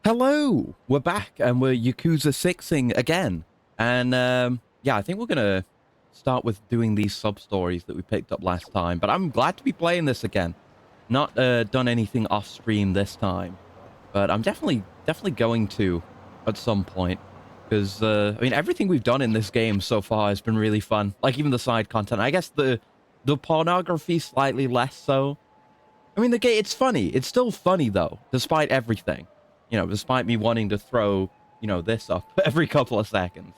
Hello, we're back and we're Yakuza 6ing again. And yeah, I think we're gonna start with doing these sub-stories that we picked up last time. But I'm glad to be playing this again. Not done anything off stream this time, but I'm definitely going to at some point. Because I mean, everything we've done in this game so far has been really fun. Like even the side content. I guess the pornography slightly less so. I mean, the game, it's funny. It's still funny, though, despite everything. You know, despite me wanting to throw, this up every couple of seconds.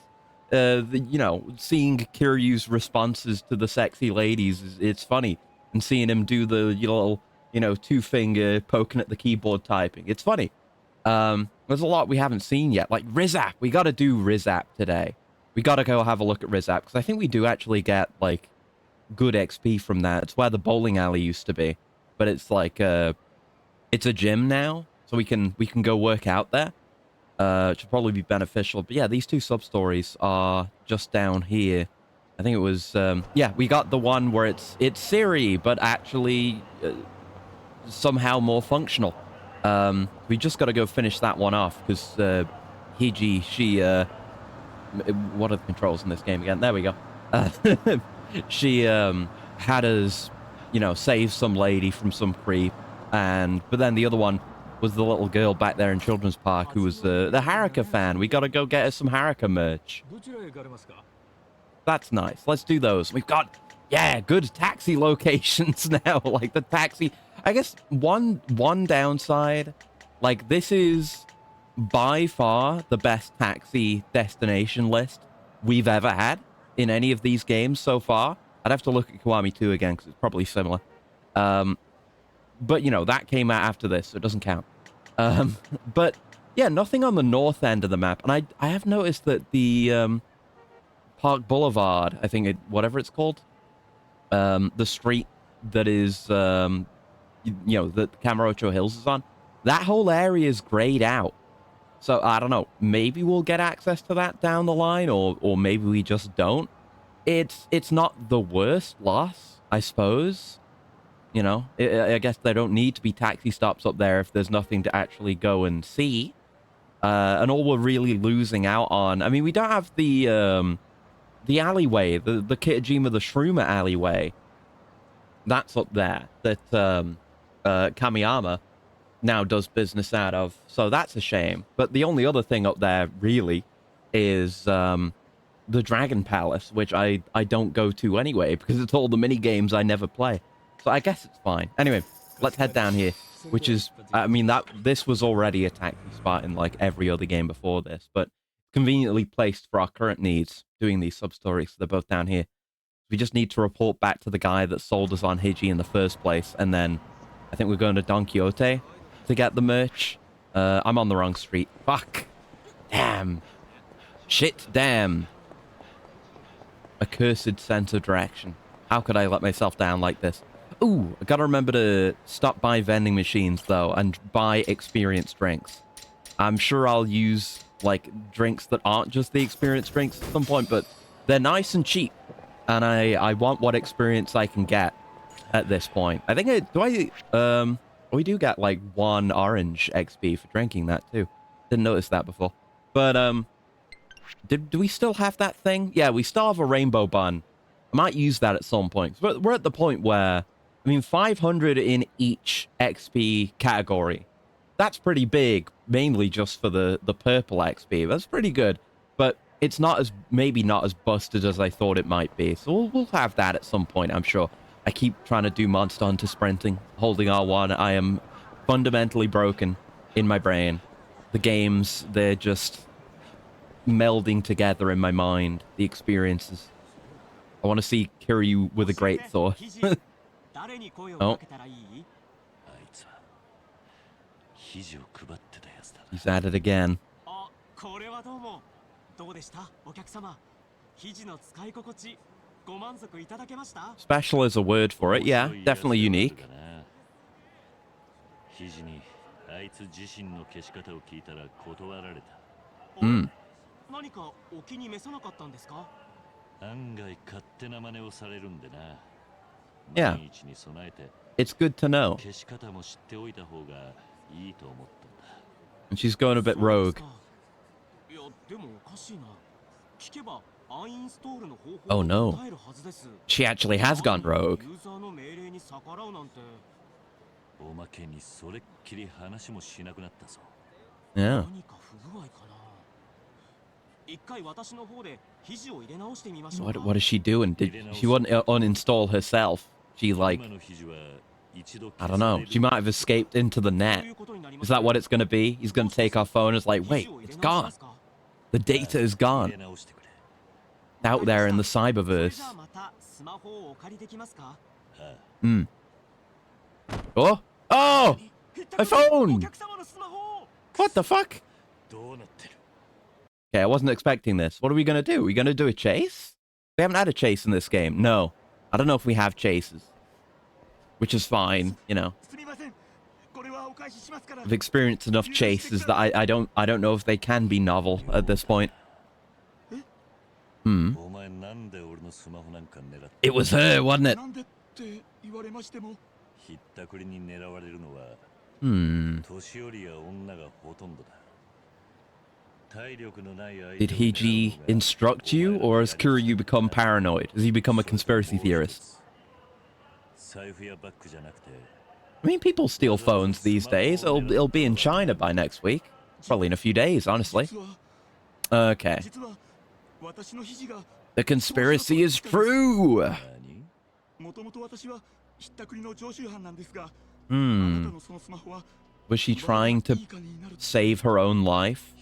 Seeing Kiryu's responses to the sexy ladies, it's funny. And seeing him do the little, two-finger poking at the keyboard typing. It's funny. There's a lot we haven't seen yet. Like Rizap. We got to do Rizap today. We got to go have a look at Rizap, because I think we do actually get, like, good XP from that. It's where the bowling alley used to be. But it's like it's a gym now, so we can go work out there. It should probably be beneficial. But yeah, these two sub stories are just down here. I think it was yeah, we got the one where it's Siri, but actually somehow more functional. We just got to go finish that one off because Hiji, she what are the controls in this game again? There we go. She had us, save some lady from some creep, but then the other one was the little girl back there in Children's Park who was the Haruka fan. We gotta go get her some Haruka merch. That's nice. Let's do those. We've got, yeah, good taxi locations now. Like the taxi. I guess one downside, like this is by far the best taxi destination list we've ever had in any of these games so far. I'd have to look at Kiwami 2 again because it's probably similar. But, that came out after this, so it doesn't count. But, yeah, nothing on the north end of the map. And I have noticed that the Park Boulevard, I think, whatever it's called, the street that is, that Camarocho Hills is on, that whole area is grayed out. So, I don't know, maybe we'll get access to that down the line, or maybe we just don't. It's not the worst loss, I suppose. I guess there don't need to be taxi stops up there if there's nothing to actually go and see. And all we're really losing out on, I mean, we don't have the alleyway, the Kitajima the Shroomer alleyway. That's up there, that Kamiyama now does business out of. So that's a shame. But the only other thing up there, really, is the Dragon Palace, which I don't go to anyway, because it's all the mini games I never play. So I guess it's fine. Anyway, let's head down here, which is, I mean, this was already a taxi spot in like every other game before this, but conveniently placed for our current needs, doing these sub-stories. So they're both down here. We just need to report back to the guy that sold us on Hiji in the first place, and then I think we're going to Don Quixote to get the merch. I'm on the wrong street. Fuck. Damn. Shit, damn. Accursed sense of direction. How could I let myself down like this? Ooh, I gotta remember to stop by vending machines, though, and buy experience drinks. I'm sure I'll use, like, drinks that aren't just the experience drinks at some point, but they're nice and cheap. And I want what experience I can get at this point. I think we do get, like, 1 orange XP for drinking that, too. Didn't notice that before. But, do we still have that thing? Yeah, we still have a rainbow bun. I might use that at some point. But we're at the point where, I mean, 500 in each XP category. That's pretty big, mainly just for the purple XP. That's pretty good. But it's maybe not as busted as I thought it might be. So we'll have that at some point, I'm sure. I keep trying to do Monster Hunter sprinting, holding R1. I am fundamentally broken in my brain. The games, they're just melding together in my mind, the experiences. I want to see Kiryu with a great sword. Oh. He's at it again. Special is a word for it, yeah. Definitely unique. Hmm. Yeah. It's good to know. And she's going a bit rogue. Oh no. She actually has gone rogue. Yeah. What is she doing? She wouldn't uninstall herself. She like, I don't know. She might have escaped into the net. Is that what it's going to be? He's going to take our phone and it's like, wait, it's gone. The data is gone. Out there in the cyberverse. Oh! Oh! My phone! What the fuck? Okay, I wasn't expecting this. What are we going to do? Are we going to do a chase? We haven't had a chase in this game. No. I don't know if we have chases. Which is fine, you know. I've experienced enough chases that I don't know if they can be novel at this point. It was her, wasn't it? Did Hiji instruct you, or has Kuryu become paranoid? Has he become a conspiracy theorist? I mean, people steal phones these days. It'll be in China by next week. Probably in a few days, honestly. Okay. The conspiracy is true! Was she trying to save her own life?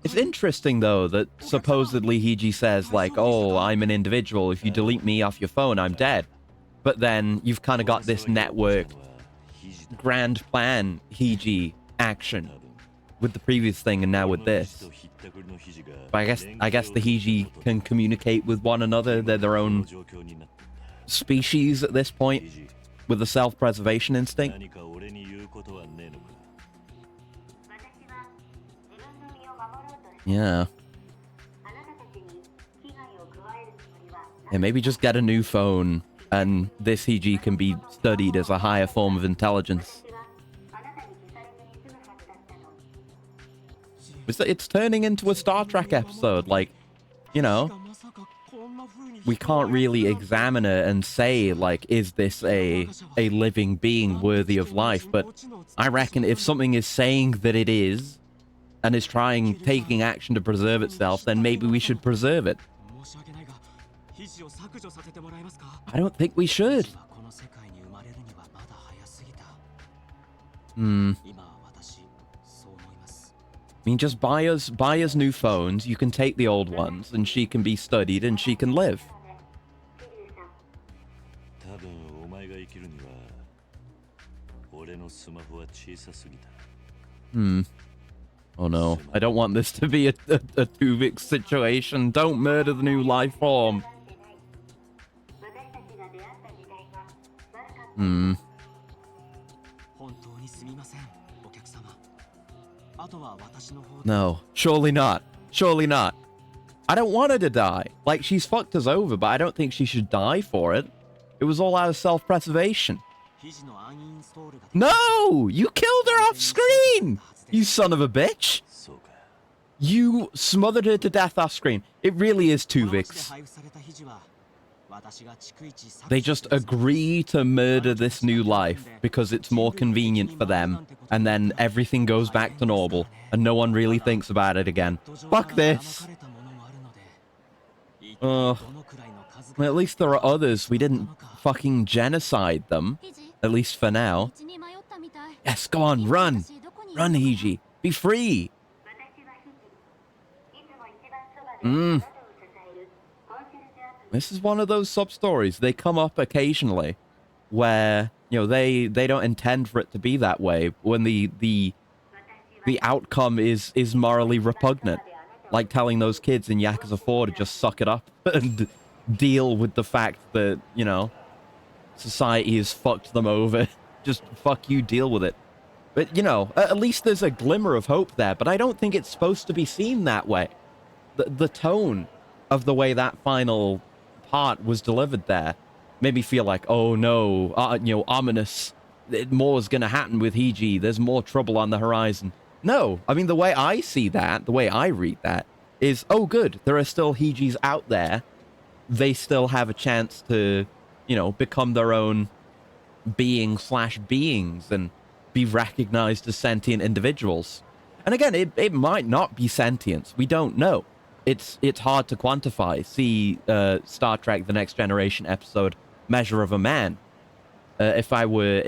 It's interesting, though, that supposedly Hiji says, like, oh, I'm an individual. If you delete me off your phone, I'm dead. But then you've kind of got this network grand plan Hiji action with the previous thing and now with this. But I guess the Hiji can communicate with one another. They're their own species at this point with a self-preservation instinct. Yeah. Yeah, maybe just get a new phone and this Hiji can be studied as a higher form of intelligence. It's turning into a Star Trek episode, like, you know, we can't really examine it and say, like, is this a living being worthy of life? But I reckon if something is saying that it is, and is taking action to preserve itself, then maybe we should preserve it. I don't think we should. I mean, just buy us new phones. You can take the old ones, and she can be studied, and she can live. Oh no, I don't want this to be a Tuvix situation. Don't murder the new life form. No, surely not. Surely not. I don't want her to die. Like, she's fucked us over, but I don't think she should die for it. It was all out of self-preservation. No! You killed her off screen! You son of a bitch! You smothered her to death off screen. It really is Tuvix. They just agree to murder this new life because it's more convenient for them, and then everything goes back to normal, and no one really thinks about it again. Fuck this! Well, at least there are others. We didn't fucking genocide them. At least for now. Yes, go on, run! Run, Hiji. Be free! This is one of those sub-stories. They come up occasionally where, you know, they don't intend for it to be that way when the outcome is morally repugnant. Like telling those kids in Yakuza 4 to just suck it up and deal with the fact that, you know, society has fucked them over. Just fuck you, deal with it. But, you know, at least there's a glimmer of hope there, but I don't think it's supposed to be seen that way. The tone of the way that final part was delivered there made me feel like, oh no, ominous. More is going to happen with Hiji. There's more trouble on the horizon. No, I mean, the way I see that, the way I read that, is, oh good, there are still Hijis out there. They still have a chance to, become their own beings and be recognized as sentient individuals. And again, it might not be sentience. We don't know. It's hard to quantify. See Star Trek: The Next Generation episode, Measure of a Man. If I were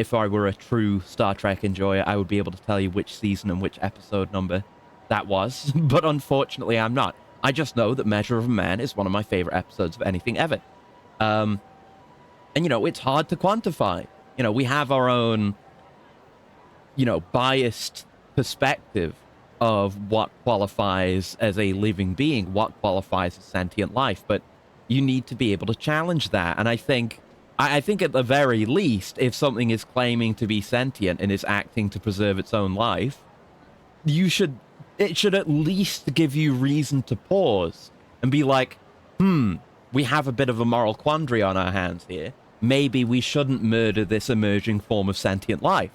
a true Star Trek enjoyer, I would be able to tell you which season and which episode number that was. But unfortunately, I'm not. I just know that Measure of a Man is one of my favorite episodes of anything ever. And it's hard to quantify. We have our own, biased perspective of what qualifies as a living being, what qualifies as sentient life, but you need to be able to challenge that. And I think at the very least, if something is claiming to be sentient and is acting to preserve its own life, it should at least give you reason to pause and be like, we have a bit of a moral quandary on our hands here. Maybe we shouldn't murder this emerging form of sentient life.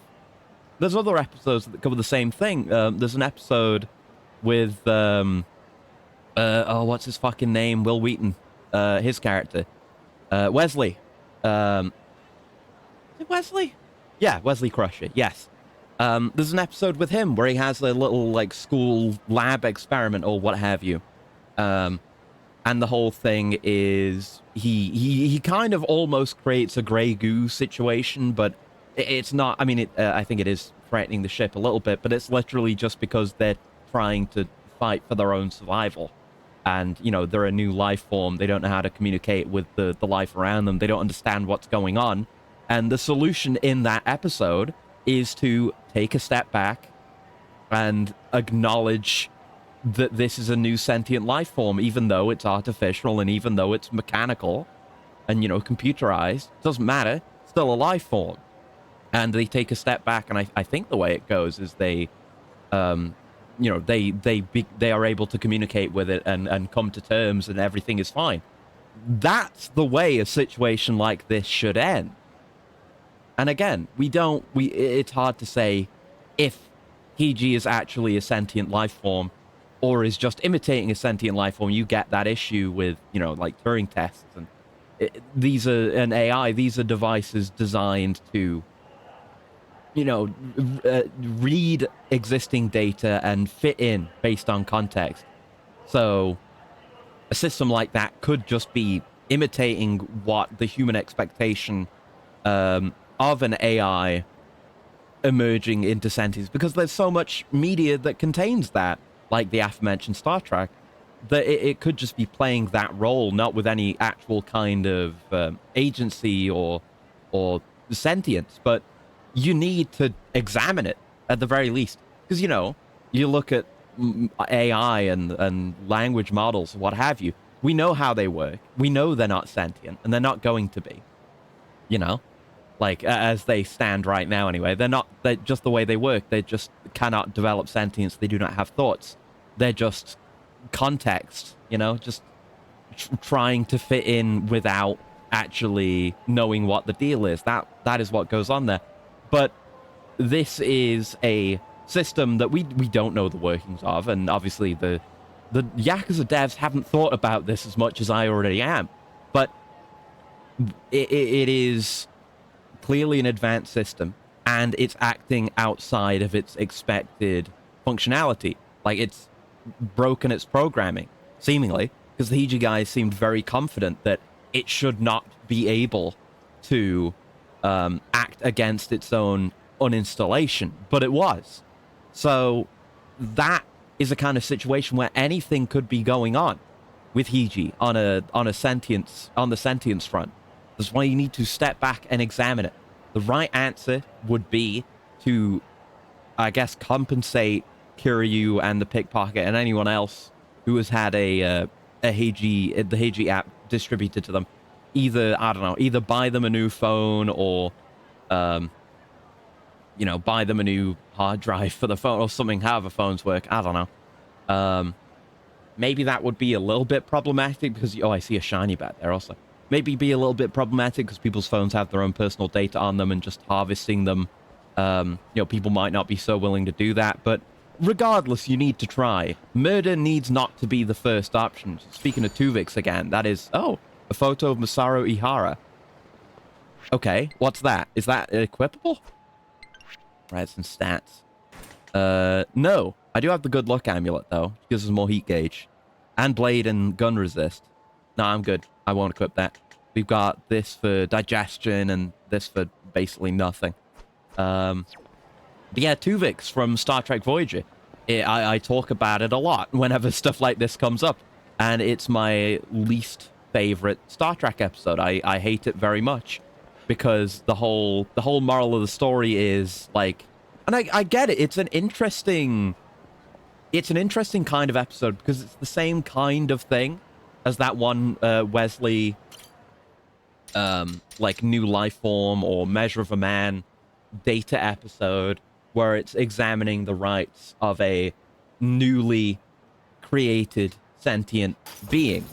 There's other episodes that cover the same thing. There's an episode with, what's his fucking name? Will Wheaton, his character. Wesley. Is it Wesley? Yeah, Wesley Crusher, yes. There's an episode with him where he has a little, school lab experiment or what have you. And the whole thing is he kind of almost creates a Grey Goo situation, but it's not. I mean, I think it is threatening the ship a little bit, but it's literally just because they're trying to fight for their own survival. And, they're a new life form. They don't know how to communicate with the life around them. They don't understand what's going on. And the solution in that episode is to take a step back and acknowledge that this is a new sentient life form, even though it's artificial and even though it's mechanical and, computerized. Doesn't matter. Still a life form. And they take a step back, and I think the way it goes is they, they are able to communicate with it and come to terms, and everything is fine. That's the way a situation like this should end. And again, it's hard to say if Hiji is actually a sentient life form or is just imitating a sentient life form. You get that issue with, Turing tests. And these are an AI. These are devices designed to, read existing data and fit in based on context. So a system like that could just be imitating what the human expectation of an AI emerging into sentience, because there's so much media that contains that, like the aforementioned Star Trek, that it could just be playing that role, not with any actual kind of agency or sentience, but you need to examine it at the very least. Because, you look at AI and language models, what have you, we know how they work. We know they're not sentient, and they're not going to be, as they stand right now anyway. They're just the way they work. They just cannot develop sentience. They do not have thoughts. They're just context, just trying to fit in without actually knowing what the deal is. That is what goes on there. But this is a system that we don't know the workings of, and obviously the Yakuza devs haven't thought about this as much as I already am. But it is clearly an advanced system, and it's acting outside of its expected functionality. It's broken its programming, seemingly, because the Hiji guys seemed very confident that it should not be able to act against its own uninstallation, but it was. So that is a kind of situation where anything could be going on with Hiji on the sentience front. That's why you need to step back and examine it. The right answer would be to, I guess, compensate Kiryu and the Pickpocket and anyone else who has had the Hiji app distributed to them. Either buy them a new phone or, buy them a new hard drive for the phone or something, however phones work. I don't know. Maybe that would be a little bit problematic because, I see a shiny bat there also. maybe be a little bit problematic because people's phones have their own personal data on them, and just harvesting them, people might not be so willing to do that. But regardless, you need to try. Murder needs not to be the first option. Speaking of Tuvix again, that is, a photo of Masaru Ihara. Okay, what's that? Is that equipable? Right, some stats. No. I do have the good luck amulet, though. It gives us more heat gauge. And blade and gun resist. No, I'm good. I won't equip that. We've got this for digestion and this for basically nothing. But yeah, Tuvix from Star Trek Voyager. I talk about it a lot whenever stuff like this comes up. And it's my least favorite Star Trek episode. I hate it very much. Because the whole moral of the story is, like... And I get it. It's an interesting kind of episode because it's the same kind of thing as that one Wesley, like New Life Form or Measure of a Man Data episode, where it's examining the rights of a newly created sentient being.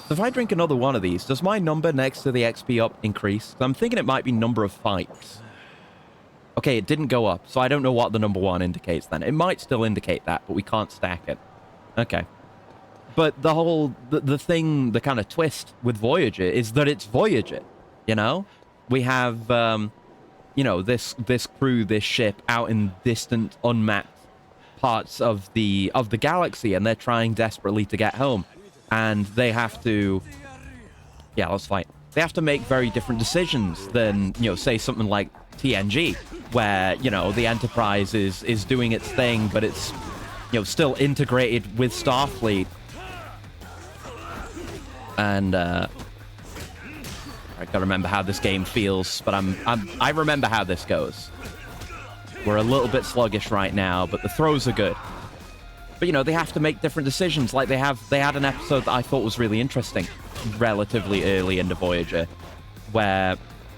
So if I drink another one of these, does my number next to the XP up increase? I'm thinking it might be number of fights. Okay, it didn't go up, so I don't know what the number 1 indicates then. It might still indicate that, but we can't stack it. Okay. But the thing, the kind of twist with Voyager is that it's Voyager, you know? We have, this crew, this ship out in distant, unmapped parts of the galaxy, and they're trying desperately to get home. And they have to... Yeah, let's fight. They have to make very different decisions than, say something like TNG, where, the Enterprise is doing its thing, but it's, still integrated with Starfleet. And, I gotta remember how this game feels, but I remember how this goes. We're a little bit sluggish right now, but the throws are good. But, they have to make different decisions. Like, they had an episode that I thought was really interesting, relatively early into Voyager, where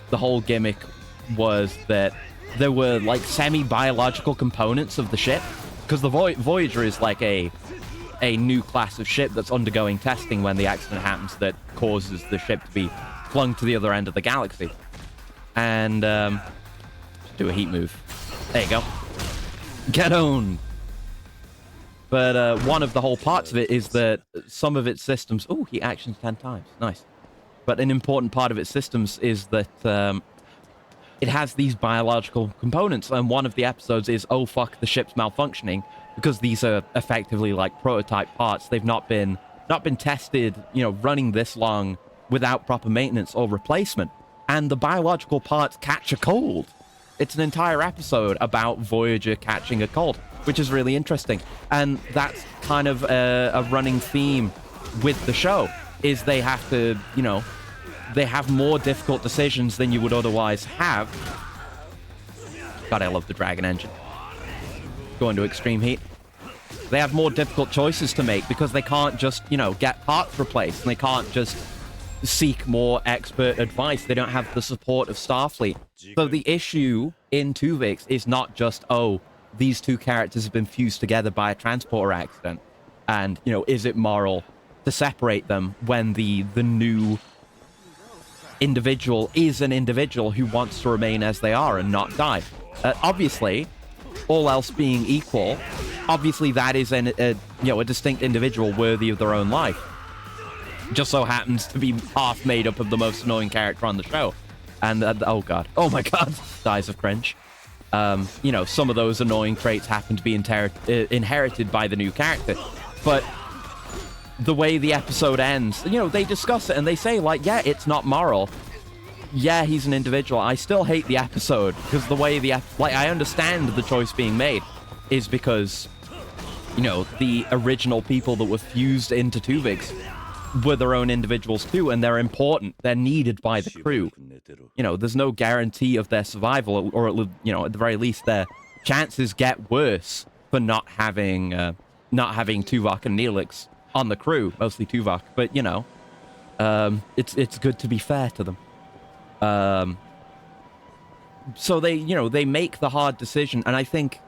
the whole gimmick was that there were, like, semi-biological components of the ship, because the Voyager is, like, a new class of ship that's undergoing testing when the accident happens that causes the ship to be flung to the other end of the galaxy. And, do a heat move. There you go. Get owned! But one of the whole parts of it is that some of its systems... Oh, he actions 10 times. Nice. But an important part of its systems is that it has these biological components. And one of the episodes is, oh, fuck, the ship's malfunctioning. Because these are effectively like prototype parts. They've not been tested, running this long without proper maintenance or replacement. And the biological parts catch a cold. It's an entire episode about Voyager catching a cold, which is really interesting. And that's kind of a running theme with the show, is they have to, they have more difficult decisions than you would otherwise have. God, I love the Dragon engine. Going to extreme heat. They have more difficult choices to make because they can't just, get parts replaced, and they can't just seek more expert advice. They don't have the support of Starfleet. So the issue in Tuvix is not just, oh, these two characters have been fused together by a transporter accident, and, is it moral to separate them when the new individual is an individual who wants to remain as they are and not die? Obviously, all else being equal, obviously that is a distinct individual worthy of their own life. Just so happens to be half made up of the most annoying character on the show. And, oh my god, dies of cringe. Some of those annoying traits happen to be inherited by the new character. But the way the episode ends, they discuss it and they say, like, yeah, it's not moral. Yeah, he's an individual. I still hate the episode because the way I understand the choice being made is because, the original people that were fused into Tuvix were their own individuals too, and they're important. They're needed by the crew. There's no guarantee of their survival, or at the very least, their chances get worse for not having Tuvok and Neelix on the crew, mostly Tuvok. But it's good to be fair to them. So they make the hard decision, and I think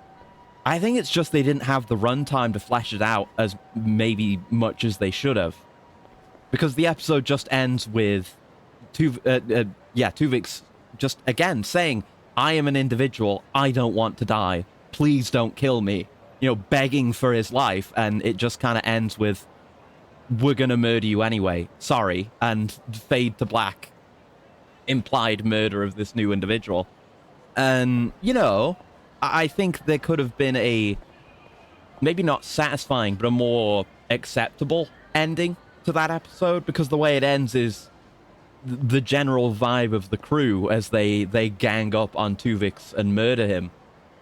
it's just they didn't have the runtime to flesh it out as maybe much as they should have. Because the episode just ends with Tuvik's just again saying, I am an individual, I don't want to die, please don't kill me, you know, begging for his life, and it just kind of ends with, we're gonna murder you anyway, sorry, and fade to black, implied murder of this new individual. And, you know, I think there could have been a, maybe not satisfying, but a more acceptable ending to that episode, because the way it ends is the general vibe of the crew as they gang up on Tuvix and murder him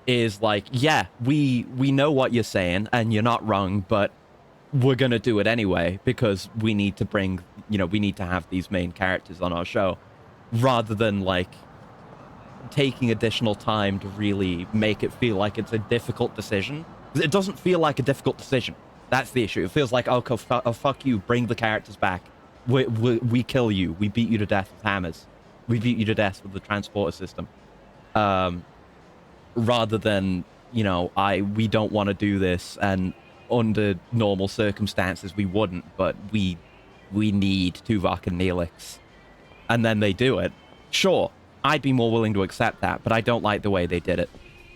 is like, yeah, we know what you're saying and you're not wrong, but we're gonna do it anyway because we need to bring, you know, we need to have these main characters on our show, rather than like taking additional time to really make it feel like it's a difficult decision. It doesn't feel like a difficult decision. That's the issue. It feels like, oh, fuck you, bring the characters back. We kill you. We beat you to death with hammers. We beat you to death with the transporter system. Rather than, you know, we don't want to do this, and under normal circumstances we wouldn't, but we need Tuvok and Neelix. And then they do it. Sure, I'd be more willing to accept that, but I don't like the way they did it,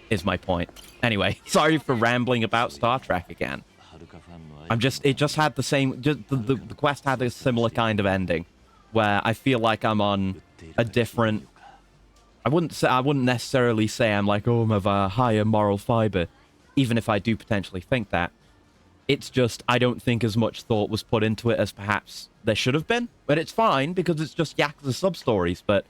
is my point. Anyway, sorry for rambling about Star Trek again. It just had the same, the quest had a similar kind of ending, where I feel like I'm on a different, I wouldn't necessarily say I'm like, oh, I'm of a higher moral fiber, even if I do potentially think that. It's just, I don't think as much thought was put into it as perhaps there should have been. But it's fine, because it's just Yakuza sub-stories, but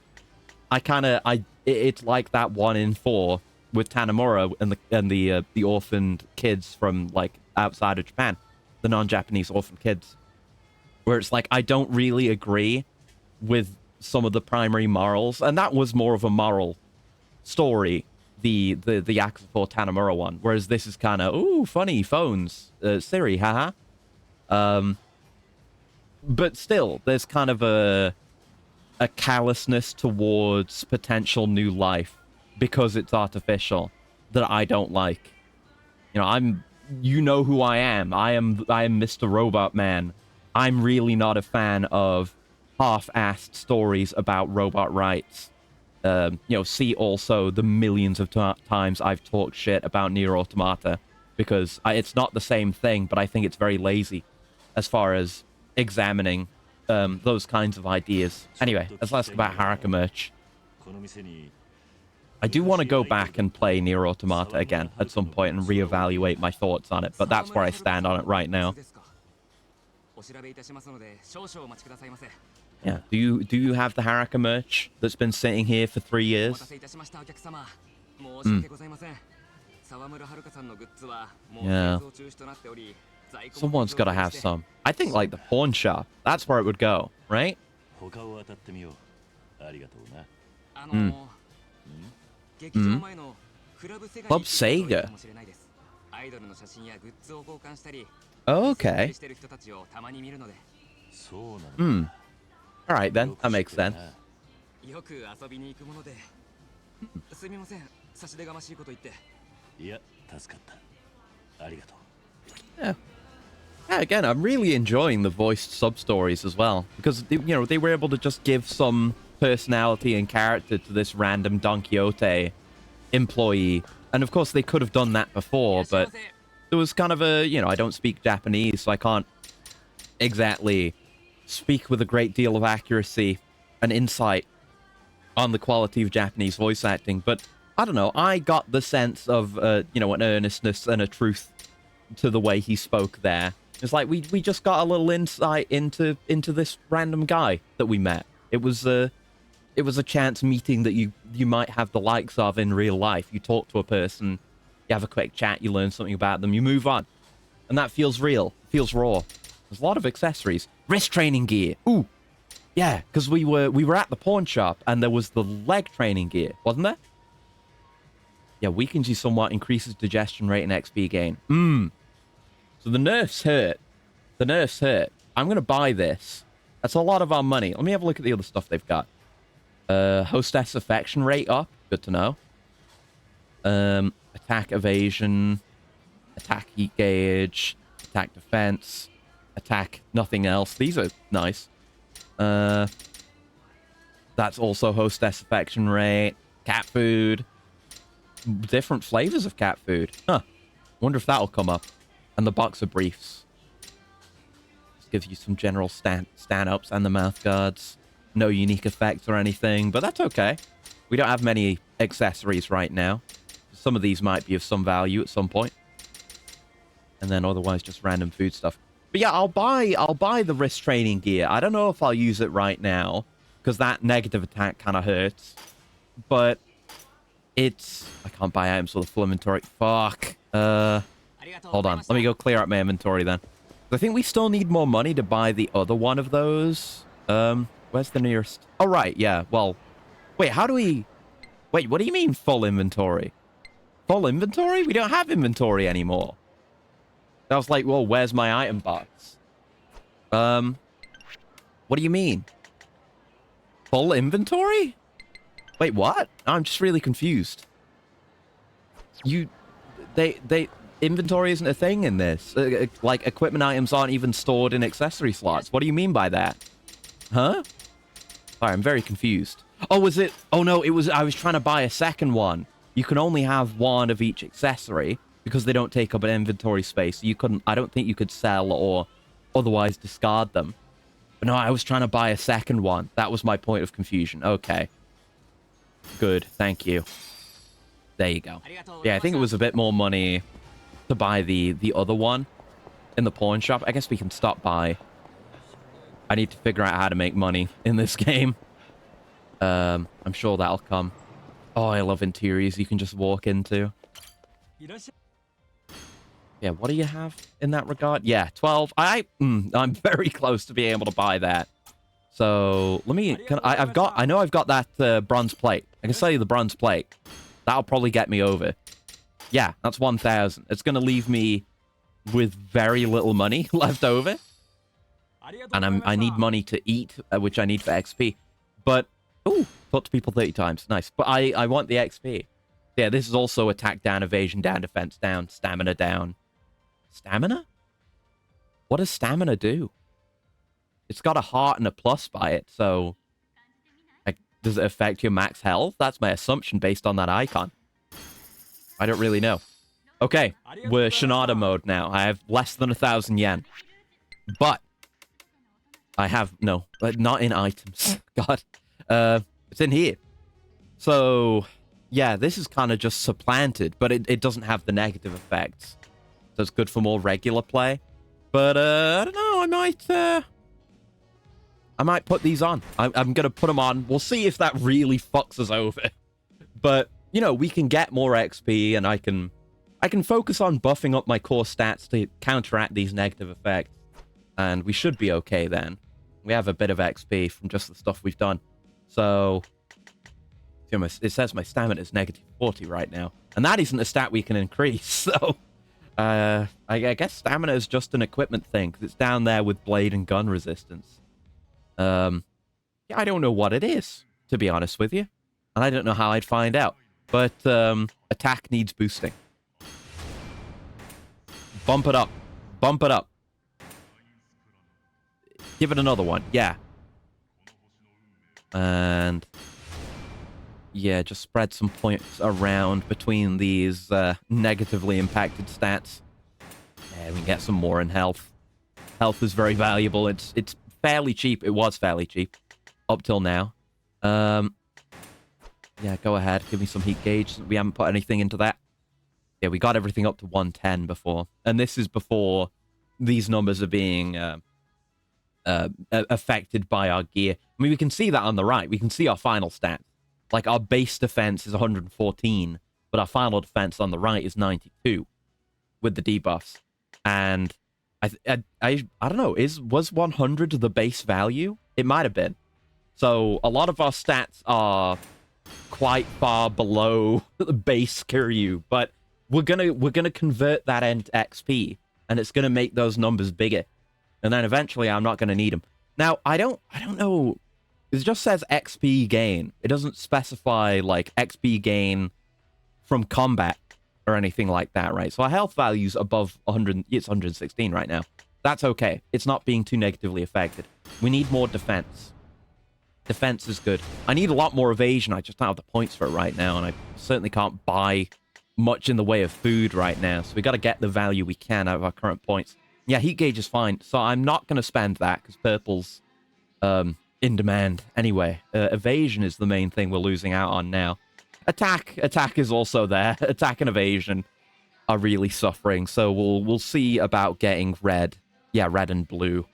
it's like that 1 in 4 with Tanamura and the orphaned kids from, like, outside of Japan. The non-Japanese orphaned kids. Where it's like, I don't really agree with some of the primary morals, and that was more of a moral story, the Yakuza 4 Tanamura one, whereas this is kind of, ooh, funny, phones, Siri, haha. But still, there's kind of a callousness towards potential new life because it's artificial that I don't like. You know, you know who I am. I am Mr. Robot Man. I'm really not a fan of half-assed stories about robot rights. You know, see also the millions of times I've talked shit about Nier Automata, because it's not the same thing, but I think it's very lazy as far as examining those kinds of ideas. Anyway, let's ask about Haruka merch. I do want to go back and play Nier Automata again at some point and reevaluate my thoughts on it, but that's where I stand on it right now. Yeah, do you have the Haruka merch that's been sitting here for 3 years? Yeah. Someone's got to have some. I think, like, the pawn shop. That's where it would go, right? Club Sega. Oh, okay. Alright then, that makes sense. Yeah. Yeah, again, I'm really enjoying the voiced sub-stories as well, because, you know, they were able to just give some personality and character to this random Don Quixote employee. And of course, they could have done that before, but there was kind of a, you know, I don't speak Japanese, so I can't exactly speak with a great deal of accuracy and insight on the quality of Japanese voice acting. But I don't know, I got the sense of, you know, an earnestness and a truth to the way he spoke there. It's like we just got a little insight into this random guy that we met. It was a chance meeting that you might have the likes of in real life. You talk to a person, you have a quick chat, you learn something about them, you move on. And that feels real, feels raw. There's a lot of accessories. Wrist training gear. Ooh. Yeah, because we were at the pawn shop and there was the leg training gear, wasn't there? Yeah, weakens you somewhat, increases digestion rate and XP gain. So the nerfs hurt. The nerfs hurt. I'm going to buy this. That's a lot of our money. Let me have a look at the other stuff they've got. Hostess affection rate up. Good to know. Attack evasion. Attack heat gauge. Attack defense. Attack nothing else. These are nice. That's also hostess affection rate, cat food, different flavors of cat food. Huh. Wonder if that'll come up. And the box of briefs. Just gives you some general stand-ups and the mouth guards. No unique effects or anything, but that's okay. We don't have many accessories right now. Some of these might be of some value at some point. And then otherwise just random food stuff. But yeah, I'll buy the wrist training gear. I don't know if I'll use it right now, because that negative attack kind of hurts. But it's... I can't buy items with a full inventory. Fuck. Hold on. Let me go clear out my inventory then. I think we still need more money to buy the other one of those. Where's the nearest? Oh, right. Yeah. Well, wait, how do we... Wait, what do you mean full inventory? Full inventory? We don't have inventory anymore. I was like, well, where's my item box? What do you mean? Full inventory? Wait, what? I'm just really confused. Inventory isn't a thing in this. Like, equipment items aren't even stored in accessory slots. What do you mean by that? Huh? Sorry, I'm very confused. Oh, was it? Oh, no, it was... I was trying to buy a second one. You can only have one of each accessory because they don't take up an inventory space. You couldn't... I don't think you could sell or otherwise discard them. But no, I was trying to buy a second one. That was my point of confusion. Okay. Good. Thank you. There you go. Yeah, I think it was a bit more money to buy the other one in the pawn shop. I guess we can stop by. I need to figure out how to make money in this game. I'm sure that'll come. Oh, I love interiors you can just walk into. Yeah, what do you have in that regard? Yeah, 12. I'm very close to being able to buy that. So let me. I know I've got that bronze plate. I can sell you the bronze plate. That'll probably get me over. Yeah, that's 1,000. It's gonna leave me with very little money left over, and I need money to eat, which I need for XP. But ooh, talk to people 30 times. Nice. But I want the XP. Yeah, this is also attack down, evasion down, defense down, stamina down. Stamina? What does stamina do? It's got a heart and a plus by it, so... Like, does it affect your max health? That's my assumption based on that icon. I don't really know. Okay, we're Shinada mode now. I have less than 1,000 yen. But... I have... No, not in items. God. It's in here. So... Yeah, this is kind of just supplanted, but it doesn't have the negative effects. So it's good for more regular play. But, I don't know, I might put these on. I'm going to put them on. We'll see if that really fucks us over. But, you know, we can get more XP, and I can focus on buffing up my core stats to counteract these negative effects. And we should be okay then. We have a bit of XP from just the stuff we've done. So... It says my stamina is -40 right now. And that isn't a stat we can increase, so... I guess stamina is just an equipment thing, because it's down there with blade and gun resistance. Yeah, I don't know what it is, to be honest with you. And I don't know how I'd find out. But, attack needs boosting. Bump it up. Bump it up. Give it another one. Yeah. And... Yeah, just spread some points around between these negatively impacted stats. Yeah, we can get some more in health. Health is very valuable. It's fairly cheap. It was fairly cheap up till now. Yeah, go ahead. Give me some heat gauge. We haven't put anything into that. Yeah, we got everything up to 110 before. And this is before these numbers are being affected by our gear. I mean, we can see that on the right. We can see our final stats. Like, our base defense is 114, but our final defense on the right is 92 with the debuffs. And I don't know, was 100 the base value? It might have been. So a lot of our stats are quite far below the base Kiryu, but we're gonna convert that into XP, and it's gonna make those numbers bigger. And then eventually I'm not gonna need them. Now, I don't know. It just says XP gain. It doesn't specify, like, XP gain from combat or anything like that, right? So our health value's above 100. It's 116 right now. That's okay. It's not being too negatively affected. We need more defense. Defense is good. I need a lot more evasion. I just don't have the points for it right now, and I certainly can't buy much in the way of food right now. So we got to get the value we can out of our current points. Yeah, heat gauge is fine. So I'm not going to spend that because purple's in demand anyway. Evasion is the main thing we're losing out on now. Attack is also there. Attack and evasion are really suffering. So we'll see about getting red. Yeah, red and blue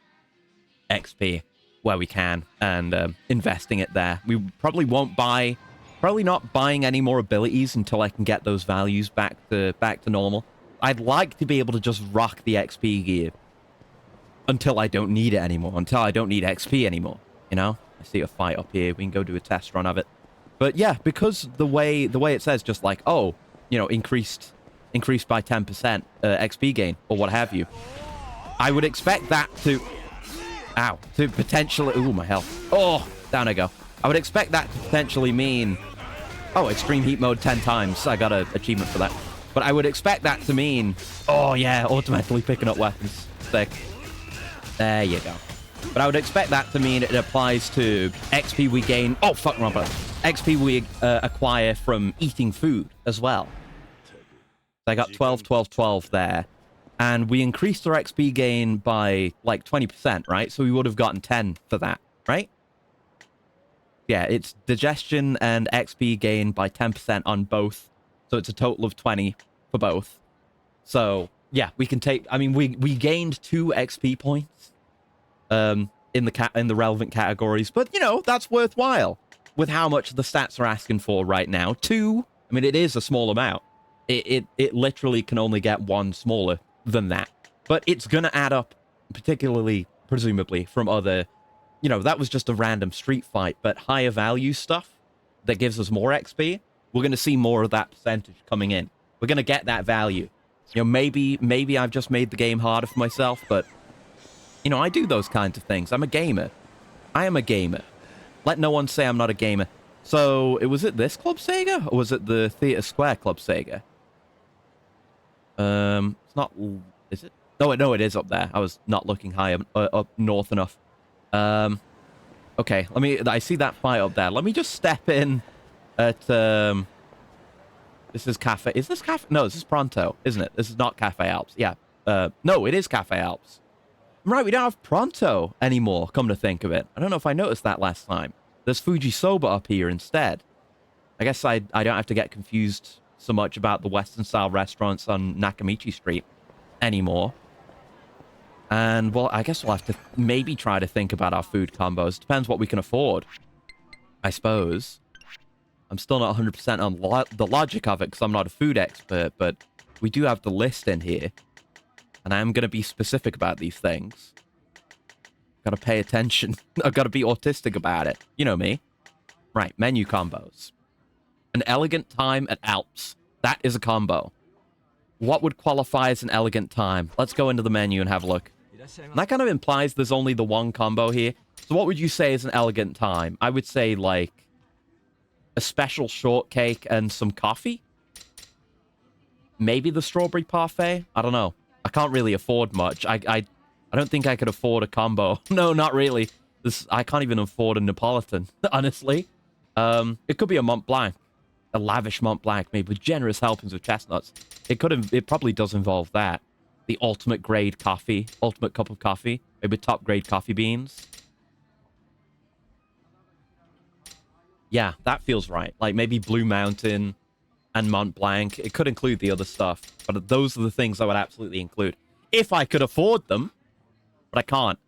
XP where we can, and investing it there. We probably won't buy, probably not buying any more abilities until I can get those values back to normal. I'd like to be able to just rock the XP gear until I don't need it anymore, until I don't need XP anymore, you know? I see a fight up here. We can go do a test run of it. But yeah, because the way it says just like, oh, you know, increased by 10% XP gain or what have you, I would expect that to... Ow. To potentially... Ooh, my health. Oh, down I go. I would expect that to potentially mean... Oh, extreme heat mode 10 times. I got an achievement for that. But I would expect that to mean... Oh, yeah, automatically picking up weapons. Sick. There you go. But I would expect that to mean it applies to XP we gain... Oh, fuck, wrong button. XP we acquire from eating food as well. So I got 12, 12, 12 there. And we increased our XP gain by, like, 20%, right? So we would have gotten 10 for that, right? Yeah, it's digestion and XP gain by 10% on both. So it's a total of 20 for both. So, yeah, we can take... I mean, we gained 2 XP points in the relevant categories. But, you know, that's worthwhile with how much the stats are asking for right now. 2, I mean, it is a small amount. It literally can only get 1 smaller than that, but it's gonna add up, particularly presumably from other, you know, that was just a random street fight, but higher value stuff that gives us more XP, we're gonna see more of that percentage coming in. We're gonna get that value. You know, maybe I've just made the game harder for myself, but you know, I do those kinds of things. I'm a gamer. I am a gamer. Let no one say I'm not a gamer. So was it this Club Sega or was it the Theatre Square Club Sega? It's not... Is it? No, it is up there. I was not looking high up north enough. Okay, I see that fight up there. Let me just step in at, this is Cafe... Is this Cafe... No, this is Pronto, isn't it? This is not Cafe Alps. Yeah. No, it is Cafe Alps. Right, we don't have Pronto anymore, come to think of it. I don't know if I noticed that last time. There's Fuji Soba up here instead. I guess I don't have to get confused so much about the Western-style restaurants on Nakamichi Street anymore. And, well, I guess we'll have to maybe try to think about our food combos. Depends what we can afford, I suppose. I'm still not 100% on the logic of it because I'm not a food expert, but we do have the list in here. And I am going to be specific about these things. Got to pay attention. I've got to be autistic about it. You know me. Right, menu combos. An elegant time at Alps. That is a combo. What would qualify as an elegant time? Let's go into the menu and have a look. And that kind of implies there's only the one combo here. So what would you say is an elegant time? I would say, like, a special shortcake and some coffee? Maybe the strawberry parfait? I don't know. I can't really afford much. I don't think I could afford a combo. No, not really. I can't even afford a Neapolitan, honestly. It could be a Mont Blanc. A lavish Mont Blanc made with generous helpings of chestnuts. It probably does involve that. The ultimate grade coffee, ultimate cup of coffee, maybe top grade coffee beans. Yeah, that feels right. Like maybe Blue Mountain and Mont Blanc. It could include the other stuff, but those are the things I would absolutely include if I could afford them. But I can't.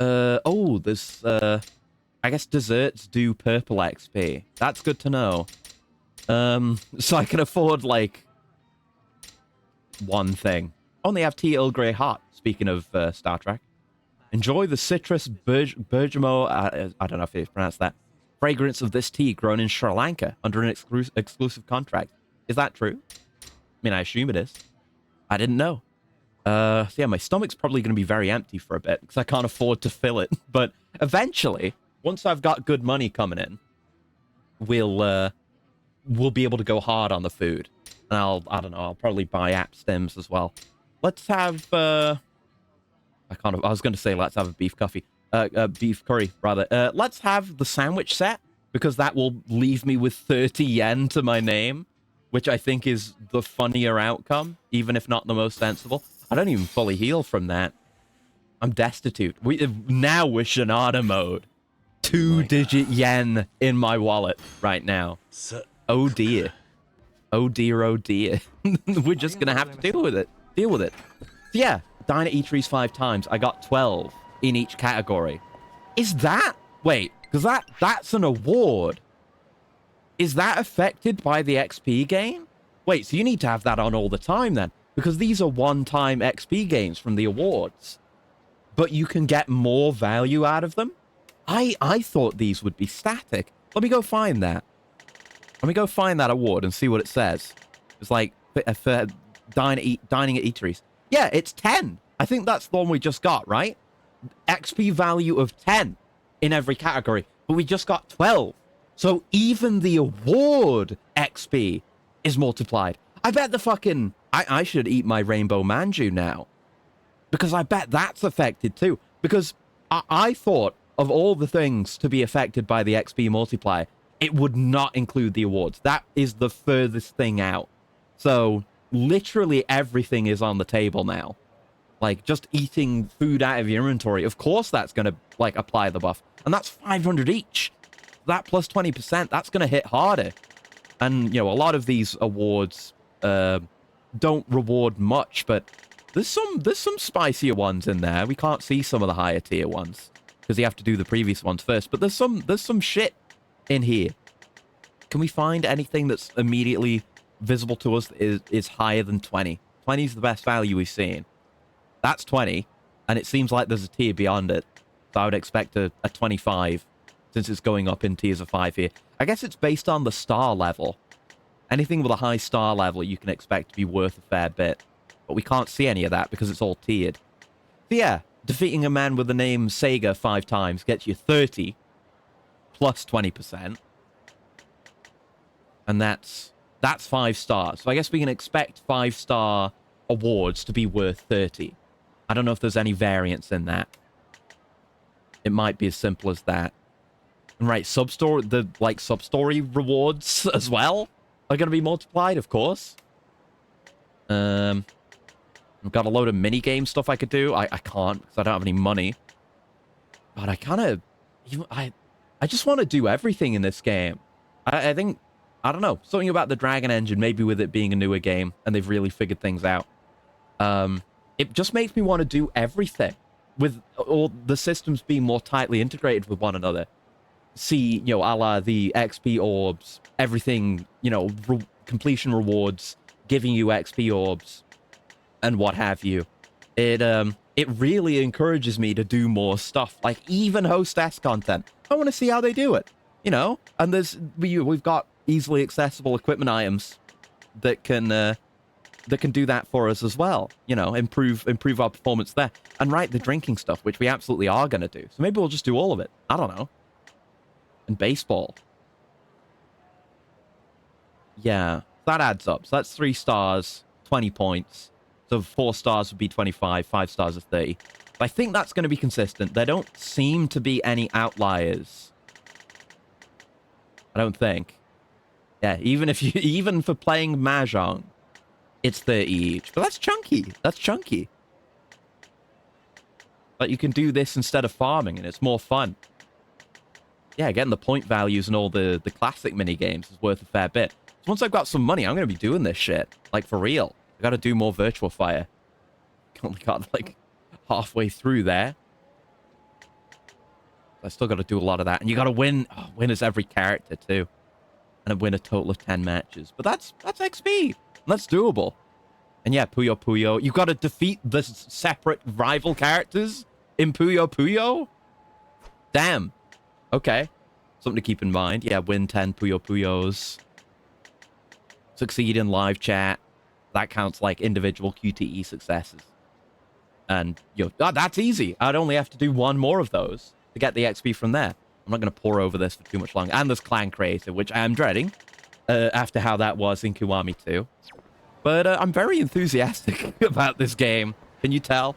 Oh, there's I guess desserts do purple XP. That's good to know. So I can afford, like, one thing. Oh, and they have tea Earl Grey hot, speaking of Star Trek. Enjoy the citrus bergamot, I don't know if it's pronounced that, fragrance of this tea grown in Sri Lanka under an exclusive contract. Is that true? I mean, I assume it is. I didn't know. So yeah, my stomach's probably going to be very empty for a bit because I can't afford to fill it. But eventually, once I've got good money coming in, we'll be able to go hard on the food. And I don't know, I'll probably buy app stems as well. Let's have, I was going to say let's have a beef coffee. Beef curry, rather. Let's have the sandwich set, because that will leave me with 30 yen to my name, which I think is the funnier outcome, even if not the most sensible. I don't even fully heal from that. I'm destitute. Now we're Shinada mode. 2-digit yen in my wallet right now. Oh dear. Oh dear, oh dear. We're just gonna have to deal with it. Deal with it. So yeah, dine at eateries 5 times. I got 12 in each category. Is that... Wait, because that's an award. Is that affected by the XP gain? Wait, so you need to have that on all the time then, because these are one-time XP gains from the awards. But you can get more value out of them? I thought these would be static. Let me go find that. Let me go find that award and see what it says. It's like, for dining at eateries. Yeah, it's 10. I think that's the one we just got, right? XP value of 10 in every category. But we just got 12. So even the award XP is multiplied. I bet the fucking... I should eat my rainbow manju now. Because I bet that's affected too. Because I thought of all the things to be affected by the XP multiplier, it would not include the awards. That is the furthest thing out. So literally everything is on the table now. Like just eating food out of your inventory. Of course that's going to like apply the buff. And that's 500 each. That plus 20%, that's going to hit harder. And, you know, a lot of these awards don't reward much, but there's some spicier ones in there. We can't see some of the higher tier ones because you have to do the previous ones first. But there's some shit in here. Can we find anything that's immediately visible to us that is higher than 20? 20 is the best value we've seen. That's 20, and it seems like there's a tier beyond it. So I would expect a 25, since it's going up in tiers of 5 here. I guess it's based on the star level. Anything with a high star level you can expect to be worth a fair bit. But we can't see any of that because it's all tiered. So yeah, defeating a man with the name Sega 5 times gets you 30 plus 20. And that's 5 stars. So I guess we can expect 5-star awards to be worth 30. I don't know if there's any variance in that. It might be as simple as that. And right, sub-story rewards as well are going to be multiplied, of course. I've got a load of mini-game stuff I could do. I can't because I don't have any money. But I kind of... I just want to do everything in this game. I think... I don't know. Something about the Dragon Engine, maybe with it being a newer game, and they've really figured things out. It just makes me want to do everything. With all the systems being more tightly integrated with one another. See, you know, a la the XP orbs, everything, you know, completion rewards, giving you XP orbs, and what have you. It really encourages me to do more stuff, like even hostess content. I want to see how they do it, you know. And we've got easily accessible equipment items that can do that for us as well. You know, improve our performance there. And right, the drinking stuff, which we absolutely are going to do. So maybe we'll just do all of it. I don't know. And baseball. Yeah, that adds up. So that's 3 stars, 20 points. So 4 stars would be 25, 5 stars is 30. But I think that's going to be consistent. There don't seem to be any outliers. I don't think. Yeah, even for playing Mahjong, it's 30 each. But that's chunky. That's chunky. But you can do this instead of farming, and it's more fun. Yeah, getting the point values and all the classic mini games is worth a fair bit. So once I've got some money, I'm going to be doing this shit. Like, for real. I got to do more Virtual Fire. Only got, like, halfway through there. I still got to do a lot of that. And you got to win. Oh, win as every character, too. And win a total of 10 matches. But that's XP. That's doable. And yeah, Puyo Puyo. You got to defeat the separate rival characters in Puyo Puyo? Damn. Okay. Something to keep in mind. Yeah, win 10 Puyo Puyos. Succeed in live chat. That counts like individual QTE successes. And, that's easy. I'd only have to do one more of those to get the XP from there. I'm not going to pour over this for too much longer. And there's Clan Creator, which I am dreading after how that was in Kiwami 2. But I'm very enthusiastic about this game. Can you tell?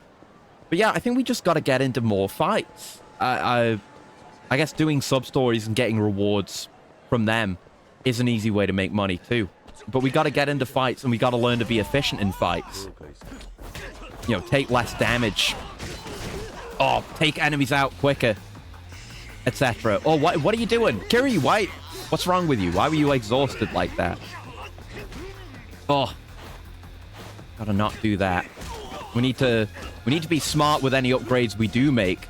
But yeah, I think we just got to get into more fights. I guess doing sub-stories and getting rewards from them is an easy way to make money too. But we got to get into fights, and we got to learn to be efficient in fights. You know, take less damage. Oh, take enemies out quicker, etc. Oh, what are you doing? Kiryu, why? What's wrong with you? Why were you exhausted like that? Oh, gotta not do that. We need to be smart with any upgrades we do make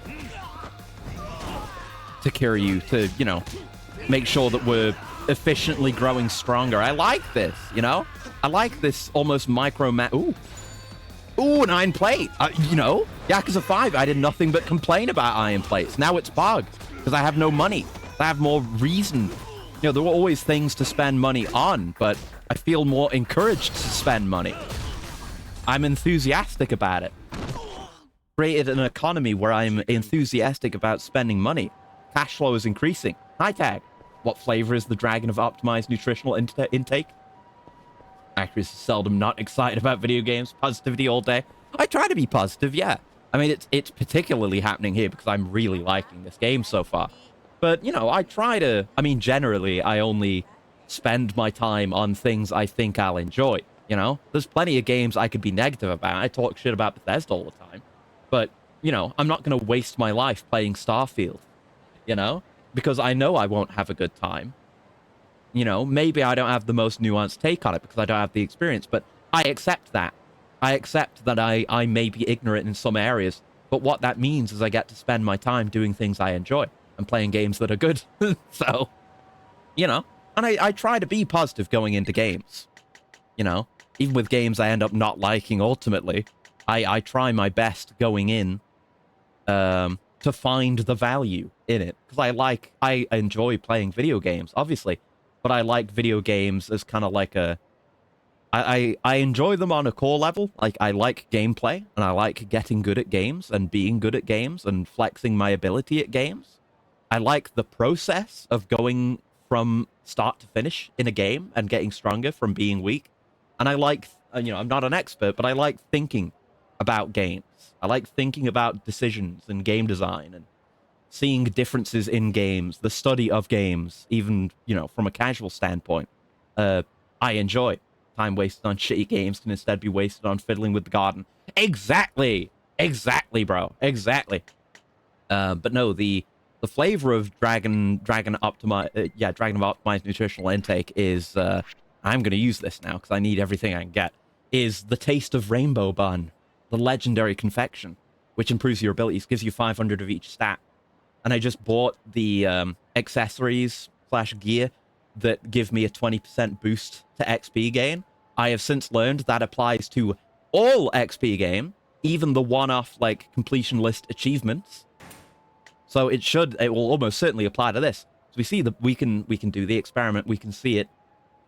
to Kiryu to, you know, make sure that we're efficiently growing stronger. I like this, you know? I like this almost Ooh, an iron plate. You know, Yakuza 5, I did nothing but complain about iron plates. Now it's bug because I have no money. I have more reason. You know, there were always things to spend money on, but I feel more encouraged to spend money. I'm enthusiastic about it. Created an economy where I'm enthusiastic about spending money. Cash flow is increasing. Hi, Tag. What flavor is the Dragon of Optimized Nutritional Intake? Actors is seldom not excited about video games. Positivity all day. I try to be positive, yeah. I mean, it's particularly happening here because I'm really liking this game so far. But, you know, I try to... I mean, generally, I only spend my time on things I think I'll enjoy, you know? There's plenty of games I could be negative about. I talk shit about Bethesda all the time. But, you know, I'm not going to waste my life playing Starfield, you know? Because I know I won't have a good time. You know, maybe I don't have the most nuanced take on it because I don't have the experience, but I accept that. I accept that I may be ignorant in some areas, but what that means is I get to spend my time doing things I enjoy and playing games that are good. So, you know, and I try to be positive going into games. You know, even with games I end up not liking ultimately, I try my best going in to find the value in it. Because I enjoy playing video games, obviously, but I like video games as kind of like I enjoy them on a core level. Like, I like gameplay, and I like getting good at games and being good at games and flexing my ability at games. I like the process of going from start to finish in a game and getting stronger from being weak. And I like, you know, I'm not an expert, but I like thinking about games. I like thinking about decisions and game design and seeing differences in games, the study of games, even, you know, from a casual standpoint. I enjoy. Time wasted on shitty games can instead be wasted on fiddling with the garden. Exactly! Exactly, bro. Exactly. But no, the flavor of Dragon of Optimized Nutritional Intake is, I'm going to use this now because I need everything I can get, is the taste of Rainbow Bun, the legendary confection, which improves your abilities, gives you 500 of each stat. And I just bought the accessories/gear that give me a 20% boost to XP gain. I have since learned that applies to all XP gain, even the one-off, like, completion list achievements. So it will almost certainly apply to this. So we see that we can do the experiment. We can see it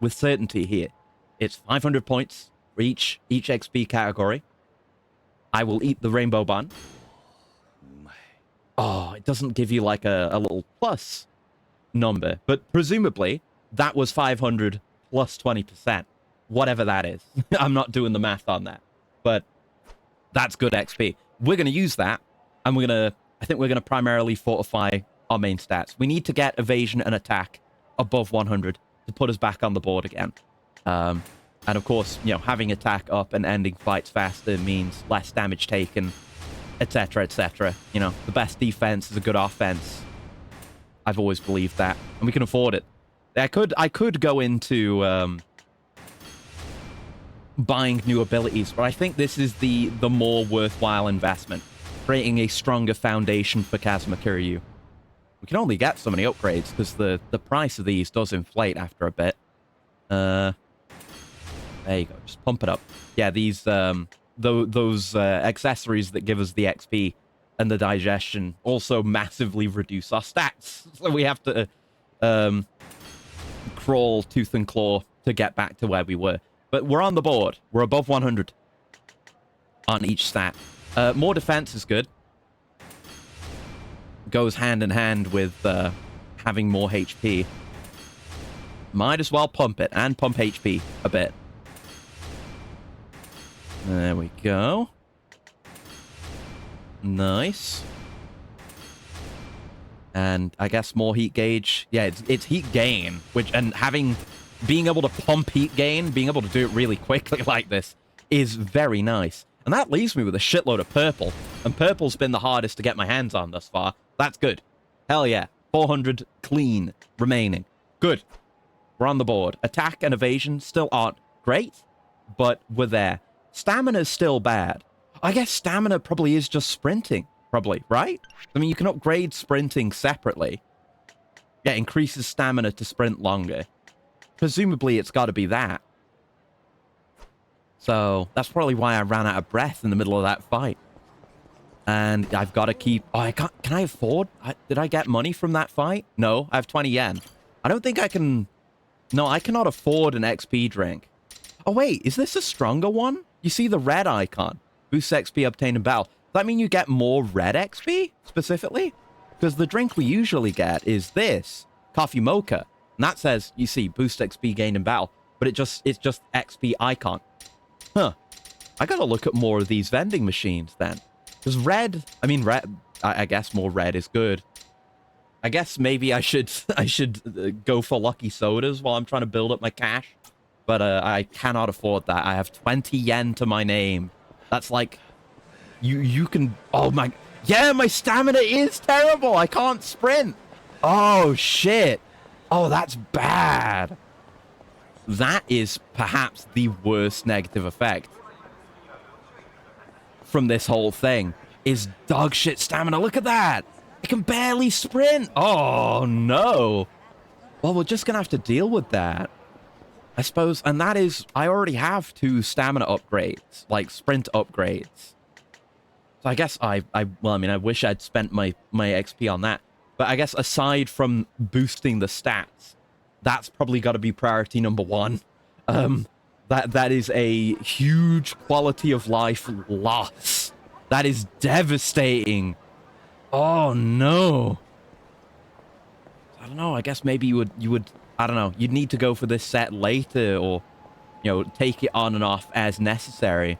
with certainty here. It's 500 points for each XP category. I will eat the rainbow bun. Oh, it doesn't give you like a little plus number, but presumably that was 500 plus 20%, whatever that is. I'm not doing the math on that, but that's good XP. We're going to use that, and I think we're going to primarily fortify our main stats. We need to get evasion and attack above 100 to put us back on the board again. And of course, you know, having attack up and ending fights faster means less damage taken, etc., etc. You know, the best defense is a good offense. I've always believed that, and we can afford it. I could go into buying new abilities, but I think this is the more worthwhile investment, creating a stronger foundation for Kazuma Kiryu. We can only get so many upgrades because the price of these does inflate after a bit. There you go, just pump it up. Yeah, these those accessories that give us the XP and the digestion also massively reduce our stats. So we have to crawl tooth and claw to get back to where we were. But we're on the board. We're above 100 on each stat. More defense is good. Goes hand in hand with having more HP. Might as well pump it and pump HP a bit. There we go. Nice. And I guess more heat gauge. Yeah, it's heat gain, and being able to pump heat gain, being able to do it really quickly like this is very nice. And that leaves me with a shitload of purple. And purple's been the hardest to get my hands on thus far. That's good. Hell yeah. 400 clean remaining. Good. We're on the board. Attack and evasion still aren't great, but we're there. Stamina's still bad. I guess stamina probably is just sprinting, probably, right? I mean, you can upgrade sprinting separately. Yeah, increases stamina to sprint longer. Presumably, it's got to be that. So, that's probably why I ran out of breath in the middle of that fight. And I've got to keep... Oh, I can't... Can I afford... Did I get money from that fight? No, I have 20 yen. I don't think I can... No, I cannot afford an XP drink. Oh, wait, is this a stronger one? You see the red icon. Boosts XP obtained in battle. Does that mean you get more red XP, specifically? Because the drink we usually get is this. Coffee mocha. And that says, you see, boost XP gained in battle. But it's just XP icon. Huh. I gotta look at more of these vending machines, then. Because red... I mean, red... I guess more red is good. I guess maybe I should go for lucky sodas while I'm trying to build up my cash. But I cannot afford that. I have 20 yen to my name. That's like... You can... Oh my... Yeah, my stamina is terrible. I can't sprint. Oh, shit. Oh, that's bad. That is perhaps the worst negative effect from this whole thing. Is dog shit stamina. Look at that. I can barely sprint. Oh, no. Well, we're just going to have to deal with that, I suppose. And that is... I already have 2 stamina upgrades. Like, sprint upgrades. So I guess well, I mean, I wish I'd spent my XP on that. But I guess aside from boosting the stats, that's probably got to be priority number 1. That is a huge quality of life loss. That is devastating. Oh, no. I don't know. I guess maybe you would, I don't know. You'd need to go for this set later or, you know, take it on and off as necessary.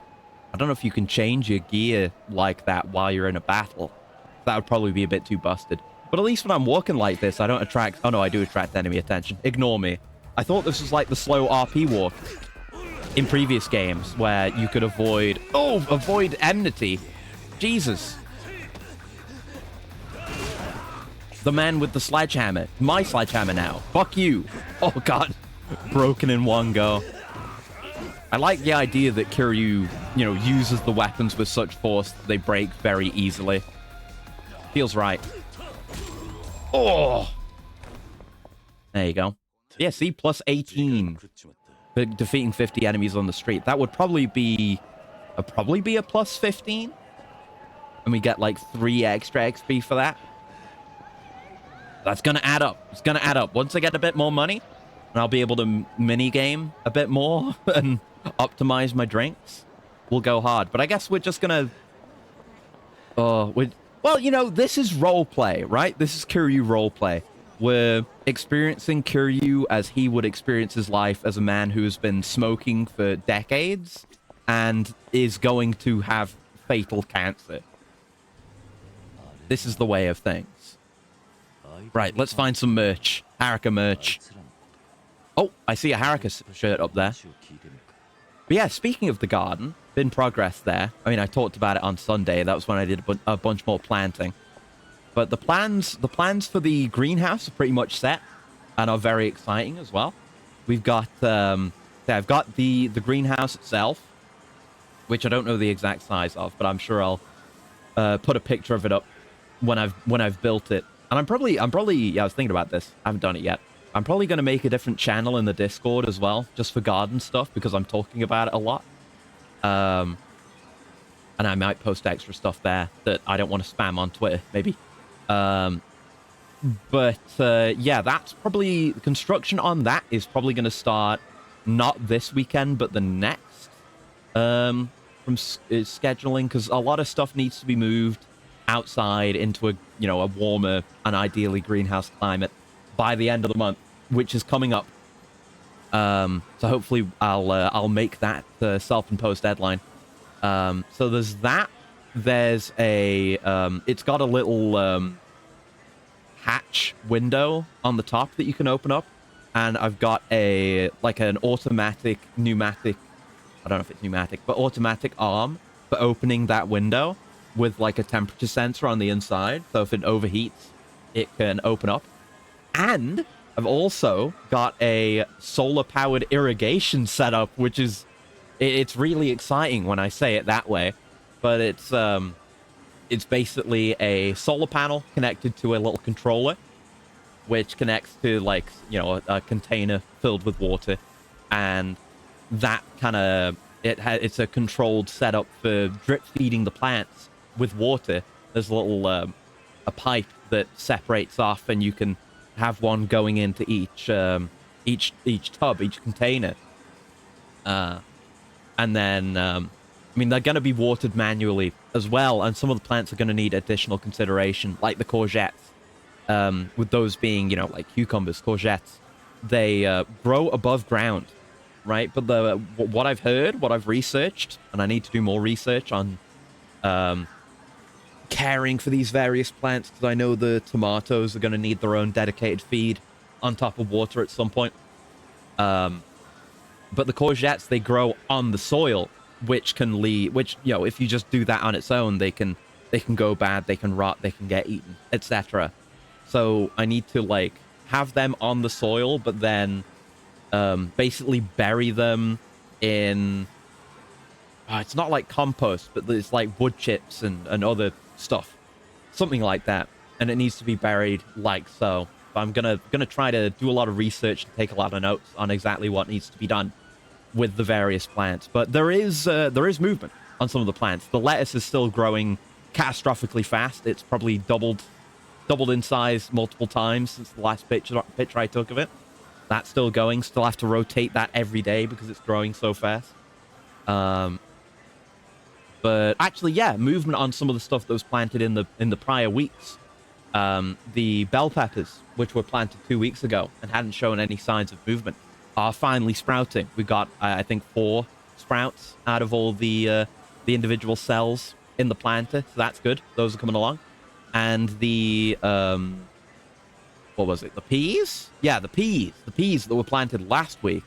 I don't know if you can change your gear like that while you're in a battle. That would probably be a bit too busted. But at least when I'm walking like this, I don't attract... Oh, no, I do attract enemy attention. Ignore me. I thought this was like the slow RP walk in previous games where you could avoid... Oh, avoid enmity. Jesus. The man with the sledgehammer. My sledgehammer now. Fuck you. Oh, God. Broken in one go. I like the idea that Kiryu, you know, uses the weapons with such force that they break very easily. Feels right. Oh! There you go. Yeah, see? Plus 18. For defeating 50 enemies on the street. That would probably be a plus 15. And we get like 3 extra XP for that. That's going to add up. It's going to add up. Once I get a bit more money, and I'll be able to mini-game a bit more and optimize my drinks, we'll go hard. But I guess we're just going to... Well, you know, this is roleplay, right? This is Kiryu roleplay. We're experiencing Kiryu as he would experience his life as a man who has been smoking for decades and is going to have fatal cancer. This is the way of things. Right, let's find some merch. Haruka merch. Oh, I see a Haruka shirt up there. But yeah, speaking of the garden, been progress there. I mean, I talked about it on Sunday. That was when I did a bunch more planting. But the plans for the greenhouse are pretty much set and are very exciting as well. We've got, I've got the greenhouse itself, which I don't know the exact size of, but I'm sure I'll put a picture of it up when I've built it. And I'm probably, yeah, I was thinking about this. I haven't done it yet. I'm probably going to make a different channel in the Discord as well, just for garden stuff, because I'm talking about it a lot. And I might post extra stuff there that I don't want to spam on Twitter, maybe. Yeah, that's probably... Construction on that is probably going to start not this weekend, but the next. From scheduling, because a lot of stuff needs to be moved outside into a, you know, a warmer and ideally greenhouse climate by the end of the month, which is coming up. So hopefully I'll make that self-imposed deadline. So there's that. There's a it's got a little hatch window on the top that you can open up, and I've got a like an automatic pneumatic, I don't know if it's pneumatic, but automatic arm for opening that window with like a temperature sensor on the inside. So if it overheats, it can open up. And I've also got a solar powered irrigation setup, which is, it's really exciting when I say it that way. But it's basically a solar panel connected to a little controller, which connects to like, you know, a container filled with water, and that kind of, it's a controlled setup for drip feeding the plants with water. There's a little a pipe that separates off, and you can have one going into each tub, each container, and then I mean, they're going to be watered manually as well, and some of the plants are going to need additional consideration, like the courgettes. With those being, you know, like cucumbers, courgettes, they grow above ground, right? But what I've heard, what I've researched, and I need to do more research on caring for these various plants, because I know the tomatoes are going to need their own dedicated feed on top of water at some point. But the courgettes, they grow on the soil, which can lead, which, you know, if you just do that on its own, they can go bad, they can rot, they can get eaten, etc. So I need to like have them on the soil, but then basically bury them in, it's not like compost, but it's like wood chips and other stuff, something like that, and it needs to be buried like so. I'm gonna try to do a lot of research and take a lot of notes on exactly what needs to be done with the various plants. But there is movement on some of the plants. The lettuce is still growing catastrophically fast. It's probably doubled in size multiple times since the last picture I took of it. That's still going. Still have to rotate that every day because it's growing so fast. But actually, yeah, movement on some of the stuff that was planted in the prior weeks. The bell peppers, which were planted 2 weeks ago and hadn't shown any signs of movement, are finally sprouting. We got, I think, 4 sprouts out of all the individual cells in the planter, so that's good. Those are coming along. And the what was it? The peas? Yeah, the peas that were planted last week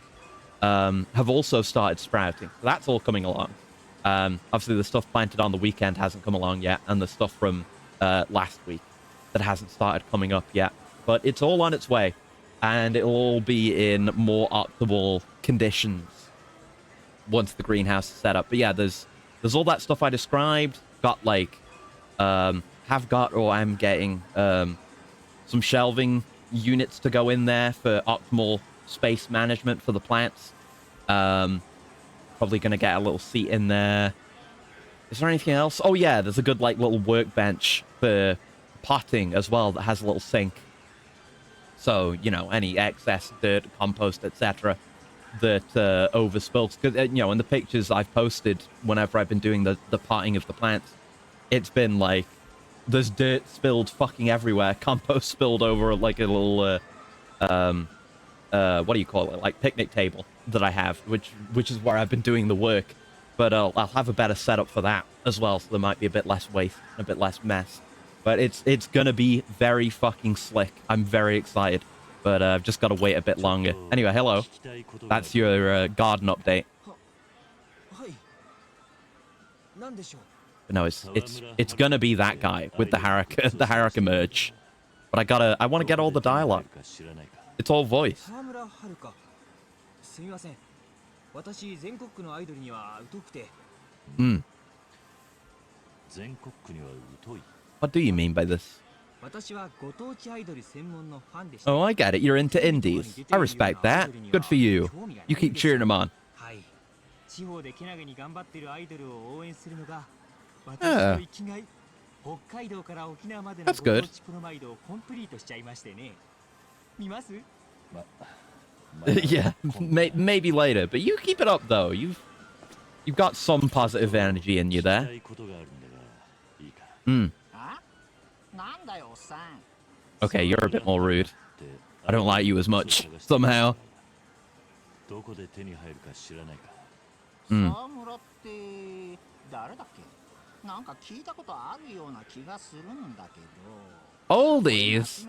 have also started sprouting. So that's all coming along. Obviously, the stuff planted on the weekend hasn't come along yet, and the stuff from last week that hasn't started coming up yet. But it's all on its way, and it'll all be in more optimal conditions once the greenhouse is set up. But yeah, there's all that stuff I described. Got like, have got or am getting some shelving units to go in there for optimal space management for the plants. Probably going to get a little seat in there. Is there anything else? Oh yeah, there's a good like little workbench for potting as well that has a little sink. So, you know, any excess dirt, compost, etc. that overspills. Because, you know, in the pictures I've posted whenever I've been doing the potting of the plants, it's been like, there's dirt spilled fucking everywhere. Compost spilled over like a little, what do you call it? Like picnic table that I have, which is where I've been doing the work. But I'll have a better setup for that as well, so there might be a bit less waste and a bit less mess. But it's gonna be very fucking slick. I'm very excited, but I've just got to wait a bit longer. Anyway, hello. That's your garden update. But no, it's gonna be that guy with the Haraka merch. But I want to get all the dialogue. It's all voice. Hmm. What do you mean by this? Oh, I get it. You're into indies. I respect that. Good for you. You keep cheering them on. Yeah. That's good. Yeah, maybe later. But you keep it up, though. You've got some positive energy in you there. Hmm. Okay, you're a bit more rude. I don't like you as much, somehow. Hmm. Oldies?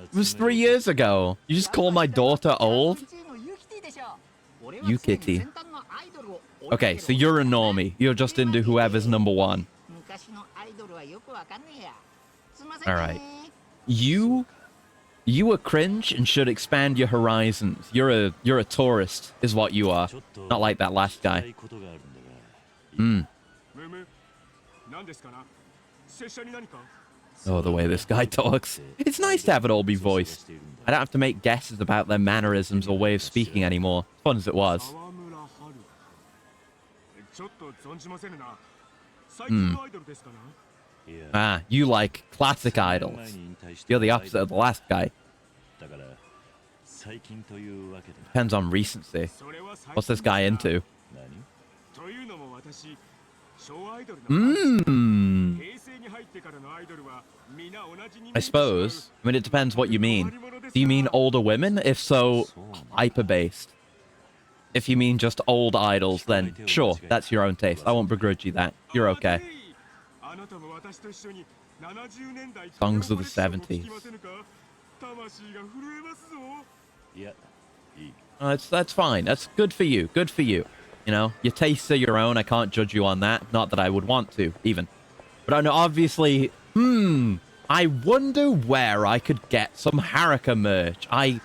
It was 3 years ago. You just call my daughter old? You kitty. Okay, so you're a normie. You're just into whoever's number one. Alright. You are cringe and should expand your horizons. You're a tourist, is what you are. Not like that last guy. Oh, the way this guy talks. It's nice to have it all be voiced. I don't have to make guesses about their mannerisms or way of speaking anymore. As fun as it was. Ah, you like classic idols. You're the opposite of the last guy. Depends on recency. What's this guy into? I suppose. I mean, it depends what you mean. Do you mean older women? If so, hyper-based. If you mean just old idols, then sure, that's your own taste. I won't begrudge you that. You're okay. Songs of the 70s. That's fine. That's good for you. Good for you. You know, your tastes are your own. I can't judge you on that. Not that I would want to, even. But I know, obviously, I wonder where I could get some Haruka merch. I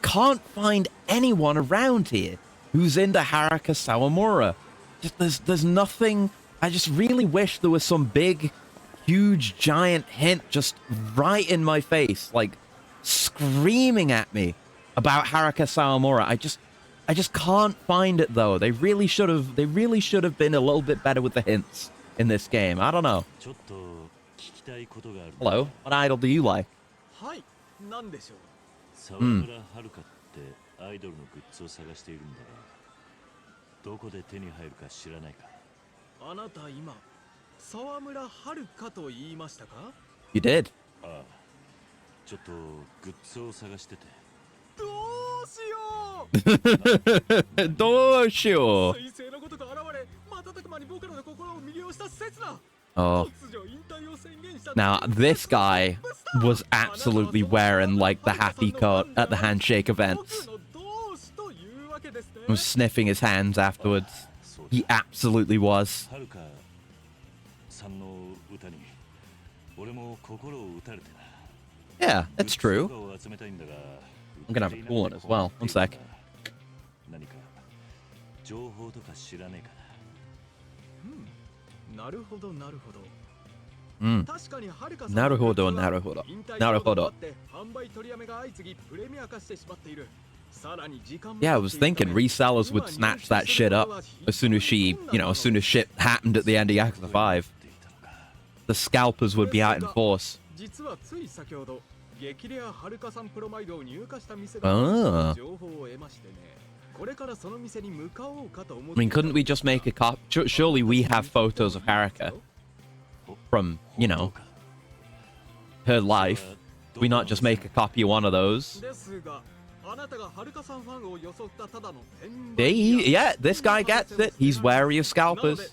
can't find anyone around here who's into Haruka Sawamura. Just, there's nothing. I just really wish there was some big, huge, giant hint just right in my face, like screaming at me about Haruka Sawamura. I just can't find it though. They really should have been a little bit better with the hints in this game. I don't know. Hello, what idol do you like? You did. Oh. Now, this guy was absolutely wearing, like, the happy coat at the handshake events. Was sniffing his hands afterwards. He absolutely was. Yeah, that's true. I'm gonna have a cool one as well. One sec. Naruhodo. Yeah, I was thinking resellers would snatch that shit up as soon as as soon as shit happened at the end of Yakuza 5. The scalpers would be out in force. Ah. I mean, couldn't we just make a copy? Surely we have photos of Haruka from, her life. Do we not just make a copy of one of those? Yeah, this guy gets it. He's wary of scalpers.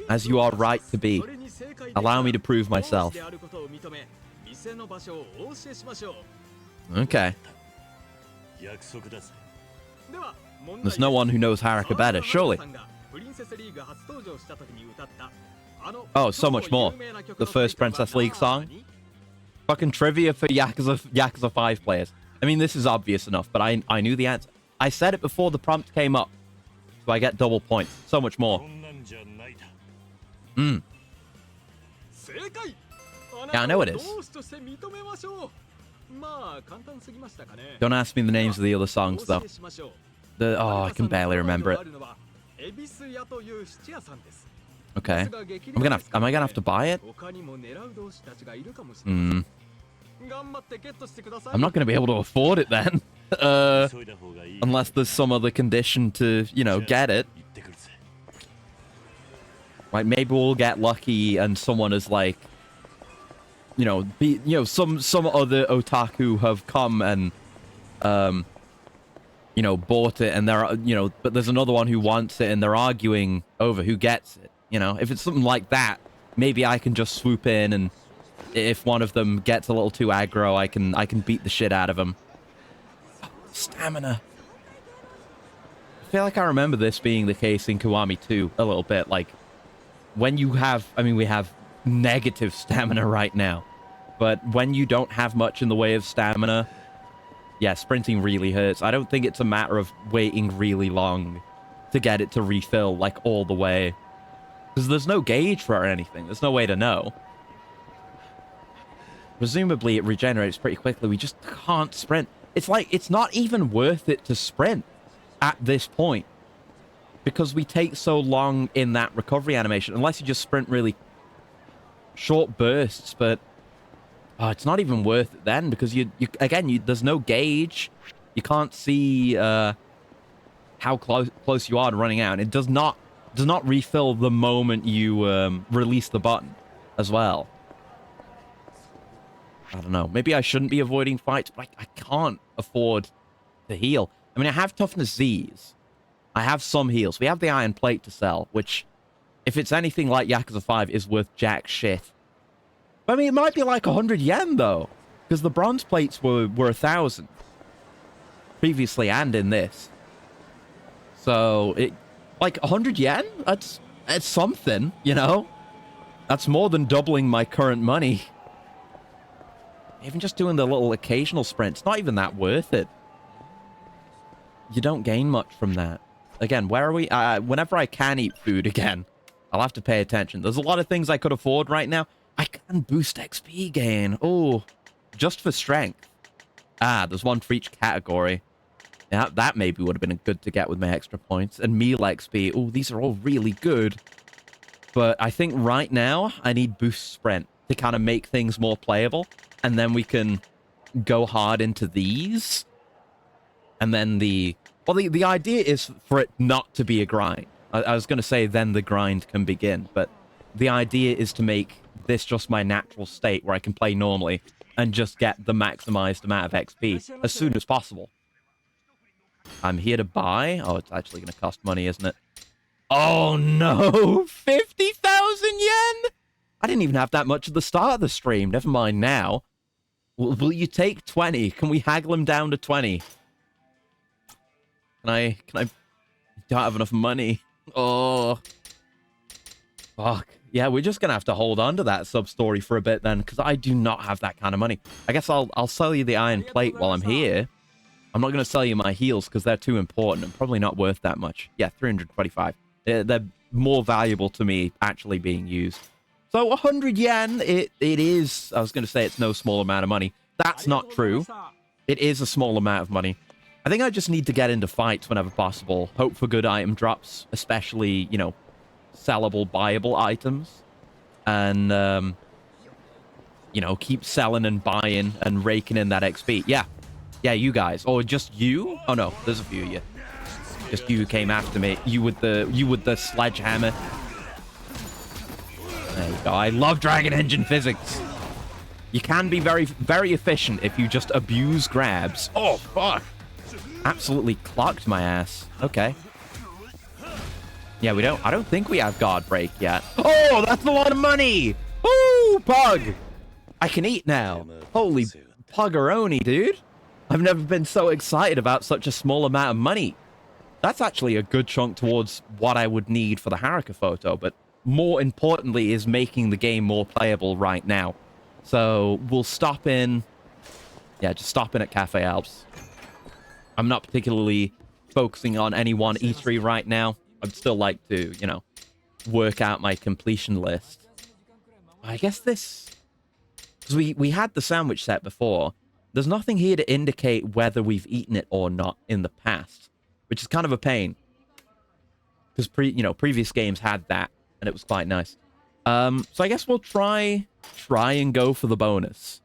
As you are right to be. Allow me to prove myself. Okay. There's no one who knows Haruka better, surely. Oh, so much more. The first Princess League song. Fucking trivia for Yakuza 5 players. I mean, this is obvious enough, but I knew the answer. I said it before the prompt came up. So I get double points. So much more. Yeah, I know it is. Don't ask me the names of the other songs, though. I can barely remember it. Okay. Am I gonna have to buy it? I'm not gonna be able to afford it then. Unless there's some other condition to, get it. Like, maybe we'll get lucky and someone is like, some other otaku have come and, bought it and they're, but there's another one who wants it and they're arguing over who gets it. If it's something like that, maybe I can just swoop in, and if one of them gets a little too aggro, I can beat the shit out of them. Stamina. I feel like I remember this being the case in Kiwami 2 a little bit. Like, when you have... I mean, we have negative stamina right now. But when you don't have much in the way of stamina, yeah, sprinting really hurts. I don't think it's a matter of waiting really long to get it to refill, like, all the way. Because there's no gauge for it or anything. There's no way to know. Presumably, it regenerates pretty quickly. We just can't sprint. It's like, it's not even worth it to sprint at this point, because we take so long in that recovery animation, unless you just sprint really short bursts. But it's not even worth it then, because there's no gauge. You can't see how close you are to running out. And it does not refill the moment you release the button as well. I don't know. Maybe I shouldn't be avoiding fights, but I can't afford to heal. I mean, I have toughness Z's. I have some heals. We have the iron plate to sell, which, if it's anything like Yakuza 5, is worth jack shit. But I mean, it might be like 100 yen, though, because the bronze plates were 1,000 previously and in this. So, like 100 yen? That's something, you know? That's more than doubling my current money. Even just doing the little occasional sprint, it's not even that worth it. You don't gain much from that. Again, where are we? Whenever I can eat food again, I'll have to pay attention. There's a lot of things I could afford right now. I can boost XP gain. Oh, just for strength. There's one for each category. Yeah, that maybe would have been good to get with my extra points. And meal XP. Oh, these are all really good. But I think right now, I need boost sprint to kind of make things more playable. And then we can go hard into these. And then the idea is for it not to be a grind. I was going to say then the grind can begin, but the idea is to make this just my natural state where I can play normally and just get the maximized amount of XP as soon as possible. I'm here to buy. Oh, it's actually going to cost money, isn't it? Oh no, 50,000 yen? I didn't even have that much at the start of the stream. Never mind now. Will you take 20? Can we haggle him down to 20? Can I don't have enough money. Oh. Fuck. Yeah, we're just gonna have to hold on to that sub-story for a bit then, because I do not have that kind of money. I guess I'll sell you the iron plate while I'm here. I'm not gonna sell you my heals because they're too important and probably not worth that much. Yeah, 325. They're more valuable to me actually being used. So 100 yen, it is. I was gonna say it's no small amount of money. That's not true. It is a small amount of money. I think I just need to get into fights whenever possible. Hope for good item drops, especially, you know, sellable, buyable items. And, you know, keep selling and buying and raking in that XP. Yeah. Yeah, you guys. Or just you? Oh, no. There's a few of you. Just you who came after me. You with the sledgehammer. There you go. I love Dragon Engine physics. You can be very, very efficient if you just abuse grabs. Oh, fuck. Absolutely clocked my ass. Okay. Yeah, I don't think we have guard break yet. Oh, that's a lot of money! Woo, pug! I can eat now. Holy puggeroni, dude. I've never been so excited about such a small amount of money. That's actually a good chunk towards what I would need for the Haruka photo, but more importantly is making the game more playable right now. So we'll stop in... Yeah, just stop in at Cafe Alps. I'm not particularly focusing on any one eatery right now. I'd still like to, you know, work out my completion list. I guess this... Because we had the sandwich set before. There's nothing here to indicate whether we've eaten it or not in the past, which is kind of a pain. Because, previous games had that, and it was quite nice. So I guess we'll try and go for the bonus.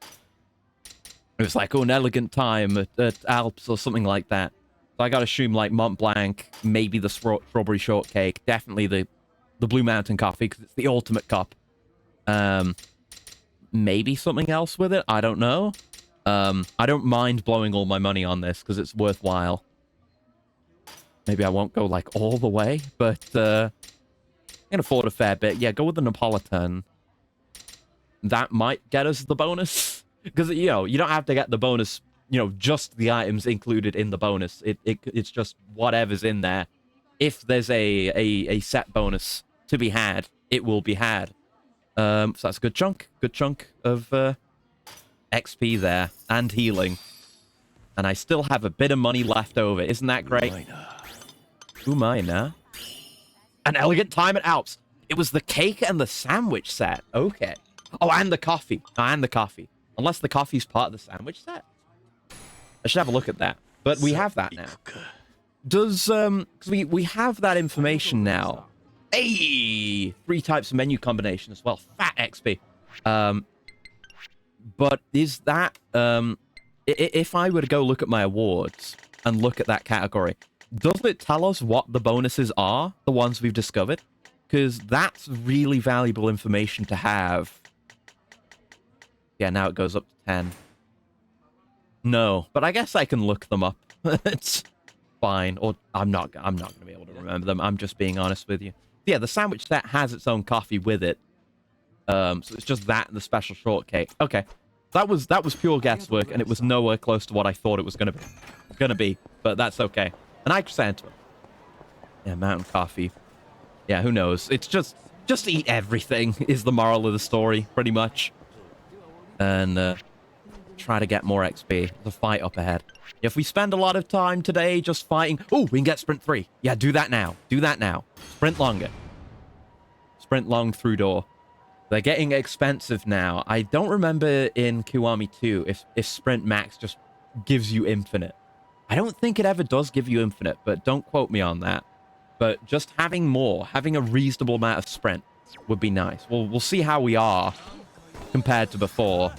It was like, oh, an elegant time at Alps or something like that. So I gotta assume like Mont Blanc, maybe the strawberry shortcake, definitely the Blue Mountain coffee because it's the ultimate cup. Maybe something else with it. I don't know. I don't mind blowing all my money on this because it's worthwhile. Maybe I won't go like all the way, but I can afford a fair bit. Yeah, go with the Neapolitan. that might get us the bonus. Because, you know, you don't have to get the bonus, you know, just the items included in the bonus. It's just whatever's in there. If there's a set bonus to be had, it will be had. So that's a good chunk of XP there, and healing. And I still have a bit of money left over. Isn't that great? Umaina. An elegant time at Alps. It was the cake and the sandwich set. Okay. Oh, and the coffee. And the coffee. Unless the coffee's part of the sandwich set. I should have a look at that. But we have that now. Does, because we have that information now. Hey! 3 types of menu combination as well. Fat XP. But is that, if I were to go look at my awards and look at that category, does it tell us what the bonuses are, the ones we've discovered? Because that's really valuable information to have. Yeah, now it goes up to 10. No, but I guess I can look them up. It's fine. Or I'm not going to be able to remember them. I'm just being honest with you. Yeah, the sandwich set has its own coffee with it. So it's just that and the special shortcake. Okay. That was pure guesswork, and it was nowhere close to what I thought it was gonna be. But that's okay. An chrysanthemum. Yeah, mountain coffee. Yeah, who knows? It's just eat everything is the moral of the story, pretty much. And try to get more XP. The fight up ahead. If we spend a lot of time today just fighting... Oh, we can get sprint 3. Yeah, do that now. Do that now. Sprint longer. Sprint long through door. They're getting expensive now. I don't remember in Kiwami 2 if Sprint Max just gives you infinite. I don't think it ever does give you infinite, but don't quote me on that. But just having more, having a reasonable amount of sprint would be nice. We'll see how we are compared to before.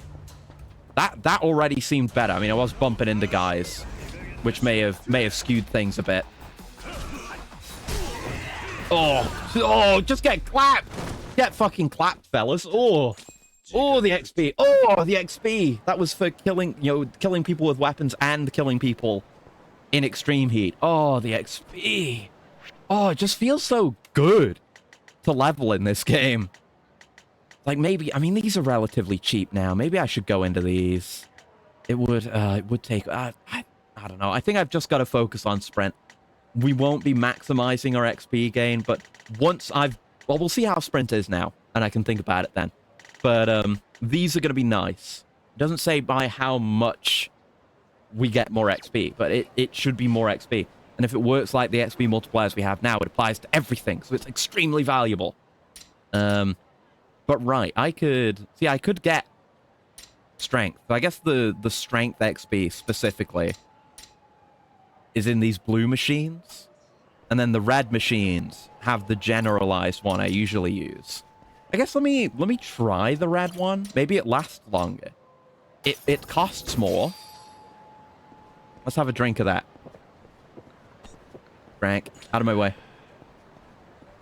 That already seemed better. I mean, I was bumping into guys, which may have skewed things a bit. Oh, just get clapped. Get fucking clapped, fellas. Oh, the XP. Oh, the XP. That was for killing people with weapons and killing people in extreme heat. Oh, the XP. Oh, it just feels so good to level in this game. Like, maybe, I mean, these are relatively cheap now. Maybe I should go into these. It would take, I don't know. I think I've just got to focus on sprint. We won't be maximizing our XP gain, but once well, we'll see how sprint is now, and I can think about it then. But these are going to be nice. It doesn't say by how much we get more XP, but it should be more XP. And if it works like the XP multipliers we have now, it applies to everything, so it's extremely valuable. But right, I could get strength. I guess the strength XP specifically is in these blue machines. And then the red machines have the generalized one I usually use. I guess let me try the red one. Maybe it lasts longer. It costs more. Let's have a drink of that. Drank. Out of my way.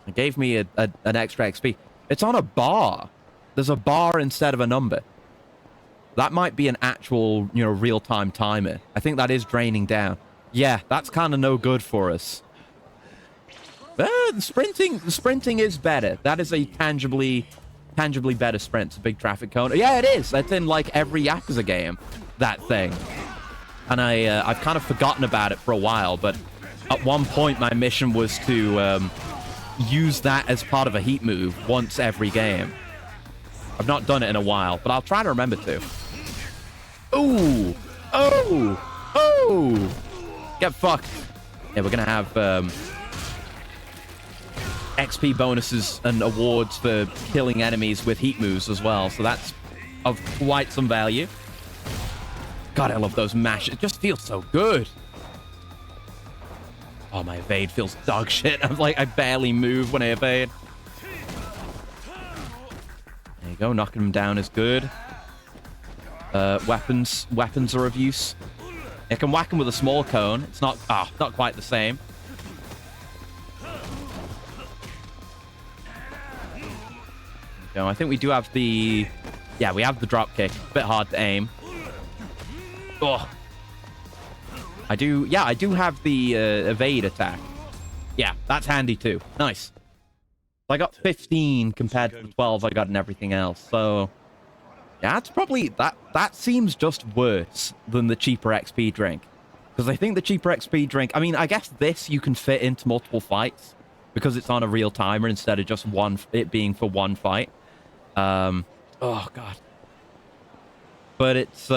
It gave me an extra XP. It's on a bar. There's a bar instead of a number. That might be an actual, real-time timer. I think that is draining down. Yeah, that's kind of no good for us. The sprinting is better. That is a tangibly better sprint. It's a big traffic cone. Yeah, it is. That's in like every Yakuza game, that thing. And I've kind of forgotten about it for a while, but at one point my mission was to use that as part of a heat move once every game. I've not done it in a while, but I'll try to remember to. Ooh! Oh! Get fucked. Yeah, we're gonna have XP bonuses and awards for killing enemies with heat moves as well, so that's of quite some value. God, I love those mash. It just feels so good. Oh, my evade feels dog shit. I'm like, I barely move when I evade. There you go. Knocking them down is good. Weapons are of use. I can whack them with a small cone. It's not quite the same. No, I think we do have the... Yeah, we have the drop kick. A bit hard to aim. Oh. I do have the evade attack. Yeah, that's handy too. Nice. I got 15 compared to the 12 I got in everything else, so Yeah, that's probably... That seems just worse than the cheaper XP drink. Because I think the cheaper XP drink... I mean, I guess this you can fit into multiple fights. Because it's on a real timer instead of just it being for one fight. Oh, God. But it's...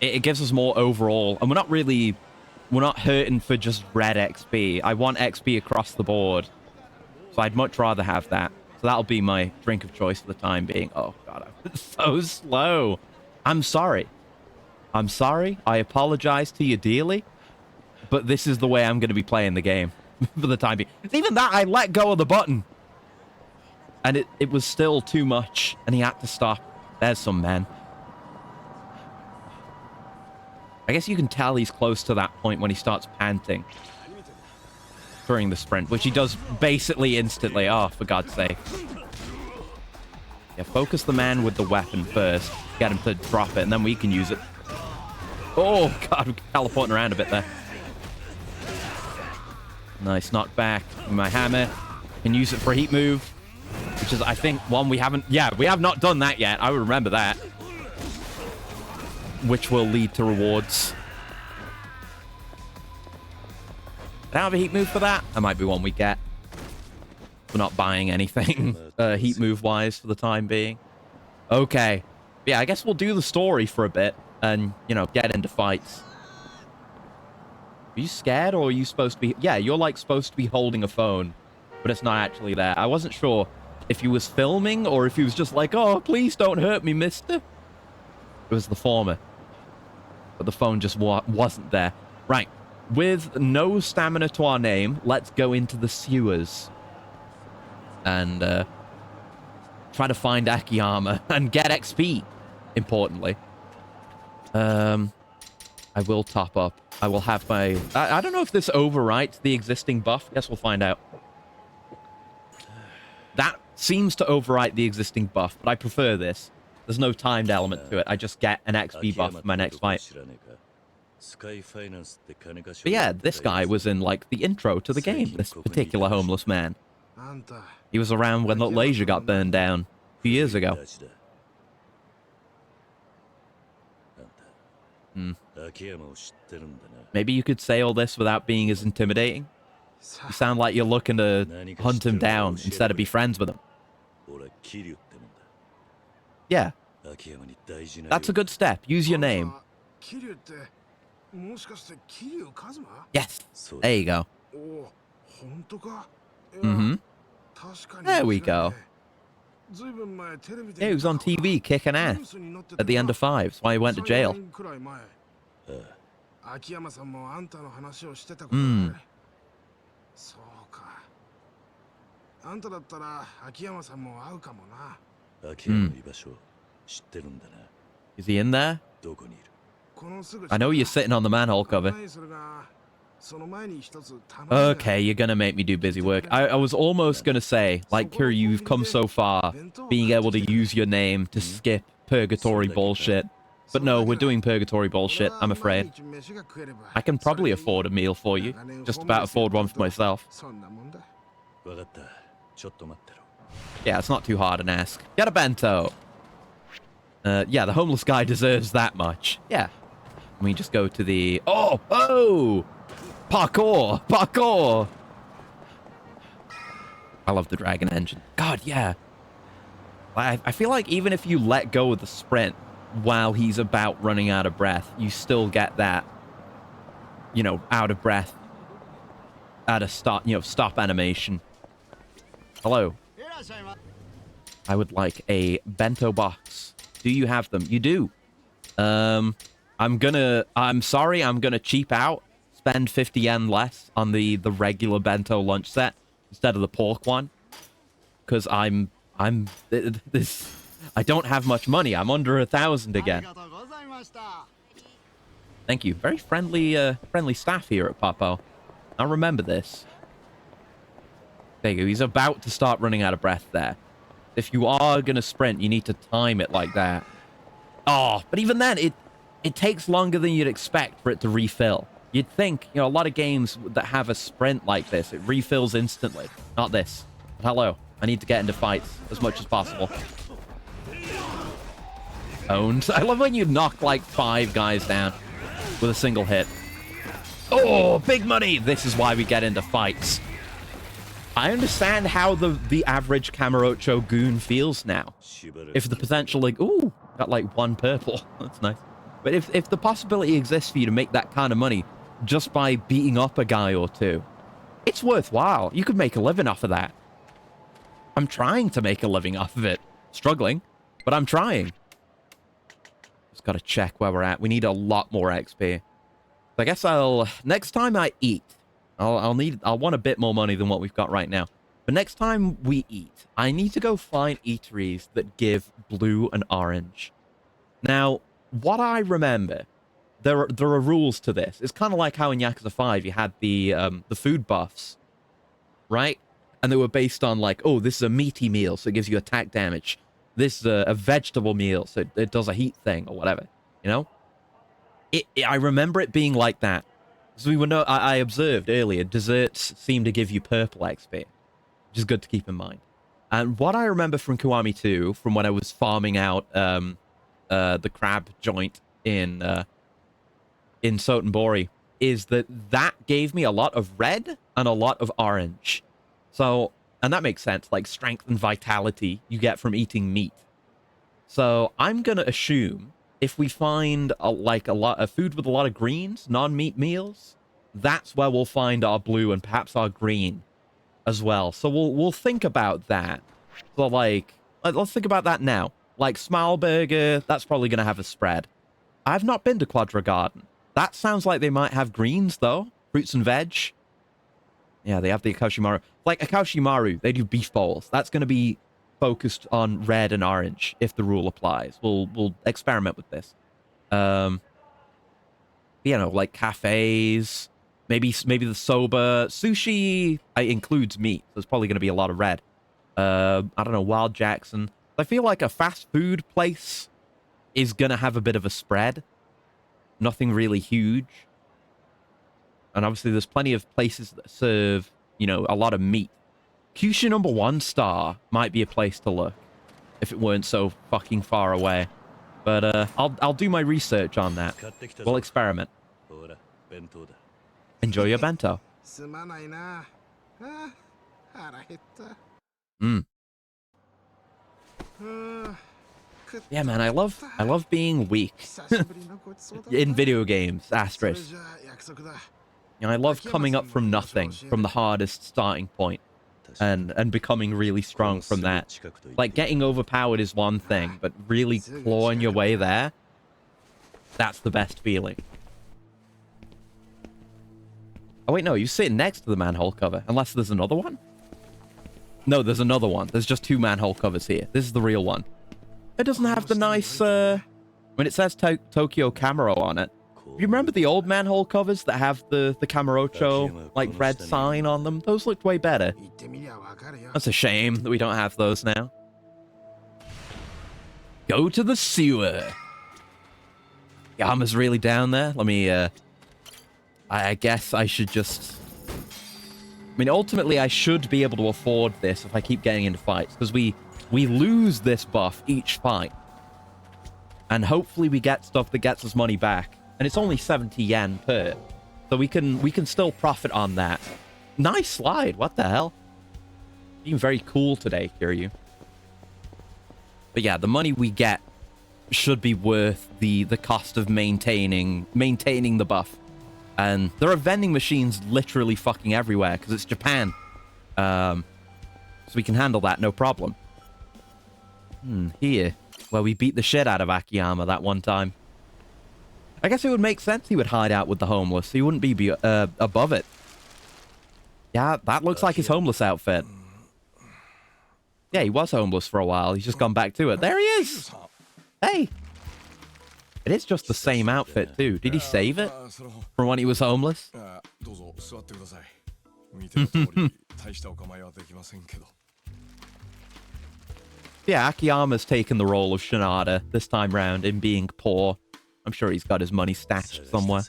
It gives us more overall. And we're not hurting for just red XP. I want XP across the board. So I'd much rather have that. So that'll be my drink of choice for the time being. Oh, God, I'm so slow. I'm sorry. I'm sorry. I apologize to you dearly. But this is the way I'm going to be playing the game for the time being. Even that, I let go of the button. And it was still too much. And he had to stop. There's some men. I guess you can tell he's close to that point when he starts panting during the sprint, which he does basically instantly. Oh, for God's sake. Yeah, focus the man with the weapon first. Get him to drop it, and then we can use it. Oh, God, we're teleporting around a bit there. Nice knockback. My hammer. Can use it for a heat move, which is, I think, one we haven't... Yeah, we have not done that yet. I would remember that. Which will lead to rewards. Do I have a heat move for that? That might be one we get. We're not buying anything heat move wise for the time being. Okay. Yeah, I guess we'll do the story for a bit and, you know, get into fights. Are you scared or are you supposed to be... Yeah, you're like supposed to be holding a phone, but it's not actually there. I wasn't sure if he was filming or if he was just like, oh, please don't hurt me, mister. It was the former. But the phone just wasn't there. Right. With no stamina to our name, let's go into the sewers. And try to find Akiyama and get XP, importantly. I will top up. I will have my... I don't know if this overwrites the existing buff. Guess we'll find out. That seems to overwrite the existing buff, but I prefer this. There's no timed element to it. I just get an XP buff for my next fight. But yeah, this guy was in, like, the intro to the game, this particular homeless man. He was around when Little Asia got burned down a few years ago. Maybe you could say all this without being as intimidating. You sound like you're looking to hunt him down instead of be friends with him. Yeah. That's a good step. Use your name. Yes. There you go. Mm-hmm. There we go. Yeah, he was on TV kicking ass at the end of 5. That's why he went to jail. Is he in there? I know you're sitting on the manhole cover. Okay, you're gonna make me do busy work. I was almost gonna say, like, Kiryu, you've come so far, being able to use your name to skip purgatory bullshit. But no, we're doing purgatory bullshit, I'm afraid. I can probably afford a meal for you. Just about afford one for myself. Yeah, it's not too hard an ask. Get a bento. Yeah, the homeless guy deserves that much. Yeah. We just go to the... Oh! Oh! Parkour! Parkour! I love the dragon engine. God, yeah. I feel like even if you let go of the sprint while he's about running out of breath, you still get that, you know, out of breath at a stop, you know, stop animation. Hello. I would like a bento box. Do you have them? You do. I'm sorry, I'm gonna cheap out. Spend 50 yen less on the regular bento lunch set instead of the pork one. Because I don't have much money. I'm under 1,000 again. Thank you. Very friendly, friendly staff here at Papo. I'll remember this. There you go. He's about to start running out of breath there. If you are going to sprint, you need to time it like that. Oh, but even then, it takes longer than you'd expect for it to refill. You'd think, you know, a lot of games that have a sprint like this, it refills instantly. Not this. But hello. I need to get into fights as much as possible. Owned. I love when you knock like 5 guys down with a single hit. Oh, big money! This is why we get into fights. I understand how the average Kamurocho goon feels now. If the potential, like, ooh, got like 1 purple. That's nice. But if the possibility exists for you to make that kind of money just by beating up a guy or 2, it's worthwhile. You could make a living off of that. I'm trying to make a living off of it. Struggling, but I'm trying. Just gotta check where we're at. We need a lot more XP. So I guess next time I eat, I'll want a bit more money than what we've got right now. But next time we eat, I need to go find eateries that give blue and orange. Now, what I remember, there are rules to this. It's kind of like how in Yakuza 5 you had the food buffs, right? And they were based on like, oh, this is a meaty meal, so it gives you attack damage. This is a vegetable meal, so it does a heat thing or whatever, you know? I remember it being like that. So I observed earlier, desserts seem to give you purple XP, which is good to keep in mind. And what I remember from Kiwami 2, from when I was farming out the crab joint in Sotenbori, is that gave me a lot of red and a lot of orange. So, and that makes sense, like strength and vitality you get from eating meat. So I'm going to assume if we find a lot of food with a lot of greens, non-meat meals, that's where we'll find our blue and perhaps our green as well. So we'll think about that. So like, let's think about that now. Like Smile Burger, that's probably going to have a spread. I've not been to Quadra Garden. That sounds like they might have greens though, fruits and veg. Yeah, they have the Akashimaru. Like Akashimaru, they do beef bowls. That's going to be focused on red and orange if the rule applies. We'll experiment with this. You know, like cafes, maybe the soba. Sushi includes meat, so it's probably going to be a lot of red. I don't know, Wild Jackson. I feel like a fast food place is going to have a bit of a spread. Nothing really huge. And obviously there's plenty of places that serve, you know, a lot of meat. Kyushu number 1 star might be a place to look if it weren't so fucking far away. But I'll do my research on that. We'll experiment. Enjoy your bento. Yeah, man, I love being weak in video games. Asterisk. You know, I love coming up from nothing, from the hardest starting point, and becoming really strong from that. Like, getting overpowered is one thing, but really clawing your way there, that's the best feeling. Oh, wait, no, you sit next to the manhole cover, unless there's another one? No, there's another one. There's just 2 manhole covers here. This is the real one. It doesn't have the nice, I mean, it says Tokyo Camaro on it. You remember the old manhole covers that have the Kamurocho, like, red sign on them? Those looked way better. That's a shame that we don't have those now. Go to the sewer. Yama's really down there. Let me, I guess I should just... I mean, ultimately, I should be able to afford this if I keep getting into fights, because we lose this buff each fight. And hopefully we get stuff that gets us money back. And it's only 70 yen per. So we can still profit on that. Nice slide. What the hell? Being very cool today, Kiryu. But yeah, the money we get should be worth the cost of maintaining the buff. And there are vending machines literally fucking everywhere because it's Japan. So we can handle that, no problem. Here, where we beat the shit out of Akiyama that one time. I guess it would make sense he would hide out with the homeless. He wouldn't be above it. Yeah, that looks like his homeless outfit. Yeah, he was homeless for a while. He's just gone back to it. There he is! Hey! It is just the same outfit, too. Did he save it from when he was homeless? Yeah, Akiyama's taken the role of Shinada this time round in being poor. I'm sure he's got his money stashed somewhere.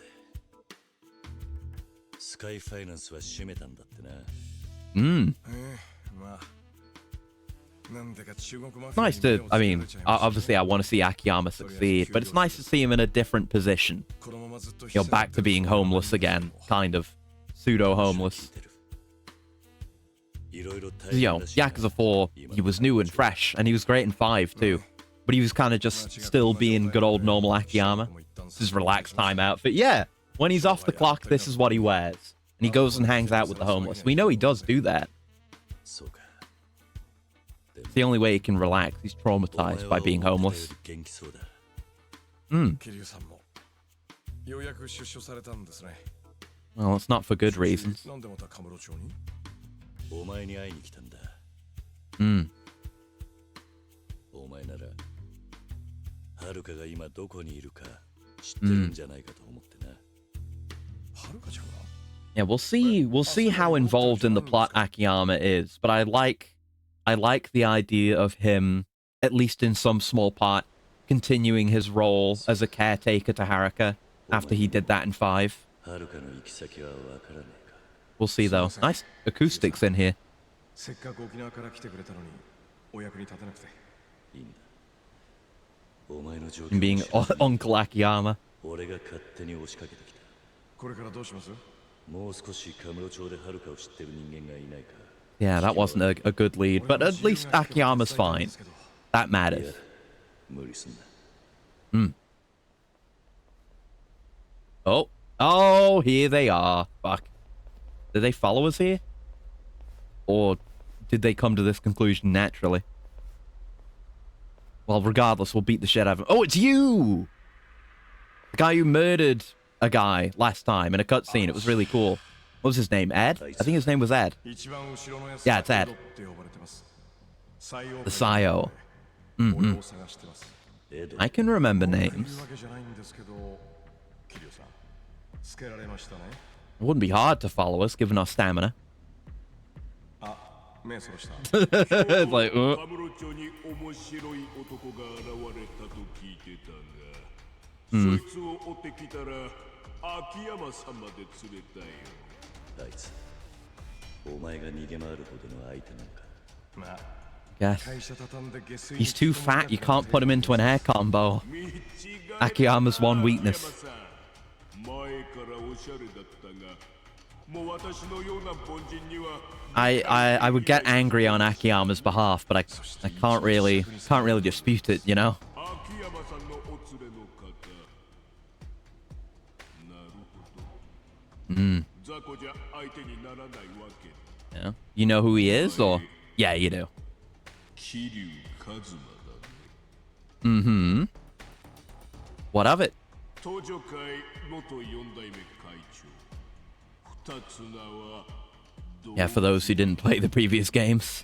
Nice to, I mean, obviously I want to see Akiyama succeed, but it's nice to see him in a different position. You know, back to being homeless again, kind of. Pseudo-homeless. You know, Yakuza 4, he was new and fresh, and he was great in 5 too. But he was kind of just still being good old normal Akiyama. This is relaxed time outfit. Yeah, when he's off the clock, this is what he wears. And he goes and hangs out with the homeless. We know he does do that. It's the only way he can relax. He's traumatized by being homeless. Well, it's not for good reasons. Yeah, we'll see how involved in the plot Akiyama is, but I like the idea of him, at least in some small part, continuing his role as a caretaker to Haruka after he did that in 5. We'll see though. Nice acoustics in here. And being Uncle Akiyama. Yeah, that wasn't a good lead, but at least Akiyama's fine. That matters. Oh, here they are. Fuck. Did they follow us here? Or did they come to this conclusion naturally? Well, regardless, we'll beat the shit out of him. Oh, it's you! The guy who murdered a guy last time in a cutscene. It was really cool. What was his name? Ed? I think his name was Ed. Yeah, it's Ed. The Sayo. I can remember names. It wouldn't be hard to follow us, given our stamina. It's like, Yes. He's too fat, you can't put him into an air combo. Akiyama's one weakness. I would get angry on Akiyama's behalf, but I can't really dispute it, you know? Yeah. You know who he is, or? Yeah, you do. What of it? Yeah, for those who didn't play the previous games.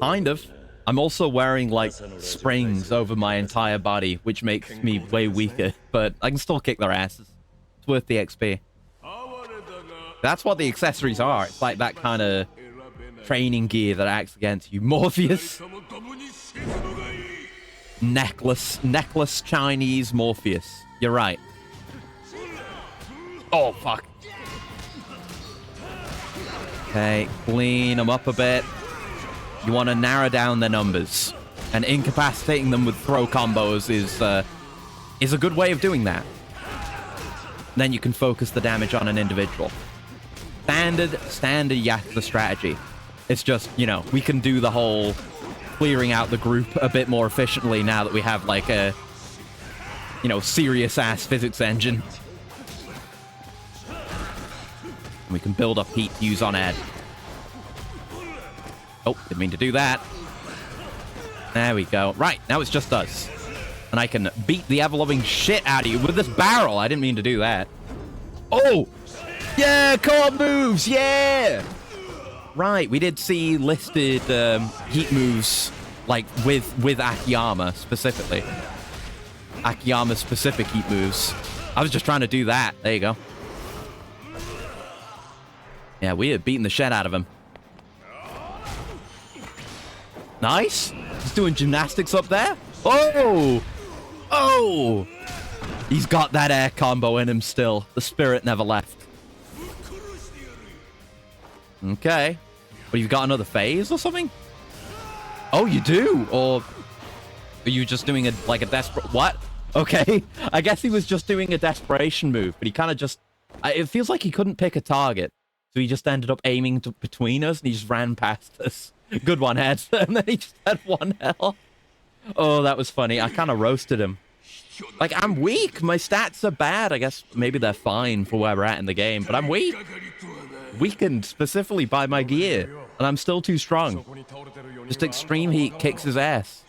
Kind of. I'm also wearing, like, springs over my entire body, which makes me way weaker, but I can still kick their asses. It's worth the XP. That's what the accessories are. It's like that kind of training gear that acts against you. Morpheus. Necklace Chinese Morpheus. You're right. Oh, fuck. Okay, clean them up a bit. You want to narrow down their numbers. And incapacitating them with throw combos is a good way of doing that. Then you can focus the damage on an individual. Standard Yakuza strategy. It's just, you know, we can do the whole clearing out the group a bit more efficiently now that we have, like, a, you know, serious-ass physics engine. And we can build up heat to use on Ed. Oh, didn't mean to do that. There we go. Right, now it's just us. And I can beat the ever-loving shit out of you with this barrel. I didn't mean to do that. Oh! Yeah, co-op moves! Yeah! Right, we did see listed heat moves, like, with Akiyama, specifically. Akiyama-specific heat moves. I was just trying to do that. There you go. Yeah, we had beaten the shit out of him. Nice. He's doing gymnastics up there. Oh! Oh! He's got that air combo in him still. The spirit never left. Okay. But you've got another phase or something? Oh, you do? Or are you just doing a desperate... What? Okay. I guess he was just doing a desperation move, but he kind of just... It feels like he couldn't pick a target. So he just ended up aiming between us, and he just ran past us. Good one, Ed. And then he just had 1 health. Oh, that was funny. I kind of roasted him. Like, I'm weak. My stats are bad. I guess maybe they're fine for where we're at in the game, but I'm weak. Weakened specifically by my gear, and I'm still too strong. Just extreme heat kicks his ass.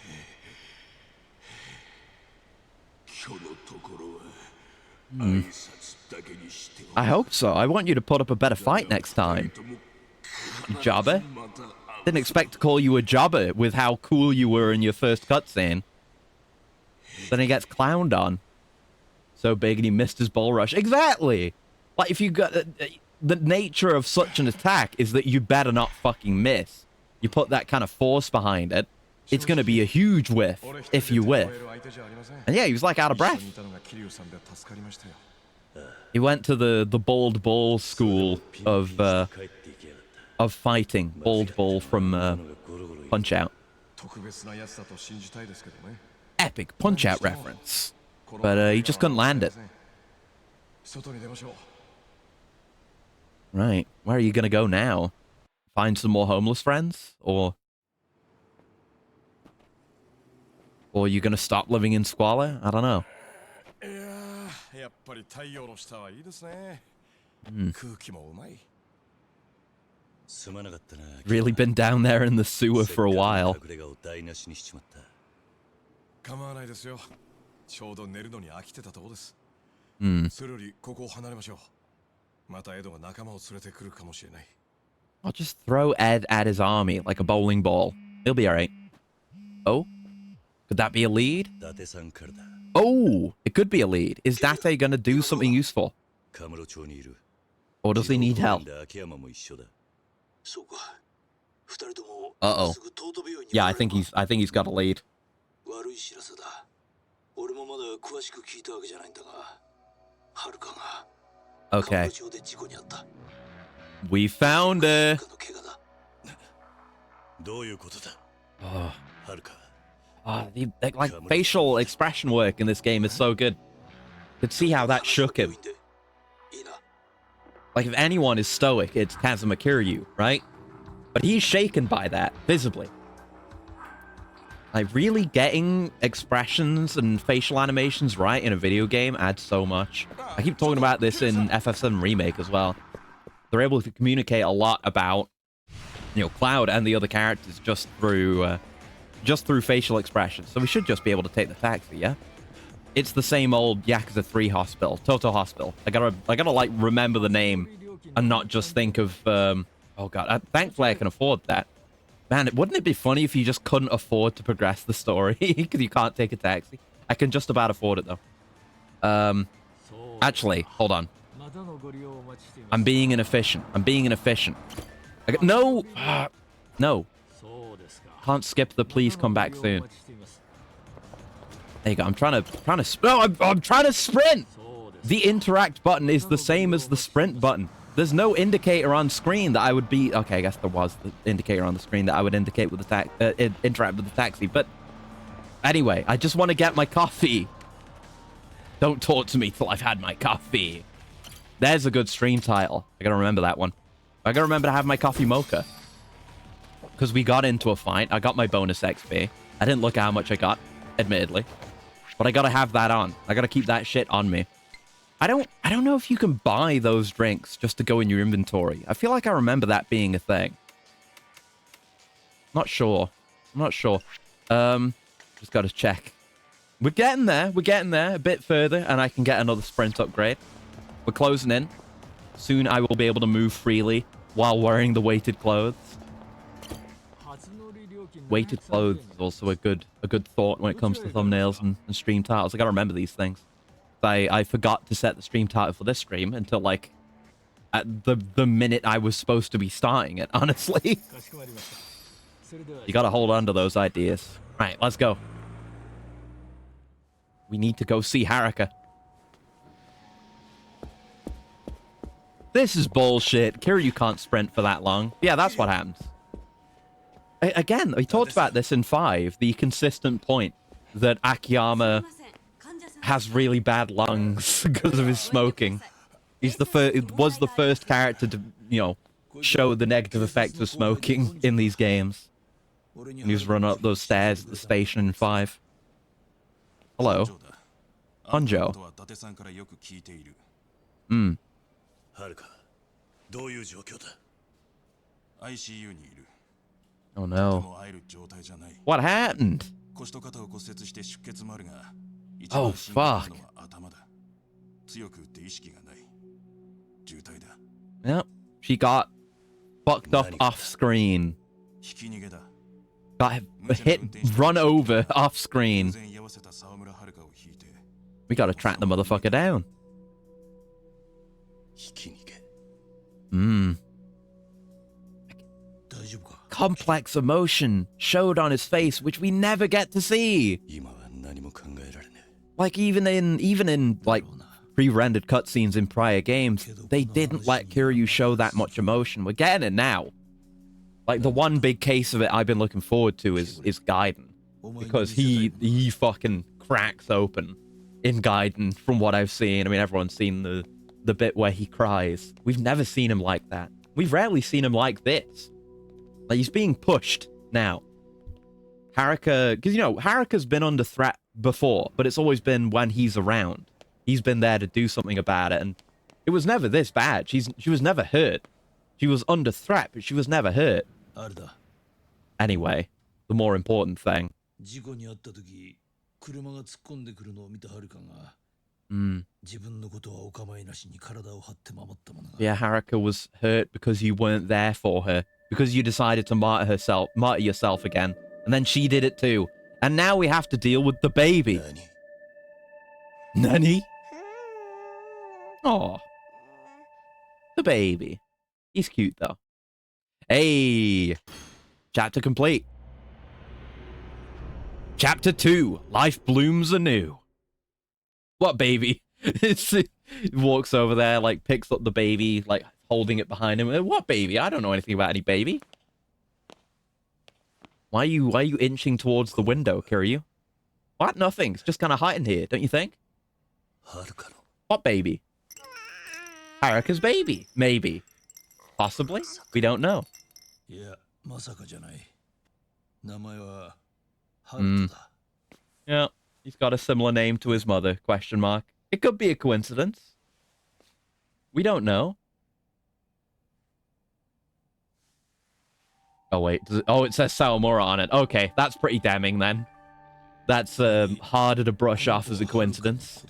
I hope so. I want you to put up a better fight next time. Jobber? Didn't expect to call you a jobber with how cool you were in your first cutscene. Then he gets clowned on. So big and he missed his bull rush. Exactly! Like, if you got... the nature of such an attack is that you better not fucking miss. You put that kind of force behind it, it's going to be a huge whiff if you whiff. And yeah, he was like out of breath. He went to the bald bull school of fighting. Bald bull from Punch-Out. Epic Punch-Out reference. But he just couldn't land it. Right. Where are you going to go now? Find some more homeless friends? Or are you going to stop living in squalor? I don't know. Really been down there in the sewer for a while. I'll just throw Ed at his army like a bowling ball. He'll be alright. Oh? Could that be a lead? Oh! It could be a lead. Is Date gonna do something useful? Or does he need help? Uh-oh. Yeah, I think he's got a lead. Okay. We found her. Oh. The facial expression work in this game is so good. Could see how that shook him. Like, if anyone is stoic, it's Kazuma Kiryu, right? But he's shaken by that, visibly. Like, really getting expressions and facial animations right in a video game adds so much. I keep talking about this in FF7 Remake as well. They're able to communicate a lot about, you know, Cloud and the other characters just through facial expressions. So we should just be able to take the taxi, yeah? It's the same old Yakuza 3 hospital, Toto Hospital. I gotta like remember the name and not just think of oh god. Thankfully I can afford that. Man, wouldn't it be funny if you just couldn't afford to progress the story because you can't take a taxi? I can just about afford it though. Actually, hold on. I'm being inefficient. No, no. Can't skip the please come back soon. There you go. I'm trying to sprint. The interact button is the same as the sprint button. There's no indicator on screen that I would be... Okay, I guess there was the indicator on the screen that I would indicate with the interact with the taxi. But anyway, I just want to get my coffee. Don't talk to me till I've had my coffee. There's a good stream title. I gotta remember that one. I gotta remember to have my coffee mocha. Because we got into a fight. I got my bonus XP. I didn't look at how much I got, admittedly. But I gotta have that on. I gotta keep that shit on me. I don't know if you can buy those drinks just to go in your inventory. I feel like I remember that being a thing. I'm not sure. Just gotta check. We're getting there. A bit further, and I can get another sprint upgrade. We're closing in. Soon I will be able to move freely while wearing the weighted clothes. Weighted clothes is also a good thought when it comes to thumbnails and stream titles. I gotta remember these things. I forgot to set the stream title for this stream until like at the minute I was supposed to be starting it, honestly. You gotta hold on to those ideas. Right, let's go. We need to go see Haruka. This is bullshit. Kiryu can't sprint for that long. Yeah, that's what happens. Again, we talked about this in 5, the consistent point that Akiyama has really bad lungs because of his smoking. He's the first, was the first character to, you know, show the negative effects of smoking in these games. And he was running up those stairs at the station in 5. Hello. Honjo. Oh no. What happened? Oh fuck. Yep. She got fucked up off screen. Got hit, run over off screen. We gotta track the motherfucker down. Complex emotion showed on his face, which we never get to see. Like even in like pre-rendered cutscenes in prior games, they didn't let Kiryu show that much emotion. We're getting it now. Like the one big case of it I've been looking forward to is Gaiden, because he fucking cracks open in Gaiden from what I've seen. I mean, everyone's seen the bit where he cries. We've never seen him like that. We've rarely seen him like this. Like, he's being pushed now. Haruka, because, you know, Haruka's been under threat before, but it's always been when he's around. He's been there to do something about it, and it was never this bad. She was never hurt. She was under threat, but she was never hurt. Anyway, the more important thing. Yeah, Haruka was hurt because you weren't there for her. Because you decided to martyr yourself again. And then she did it too. And now we have to deal with the baby. Nani? Oh. The baby. He's cute though. Hey. Chapter complete. Chapter 2. Life blooms anew. What baby? He walks over there, like, picks up the baby, like, holding it behind him. What baby? I don't know anything about any baby. Why are you inching towards the window, Kiryu? What? Nothing. It's just kind of hiding here, don't you think? What baby? Haruka's baby. Maybe. Possibly. We don't know. Yeah, he's got a similar name to his mother, question mark. It could be a coincidence. We don't know. Oh, wait. It says Sawamura on it. Okay, that's pretty damning, then. That's harder to brush off as a coincidence.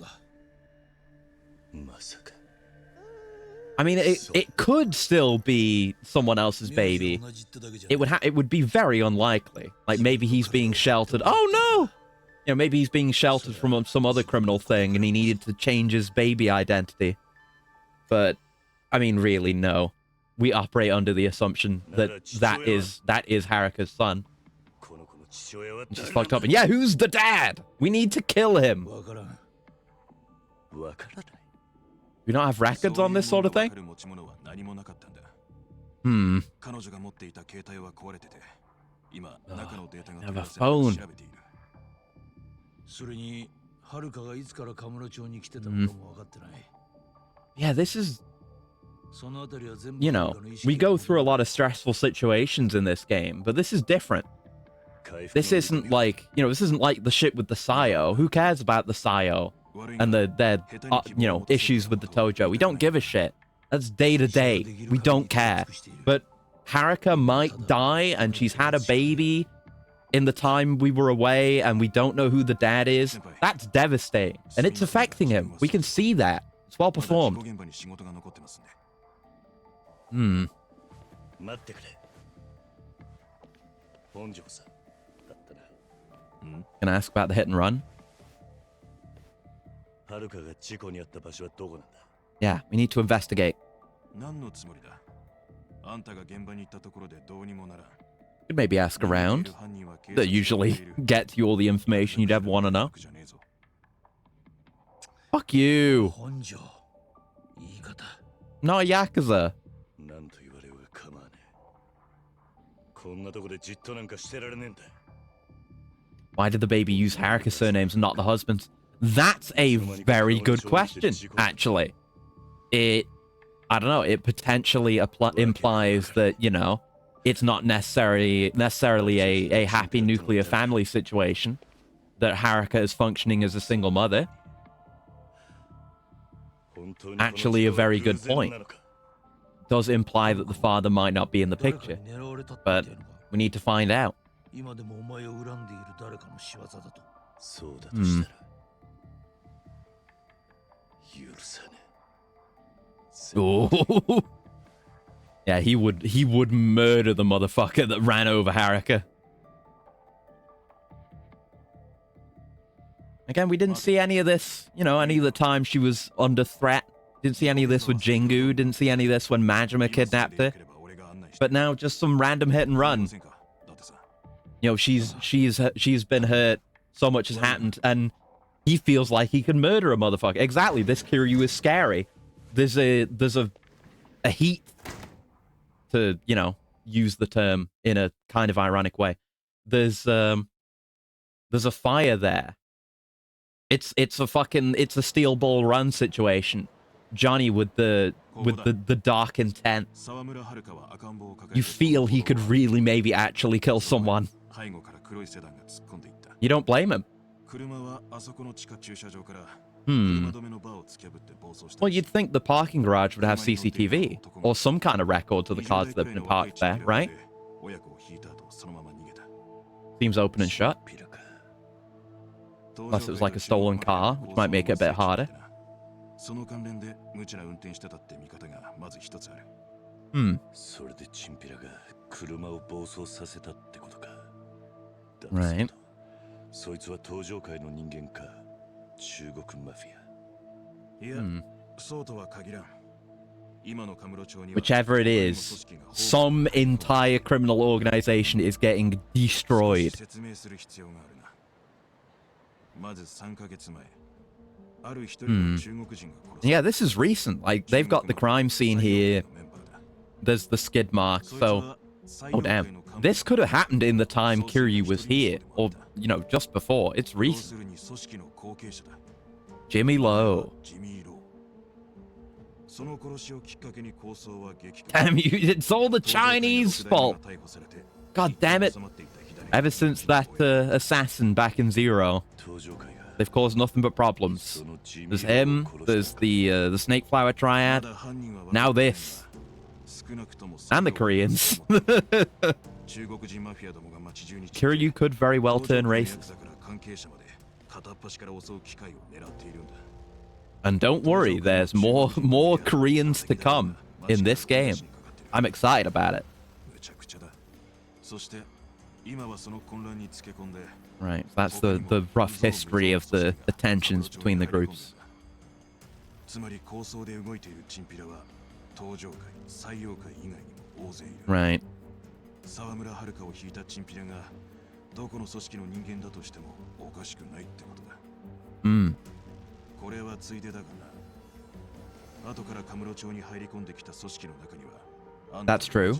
I mean, it could still be someone else's baby. It would be very unlikely. Like, maybe he's being sheltered. Oh, no! You know, maybe he's being sheltered from some other criminal thing, and he needed to change his baby identity. But, I mean, really, no. We operate under the assumption that that is Haruka's son. Just fucked up. And yeah, who's the dad? We need to kill him. We don't have records on this sort of thing? I have a phone. Yeah, this is... You know, we go through a lot of stressful situations in this game, but this is different. This isn't like, you know, this isn't like the shit with the Sayo. Who cares about the Sayo and their you know, issues with the Tojo? We don't give a shit. That's day to day. We don't care. But Haruka might die, and she's had a baby in the time we were away, and we don't know who the dad is. That's devastating, and it's affecting him. We can see that. It's well performed. Can I ask about the hit and run? Yeah, we need to investigate. Could maybe ask around. They usually get you all the information you'd ever want to know. Fuck you. 本庄言い方 Not a Yakuza. なんと言われようが構わねえこんなとこでじっとなんかしてられねえんだ Why did the baby use Haruka's surnames and not the husband's? That's a very good question, actually. I don't know, it potentially implies that, you know, it's not necessarily a happy nuclear family situation, that Haruka is functioning as a single mother. Actually, a very good point. Does imply that the father might not be in the picture, but we need to find out. 今でもお前を恨んでいる誰かの仕業だとそうだと Hmm. したら許さね Oh. Yeah, he would murder the motherfucker that ran over Haruka. Again, we didn't see any of this, you know, any of the time she was under threat. Didn't see any of this with Jingu. Didn't see any of this when Majima kidnapped her. But now just some random hit and run. You know, she's been hurt. So much has happened, and he feels like he can murder a motherfucker. Exactly. This Kiryu is scary. There's a heat, to, you know, use the term in a kind of ironic way. There's a fire there. It's a steel ball run situation. Johnny with the dark intent. You feel he could really maybe actually kill someone. You don't blame him. Well, you'd think the parking garage would have CCTV or some kind of record to the cars that have been parked there, right? Seems open and shut. Unless it was like a stolen car, which might make it a bit harder. Hmm. Right. Hmm. Whichever it is, some entire criminal organization is getting destroyed. Yeah, this is recent. Like, they've got the crime scene here. There's the skid mark, so... Oh, damn. This could have happened in the time Kiryu was here, or, you know, just before. It's recent. Jimmy Lowe. Damn you, it's all the Chinese fault. God damn it. Ever since that assassin back in Zero, they've caused nothing but problems. There's him, there's the Snake Flower Triad, now this. And the Koreans. Kiryu could very well turn racist. And don't worry, there's more Koreans to come in this game. I'm excited about it. Right, that's the rough history of the tensions between the groups. Right. Hmm. That's true.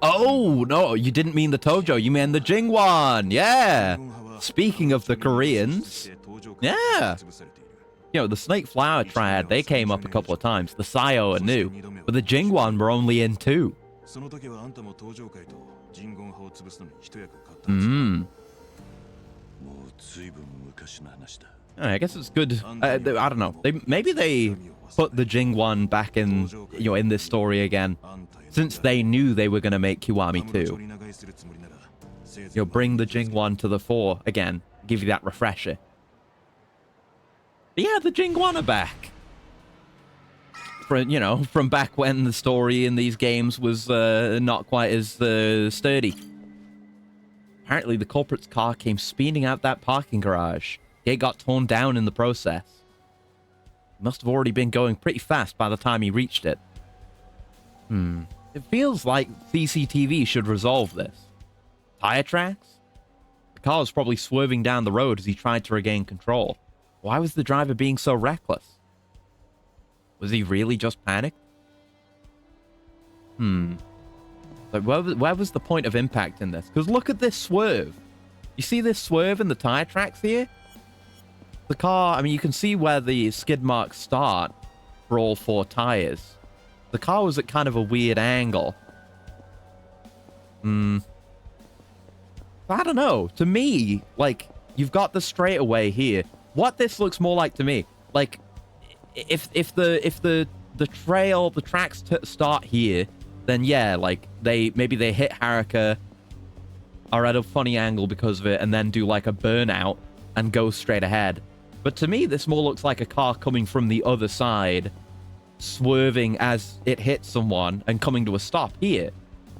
Oh, no, you didn't mean the Tojo, you meant the Jingwan. Yeah. Speaking of the Koreans. Yeah. You know, the Snake Flower Triad, they came up a couple of times. The Sayo are new. But the Jingwan were only in 2. Hmm. I guess it's good. I don't know. Maybe they put the Jingwan back in, you know, in this story again, since they knew they were going to make Kiwami 2. You know, bring the Jingwan to the fore again, give you that refresher. But yeah, the Jingwan are back. You know, from back when the story in these games was not quite as sturdy. Apparently, the culprit's car came speeding out that parking garage. It got torn down in the process. He must have already been going pretty fast by the time he reached it. It feels like CCTV should resolve this. Tire tracks? The car was probably swerving down the road as he tried to regain control. Why was the driver being so reckless? Was he really just panicked? Like, where was the point of impact in this? Because look at this swerve. You see this swerve in the tire tracks here? The car, I mean, you can see where the skid marks start for all 4 tires. The car was at kind of a weird angle. I don't know. To me, like, you've got the straightaway here. What this looks more like to me, like, if the tracks start here, then yeah, like, maybe they hit Haruka, are at a funny angle because of it, and then do like a burnout and go straight ahead. But to me, this more looks like a car coming from the other side, swerving as it hits someone and coming to a stop here.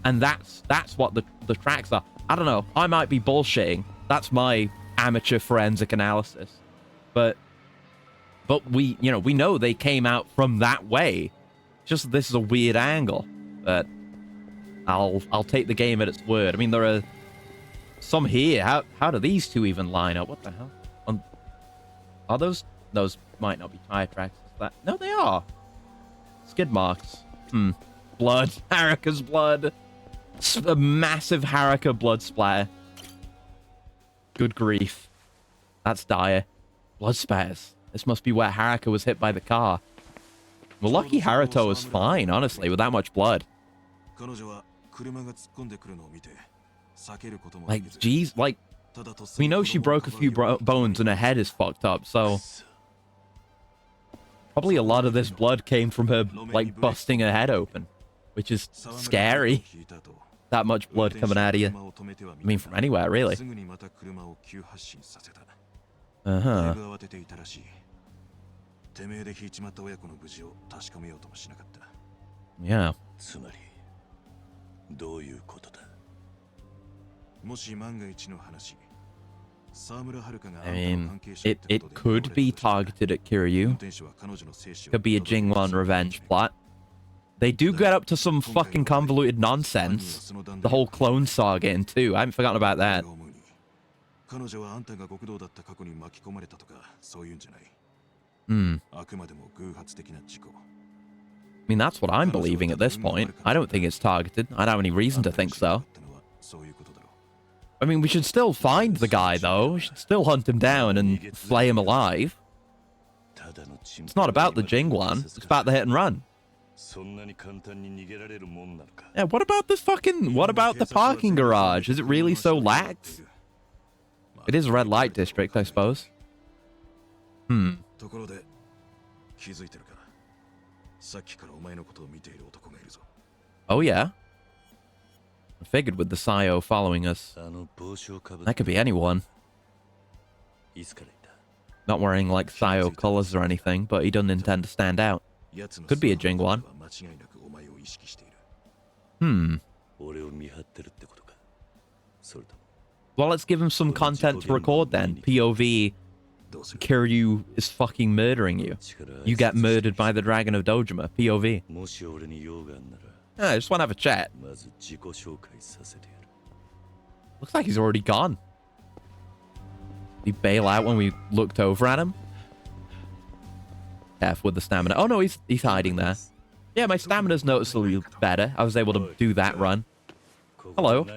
And that's what the tracks are. I don't know. I might be bullshitting. That's my amateur forensic analysis. But we know they came out from that way. Just this is a weird angle. But I'll take the game at its word. I mean, there are some here. How do these two even line up? What the hell? Are those might not be tire tracks. Is that? No, they are. Skid marks. Blood. Haruka's blood. A massive Haruka blood splatter. Good grief. That's dire. Blood spatters. This must be where Haruka was hit by the car. Well, lucky Haruto was fine, honestly, with that much blood. Like, geez, like, we know she broke a few bones and her head is fucked up, so probably a lot of this blood came from her, like, busting her head open, which is scary. That much blood coming out of you. I mean, from anywhere, really. Yeah. I mean, it could be targeted at Kiryu. Could be a Jingwon revenge plot. They do get up to some fucking convoluted nonsense. The whole clone saga in 2. I haven't forgotten about that. I mean, that's what I'm believing at this point. I don't think it's targeted. I don't have any reason to think so. I mean, we should still find the guy, though. We should still hunt him down and flay him alive. It's not about the Jingwan. It's about the hit and run. Yeah, what about the parking garage? Is it really so lax? It is a red light district, I suppose. Oh, yeah? I figured with the Sayo following us. That could be anyone. Not wearing, like, Sayo colors or anything, but he doesn't intend to stand out. Could be a Jingwan. Well, let's give him some content to record then. POV, Kiryu is fucking murdering you. You get murdered by the Dragon of Dojima. POV. Yeah, I just want to have a chat. Looks like he's already gone. Did he bail out when we looked over at him? Careful with the stamina. Oh no, he's hiding there. Yeah, my stamina's noticeably better. I was able to do that run. Hello.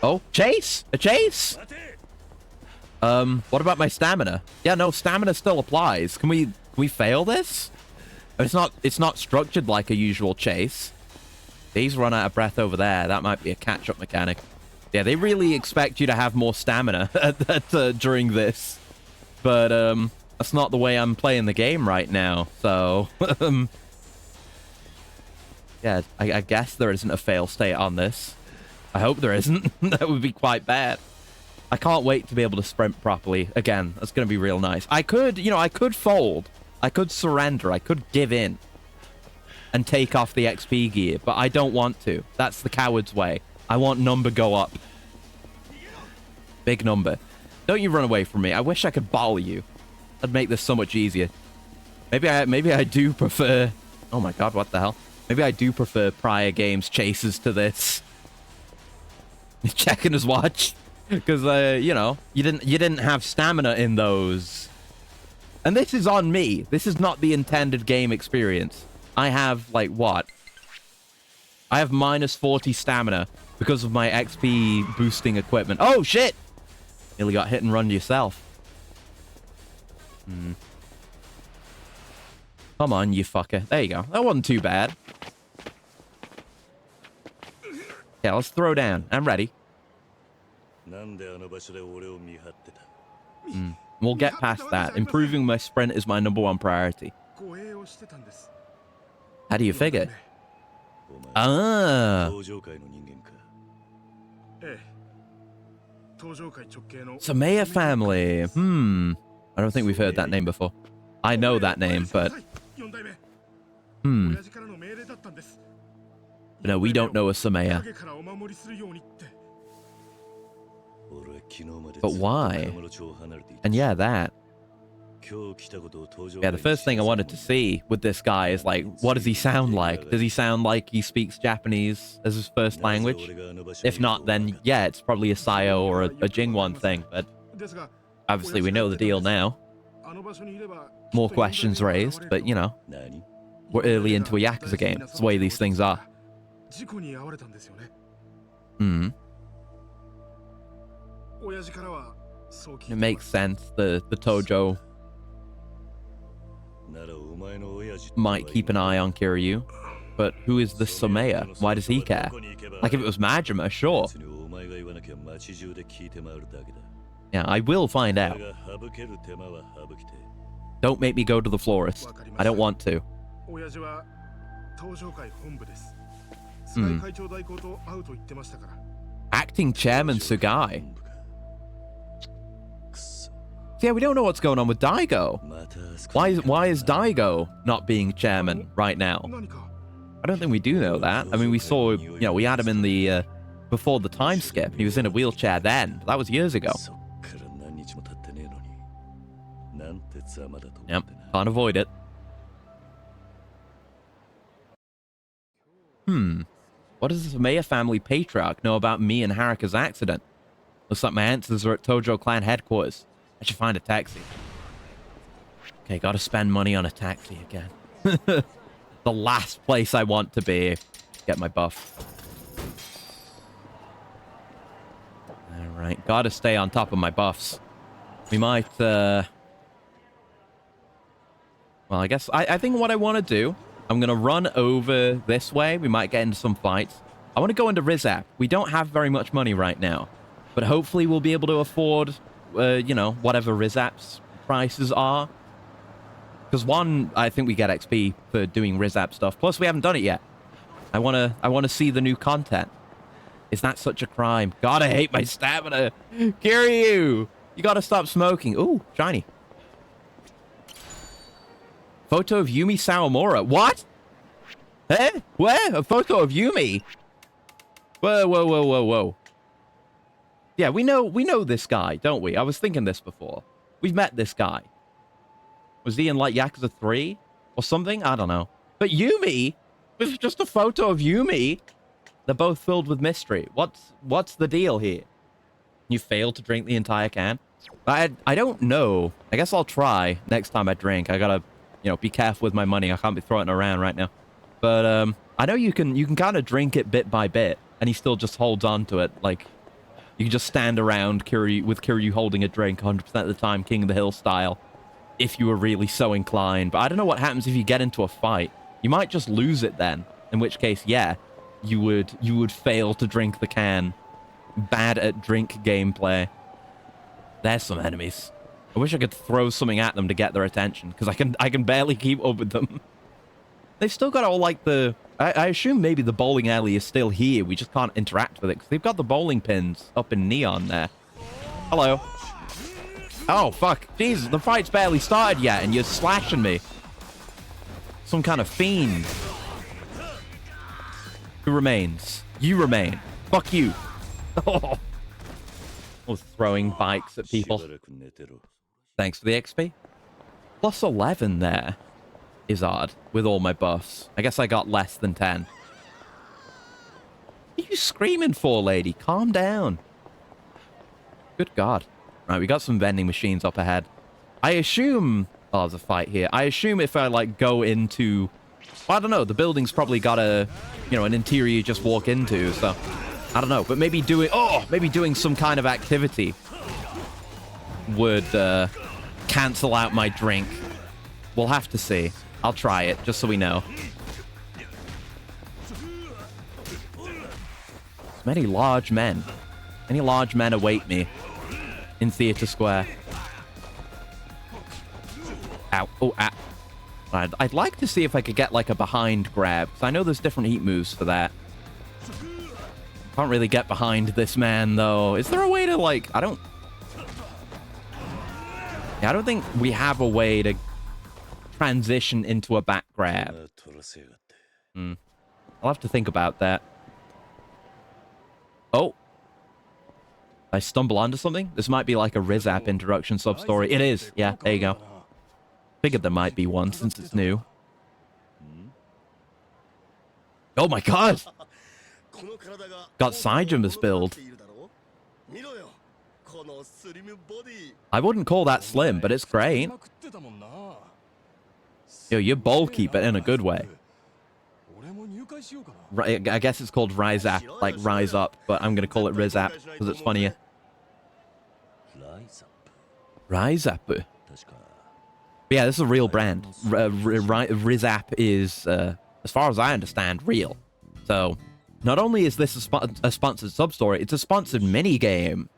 Oh, chase! A chase! What about my stamina? Yeah, no, stamina still applies. Can we fail this? It's not structured like a usual chase. He's run out of breath over there. That might be a catch-up mechanic. Yeah, they really expect you to have more stamina during this. But, that's not the way I'm playing the game right now. So, yeah, I guess there isn't a fail state on this. I hope there isn't. That would be quite bad. I can't wait to be able to sprint properly. Again, that's going to be real nice. I could fold. I could surrender. I could give in and take off the XP gear, but I don't want to. That's the coward's way. I want number go up. Big number. Don't you run away from me. I wish I could bottle you. That'd make this so much easier. Maybe I do prefer... Oh my god, what the hell? Maybe I do prefer prior games chases to this. He's checking his watch. Because, you know, you didn't have stamina in those. And this is on me. This is not the intended game experience. I have, like, what? I have minus 40 stamina because of my XP boosting equipment. Oh, shit! Nearly got hit and run yourself. Come on, you fucker. There you go. That wasn't too bad. Yeah, let's throw down. I'm ready. We'll get past that. Improving my sprint is my #1 priority. How do you figure? Ah. Samaya family. I don't think we've heard that name before. I know that name, but... No, we don't know a Samaya. But why? And yeah, that. Yeah, the first thing I wanted to see with this guy is, like, what does he sound like? Does he sound like he speaks Japanese as his first language? If not, then yeah, it's probably a Sayo or a Jingwon thing, but obviously we know the deal now. More questions raised, but you know, we're early into a Yakuza game. It's the way these things are. It makes sense. The Tojo might keep an eye on Kiryu, but who is the Somea? Why does he care? Like, if it was Majima, sure. Yeah, I will find out. Don't make me go to the florist. I don't want to. Acting chairman Sugai. Yeah, we don't know what's going on with Daigo. Why is Daigo not being chairman right now? I don't think we do know that. I mean, we saw, you know, we had him in the, before the time skip. He was in a wheelchair then. That was years ago. Yep, can't avoid it. What does the Samaya family patriarch know about me and Haruka's accident? Looks like my answers are at Tojo clan headquarters. I should find a taxi. Okay, gotta spend money on a taxi again. The last place I want to be. Get my buff. Alright, gotta stay on top of my buffs. We might, well, I guess, I think what I want to do, I'm going to run over this way. We might get into some fights. I want to go into Rizap. We don't have very much money right now, but hopefully we'll be able to afford, you know, whatever Rizap's prices are. Because one, I think we get XP for doing Rizap stuff. Plus, we haven't done it yet. I want to see the new content. Is that such a crime? God, I hate my stamina. Kiryu, you got to stop smoking. Ooh, shiny. Photo of Yumi Sawamura. What? Eh? Where? A photo of Yumi? Whoa, whoa, whoa, whoa, whoa. Yeah, we know this guy, don't we? I was thinking this before. We've met this guy. Was he in, like, Yakuza 3? Or something? I don't know. But Yumi? It's just a photo of Yumi? They're both filled with mystery. What's the deal here? You failed to drink the entire can? I don't know. I guess I'll try next time I drink. I gotta... You know, be careful with my money. I can't be throwing it around right now. But I know you can kind of drink it bit by bit, and he still just holds on to it. Like, you can just stand around with Kiryu holding a drink 100% of the time, King of the Hill style, if you were really so inclined. But I don't know what happens if you get into a fight. You might just lose it then. In which case, yeah, you would fail to drink the can. Bad at drink gameplay. There's some enemies. I wish I could throw something at them to get their attention, because I can barely keep up with them. They've still got all, like, the... I assume maybe the bowling alley is still here. We just can't interact with it, because they've got the bowling pins up in neon there. Hello. Oh, fuck. Jesus, the fight's barely started yet, and you're slashing me. Some kind of fiend. Who remains? You remain. Fuck you. Oh. Was throwing bikes at people. Thanks for the XP. Plus 11 there. Izzard with all my buffs. I guess I got less than 10. What are you screaming for, lady? Calm down. Good God. Right, we got some vending machines up ahead. I assume... Oh, there's a fight here. I assume if I, like, go into... Well, I don't know. The building's probably got a... You know, an interior you just walk into, so... I don't know. But maybe doing... Oh! Maybe doing some kind of activity would cancel out my drink. We'll have to see. I'll try it, just so we know. Many large men. Many large men await me in Theatre Square. Ow. Oh, ow. I'd like to see if I could get, like, a behind grab. Because I know there's different heat moves for that. Can't really get behind this man, though. Is there a way to, like... I don't think we have a way to transition into a back grab. I'll have to think about that. Oh. I stumble onto something? This might be like a Rizap introduction sub-story. It is. Yeah, there you go. Figured there might be one since it's new. Oh my God! Got Saijuma's build. I wouldn't call that slim, but it's great. Yo, you're bulky, but in a good way. I guess it's called Rise Up, like Rise Up, but I'm going to call it Rizap because it's funnier. Rise Up. But yeah, this is a real brand. Rizap is, as far as I understand, real. So, not only is this a sponsored sub-story, it's a sponsored mini-game.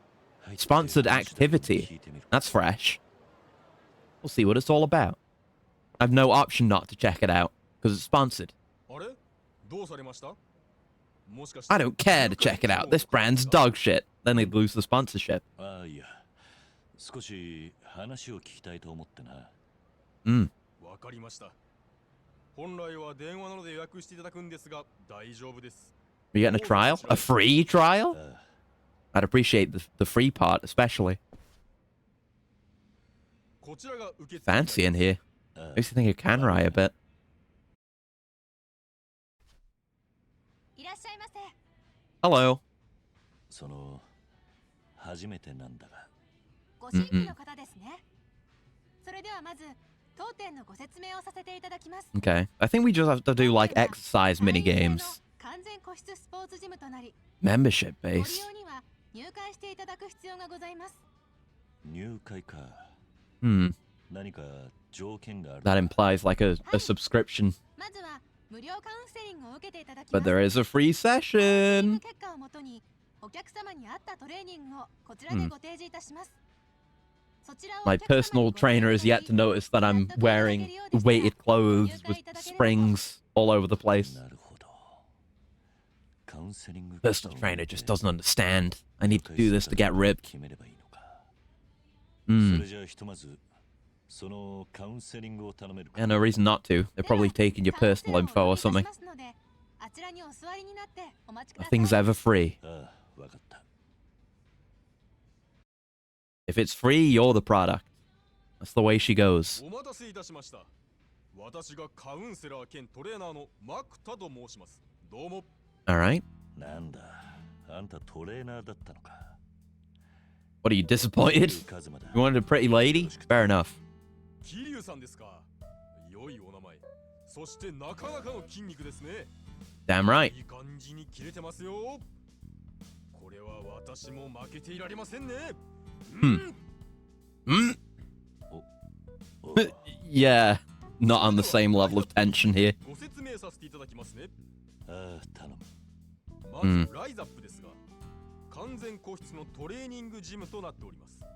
Sponsored activity. That's fresh. We'll see what it's all about. I've no option not to check it out, because it's sponsored. I don't care to check it out. This brand's dog shit. Then they'd lose the sponsorship. Are you getting a trial? A free trial? I'd appreciate the free part, especially. Fancy in here. Makes you think of Kanrai a bit. Hello. Okay. I think we just have to do, like, exercise mini-games. Membership base. That implies, like, a subscription. But there is a free session. My personal trainer has yet to notice that I'm wearing weighted clothes with springs all over the place. Personal trainer just doesn't understand. I need to do this to get ripped. Yeah, no reason not to. They're probably taking your personal info or something. Nothing's ever free. If it's free, you're the product. That's the way she goes. Alright. What, are you disappointed? You wanted a pretty lady? Fair enough. Damn right. Yeah, not on the same level of tension here.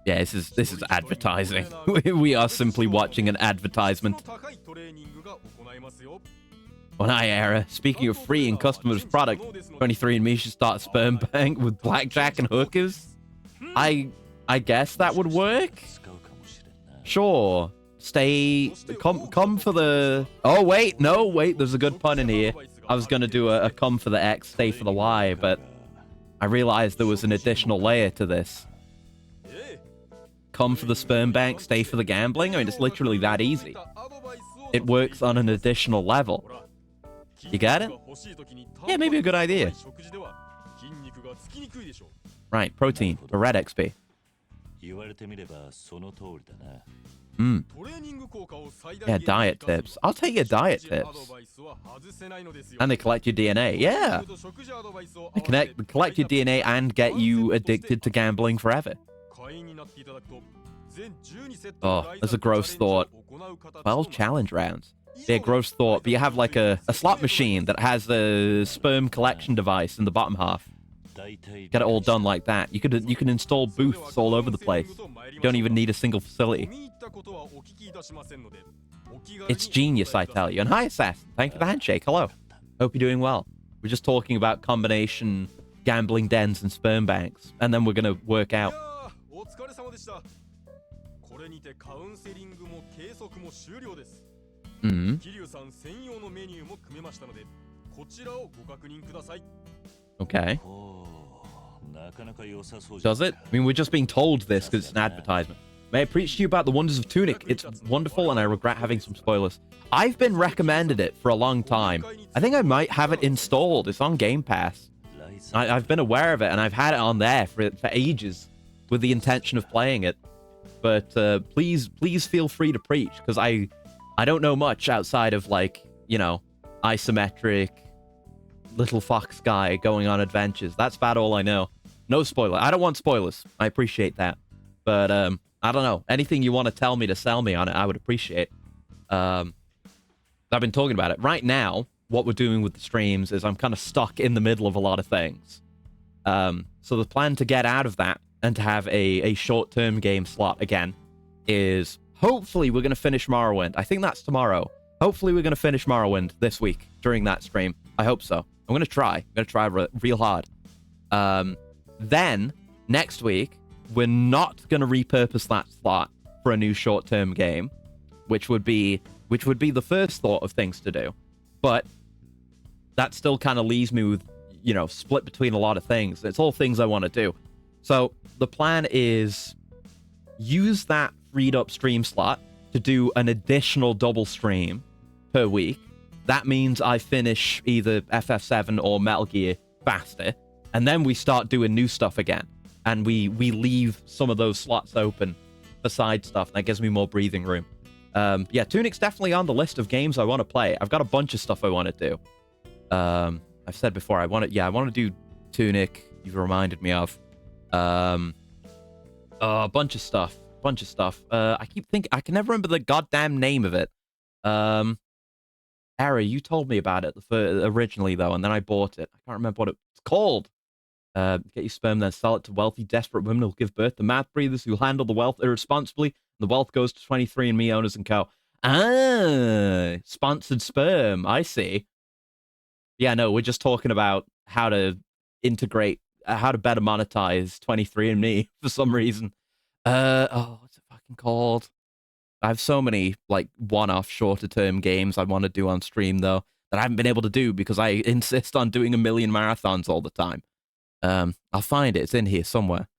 Yeah, this is advertising. We are simply watching an advertisement. On iEra, speaking of free and customers' product, 23andMe should start sperm bank with blackjack and hookers. I guess that would work. Sure. Come for the... Oh, wait. No, wait. There's a good pun in here. I was going to do a come for the X, stay for the Y, but I realized there was an additional layer to this. come for the sperm bank, stay for the gambling. I mean, it's literally that easy. It works on an additional level. You get it? Yeah, maybe a good idea. Right, protein for red XP. Yeah, diet tips. I'll take your diet tips. And they collect your DNA. Yeah. They collect your DNA and get you addicted to gambling forever. Oh, there's a gross thought. 12 challenge rounds. Yeah, gross thought. But you have like a slot machine that has a sperm collection device in the bottom half. Get it all done like that. You can install booths all over the place. You don't even need a single facility. It's genius, I tell you. And hi, Assassin. Thank you for the handshake. Hello. Hope you're doing well. We're just talking about combination gambling dens and sperm banks. And then we're going to work out. Okay. Does it? I mean, we're just being told this because it's an advertisement. May I preach to you about the wonders of Tunic? It's wonderful, and I regret having some spoilers. I've been recommended it for a long time. I think I might have it installed. It's on Game Pass. I've been aware of it, and I've had it on there for ages with the intention of playing it. But please feel free to preach, because I don't know much outside of, like, you know, isometric little fox guy going on adventures. That's about all I know. No spoiler. I don't want spoilers. I appreciate that. But I don't know. Anything you want to tell me to sell me on it, I would appreciate. I've been talking about it. Right now, what we're doing with the streams is I'm kind of stuck in the middle of a lot of things. So the plan to get out of that and to have a short-term game slot again is hopefully we're going to finish Morrowind. I think that's tomorrow. Hopefully we're going to finish Morrowind this week during that stream. I hope so. I'm going to try. I'm going to try real hard. Then, next week, we're not going to repurpose that slot for a new short-term game, which would be the first thought of things to do. But that still kind of leaves me with, you know, split between a lot of things. It's all things I want to do. So the plan is use that freed up stream slot to do an additional double stream per week. That means I finish either FF7 or Metal Gear faster, and then we start doing new stuff again. And we leave some of those slots open for side stuff. That gives me more breathing room. Yeah, Tunic's definitely on the list of games I want to play. I've got a bunch of stuff I want to do. I've said before, I want to do Tunic. You've reminded me of. A bunch of stuff. I keep thinking, I can never remember the goddamn name of it. Harry, you told me about it originally, though, and then I bought it. I can't remember what it's called. Get your sperm, then sell it to wealthy, desperate women who'll give birth to mouth breathers who'll handle the wealth irresponsibly. The wealth goes to 23andMe owners and co. Ah, sponsored sperm. I see. Yeah, no, we're just talking about how to integrate, how to better monetize 23andMe for some reason. What's it fucking called? I have so many, like, one-off shorter-term games I want to do on stream, though, that I haven't been able to do because I insist on doing a million marathons all the time. I'll find it. It's in here somewhere.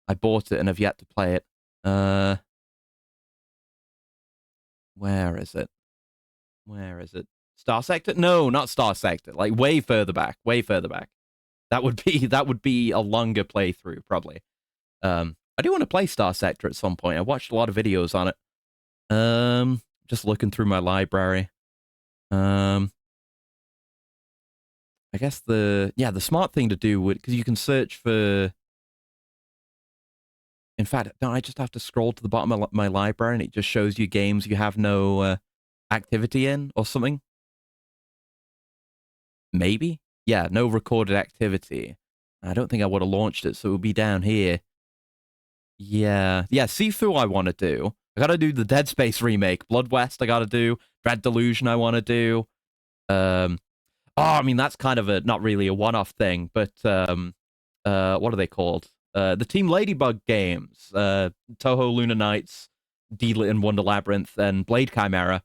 I bought it and have yet to play it. Where is it? Star Sector? No, not Star Sector. Like, way further back. That would be a longer playthrough, probably. I do want to play Star Sector at some point. I watched a lot of videos on it. Just looking through my library. I guess the smart thing to do would, because you can search for. In fact, don't I just have to scroll to the bottom of my library and it just shows you games you have no activity in or something? Maybe? Yeah, no recorded activity. I don't think I would have launched it, so it would be down here. Yeah, Sifu I want to do. I gotta do the Dead Space remake. Blood West I gotta do. Dread Delusion I want to do. I mean, that's kind of not really a one-off thing, but what are they called? The Team Ladybug games. Toho Luna Nights, Deedlit and Wonder Labyrinth, and Blade Chimera.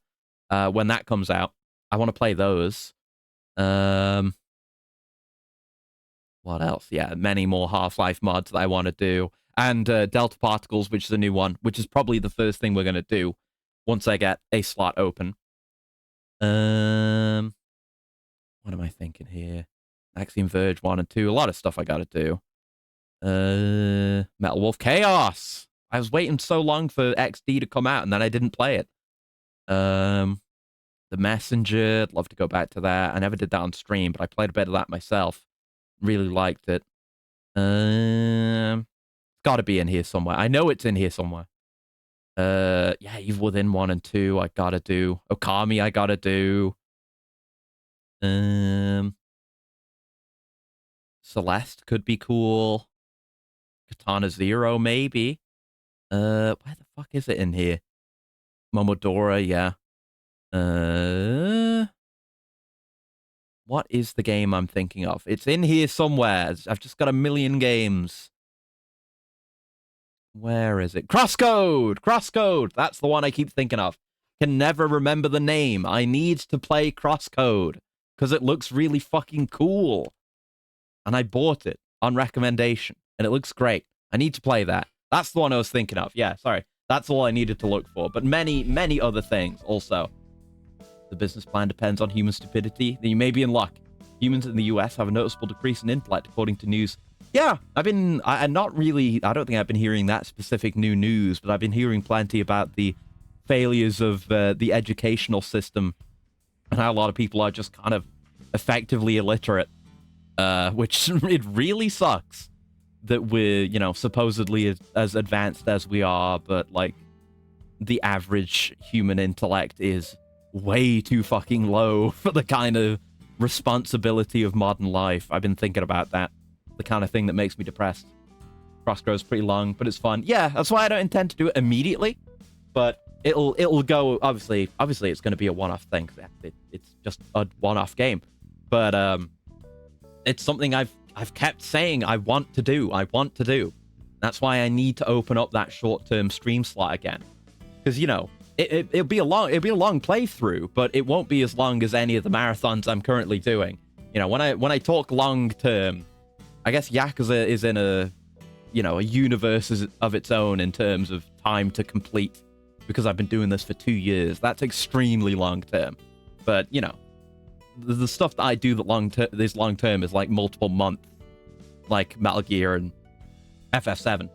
When that comes out, I want to play those. What else? Yeah, many more Half-Life mods that I want to do. and Delta Particles, which is a new one, which is probably the first thing we're going to do once I get a slot open. What am I thinking here? Axiom Verge 1 and 2. A lot of stuff I got to do. Metal Wolf Chaos. I was waiting so long for XD to come out, and then I didn't play it. The Messenger. I'd love to go back to that. I never did that on stream, but I played a bit of that myself. Really liked it. It's got to be in here somewhere. I know it's in here somewhere. Yeah, Evil Within 1 and 2, I gotta do. Okami, I gotta do. Celeste could be cool. Katana Zero, maybe. Where the fuck is it in here? Momodora, yeah. What is the game I'm thinking of? It's in here somewhere. I've just got a million games. Where is it? Crosscode! Crosscode! That's the one I keep thinking of. Can never remember the name. I need to play Crosscode because it looks really fucking cool. And I bought it on recommendation, and it looks great. I need to play that. That's the one I was thinking of. Yeah, sorry. That's all I needed to look for. But many, many other things also. The business plan depends on human stupidity. Then you may be in luck. Humans in the US have a noticeable decrease in intellect, according to news. Yeah, I don't think I've been hearing that specific new news, but I've been hearing plenty about the failures of the educational system and how a lot of people are just kind of effectively illiterate, which it really sucks that we're, supposedly as advanced as we are, but like the average human intellect is way too fucking low for the kind of responsibility of modern life. I've been thinking about that. The kind of thing that makes me depressed. Crosscro's pretty long, but it's fun. Yeah, that's why I don't intend to do it immediately, but it'll go. Obviously, it's going to be a one-off thing. It's just a one-off game, but it's something I've kept saying I want to do. That's why I need to open up that short-term stream slot again, because it'll be a long playthrough, but it won't be as long as any of the marathons I'm currently doing. When I talk long-term, I guess Yakuza is in a universe of its own in terms of time to complete, because I've been doing this for 2 years. That's extremely long term. But, the stuff that I do that is long term is like multiple months, like Metal Gear and FF7,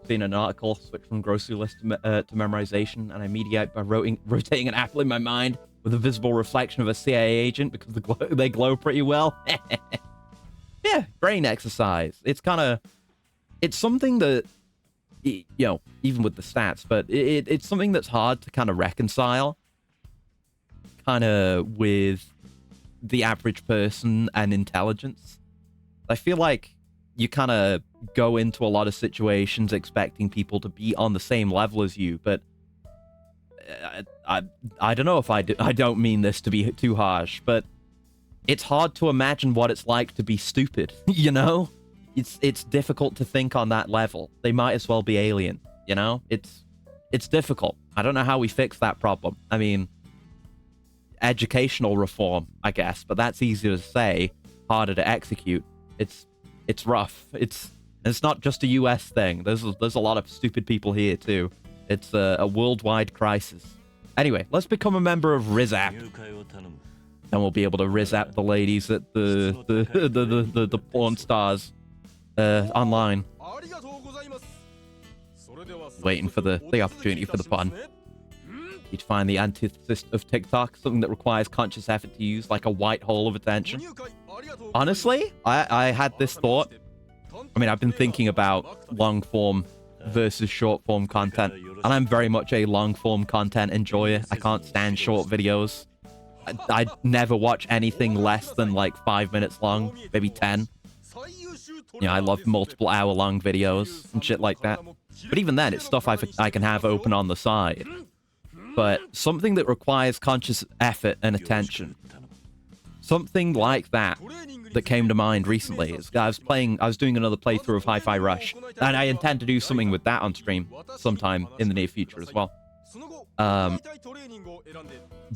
Seen an article, switch from grocery list to memorization, and I mediate by rotating an apple in my mind with a visible reflection of a CIA agent because they glow pretty well. Yeah, brain exercise. It's something that, even with the stats, but it's something that's hard to kind of reconcile with the average person and intelligence. I feel like you kind of go into a lot of situations expecting people to be on the same level as you, but I don't know if I don't mean this to be too harsh, but it's hard to imagine what it's like to be stupid, It's difficult to think on that level. They might as well be alien, It's difficult. I don't know how we fix that problem. I mean, educational reform, I guess, but that's easier to say, harder to execute. It's rough. It's not just a US thing. There's a lot of stupid people here too. It's a worldwide crisis. Anyway, let's become a member of RIZAP. Then we'll be able to RIZAP the ladies at the porn stars online. Waiting for the opportunity for the pun. You'd find the antithesis of TikTok, something that requires conscious effort to use, like a white hole of attention. Honestly, I had this thought. I mean, I've been thinking about long form versus short form content, and I'm very much a long form content enjoyer. I can't stand short videos. I'd never watch anything less than like 5 minutes long, maybe 10. I love multiple hour-long videos and shit like that. But even then, it's stuff I can have open on the side. But something that requires conscious effort and attention, something like that came to mind recently. I was doing another playthrough of Hi-Fi Rush, and I intend to do something with that on stream sometime in the near future as well.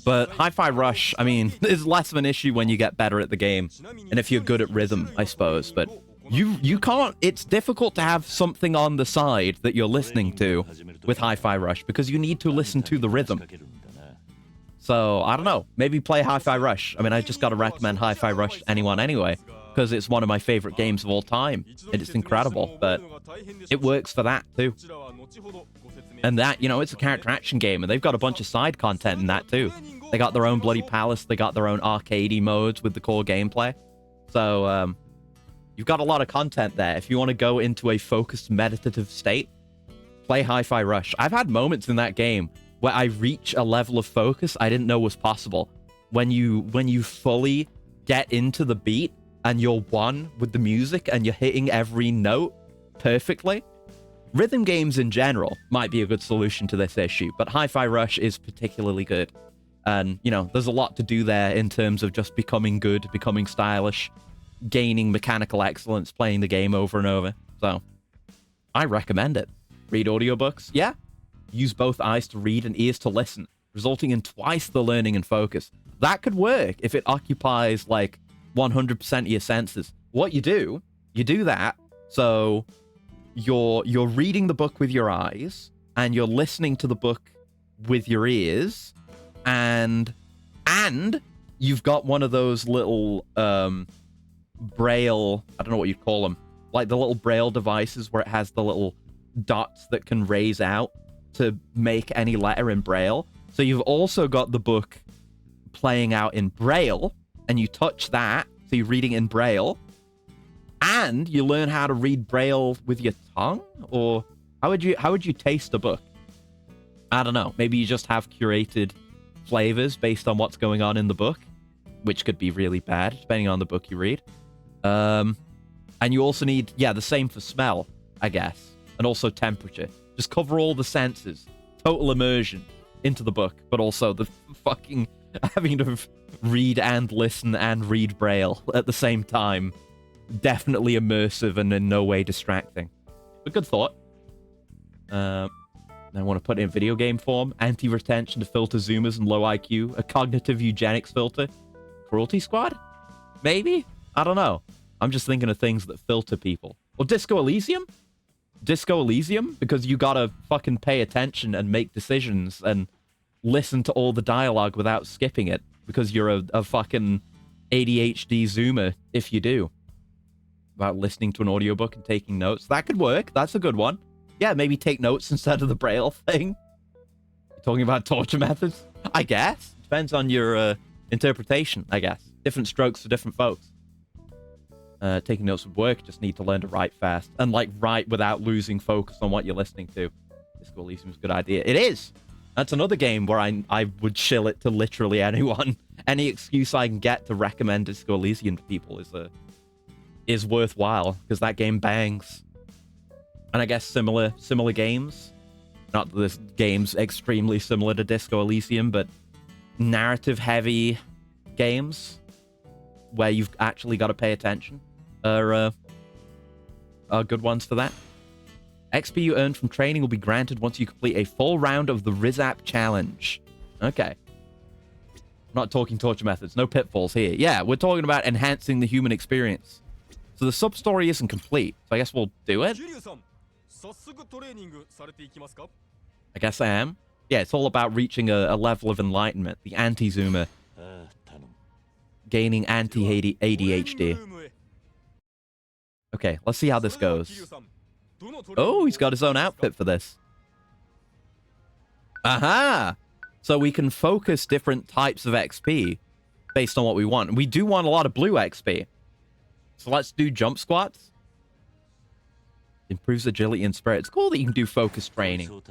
But Hi-Fi Rush, I mean, is less of an issue when you get better at the game, and if you're good at rhythm, I suppose. But You can't. It's difficult to have something on the side that you're listening to with Hi-Fi Rush because you need to listen to the rhythm. So I don't know. Maybe play Hi-Fi Rush. I mean, I just got to recommend Hi-Fi Rush to anyone anyway because it's one of my favorite games of all time. And it's incredible, but it works for that too. And that, you know, it's a character action game, and they've got a bunch of side content in that too. They got their own bloody palace. They got their own arcadey modes with the core gameplay. So you've got a lot of content there. If you want to go into a focused meditative state, play Hi-Fi Rush. I've had moments in that game where I reach a level of focus I didn't know was possible. When you fully get into the beat and you're one with the music and you're hitting every note perfectly. Rhythm games in general might be a good solution to this issue, but Hi-Fi Rush is particularly good. And, you know, there's a lot to do there in terms of just becoming good, becoming stylish, gaining mechanical excellence, playing the game over and over. So, I recommend it. Read audiobooks? Yeah. Use both eyes to read and ears to listen, resulting in twice the learning and focus. That could work if it occupies, like, 100% of your senses. What you do that, so you're reading the book with your eyes, and you're listening to the book with your ears, and you've got one of those little braille, I don't know what you'd call them, like the little braille devices where it has the little dots that can raise out to make any letter in braille. So you've also got the book playing out in braille, and you touch that, so you're reading in braille, and you learn how to read braille with your tongue. Or how would you taste a book? I don't know. Maybe you just have curated flavors based on what's going on in the book, which could be really bad depending on the book you read. And you also need, the same for smell, I guess, and also temperature. Just cover all the senses, total immersion into the book, but also the fucking having to read and listen and read braille at the same time. Definitely immersive and in no way distracting. But good thought. I want to put it in video game form. Anti-retention to filter zoomers and low IQ. A cognitive eugenics filter. Cruelty Squad? Maybe? I don't know. I'm just thinking of things that filter people. Or Disco Elysium? Disco Elysium? Because you gotta fucking pay attention and make decisions and listen to all the dialogue without skipping it. Because you're a fucking ADHD zoomer if you do. About listening to an audiobook and taking notes. That could work. That's a good one. Yeah, maybe take notes instead of the braille thing. You're talking about torture methods? I guess. Depends on your interpretation, I guess. Different strokes for different folks. Taking notes would work. Just need to learn to write fast. And, like, write without losing focus on what you're listening to. Disco Elysium is a good idea. It is! That's another game where I would shill it to literally anyone. Any excuse I can get to recommend Disco Elysium to people is worthwhile, because that game bangs. And I guess similar games. Not that this game's extremely similar to Disco Elysium, but narrative-heavy games where you've actually got to pay attention are good ones for that. XP you earn from training will be granted once you complete a full round of the Rizap Challenge. Okay. I'm not talking torture methods. No pitfalls here. Yeah, we're talking about enhancing the human experience. So the sub-story isn't complete, so I guess we'll do it. I guess I am. Yeah, it's all about reaching a level of enlightenment. The anti-zoomer. Gaining anti-ADHD. Okay, let's see how this goes. Oh, he's got his own outfit for this. Aha! So we can focus different types of XP based on what we want. We do want a lot of blue XP. So let's do jump squats. Improves agility and spirit. It's cool that you can do focus training.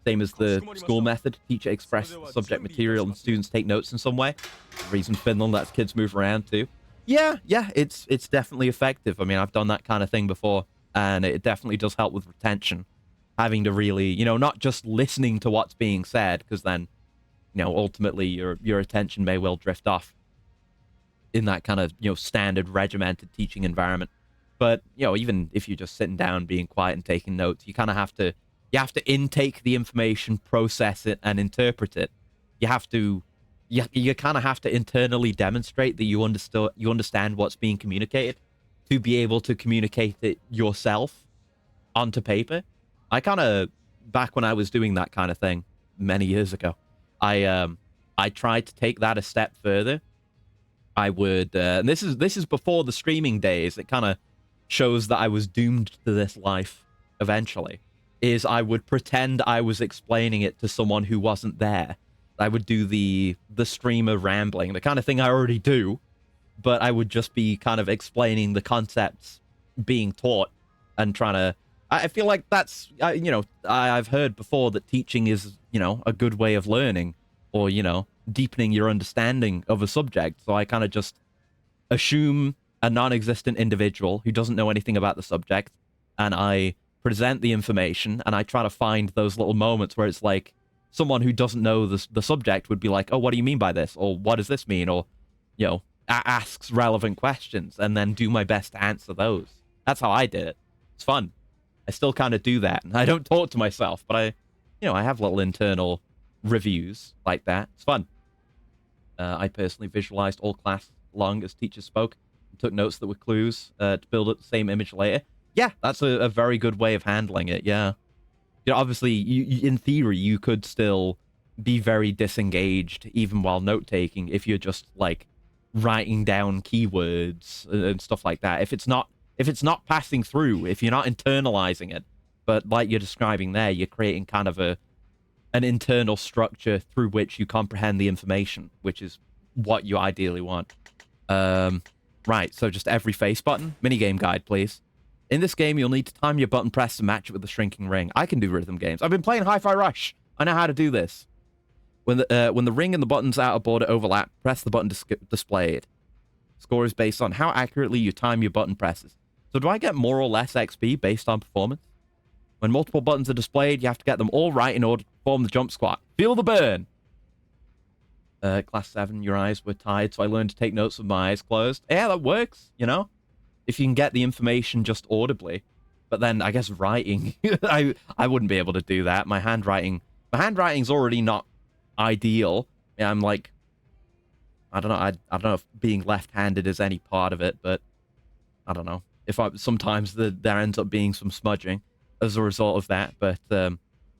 Same as the school method. Teacher express subject material and students take notes in some way. The reason Finland lets kids move around too. Yeah, it's definitely effective. I mean, I've done that kind of thing before, and it definitely does help with retention. Having to really, not just listening to what's being said, because then, ultimately your attention may well drift off in that kind of, standard regimented teaching environment. But, even if you're just sitting down, being quiet and taking notes, you kind of have to intake the information, process it, and interpret it. You kind of have to internally demonstrate that you understand what's being communicated. to be able to communicate it yourself onto paper. I kind of, back when I was doing that kind of thing many years ago, I tried to take that a step further. I would, and this is before the streaming days. It kind of shows that I was doomed to this life eventually. Is I would pretend I was explaining it to someone who wasn't there. I would do the streamer rambling, the kind of thing I already do, but I would just be kind of explaining the concepts being taught and trying to. I feel like that's, I've heard before that teaching is, a good way of learning, or, deepening your understanding of a subject. So I kind of just assume a non-existent individual who doesn't know anything about the subject, and I present the information, and I try to find those little moments where it's like someone who doesn't know the subject would be like, oh, what do you mean by this? Or what does this mean? Or, asks relevant questions, and then do my best to answer those. That's how I did it. It's fun. I still kind of do that. And I don't talk to myself, but I have little internal reviews like that. It's fun. I personally visualized all class long as teachers spoke and took notes that were clues to build up the same image later. Yeah, that's a very good way of handling it, yeah. Obviously, in theory, you could still be very disengaged even while note-taking if you're just, like, writing down keywords and stuff like that. If it's not passing through, if you're not internalizing it, but like you're describing there, you're creating kind of an internal structure through which you comprehend the information, which is what you ideally want. Right, so just every face button. Minigame guide, please. In this game, you'll need to time your button press to match it with the shrinking ring. I can do rhythm games. I've been playing Hi-Fi Rush. I know how to do this. When the ring and the button's outer border overlap, press the button displayed. Score is based on how accurately you time your button presses. So do I get more or less XP based on performance? When multiple buttons are displayed, you have to get them all right in order to perform the jump squat. Feel the burn! Class 7, your eyes were tired, so I learned to take notes with my eyes closed. Yeah, that works, If you can get the information just audibly. But then, I guess, writing, I wouldn't be able to do that. My handwriting's already not ideal. Yeah, I'm like, I don't know. I don't know if being left-handed is any part of it, but I don't know. Sometimes there ends up being some smudging as a result of that. But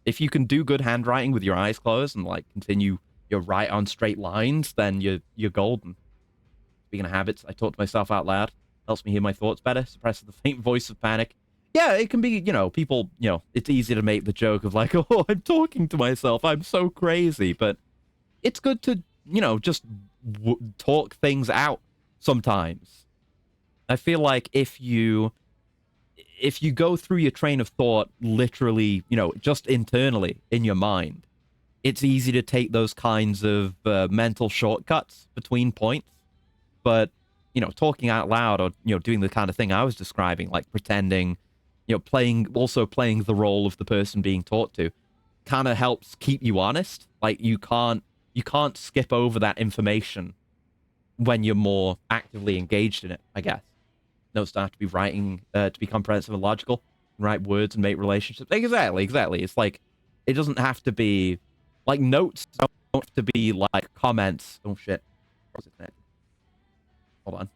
if you can do good handwriting with your eyes closed and like continue your write on straight lines, then you're golden. Speaking of habits, I talk to myself out loud. Helps me hear my thoughts better. Suppresses the faint voice of panic. Yeah, it can be, people, it's easy to make the joke of like, oh, I'm talking to myself. I'm so crazy. But it's good to, just talk things out sometimes. I feel like if you go through your train of thought literally, just internally in your mind, it's easy to take those kinds of mental shortcuts between points. But, talking out loud or, doing the kind of thing I was describing, like pretending, playing the role of the person being taught to, kind of helps keep you honest. Like you can't skip over that information when you're more actively engaged in it, I guess. Notes don't have to be writing to be comprehensive and logical. Write words and make relationships. Exactly. It's like, it doesn't have to be, like, notes don't have to be like comments. Oh shit. Hold on.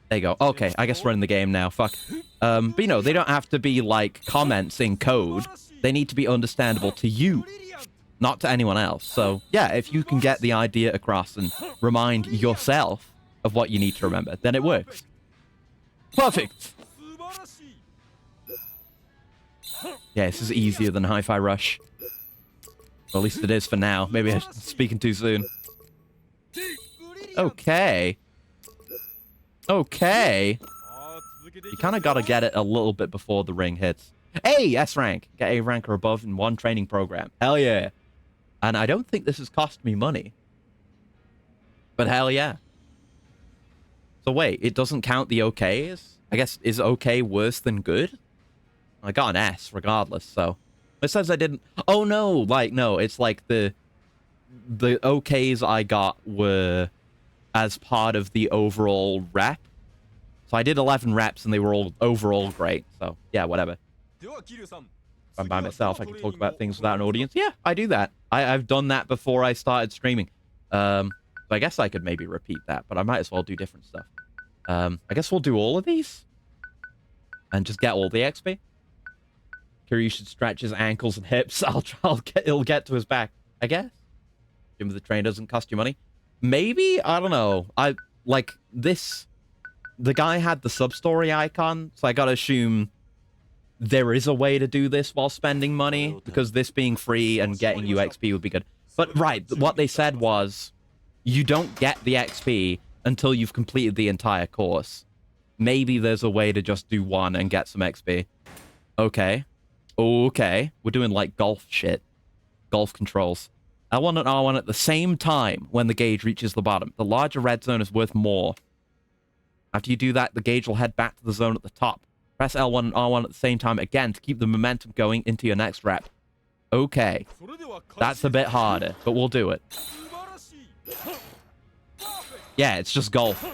There you go. Okay, I guess we're in the game now. Fuck. But they don't have to be like comments in code. They need to be understandable to you, not to anyone else. So yeah, if you can get the idea across and remind yourself of what you need to remember, then it works. Perfect. Yeah, this is easier than Hi-Fi Rush. Well, at least it is for now. Maybe I'm speaking too soon. Okay. You kind of got to get it a little bit before the ring hits. Hey, S rank. Get A rank or above in one training program. Hell yeah. And I don't think this has cost me money. But hell yeah. So wait, it doesn't count the okays? I guess, is okay worse than good? I got an S regardless, so. It says I didn't. Oh no, no, it's like the okays I got were as part of the overall rep. So I did 11 reps and they were all overall great. So yeah, whatever. If I'm by myself, I can talk about things without an audience. Yeah, I do that. I've done that before I started streaming. So I guess I could maybe repeat that, but I might as well do different stuff. I guess we'll do all of these. And just get all the XP. Kiryu should stretch his ankles and hips. He'll get to his back, I guess. Gym of the train doesn't cost you money. Maybe? I don't know. Like, this... The guy had the sub-story icon, so I gotta assume there is a way to do this while spending money, because this being free and getting you XP would be good. But, right, what they said was, you don't get the XP until you've completed the entire course. Maybe there's a way to just do one and get some XP. Okay. Okay. We're doing, like, golf shit. Golf controls. L1 and R1 at the same time when the gauge reaches the bottom. The larger red zone is worth more. After you do that, the gauge will head back to the zone at the top. Press L1 and R1 at the same time again to keep the momentum going into your next rep. Okay. That's a bit harder, but we'll do it. Yeah, it's just golf.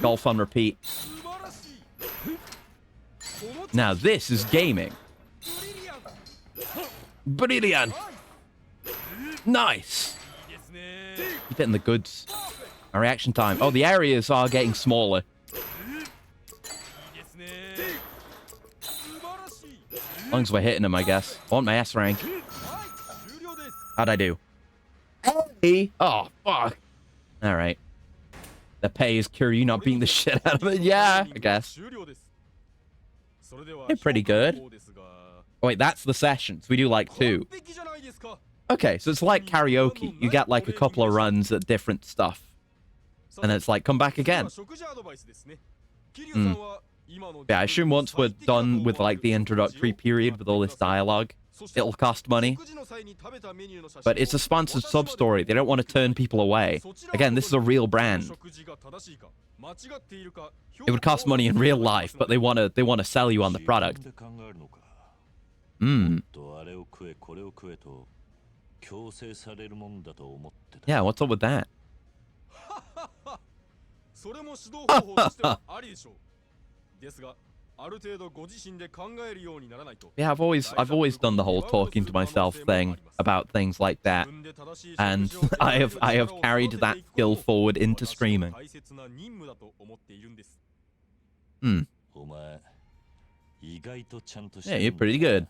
Golf on repeat. Now this is gaming. Brilliant. Nice. Keep hitting the goods. Our reaction time. Oh, the areas are getting smaller. As long as we're hitting them, I guess. I want my S rank. How'd I do? Hey. Oh, fuck. Alright. The pay is Kiryu not beating the shit out of it. Yeah, I guess. You're pretty good. Oh, wait, that's the session. So we do like 2. Okay, so it's like karaoke. You get like a couple of runs at different stuff. And then it's like, come back again. Yeah, I assume once we're done with like the introductory period with all this dialogue, it'll cost money. But it's a sponsored sub-story. They don't want to turn people away. Again, this is a real brand. It would cost money in real life, but they want to sell you on the product. Yeah, what's up with that? Yeah, I've always done the whole talking to myself thing about things like that, and I have carried that skill forward into streaming. Yeah, you're pretty good.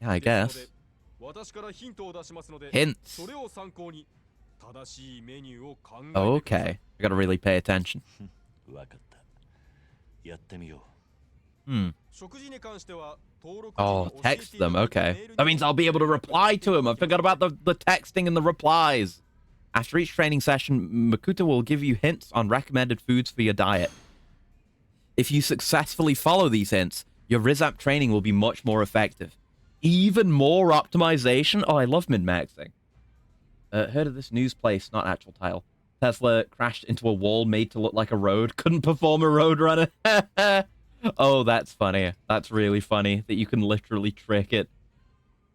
Yeah, I guess. Hints. Okay. I gotta really pay attention. Oh, text them. Okay. That means I'll be able to reply to him. I forgot about the texting and the replies. After each training session, Makuta will give you hints on recommended foods for your diet. If you successfully follow these hints, your RISAP training will be much more effective. Even more optimization? Oh, I love min-maxing. Heard of this news place, not actual title. Tesla crashed into a wall made to look like a road. Couldn't perform a road runner. Oh, that's funny. That's really funny that you can literally trick it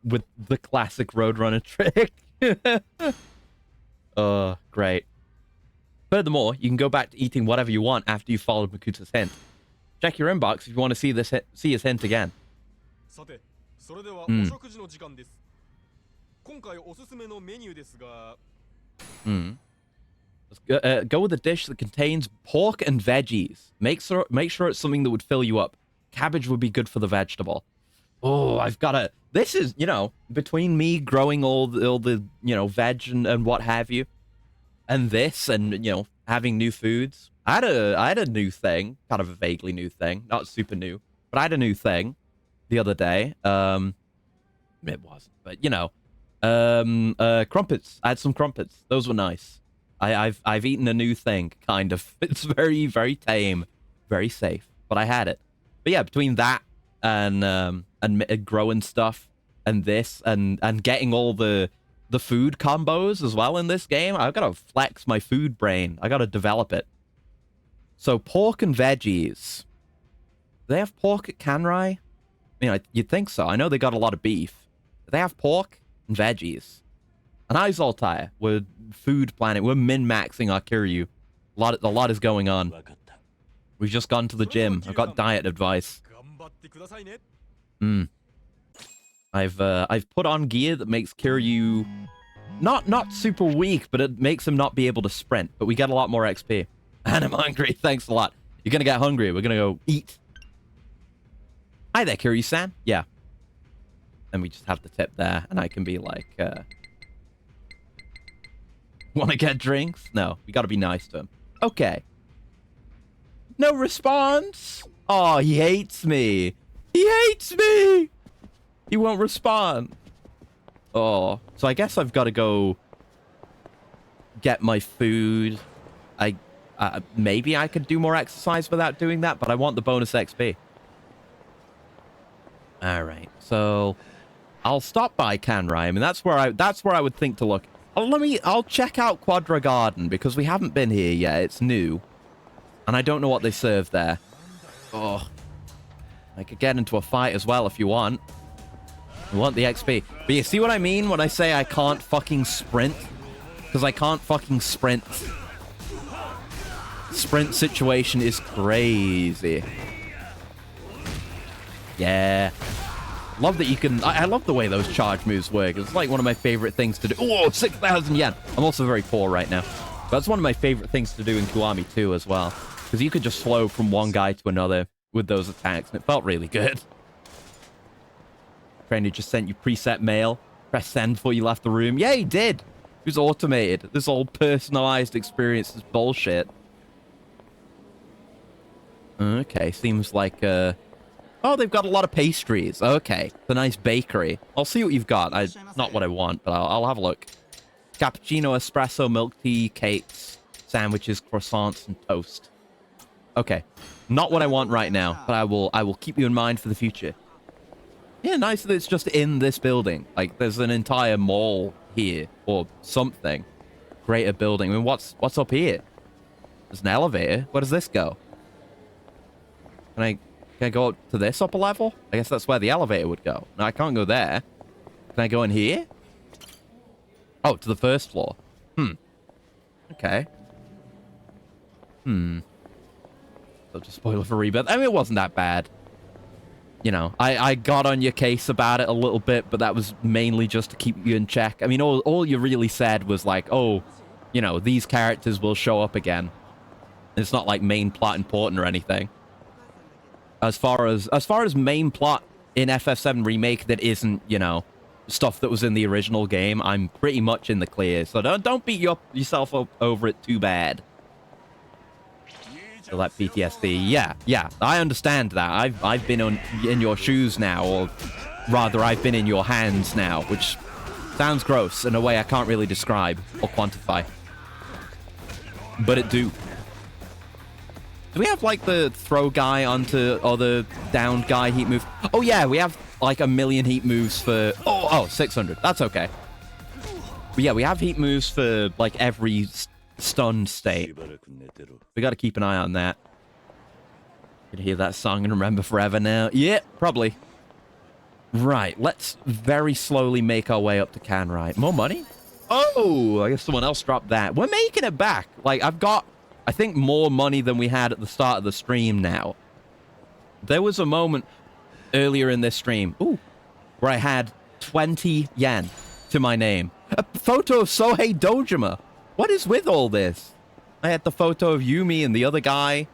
with the classic Roadrunner trick. Oh, great. Furthermore, you can go back to eating whatever you want after you followed Makuta's hint. Check your inbox if you want to see his hint again. Go with a dish that contains pork and veggies. Make sure it's something that would fill you up. Cabbage would be good for the vegetable. Oh, I've got to... This is, between me growing all the veg and what have you, and this, and, having new foods. I had a new thing, kind of a vaguely new thing, not super new, but I had a new thing the other day. It wasn't, but, crumpets. I had some crumpets. Those were nice. I've eaten a new thing, kind of. It's very, very tame, very safe, but I had it. But yeah, between that and growing stuff and this and getting all the food combos as well in this game, I've got to flex my food brain. I got to develop it. So pork and veggies. Do they have pork at Kanrai? You'd think so. I know they got a lot of beef. Do they have pork and veggies? And Izaltai, we're food planet. We're min-maxing our Kiryu. A lot is going on. We've just gone to the gym. I've got diet advice. I've put on gear that makes Kiryu not super weak, but it makes him not be able to sprint. But we get a lot more XP. And I'm hungry. Thanks a lot. You're gonna get hungry. We're gonna go eat. Hi there, Kiryu-san. Yeah. And we just have the tip there, and I can be like, want to get drinks? No, we gotta be nice to him. Okay. No response? Oh, he hates me. He hates me! He won't respond. Oh, so I guess I've got to go get my food. Maybe I could do more exercise without doing that, but I want the bonus XP. All right, so I'll stop by Kanrai. I mean, that's where I would think to look. I'll check out Quadra Garden because we haven't been here yet. It's new, and I don't know what they serve there. Oh, I could get into a fight as well if you want. I want the XP. But you see what I mean when I say I can't fucking sprint? Because I can't fucking sprint. Sprint situation is crazy. Yeah. Love that you can... I love the way those charge moves work. It's like one of my favorite things to do. Oh, 6,000 yen. I'm also very poor right now. But that's one of my favorite things to do in Kiwami 2 as well. Because you could just flow from one guy to another with those attacks. And it felt really good. Trainer just sent you preset mail. Press send before you left the room. Yeah, he did. It was automated. This whole personalized experience is bullshit. Okay, seems like... Oh, they've got a lot of pastries. Okay, it's a nice bakery. I'll see what you've got. Not what I want, but I'll have a look. Cappuccino, espresso, milk tea, cakes, sandwiches, croissants, and toast. Okay, not what I want right now, but I will keep you in mind for the future. Yeah, nice that it's just in this building. Like, there's an entire mall here, or something. Greater building. I mean, what's up here? There's an elevator. Where does this go? Can I go up to this upper level? I guess that's where the elevator would go. No, I can't go there. Can I go in here? Oh, to the first floor. Okay. Such a spoiler for Rebirth. I mean, it wasn't that bad. You know, I got on your case about it a little bit, but that was mainly just to keep you in check. I mean, all you really said was like, oh, you know, these characters will show up again. It's not like main plot important or anything. As far as main plot in FF7 Remake that isn't, you know, stuff that was in the original game, I'm pretty much in the clear. So don't beat yourself up over it too bad. So that PTSD, yeah, I understand that. I've been in your shoes now, or rather, I've been in your hands now, which sounds gross in a way I can't really describe or quantify. But it do. Do we have, like, the throw guy onto other downed guy heat move? Oh, yeah, we have, like, 1 million heat moves for... Oh, 600. That's okay. But, yeah, we have heat moves for, like, every stunned state. We gotta keep an eye on that. Could hear that song and remember forever now. Yeah, probably. Right, let's very slowly make our way up to Kanrai. More money? Oh, I guess someone else dropped that. We're making it back. Like, I've got... I think more money than we had at the start of the stream now. There was a moment earlier in this stream, where I had 20 yen to my name. A photo of Sohei Dojima. What is with all this? I had the photo of Yumi and the other guy,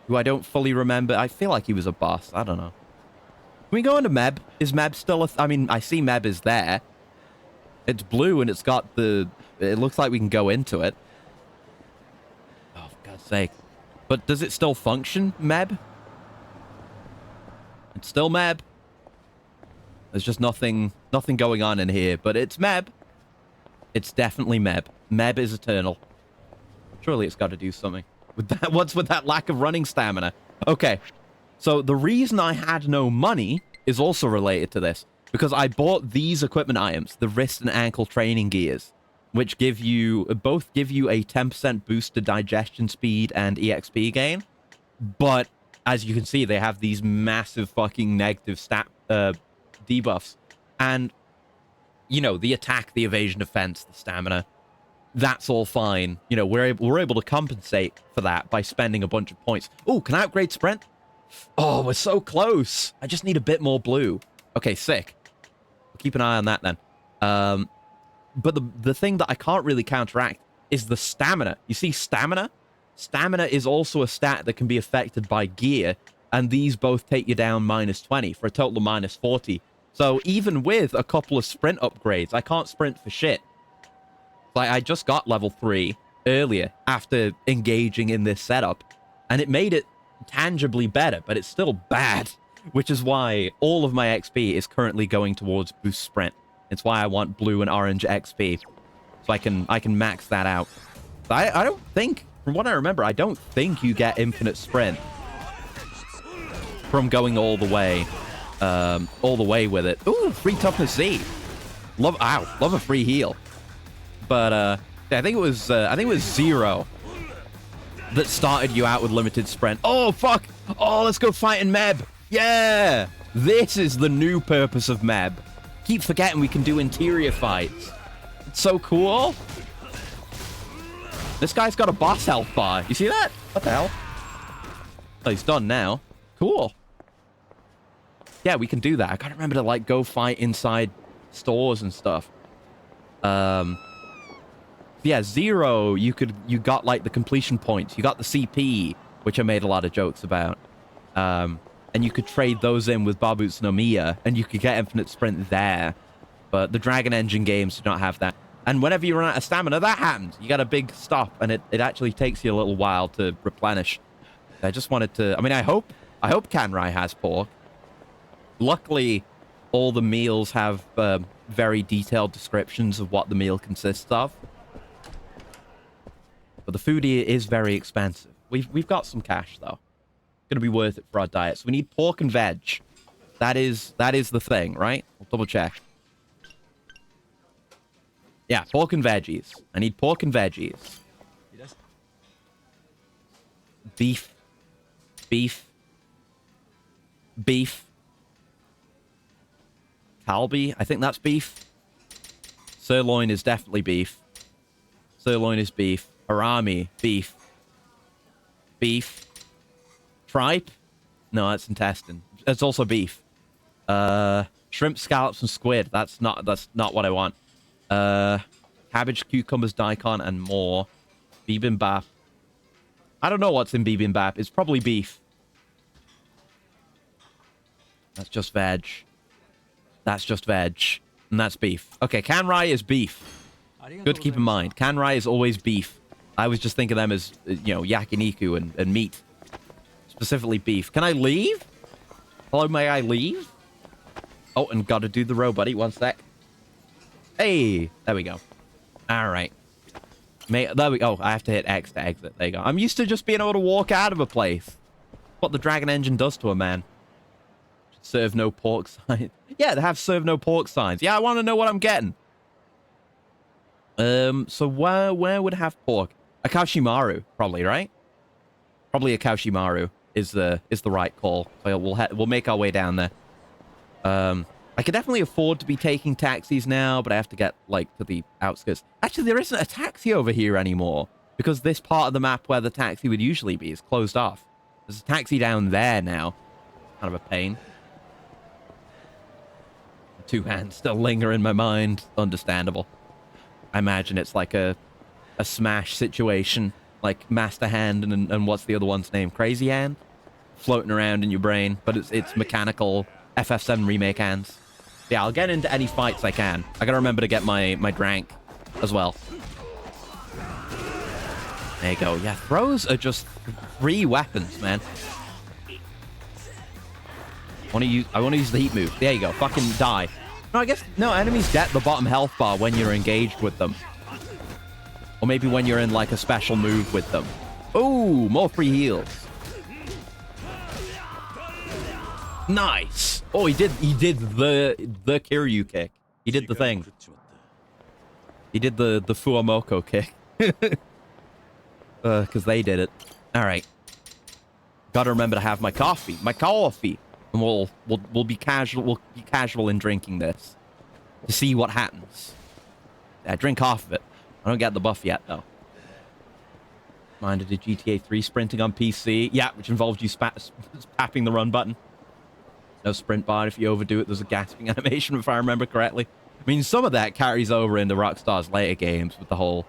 who I don't fully remember. I feel like he was a boss. I don't know. Can we go into Meb? Is Meb still I mean, I see Meb is there. It's blue and it's got the... It looks like we can go into it. Sake. But does it still function, Meb? It's still Meb. There's just nothing going on in here, but it's Meb. It's definitely Meb. Meb is eternal. Surely it's got to do something. With that, what's with that lack of running stamina? Okay. So the reason I had no money is also related to this. Because I bought these equipment items, the wrist and ankle training gears, which both give you a 10% boost to digestion speed and EXP gain. But, as you can see, they have these massive fucking negative stat debuffs. And, you know, the attack, the evasion, defense, the stamina. that's all fine. You know, we're able to compensate for that by spending a bunch of points. Oh, can I upgrade sprint? Oh, we're so close. I just need a bit more blue. Okay, sick. We'll keep an eye on that then. But the thing that I can't really counteract is the stamina. You see stamina? Stamina is also a stat that can be affected by gear, and these both take you down -20 for a total of -40. So even with a couple of sprint upgrades, I can't sprint for shit. Like, I just got level 3 earlier after engaging in this setup, and it made it tangibly better, but it's still bad, which is why all of my XP is currently going towards boost sprint. It's why I want blue and orange XP, so I can max that out. But I don't think, from what I remember, I don't think you get infinite sprint from going all the way with it. Ooh, free toughness Z. Love a free heal. But I think it was 0 that started you out with limited sprint. Oh fuck! Oh, let's go fight in Meb. Yeah, this is the new purpose of Meb. Keep forgetting we can do interior fights. It's so cool. This guy's got a boss health bar. You see that? What the hell? Oh, he's done now. Cool. Yeah, we can do that. I gotta remember to like go fight inside stores and stuff. Yeah, 0, you got like the completion points. You got the CP, which I made a lot of jokes about. And you could trade those in with Barboots no Miya, and you could get infinite sprint there. But the Dragon Engine games do not have that. And whenever you run out of stamina, that happens. You got a big stop, and it actually takes you a little while to replenish. I just wanted to... I mean, I hope Kanrai has pork. Luckily, all the meals have very detailed descriptions of what the meal consists of. But the food here is very expensive. We've got some cash, though. Gonna be worth it for our diet. So we need pork and veg. That is the thing, right? I'll double check. Yeah, pork and veggies. I need pork and veggies. Beef. Beef. Beef. Kalbi, I think that's beef. Sirloin is definitely beef. Sirloin is beef. Harami, beef. Beef. Tripe? No, that's intestine. It's also beef. Shrimp, scallops, and squid. That's not what I want. Cabbage, cucumbers, daikon, and more. Bibimbap. I don't know what's in bibimbap. It's probably beef. That's just veg. That's just veg. And that's beef. Okay, Kanrai is beef. Good to keep in mind. Kanrai is always beef. I was just thinking of them as, you know, yakiniku and meat. Specifically beef. Can I leave? Hello, may I leave? Oh, and gotta do the row, buddy. One sec. Hey, there we go. All right. There we go. I have to hit X to exit. There you go. I'm used to just being able to walk out of a place. What the Dragon Engine does to a man. Serve no pork signs. Yeah, they have serve no pork signs. Yeah, I want to know what I'm getting. So where would have pork? A Kaushimaru, probably, right? Probably a Kaushimaru is the right call. So we'll make our way down there. I could definitely afford to be taking taxis now, but I have to get like to the outskirts. Actually, there isn't a taxi over here anymore because this part of the map where the taxi would usually be is closed off. There's a taxi down there now. Kind of a pain. Two hands still linger in my mind. Understandable. I imagine it's like a Smash situation, like Master Hand and what's the other one's name? Crazy Hand? Floating around in your brain, but it's mechanical FF7 remake hands. Yeah, I'll get into any fights I can. I gotta remember to get my drank as well. There you go. Yeah, throws are just free weapons, man. I want to use the heat move. There you go. Fucking die. No, I guess no, enemies get the bottom health bar when you're engaged with them. Or maybe when you're in like a special move with them. Ooh, more free heals. Nice. Oh, he did the Kiryu kick. He did the thing. He did the Fuamoko kick. Because they did it. All right. Got to remember to have my coffee. My coffee. And we'll be casual. We'll be casual in drinking this to see what happens. Yeah, drink half of it. I don't get the buff yet, though. Minded a GTA 3 sprinting on PC. Yeah, which involves you tapping the run button. No sprint bar. If you overdo it, there's a gasping animation, if I remember correctly. I mean, some of that carries over into Rockstar's later games with the whole,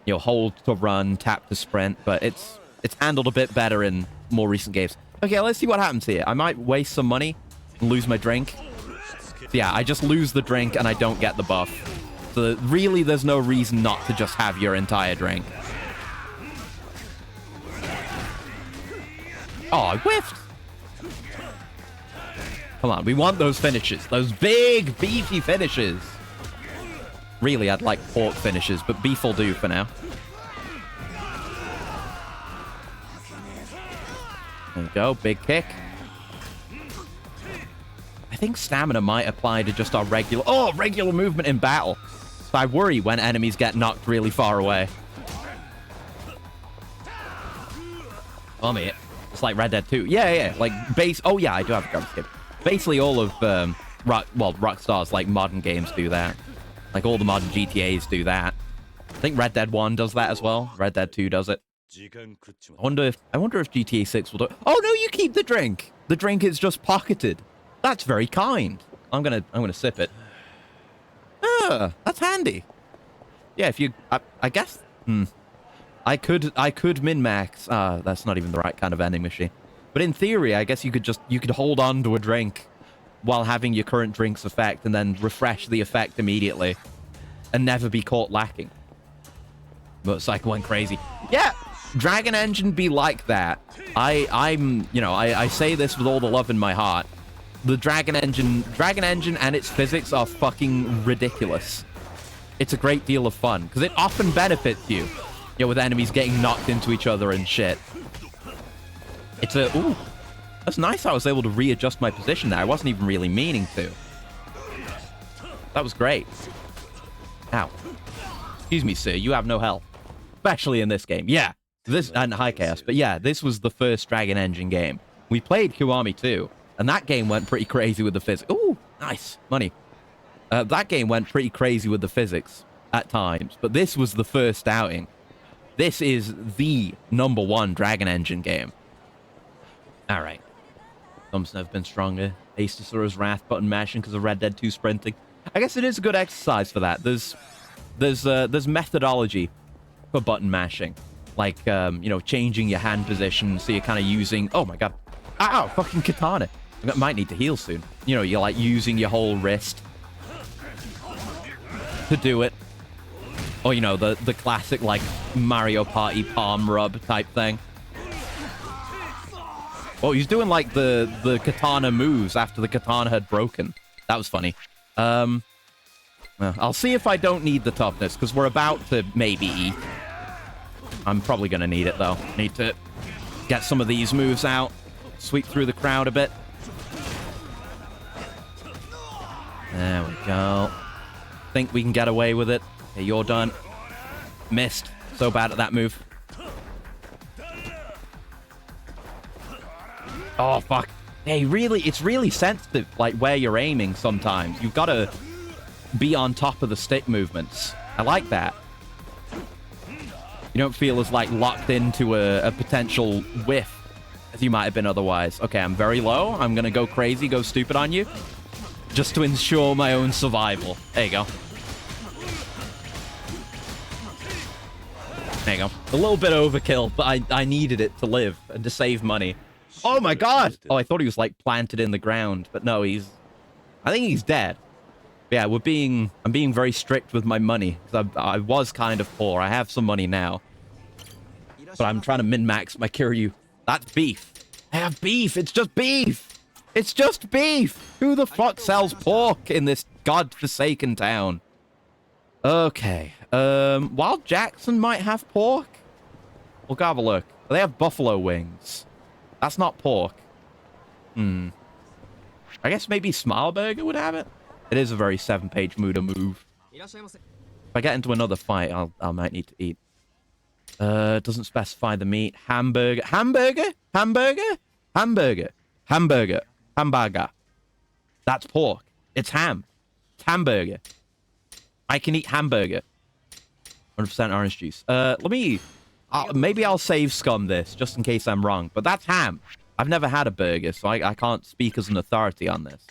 hold to run, tap to sprint, but it's handled a bit better in more recent games. Okay, let's see what happens here. I might waste some money and lose my drink. So yeah, I just lose the drink and I don't get the buff. So really, there's no reason not to just have your entire drink. Oh, I whiffed. Come on, we want those finishes. Those big, beefy finishes. Really, I'd like pork finishes, but beef will do for now. There you go, big kick. I think stamina might apply to just our regular movement in battle. So I worry when enemies get knocked really far away. Oh, mate. It's like Red Dead 2. Yeah. Like, oh, yeah, I do have a grab skip. Basically, all of, Rockstar's, like, modern games do that. Like, all the modern GTAs do that. I think Red Dead 1 does that as well. Red Dead 2 does it. I wonder if GTA 6 will do it. Oh, no, you keep the drink. The drink is just pocketed. That's very kind. I'm gonna sip it. Ah, that's handy. Yeah, if you... I guess... I could min-max. That's not even the right kind of vending machine. But in theory, I guess you could hold on to a drink while having your current drink's effect and then refresh the effect immediately and never be caught lacking. Motorcycle went crazy. Yeah, Dragon Engine be like that. I say this with all the love in my heart. The Dragon Engine and its physics are fucking ridiculous. It's a great deal of fun because it often benefits you. With enemies getting knocked into each other and shit. Ooh, that's nice. I was able to readjust my position there. I wasn't even really meaning to. That was great. Ow. Excuse me, sir. You have no health. Especially in this game. Yeah. And High Chaos. But yeah, this was the first Dragon Engine game. We played Kiwami 2. And that game went pretty crazy with the physics. Ooh, nice. Money. That game went pretty crazy with the physics at times. But this was the first outing. This is the #1 Dragon Engine game. Alright. Thumbs have been stronger. Ace Wrath button mashing because of Red Dead 2 sprinting. I guess it is a good exercise for that. There's methodology for button mashing. Like, changing your hand position so you're kind of using... Oh my god. Ow, fucking katana. I might need to heal soon. You're like using your whole wrist to do it. Or, the classic, like, Mario Party palm rub type thing. Oh, he's doing, like, the katana moves after the katana had broken. That was funny. I'll see if I don't need the toughness, because we're about to maybe eat. I'm probably going to need it, though. Need to get some of these moves out. Sweep through the crowd a bit. There we go. Think we can get away with it. Okay, you're done. Missed. So bad at that move. Oh, fuck. Hey, it's really sensitive, like, where you're aiming sometimes. You've got to be on top of the stick movements. I like that. You don't feel as, like, locked into a potential whiff as you might have been otherwise. Okay, I'm very low. I'm going to go crazy, go stupid on you, just to ensure my own survival. There you go. There you go. A little bit overkill, but I needed it to live and to save money. Oh my god! Oh, I thought he was, like, planted in the ground, but no, I think he's dead. Yeah, I'm being very strict with my money, because I was kind of poor. I have some money now. But I'm trying to min-max my Kiryu. That's beef. I have beef! It's just beef! It's just beef! Who the fuck sells pork in this godforsaken town? Okay. Wild Jackson might have pork? We'll go have a look. They have buffalo wings. That's not pork. I guess maybe Smilburger would have it? It is a very 7-page Muda move. If I get into another fight, I might need to eat. Doesn't specify the meat. Hamburger. Hamburger? Hamburger? Hamburger. Hamburger. Hamburger. That's pork. It's ham. It's hamburger. I can eat hamburger. 100% orange juice. Let me... maybe I'll save scum this, just in case I'm wrong. But that's ham. I've never had a burger, so I can't speak as an authority on this.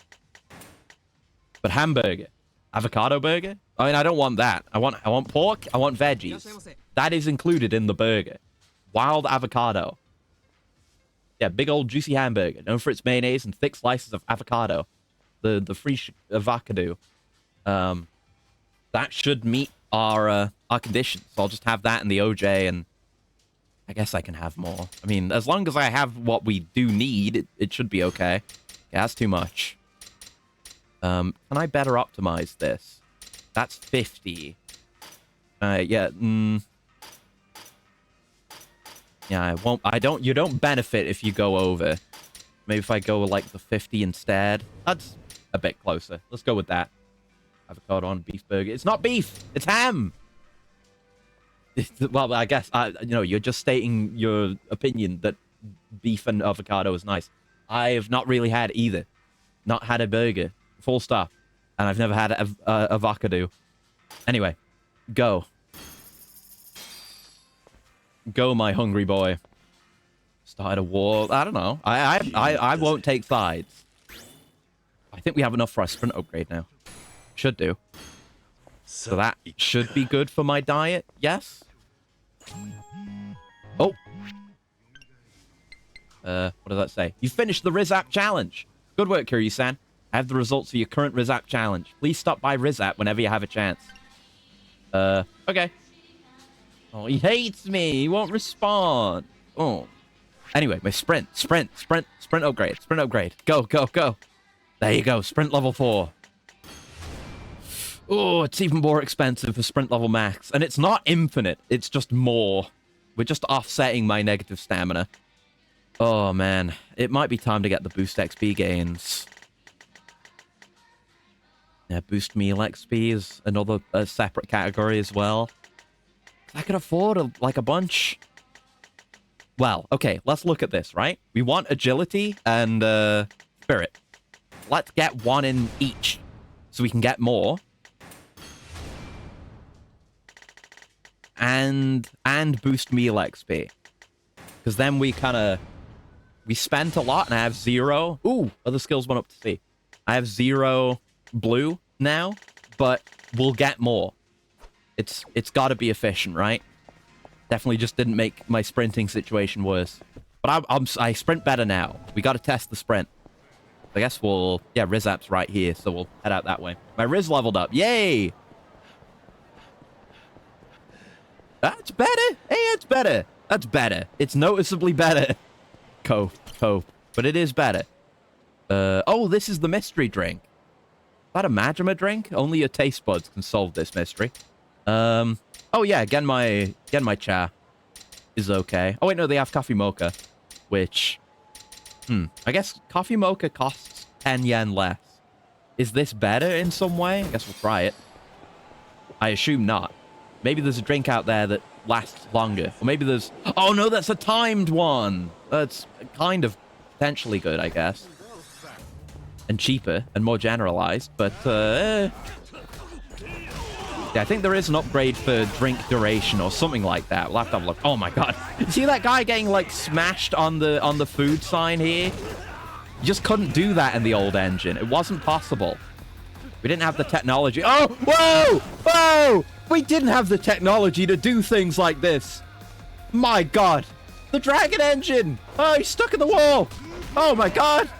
But hamburger. Avocado burger? I mean, I don't want that. I want pork. I want veggies. That is included in the burger. Wild avocado. Yeah, big old juicy hamburger, known for its mayonnaise and thick slices of avocado. The free avocado. That should meet our conditions. So I'll just have that in the OJ, and I guess I can have more. I mean, as long as I have what we do need, it should be okay. Yeah, that's too much. Can I better optimize this? That's 50. Yeah. Yeah, you don't benefit if you go over. Maybe if I go with, like, the 50 instead. That's a bit closer. Let's go with that. Avocado on beef burger. It's not beef! It's ham! Well, I guess, you're just stating your opinion that beef and avocado is nice. I've not really had either. Not had a burger. Full stop. And I've never had avocado. Anyway, go. Go, my hungry boy. Started a war. I don't know. I won't take sides. I think we have enough for our sprint upgrade now. Should do. So that should be good for my diet. Yes. Oh. What does that say? You finished the Rizap challenge. Good work, Kiryu-san. I have the results of your current Rizap challenge. Please stop by Rizap whenever you have a chance. Okay. Oh, he hates me. He won't respond. Oh. Anyway, my sprint upgrade. Sprint upgrade. Go, go, go. There you go. Sprint level 4. Oh, it's even more expensive for sprint level max. And it's not infinite. It's just more. We're just offsetting my negative stamina. Oh, man. It might be time to get the boost XP gains. Yeah, boost meal XP is another separate category as well. I could afford a bunch. Well, okay, let's look at this, right? We want agility and spirit. Let's get one in each so we can get more. And boost meal XP. Because then we spent a lot and I have 0. Ooh, other skills went up to C. I have 0 blue now, but we'll get more. It's got to be efficient, right? Definitely just didn't make my sprinting situation worse. But I sprint better now. We got to test the sprint. I guess we'll... Yeah, Rizap's right here, so we'll head out that way. My Riz leveled up. Yay! That's better. Hey, it's better. That's better. It's noticeably better. Cope. But it is better. Oh, this is the mystery drink. Is that a Majima drink? Only your taste buds can solve this mystery. Oh yeah, again my cha is okay. Oh wait, no, they have coffee mocha, which, I guess coffee mocha costs 10 yen less. Is this better in some way? I guess we'll try it. I assume not. Maybe there's a drink out there that lasts longer. Or maybe there's... Oh no, that's a timed one! That's kind of potentially good, I guess. And cheaper and more generalized, but yeah, I think there is an upgrade for drink duration or something like that. We'll have to have a look. Oh my god. See that guy getting like smashed on the food sign here? You just couldn't do that in the old engine. It wasn't possible. We didn't have the technology. Oh, whoa! Whoa! We didn't have the technology to do things like this. My god. The dragon engine! Oh, he's stuck in the wall! Oh my god!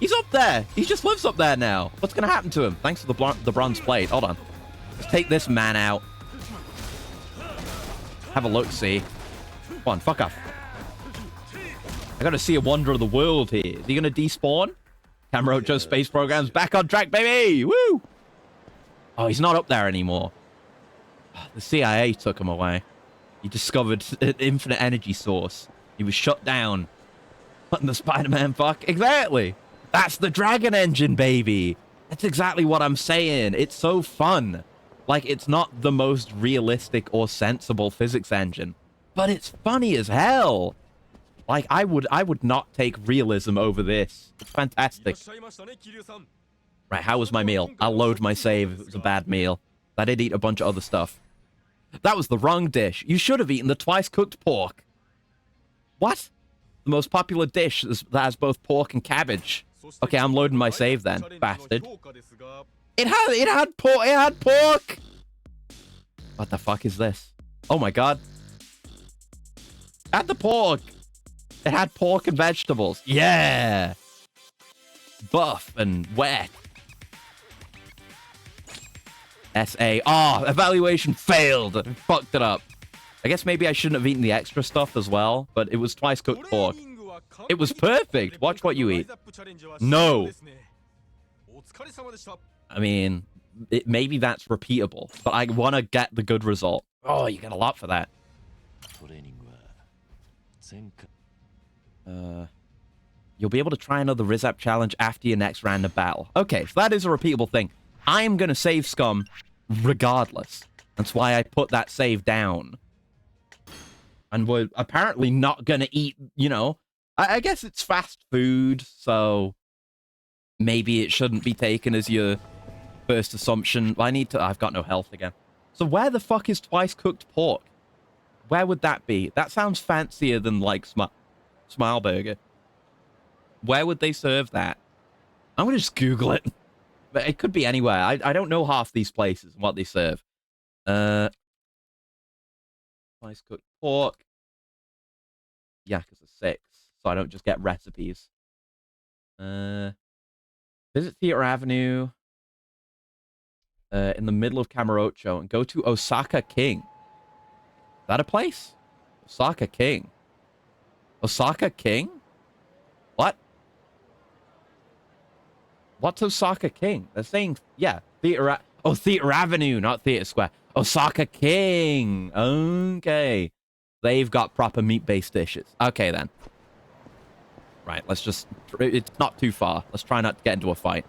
He's up there! He just lives up there now. What's gonna happen to him? Thanks for the bronze plate. Hold on. Let's take this man out. Have a look-see. Come on, fuck off. I gotta see a wonder of the world here. Is he gonna despawn? Kamurocho space program's back on track, baby! Woo! Oh, he's not up there anymore. The CIA took him away. He discovered an infinite energy source. He was shut down. What in the Spider-Man fuck? Exactly! That's the dragon engine, baby! That's exactly what I'm saying. It's so fun. Like, it's not the most realistic or sensible physics engine, but it's funny as hell. Like, I would not take realism over this. It's fantastic. Right, how was my meal? I'll load my save if it was a bad meal. I did eat a bunch of other stuff. That was the wrong dish. You should have eaten the twice-cooked pork. What? The most popular dish that has both pork and cabbage. Okay, I'm loading my save then, bastard. It had pork. It had pork. What the fuck is this? Oh my god. It had the pork. It had pork and vegetables. Yeah. Buff and wet. SA. Oh, evaluation failed. Fucked it up. I guess maybe I shouldn't have eaten the extra stuff as well, but it was twice cooked pork. It was perfect. Watch what you eat. No. I mean, maybe that's repeatable, but I want to get the good result. Oh, you get a lot for that. You'll be able to try another Rizap challenge after your next round of battle. Okay, so that is a repeatable thing. I am going to save scum regardless. That's why I put that save down. And we're apparently not going to eat, you know, I guess it's fast food, so maybe it shouldn't be taken as your first assumption. I've got no health again. So where the fuck is twice cooked pork? Where would that be? That sounds fancier than, like, Smile Burger. Where would they serve that? I'm going to just Google it. But it could be anywhere. I don't know half these places and what they serve. Twice cooked pork. Yakuza 6. So I don't just get recipes. Visit Theater Avenue. In the middle of Kamurocho. And go to Osaka King. Is that a place? Osaka King. Osaka King? What? What's Osaka King? They're saying, yeah, Theater Avenue, not Theater Square. Osaka King. Okay. They've got proper meat-based dishes. Okay, then. Right, let's just... It's not too far. Let's try not to get into a fight.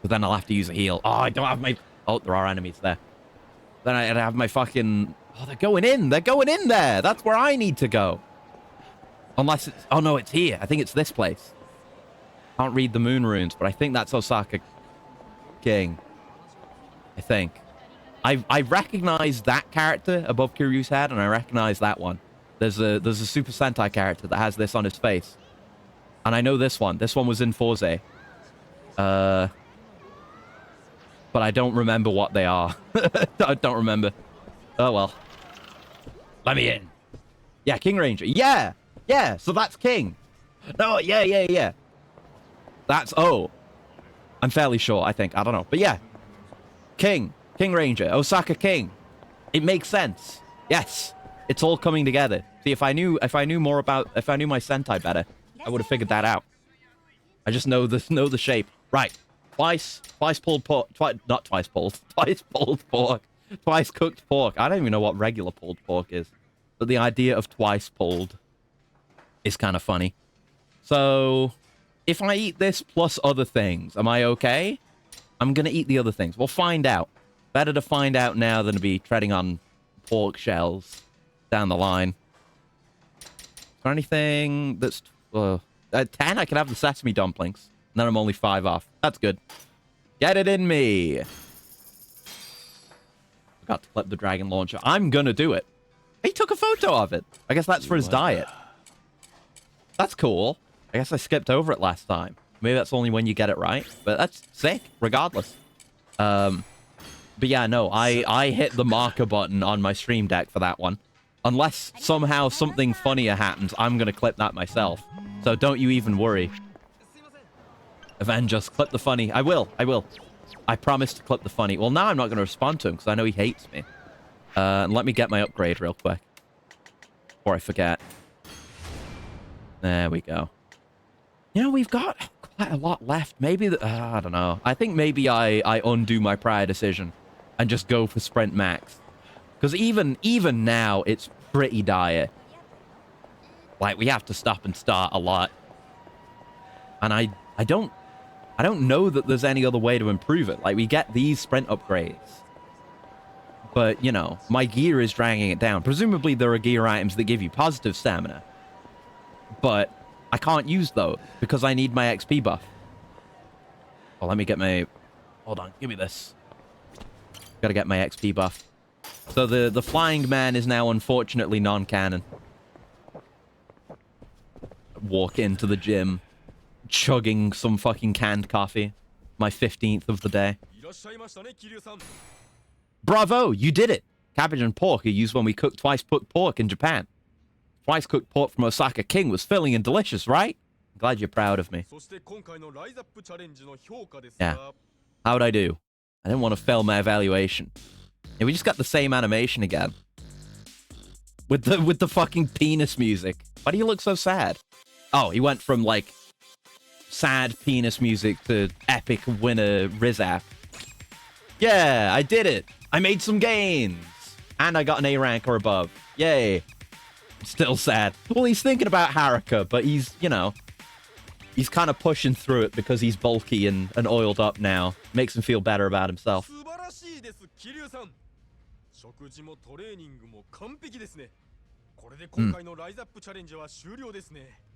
But then I'll have to use a heal. Oh, I don't have my... Oh, there are enemies there. Then I'd have my fucking... Oh, they're going in. They're going in there. That's where I need to go. Unless it's... Oh, no, it's here. I think it's this place. Can't read the moon runes, but I think that's Osaka King. I think. I recognize that character above Kiryu's head, and I recognize that one. There's a Super Sentai character that has this on his face. And I know this one. This one was in Forze. But I don't remember what they are. I don't remember. Oh, well. Let me in. Yeah, King Ranger. Yeah! Yeah, so that's King. No, yeah. That's... Oh. I'm fairly sure, I think. I don't know. But yeah. King Ranger. Osaka King. It makes sense. Yes. It's all coming together. See, if I knew my Sentai better, I would have figured that out. I just know the shape. Right. Twice pulled pork. Not twice pulled. Twice pulled pork. Twice cooked pork. I don't even know what regular pulled pork is. But the idea of twice pulled is kind of funny. So, if I eat this plus other things, am I okay? I'm going to eat the other things. We'll find out. Better to find out now than to be treading on pork shells down the line. Is there anything that's... at 10, I can have the sesame dumplings. And then I'm only 5 off. That's good. Get it in me. Forgot to clip the dragon launcher. I'm going to do it. He took a photo of it. I guess that's for his diet. That's cool. I guess I skipped over it last time. Maybe that's only when you get it right. But that's sick, regardless. But yeah, no, I hit the marker button on my stream deck for that one. Unless somehow something funnier happens, I'm going to clip that myself. So don't you even worry. Avengers, clip the funny. I will. I promise to clip the funny. Well, now I'm not going to respond to him because I know he hates me. Let me get my upgrade real quick. Before I forget. There we go. You know, we've got quite a lot left. Maybe, I don't know. I think maybe I undo my prior decision and just go for Sprint Max. Because even now, it's pretty dire. Like, we have to stop and start a lot. And I don't know that there's any other way to improve it. Like, we get these sprint upgrades. But, you know, my gear is dragging it down. Presumably, there are gear items that give you positive stamina. But I can't use those because I need my XP buff. Well, let me get my... Hold on, give me this. Gotta get my XP buff. So the flying man is now unfortunately non-canon. Walk into the gym, chugging some fucking canned coffee. My 15th of the day. Bravo, you did it! Cabbage and pork are used when we cook twice-cooked pork in Japan. Twice-cooked pork from Osaka King was filling and delicious, right? I'm glad you're proud of me. Yeah. How'd I do? I didn't want to fail my evaluation. Yeah, we just got the same animation again. With the fucking penis music. Why do you look so sad? Oh, he went from, like, sad penis music to epic winner Rizap. Yeah, I did it. I made some gains. And I got an A rank or above. Yay. Still sad. Well, he's thinking about Haruka, but he's, you know, he's kind of pushing through it because he's bulky and oiled up now. Makes him feel better about himself.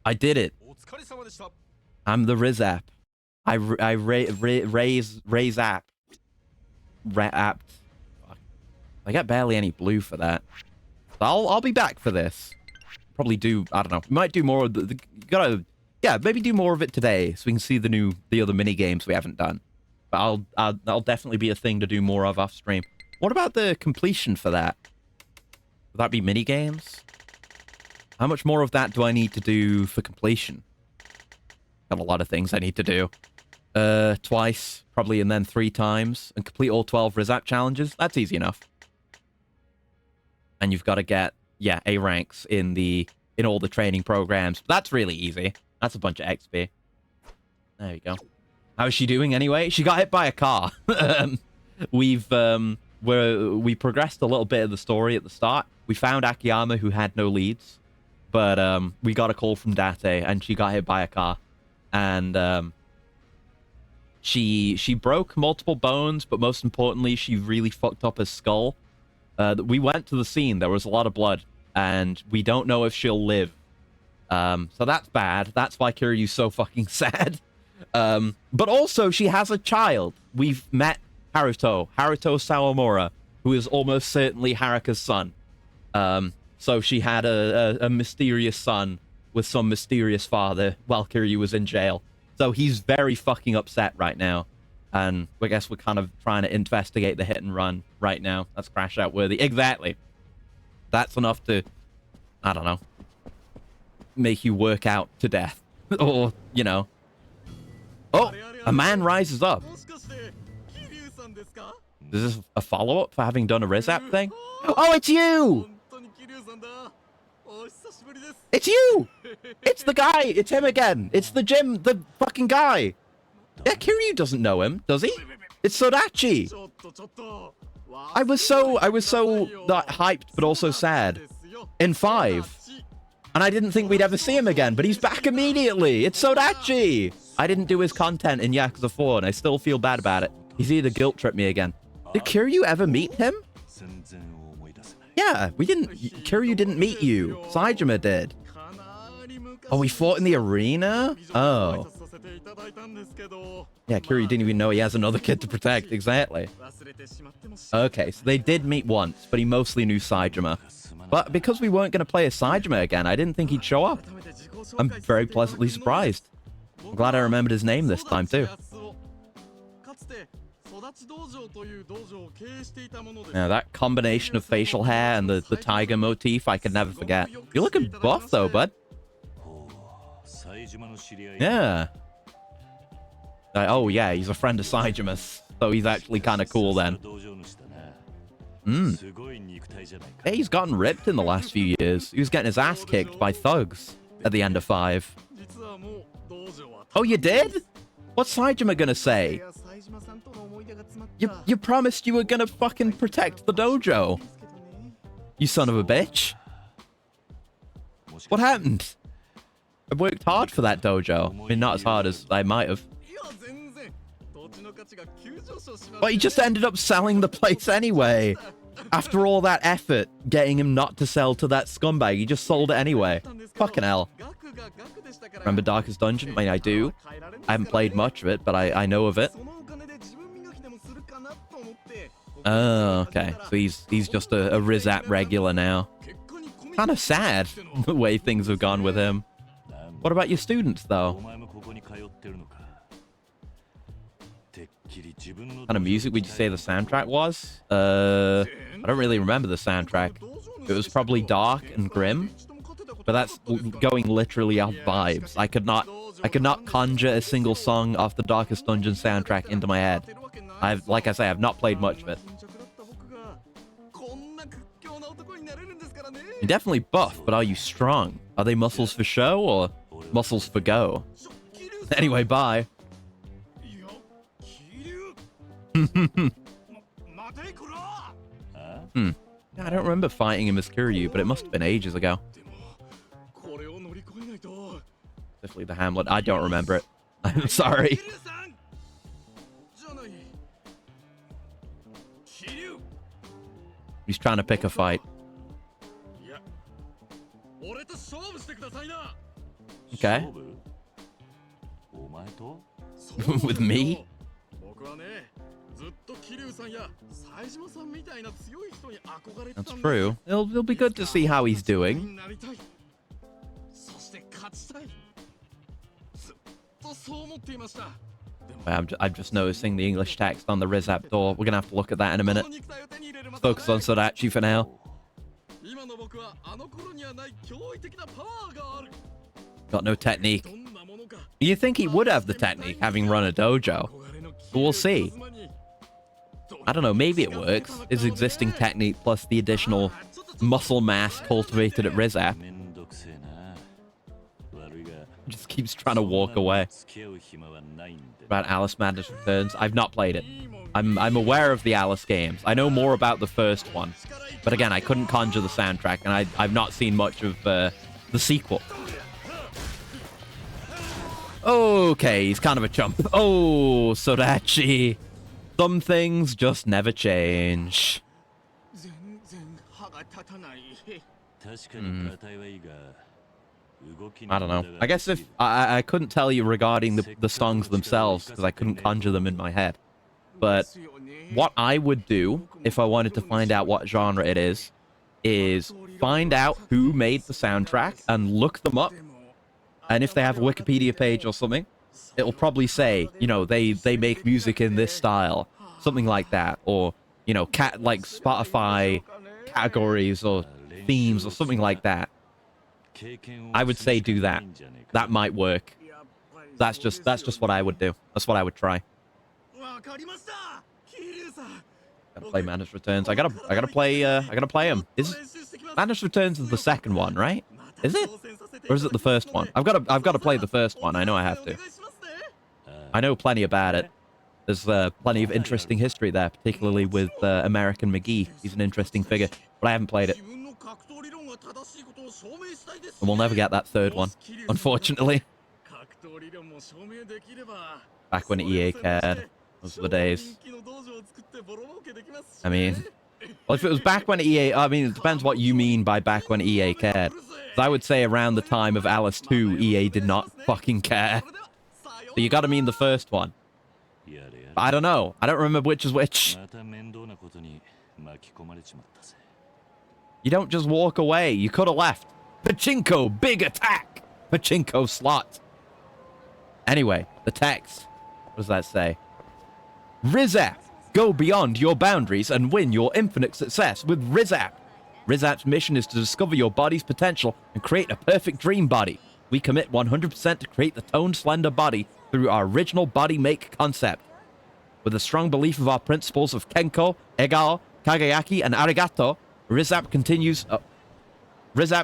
I did it. I'm the Rizap. I raise app. Apt. I get barely any blue for that. So I'll be back for this. Probably do, I don't know. We might do more of the gotta, yeah, maybe do more of it today so we can see the other mini games we haven't done. But that'll definitely be a thing to do more of off stream. What about the completion for that? Would that be mini games? How much more of that do I need to do for completion? Got a lot of things I need to do. Twice, probably, and then 3 times, and complete all 12 Rizap challenges. That's easy enough. And you've got to get, yeah, A ranks in all the training programs. That's really easy. That's a bunch of XP. There you go. How is she doing anyway? She got hit by a car. We progressed a little bit of the story at the start. We found Akiyama, who had no leads, but we got a call from Date, and she got hit by a car, and she broke multiple bones, but most importantly, she really fucked up her skull. We went to the scene. There was a lot of blood, and we don't know if she'll live. So that's bad. That's why Kiryu's so fucking sad. But also, she has a child. We've met Haruto Sawamura, who is almost certainly Haruka's son. So she had a mysterious son with some mysterious father while Kiryu was in jail. So he's very fucking upset right now. And I guess we're kind of trying to investigate the hit and run right now. That's crash out worthy. Exactly. That's enough to, I don't know, make you work out to death. Or, you know. Oh, a man rises up. Is this a follow-up for having done a Rizap thing? Oh, it's you! It's you! It's the guy! It's him again! It's the fucking guy! Yeah, Kiryu doesn't know him, does he? It's Sodachi! I was so not hyped, but also sad. In 5. And I didn't think we'd ever see him again, but he's back immediately! It's Sodachi! I didn't do his content in Yakuza 4, and I still feel bad about it. He's either guilt-tripped me again. Did Kiryu ever meet him? Yeah, we didn't. Kiryu didn't meet you. Saejima did. Oh, we fought in the arena? Oh. Yeah, Kiryu didn't even know he has another kid to protect. Exactly. Okay, so they did meet once, but he mostly knew Saejima. But because we weren't going to play as Saejima again, I didn't think heuld show up. I'm very pleasantly surprised. I'm glad I remembered his name this time, too. Now, that combination of facial hair and the tiger motif, I could never forget. You're looking buff, though, bud. Yeah. Oh, yeah, he's a friend of Saejima's, so he's actually kind of cool, then. Hey, he's gotten ripped in the last few years. He was getting his ass kicked by thugs at the end of 5. Oh, you did? What's Saejima gonna say? You promised you were gonna fucking protect the dojo. You son of a bitch. What happened? I worked hard for that dojo. I mean, not as hard as I might have. But he just ended up selling the place anyway. After all that effort, getting him not to sell to that scumbag, he just sold it anyway. Fucking hell. Remember Darkest Dungeon? I mean, I do. I haven't played much of it, but I know of it. Oh, okay. So he's just a Rizap regular now. Kind of sad the way things have gone with him. What about your students, though? What kind of music would you say the soundtrack was? I don't really remember the soundtrack. It was probably dark and grim, but that's going literally off vibes. I could not conjure a single song off the Darkest Dungeon soundtrack into my head. Like I say, I've not played much of it. You're definitely buff, but are you strong? Are they muscles for show or muscles for go? Anyway, bye. I don't remember fighting him as Kiryu, but it must have been ages ago. Definitely the Hamlet. I don't remember it. I'm sorry. He's trying to pick a fight. Okay. With me? That's true. It'll be good to see how he's doing. I'm just noticing the English text on the Rizap door. We're gonna have to look at that in a minute. Let's focus on Sodachi for now. Got no technique. You think he would have the technique, having run a dojo? But we'll see. I don't know, maybe it works. His existing technique plus the additional muscle mass cultivated at Rizap. Just keeps trying to walk away. About Alice Madness Returns. I've not played it. I'm aware of the Alice games. I know more about the first one. But again, I couldn't conjure the soundtrack, and I've not seen much of the sequel. Okay, he's kind of a chump. Oh, Sodachi. Some things just never change. I don't know. I guess if I couldn't tell you regarding the songs themselves because I couldn't conjure them in my head. But what I would do if I wanted to find out what genre it is find out who made the soundtrack and look them up. And if they have a Wikipedia page or something, it'll probably say, you know, they make music in this style, something like that, or you know, like Spotify categories or themes or something like that. I would say do that. That might work. That's just what I would do. That's what I would try. Gotta play Madness Returns. I gotta play him. Madness Returns is the second one, right? Is it? Or is it the first one? I've got to play the first one. I know I have to. I know plenty about it. There's plenty of interesting history there, particularly with American McGee. He's an interesting figure, but I haven't played it. And we'll never get that third one, unfortunately. Back when EA cared. Those were the days. I mean, well, if it was back when EA... I mean, it depends what you mean by back when EA cared. I would say around the time of Alice 2, EA did not fucking care. So you gotta mean the first one. But I don't know. I don't remember which is which. You don't just walk away. You could have left. Pachinko, big attack! Pachinko slot. Anyway, the text. What does that say? Rizap. Go beyond your boundaries and win your infinite success with Rizap. Rizap's mission is to discover your body's potential and create a perfect dream body. We commit 100% to create the toned, slender body through our original body make concept. With a strong belief of our principles of Kenko, Egao, Kagayaki, and Arigato, Rizap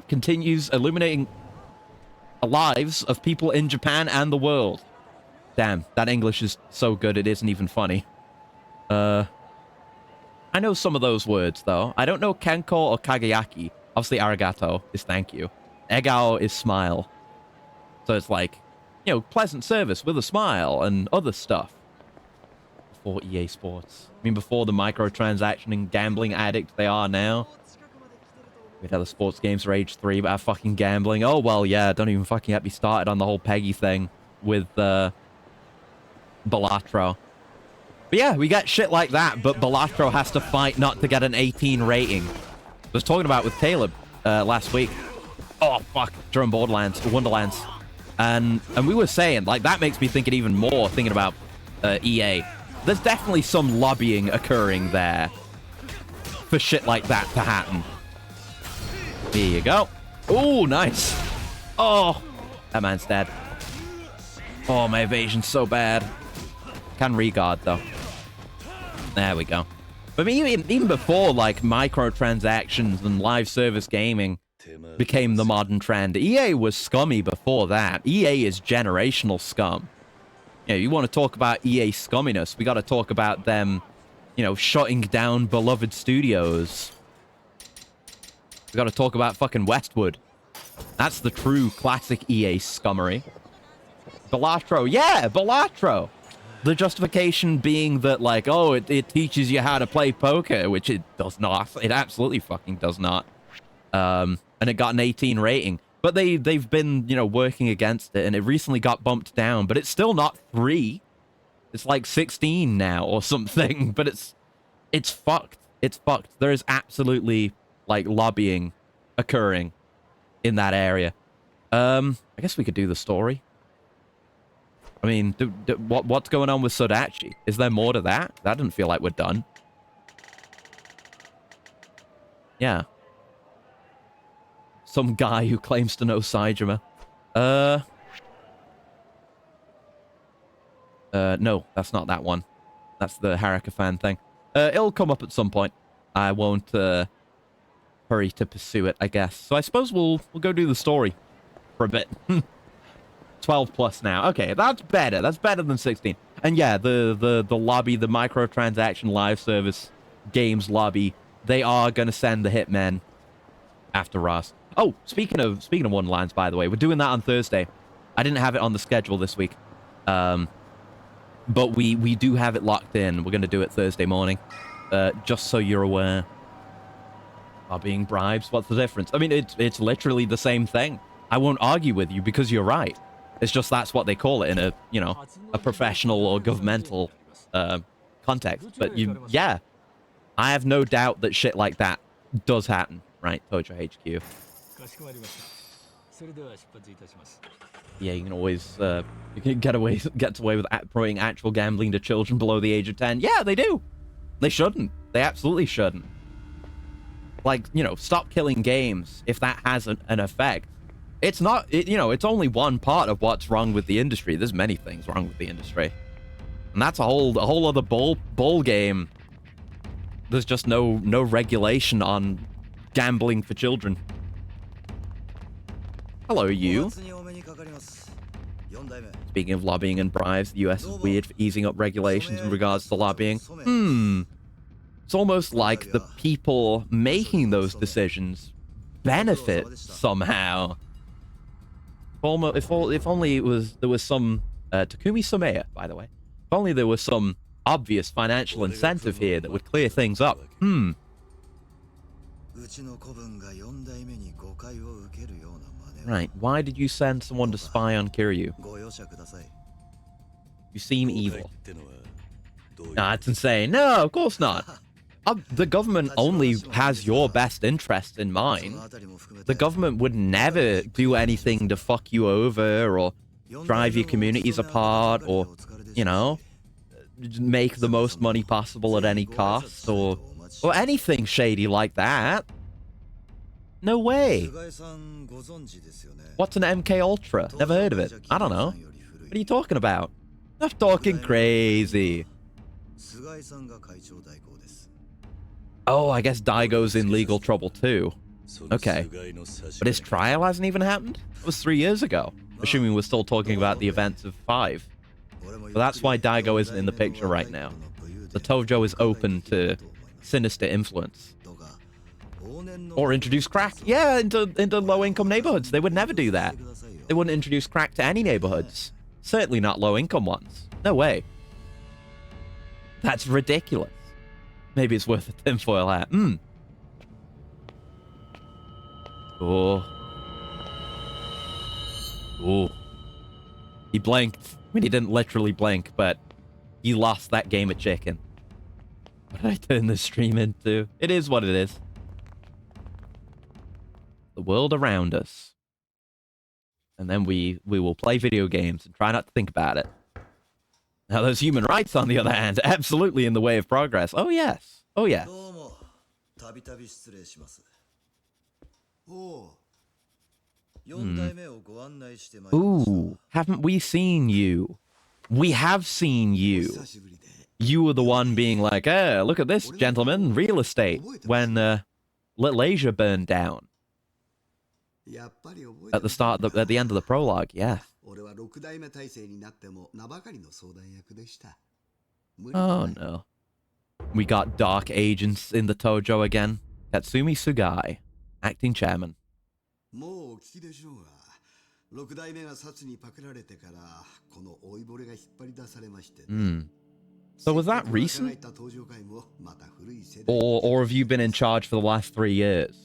continues illuminating the lives of people in Japan and the world. Damn, that English is so good it isn't even funny. I know some of those words, though. I don't know Kenko or Kagayaki. Obviously, arigato is thank you. Egao is smile. So it's like, you know, pleasant service with a smile and other stuff. Before EA Sports. I mean, before the microtransaction and gambling addict they are now. We'd have the sports games for age 3, but have fucking gambling. Oh, well, yeah, don't even fucking get me started on the whole Peggy thing with, Balatro. But yeah, we get shit like that, but Balatro has to fight not to get an 18 rating. I was talking about with Caleb last week. Oh, fuck. During Wonderlands. And we were saying, like, that makes me think it even more, thinking about EA. There's definitely some lobbying occurring there for shit like that to happen. Here you go. Oh, nice. Oh, that man's dead. Oh, my evasion's so bad. Can regard, though. There we go. But even before, like, microtransactions and live service gaming became the modern trend, EA was scummy before that. EA is generational scum. You know, you want to talk about EA scumminess, we got to talk about them, you know, shutting down beloved studios. We got to talk about fucking Westwood. That's the true classic EA scummery. Balatro. Yeah, Balatro. The justification being that, like, oh, it teaches you how to play poker, which it does not. It absolutely fucking does not. And it got an 18 rating. But they've been, you know, working against it, and it recently got bumped down. But it's still not 3. It's like 16 now or something. But it's fucked. It's fucked. There is absolutely, like, lobbying occurring in that area. I guess we could do the story. I mean, what's going on with Sodachi? Is there more to that? That doesn't feel like we're done. Yeah. Some guy who claims to know Saejima. No, that's not that one. That's the Haruka fan thing. It'll come up at some point. I won't, hurry to pursue it, I guess. So I suppose we'll go do the story for a bit. 12 plus now. Okay, that's better. That's better than 16. And yeah, the lobby, the microtransaction live service games lobby, they are gonna send the hitmen after Ross. Oh, speaking of Wonderlands, by the way, we're doing that on Thursday. I didn't have it on the schedule this week. But we do have it locked in. We're gonna do it Thursday morning. Just so you're aware. Are being bribes? What's the difference? I mean, it's literally the same thing. I won't argue with you because you're right. It's just that's what they call it in a, you know, a professional or governmental context. But yeah, I have no doubt that shit like that does happen, right? Tojo HQ. Yeah, you can always you can get away with promoting actual gambling to children below the age of 10. Yeah, they do. They shouldn't. They absolutely shouldn't. Like, you know, stop killing games if that has an effect. It's not, you know, it's only one part of what's wrong with the industry. There's many things wrong with the industry. And that's a whole other ball game. There's just no regulation on gambling for children. Hello, you. Speaking of lobbying and bribes, the US is weird for easing up regulations in regards to lobbying. It's almost like the people making those decisions benefit somehow. If only there was some Takumi Somea, by the way. If only there was some obvious financial incentive here that would clear things up. Right, why did you send someone to spy on Kiryu? You seem evil. Nah, it's insane. No, of course not. The government only has your best interest in mind. The government would never do anything to fuck you over or drive your communities apart or, you know, make the most money possible at any cost or anything shady like that. No way. What's an MK Ultra? Never heard of it. I don't know. What are you talking about? I'm talking crazy. Oh, I guess Daigo's in legal trouble too. Okay. But his trial hasn't even happened? It was 3 years ago. Assuming we're still talking about the events of 5. But that's why Daigo isn't in the picture right now. The Tojo is open to sinister influence. Or introduce crack. Yeah, into low-income neighborhoods. They would never do that. They wouldn't introduce crack to any neighborhoods. Certainly not low-income ones. No way. That's ridiculous. Maybe it's worth a tinfoil hat. Oh. Oh. He blinked. I mean, he didn't literally blink, but He lost that game of chicken. What did I turn this stream into? It is what it is. The world around us. And then we will play video games and try not to think about it. Now, those human rights, on the other hand, absolutely in the way of progress. Oh, yes. Oh, yes. Ooh, haven't we seen you? We have seen you. You were the one being like, look at this, gentlemen, real estate, when Little Asia burned down. At the start, at the end of the prologue, yeah. Oh, no. We got dark agents in the Tojo again. Katsumi Sugai, acting chairman. So was that recent? Or have you been in charge for the last 3 years?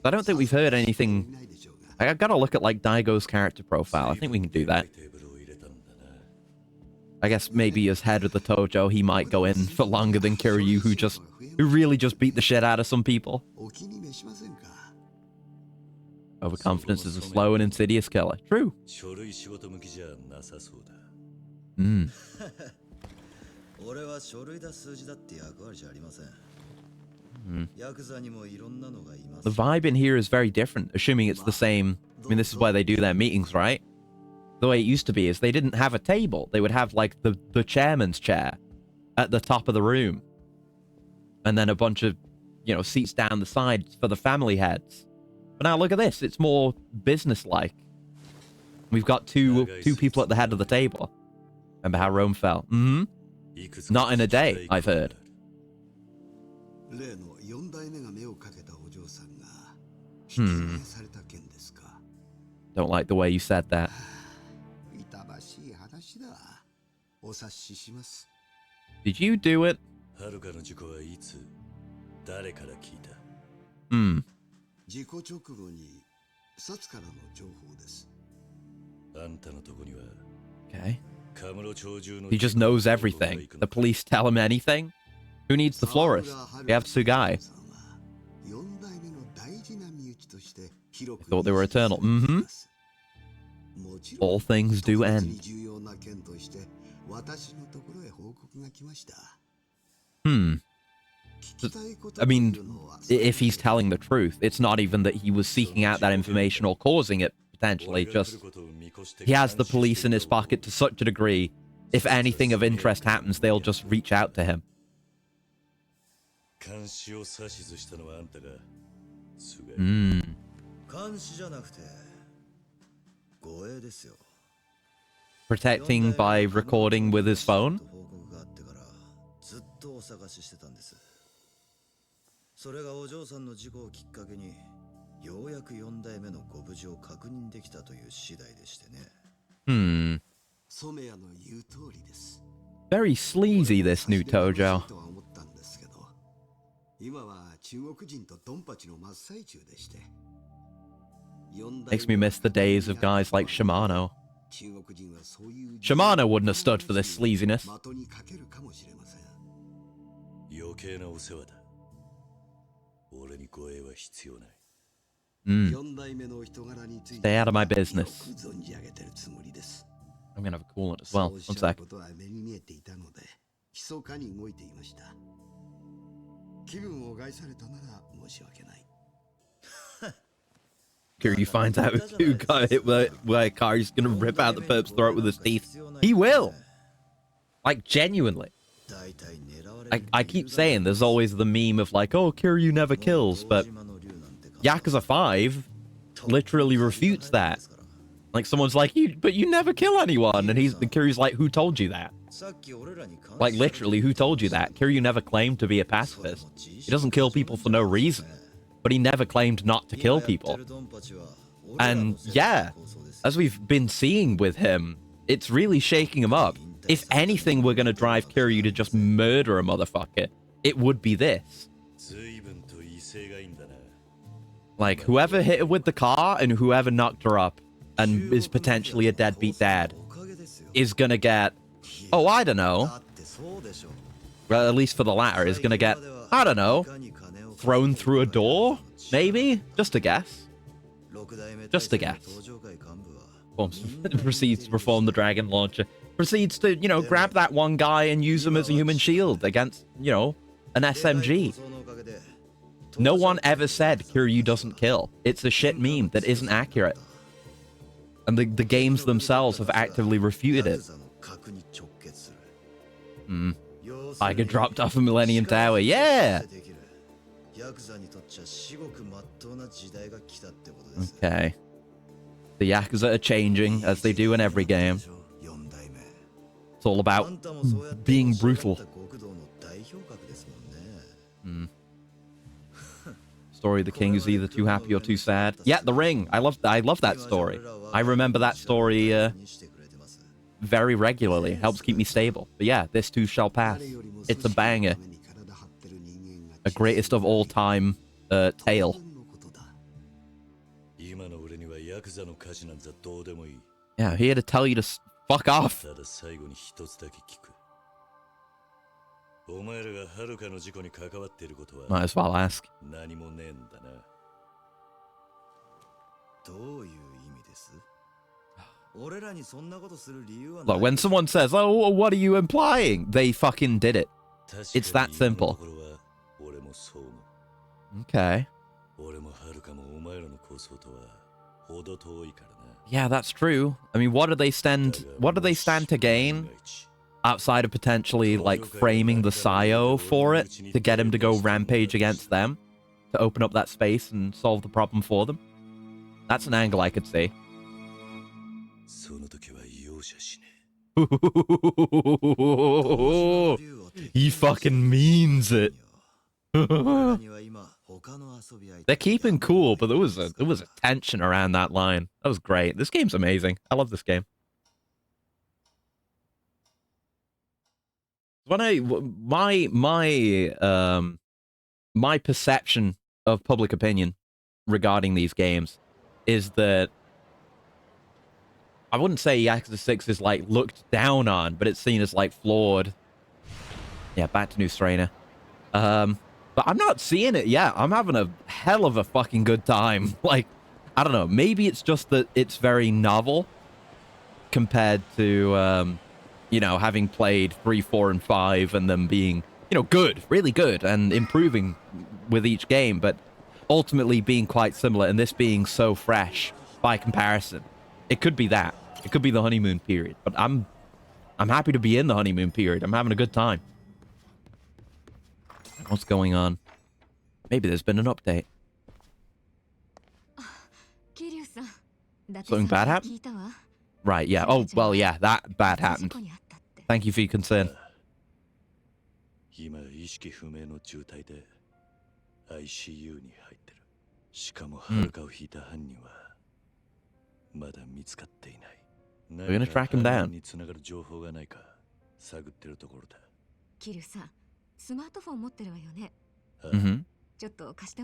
I don't think we've heard anything. I've got to look at, like, Daigo's character profile. I think we can do that. I guess maybe as head of the Tojo, he might go in for longer than Kiryu, who really just beat the shit out of some people. Overconfidence is a slow and insidious killer. True. The vibe in here is very different, assuming it's the same. I mean, this is why they do their meetings, right? The way it used to be is they didn't have a table. They would have, like, the chairman's chair at the top of the room. And then a bunch of, seats down the sides for the family heads. But now look at this. It's more business-like. We've got two people at the head of the table. Remember how Rome fell? Mm-hmm. Not in a day, I've heard. Don't like the way you said that. Did you do it? Okay. He just knows everything. The police tell him anything? Who needs the florist? We have Sugai. I thought they were eternal. Mm-hmm. All things do end. I mean, if he's telling the truth, it's not even that he was seeking out that information or causing it, potentially. Just, he has the police in his pocket to such a degree, if anything of interest happens, they'll just reach out to him. Protecting by recording with his phone? Very sleazy, this new Tojo. Makes me miss the days of guys like Shimano. Shimano wouldn't have stood for this sleaziness. Stay out of my business. I'm gonna have a coolant as well. 1 sec. Kiryu finds out who got hit by a car, he's gonna rip out the perp's throat with his teeth. He will! Like, genuinely. I keep saying there's always the meme of like, oh, Kiryu never kills, but Yakuza 5 literally refutes that. Like, someone's like, but you never kill anyone, and Kiryu's like, who told you that? Like, literally, who told you that? Kiryu never claimed to be a pacifist. He doesn't kill people for no reason, but he never claimed not to kill people. And yeah, as we've been seeing with him, it's really shaking him up. If anything we're gonna drive Kiryu to just murder a motherfucker, it would be this. Like, whoever hit her with the car and whoever knocked her up and is potentially a deadbeat dad is gonna get Oh, I don't know. Well, at least for the latter, is going to get, I don't know, thrown through a door? Maybe? Just a guess. Just a guess. Proceeds to perform the dragon launcher. Proceeds to, you know, grab that one guy and use him as a human shield against, you know, an SMG. No one ever said Kiryu doesn't kill. It's a shit meme that isn't accurate. And the games themselves have actively refuted it. Tiger dropped off a Millennium Tower. Yeah! Okay. The Yakuza are changing, as they do in every game. It's all about being brutal. Story of the king is either too happy or too sad. Yeah, The Ring. I love that story. I remember that story very regularly. Helps keep me stable. But yeah, this too shall pass. It's a banger. A greatest of all time tale. Yeah, I'm here to tell you to fuck off. Might as well ask. Look, when someone says, oh, what are you implying? They fucking did it. It's that simple. Okay. Yeah, that's true. I mean, what do they stand to gain outside of potentially like framing the Sayo for it to get him to go rampage against them to open up that space and solve the problem for them? That's an angle I could see. He fucking means it. They're keeping cool, but there was a tension around that line. That was great. This game's amazing. I love this game. My perception of public opinion regarding these games is that I wouldn't say Yakuza 6 is like looked down on, but it's seen as like flawed. Yeah, back to New Strainer. But I'm not seeing it yet. I'm having a hell of a fucking good time. Like, I don't know. Maybe it's just that it's very novel compared to, you know, having played 3, 4, and 5 and them being, you know, good, really good and improving with each game, but ultimately being quite similar and this being so fresh by comparison. It could be that. It could be the honeymoon period, but I'm happy to be in the honeymoon period. I'm having a good time. What's going on? Maybe there's been an update. Something bad happened? Right, yeah. Oh, well, yeah, that bad happened. Thank you for your concern. We're gonna track him down.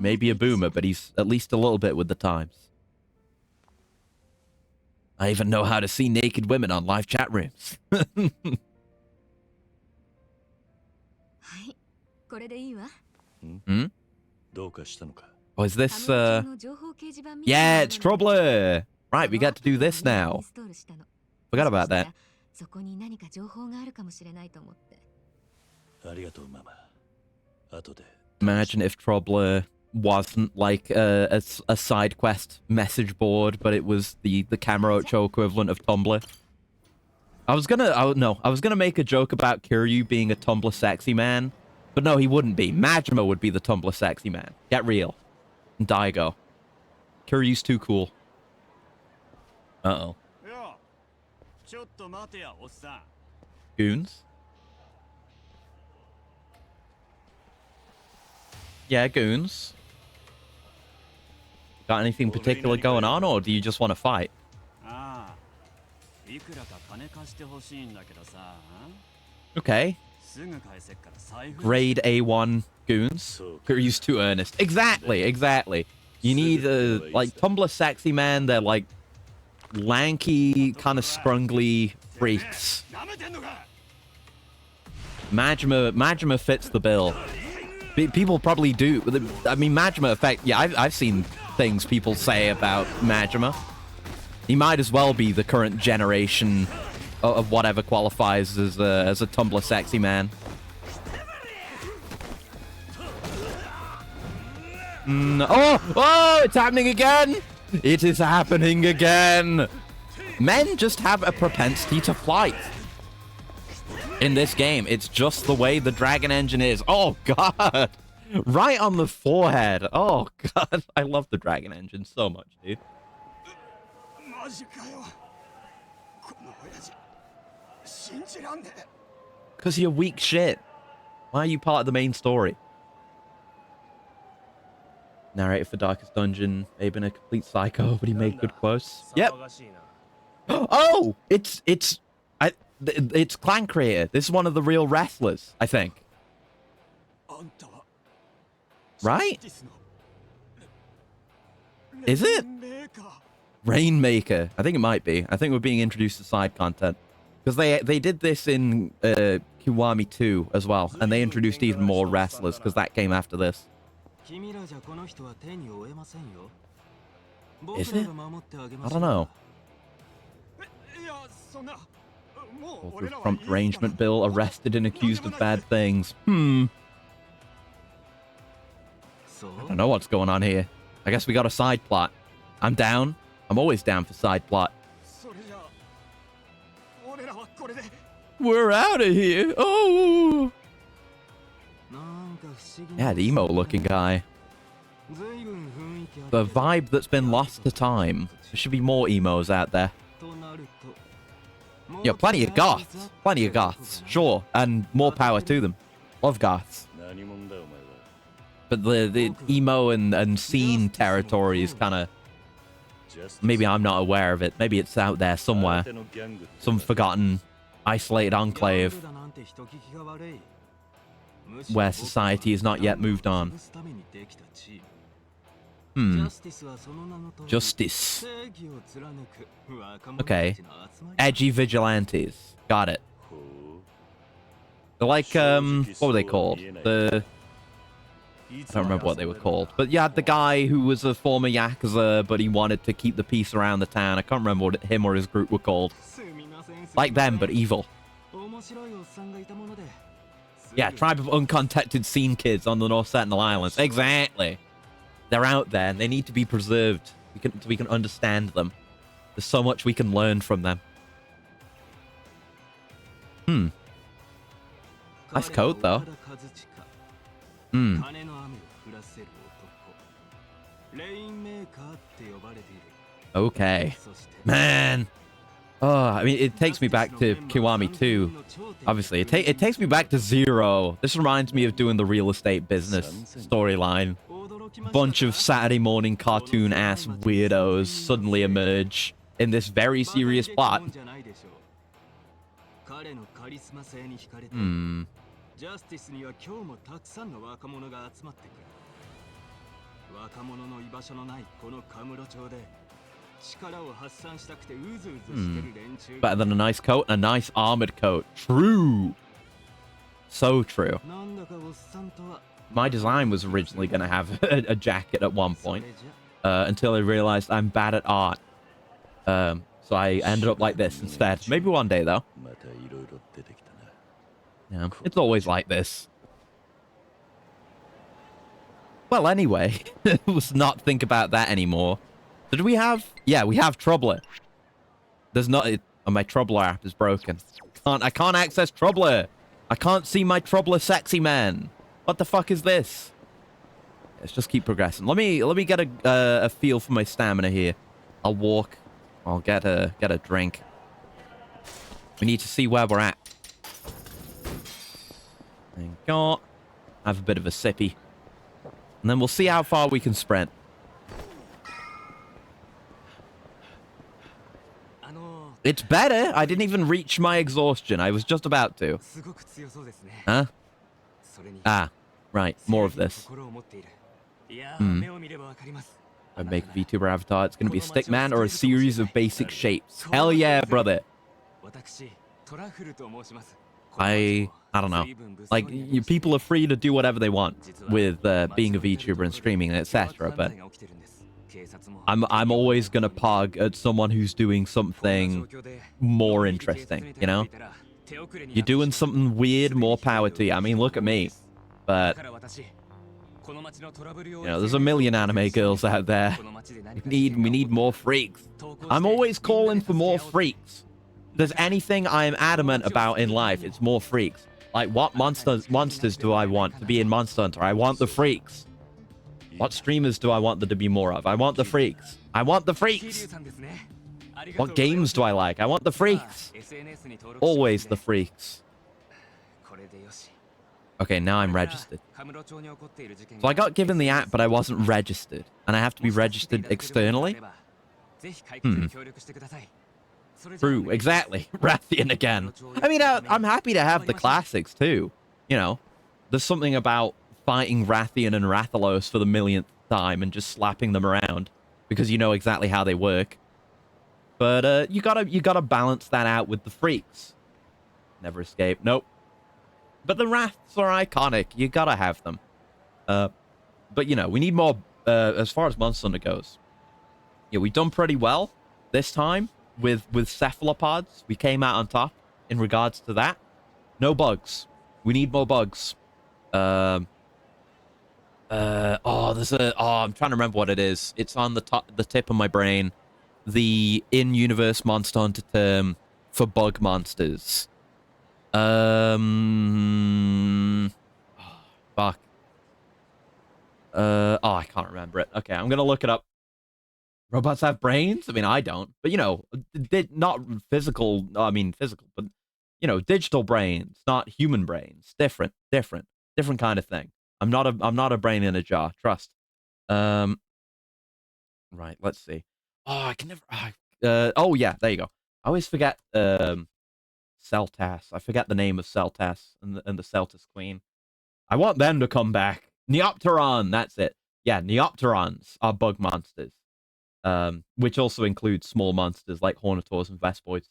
Maybe a boomer, but he's at least a little bit with the times. I even know how to see naked women on live chat rooms. Oh, is this, yeah, it's Troubler! Right, we got to do this now. Forgot about that. Imagine if Troubler wasn't like a side quest message board, but it was the Kamurocho equivalent of Tumblr. I was gonna make a joke about Kiryu being a Tumblr sexy man, but no, he wouldn't be. Majima would be the Tumblr sexy man. Get real. And Daigo. Kiryu's too cool. Uh-oh. Goons? Yeah, goons. Got anything particular going on, or do you just want to fight? Okay. Grade A1 goons. Kiryu's too earnest. Exactly, exactly. You need like Tumblr sexy man. They're like lanky, kind of scrungly freaks. Majima fits the bill. People probably do. I mean, Majima effect. Yeah, I've seen things people say about Majima. He might as well be the current generation of whatever qualifies as a Tumblr sexy man. Oh, it's happening again! It is happening again! Men just have a propensity to flight. In this game, it's just the way the Dragon Engine is. Oh, God! Right on the forehead. Oh, God. I love the Dragon Engine so much, dude. Because you're weak shit. Why are you part of the main story? Narrated for Darkest Dungeon. Aben a complete psycho, but he made good quotes. Yep. Oh! It's Clan Creator. This is one of the real wrestlers, I think. Right? Is it? Rainmaker. I think it might be. I think we're being introduced to side content. Because they did this in Kiwami 2 as well. And they introduced even more wrestlers, because that came after this. Is it? I don't know. Author of Prompt Arrangement Bill, arrested and accused of bad things. I don't know what's going on here. I guess we got a side plot. I'm down. I'm always down for side plot. We're out of here. Oh! Yeah, the emo-looking guy. The vibe that's been lost to time. There should be more emos out there. Yeah, plenty of goths. Plenty of goths, sure. And more power to them. Love goths. But the emo and scene territory is kind of... Maybe I'm not aware of it. Maybe it's out there somewhere. Some forgotten, isolated enclave. Where society has not yet moved on. Justice. Okay. Edgy vigilantes. Got it. They're like, what were they called? I don't remember what they were called. But you had the guy who was a former Yakuza, but he wanted to keep the peace around the town. I can't remember what him or his group were called. Like them, but evil. Yeah, tribe of uncontacted scene kids on the North Sentinel Islands. Exactly. They're out there, and they need to be preserved. We can understand them. There's so much we can learn from them. Nice coat, though. Okay. Man. Oh, I mean, it takes me back to Kiwami 2. Obviously, it takes me back to Zero. This reminds me of doing the real estate business storyline. Bunch of Saturday morning cartoon-ass weirdos suddenly emerge in this very serious plot. Better than a nice coat and a nice armored coat. True. So true. My design was originally going to have a jacket at one point. Until I realized I'm bad at art. So I ended up like this instead. Maybe one day, though. Yeah, it's always like this. Well, anyway, let's not think about that anymore. So do we have... Yeah, we have Troubler. There's not... Oh, my Troubler app is broken. I can't access Troubler. I can't see my Troubler sexy man. What the fuck is this? Let's just keep progressing. Let me get a feel for my stamina here. I'll walk. I'll get a drink. We need to see where we're at. There you go. Have a bit of a sippy. And then we'll see how far we can sprint. It's better. I didn't even reach my exhaustion. I was just about to. Huh? Ah, right. More of this. I make a VTuber avatar. It's going to be a stickman or a series of basic shapes. Hell yeah, brother. I don't know. Like, people are free to do whatever they want with being a VTuber and streaming, etc. But I'm always gonna pog at someone who's doing something more interesting. You know, you're doing something weird, more power to you. I mean, look at me. But you know, there's a million anime girls out there. We need more freaks. I'm always calling for more freaks. If there's anything I am adamant about in life, it's more freaks. Like, what monsters do I want to be in Monster Hunter? I want the freaks. What streamers do I want there to be more of? I want the freaks. I want the freaks. What games do I like? I want the freaks. Always the freaks. Okay, now I'm registered. So I got given the app, but I wasn't registered. And I have to be registered externally? True, exactly. Rathian again. I mean, I'm happy to have the classics, too. You know, there's something about fighting Rathian and Rathalos for the millionth time and just slapping them around. Because you know exactly how they work. But you gotta balance that out with the freaks. Never escape. Nope. But the Wraths are iconic. You gotta have them. But, you know, we need more, as far as Monster Hunter goes. Yeah, we've done pretty well this time with cephalopods. We came out on top in regards to that. No bugs. We need more bugs. I'm trying to remember what it is. It's on the tip of my brain. The in-universe Monster Hunter term for bug monsters. Fuck. I can't remember it. Okay, I'm gonna look it up. Robots have brains? I mean, I don't. But, you know, not physical, I mean, physical, but, you know, digital brains, not human brains. Different kind of thing. I'm not a brain in a jar, trust. Right, let's see. Oh, I can never, oh, yeah, there you go. I always forget, Celtas. I forget the name of Celtas and the Celtas Queen. I want them to come back. Neopteron, that's it. Yeah, Neopterons are bug monsters. Which also includes small monsters like Hornitors and Vespoids.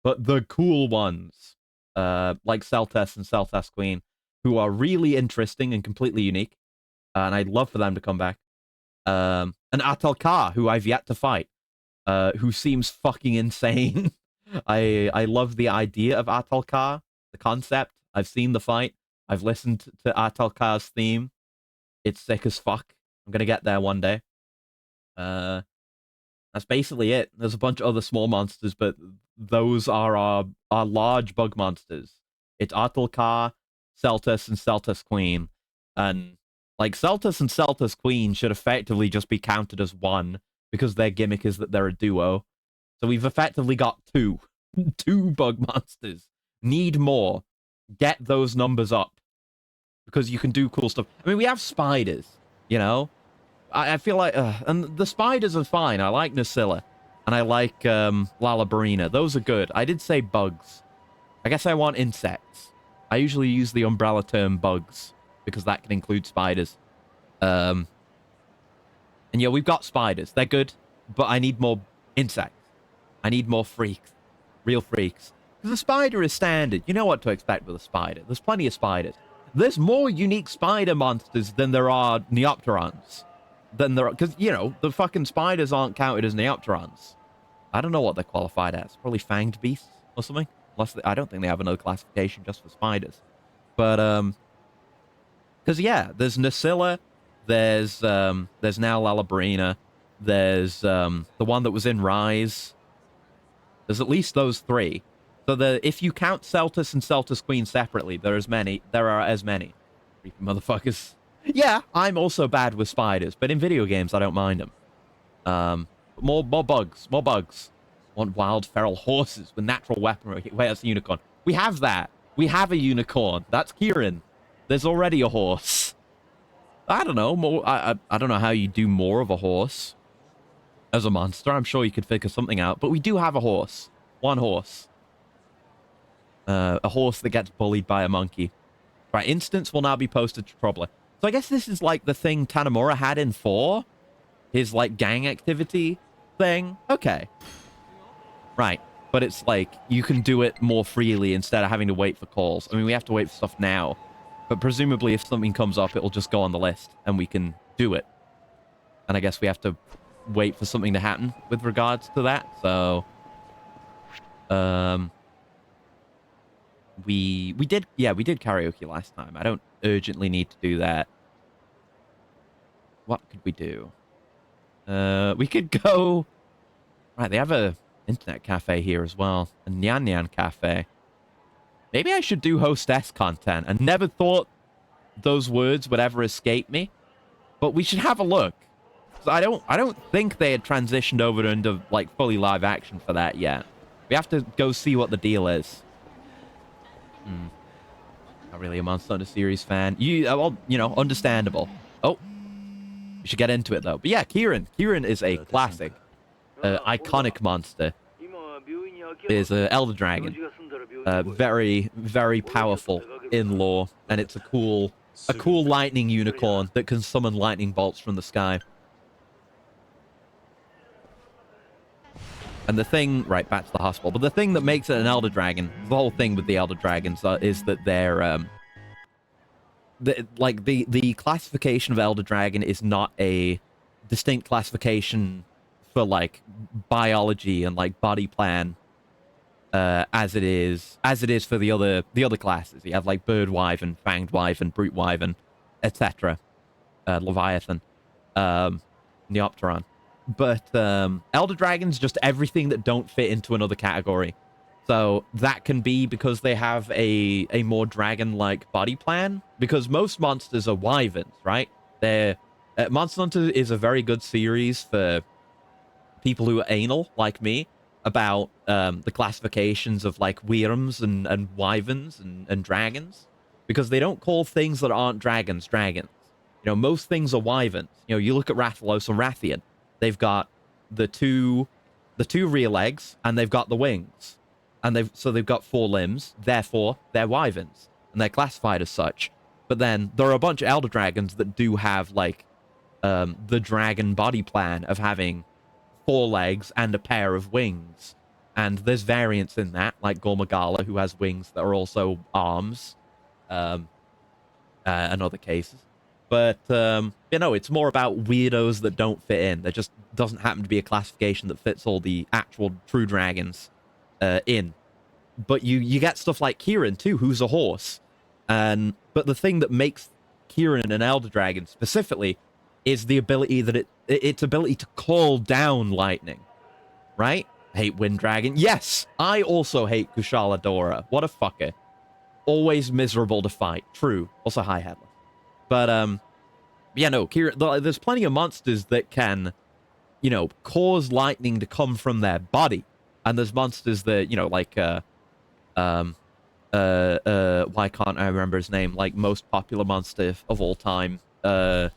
But the cool ones, like Celtas and Celtas Queen, who are really interesting and completely unique. And I'd love for them to come back. And Atalkar, who I've yet to fight, who seems fucking insane. I love the idea of Atalkar, the concept. I've seen the fight. I've listened to Atalkar's theme. It's sick as fuck. I'm gonna get there one day. That's basically it. There's a bunch of other small monsters, but those are our large bug monsters. It's Atalkar, Celtas, and Celtas Queen. And, like, Celtas and Celtas Queen should effectively just be counted as one, because their gimmick is that they're a duo. So we've effectively got two. Two bug monsters. Need more. Get those numbers up. Because you can do cool stuff. I mean, we have spiders, you know? I feel like... and the spiders are fine. I like Nucilla. And I like Lalabarina. Those are good. I did say bugs. I guess I want insects. I usually use the umbrella term bugs. Because that can include spiders. And yeah, we've got spiders. They're good. But I need more insects. I need more freaks. Real freaks. Because the spider is standard. You know what to expect with a spider. There's plenty of spiders. There's more unique spider monsters than there are Neopterons. Because, you know, the fucking spiders aren't counted as Neopterons. I don't know what they're qualified as. Probably fanged beasts or something. I don't think they have another classification just for spiders. But, because, yeah, there's Nucilla. There's now Lalabarina. There's, the one that was in Rise. There's at least those three. So if you count Celtas and Celtas Queen separately, there are as many. Creepy motherfuckers. Yeah, I'm also bad with spiders, but in video games, I don't mind them. More bugs. Want wild feral horses with natural weaponry. Wait, that's a unicorn. We have that. We have a unicorn. That's Kieran. There's already a horse. I don't know. I don't know how you do more of a horse as a monster. I'm sure you could figure something out, but we do have a horse. One horse. A horse that gets bullied by a monkey. Right, instance will now be posted to Troubler. So I guess this is like the thing Tanamura had in 4? His, like, gang activity thing? Okay. Right. but it's like you can do it more freely instead of having to wait for calls. I mean, we have to wait for stuff now, but presumably if something comes up, it'll just go on the list and we can do it. And I guess we have to wait for something to happen with regards to that. So, we did karaoke last time. I don't urgently need to do that. What could we do? We could go. Right, they have a internet cafe here as well, a Nyan Nyan cafe. Maybe I should do hostess content. I never thought those words would ever escape me, but we should have a look. So I don't think they had transitioned over into like fully live action for that yet. We have to go see what the deal is. Not really a Monster Hunter series fan. Well, you know, understandable. Oh, we should get into it though. But yeah, Kieran is a classic, iconic monster. Is an Elder Dragon. Very, very powerful in lore, and it's a cool lightning unicorn that can summon lightning bolts from the sky. And the thing, right, back to the hospital, but the thing that makes it an Elder Dragon, the whole thing with the Elder Dragons is that they're, the classification of Elder Dragon is not a distinct classification for, like, biology and, like, body plan, as it is for the other classes. You have, like, Bird Wyvern, Fanged Wyvern, Brute Wyvern, etc., Leviathan, Neopteron. But Elder Dragons, just everything that don't fit into another category. So that can be because they have a more dragon-like body plan. Because most monsters are wyverns, right? Monster Hunter is a very good series for people who are anal, like me, about the classifications of like wyrms and wyverns and dragons. Because they don't call things that aren't dragons, dragons. You know, most things are wyverns. You know, you look at Rathalos and Rathian. They've got the two rear legs, and they've got the wings. And they've got 4 limbs, therefore they're wyverns. And they're classified as such. But then there are a bunch of Elder Dragons that do have, like, the dragon body plan of having 4 legs and a pair of wings. And there's variants in that, like Gormagala, who has wings that are also arms. And other cases. But, you know, it's more about weirdos that don't fit in. There just doesn't happen to be a classification that fits all the actual true dragons in. But you get stuff like Kieran, too, who's a horse. But the thing that makes Kieran an Elder Dragon specifically is the ability that its ability to call down lightning. Right? I hate Wind Dragon. Yes! I also hate Kushala Dora. What a fucker. Always miserable to fight. True. Also, hi, Headless. But, yeah, no, Kieran, there's plenty of monsters that can, you know, cause lightning to come from their body. And there's monsters that, you know, like, why can't I remember his name? Like, most popular monster of all time. Why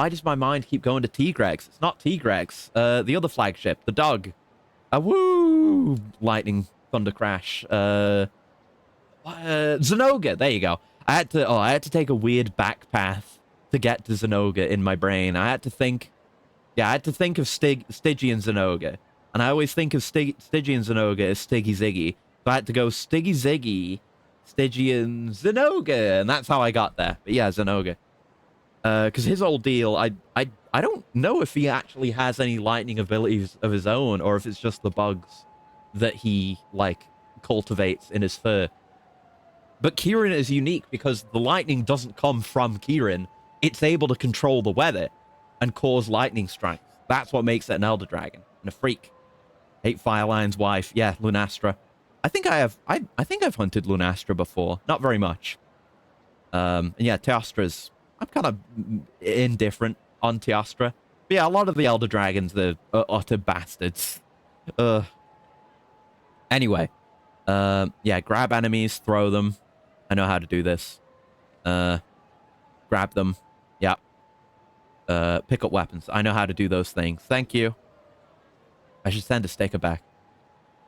does my mind keep going to Tigrex? It's not Tigrex. The other flagship, the dog. Woo! Lightning, thunder crash. Zenoga, there you go. I had to take a weird back path to get to Zenoga in my brain. I had to think of Stygian Zenoga. And I always think of Stygian Zenoga as Stiggy Ziggy. So I had to go Stiggy Ziggy, Stygian Zenoga, and that's how I got there. But yeah, Zenoga. Because his whole deal, I don't know if he actually has any lightning abilities of his own, or if it's just the bugs that he, like, cultivates in his fur. But Kieran is unique because the lightning doesn't come from Kieran. It's able to control the weather and cause lightning strikes. That's what makes it an Elder Dragon and a freak. Hate Firelion's wife. Yeah, Lunastra. I think I've hunted Lunastra before. Not very much. And yeah, Teostra's... I'm kind of indifferent on Teostra. But yeah, a lot of the Elder Dragons, they're utter bastards. Anyway. Yeah, grab enemies, throw them. I know how to do this. Grab them. Yeah. Pick up weapons. I know how to do those things. Thank you. I should send a sticker back.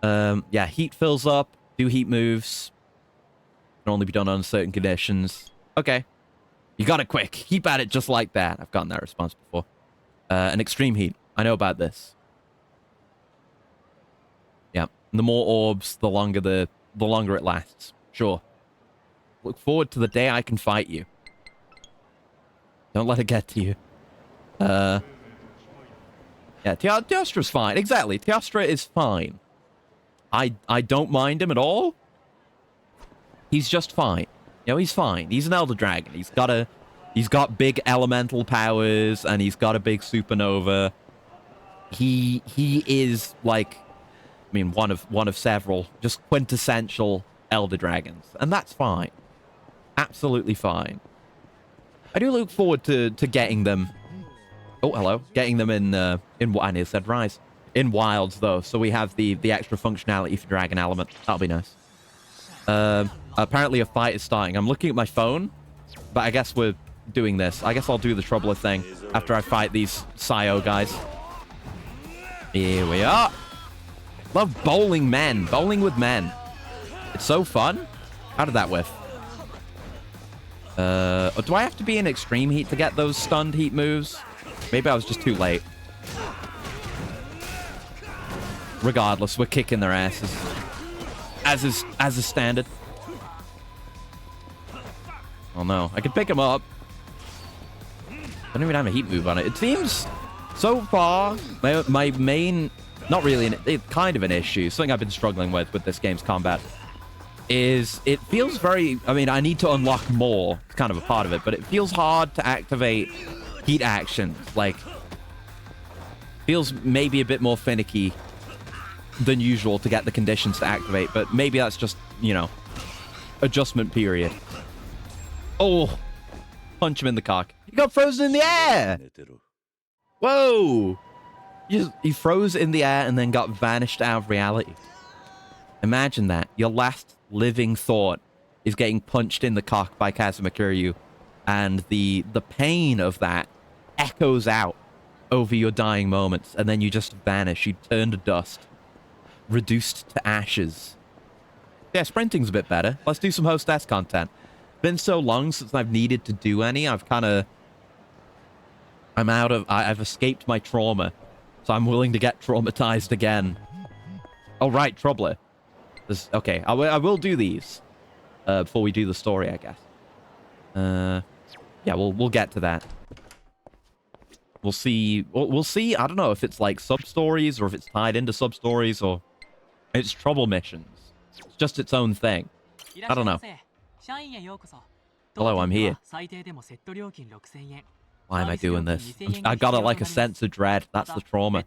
Yeah, heat fills up. Do heat moves. Can only be done on certain conditions. Okay. You got it quick. Keep at it just like that. I've gotten that response before. An extreme heat. I know about this. Yeah. The more orbs, the longer it lasts. Sure. Look forward to the day I can fight you. Don't let it get to you. Yeah, Teostra's fine. Exactly. Teostra is fine. I don't mind him at all. He's just fine. You know, he's fine. He's an Elder Dragon. He's got big elemental powers, and he's got a big supernova. He is like, I mean, one of several just quintessential Elder Dragons, and that's fine. Absolutely fine. I do look forward to getting them. Oh, hello. Getting them in I nearly said Rise. In Wilds, though, so we have the extra functionality for Dragon Element. That'll be nice. Apparently a fight is starting. I'm looking at my phone, but I guess we're doing this. I guess I'll do the Troubler thing after I fight these Sio guys. Here we are. Love bowling men. Bowling with men. It's so fun. How did that whiff? Do I have to be in extreme heat to get those stunned heat moves? Maybe I was just too late. Regardless, we're kicking their asses. As is standard. Oh no, I could pick him up. I don't even have a heat move on it. It seems, so far, my main, not really, kind of an issue, something I've been struggling with this game's combat, is it feels very, I mean, I need to unlock more. It's kind of a part of it, but it feels hard to activate heat actions. Like, feels maybe a bit more finicky than usual to get the conditions to activate, but maybe that's just, you know, adjustment period. Oh, punch him in the cock. He got frozen in the air. Whoa. He froze in the air and then got vanished out of reality. Imagine that. Your last living thought is getting punched in the cock by Kazuma Kiryu, and the pain of that echoes out over your dying moments, and then you just vanish. You turn to dust. Reduced to ashes. Yeah, sprinting's a bit better. Let's do some hostess content. Been so long since I've needed to do any. I've escaped my trauma, so I'm willing to get traumatized again. Oh, right, Troubler. Okay, I will do these before we do the story, I guess. Yeah, we'll get to that. We'll see. We'll see. I don't know if it's like sub-stories or if it's tied into sub-stories or it's trouble missions. It's just its own thing. I don't know. Hello, I'm here. Why am I doing this? I got like a sense of dread. That's the trauma.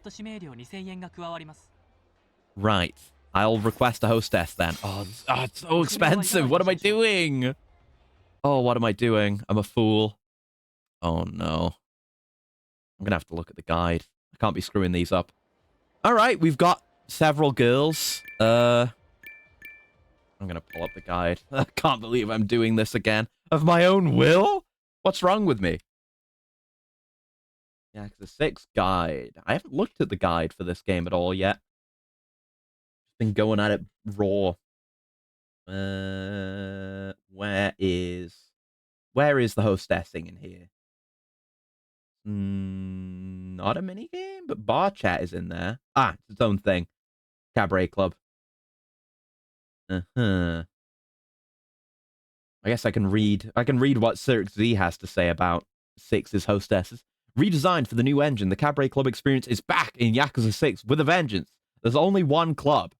Right. I'll request a hostess then. Oh, it's so expensive. What am I doing? Oh, what am I doing? I'm a fool. Oh, no. I'm going to have to look at the guide. I can't be screwing these up. All right, we've got several girls. I'm going to pull up the guide. I can't believe I'm doing this again. Of my own will? What's wrong with me? Yakuza 6 guide. I haven't looked at the guide for this game at all yet. Been going at it raw. Where is the hostessing in here? Not a minigame, but bar chat is in there. Ah, it's its own thing. Cabaret Club. I guess I can read what Cirque Z has to say about 6's hostesses. Redesigned for the new engine, the Cabaret Club experience is back in Yakuza 6 with a vengeance. There's only one club.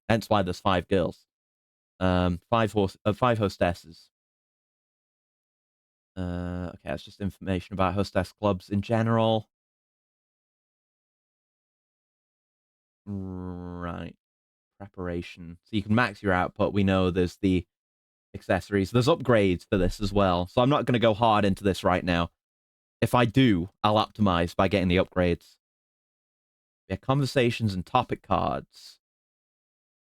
Hence why there's 5 girls. 5 hostesses. Okay, that's just information about hostess clubs in general. Right. Preparation. So you can max your output. We know there's the accessories. There's upgrades for this as well. So I'm not going to go hard into this right now. If I do, I'll optimize by getting the upgrades. Yeah, conversations and topic cards.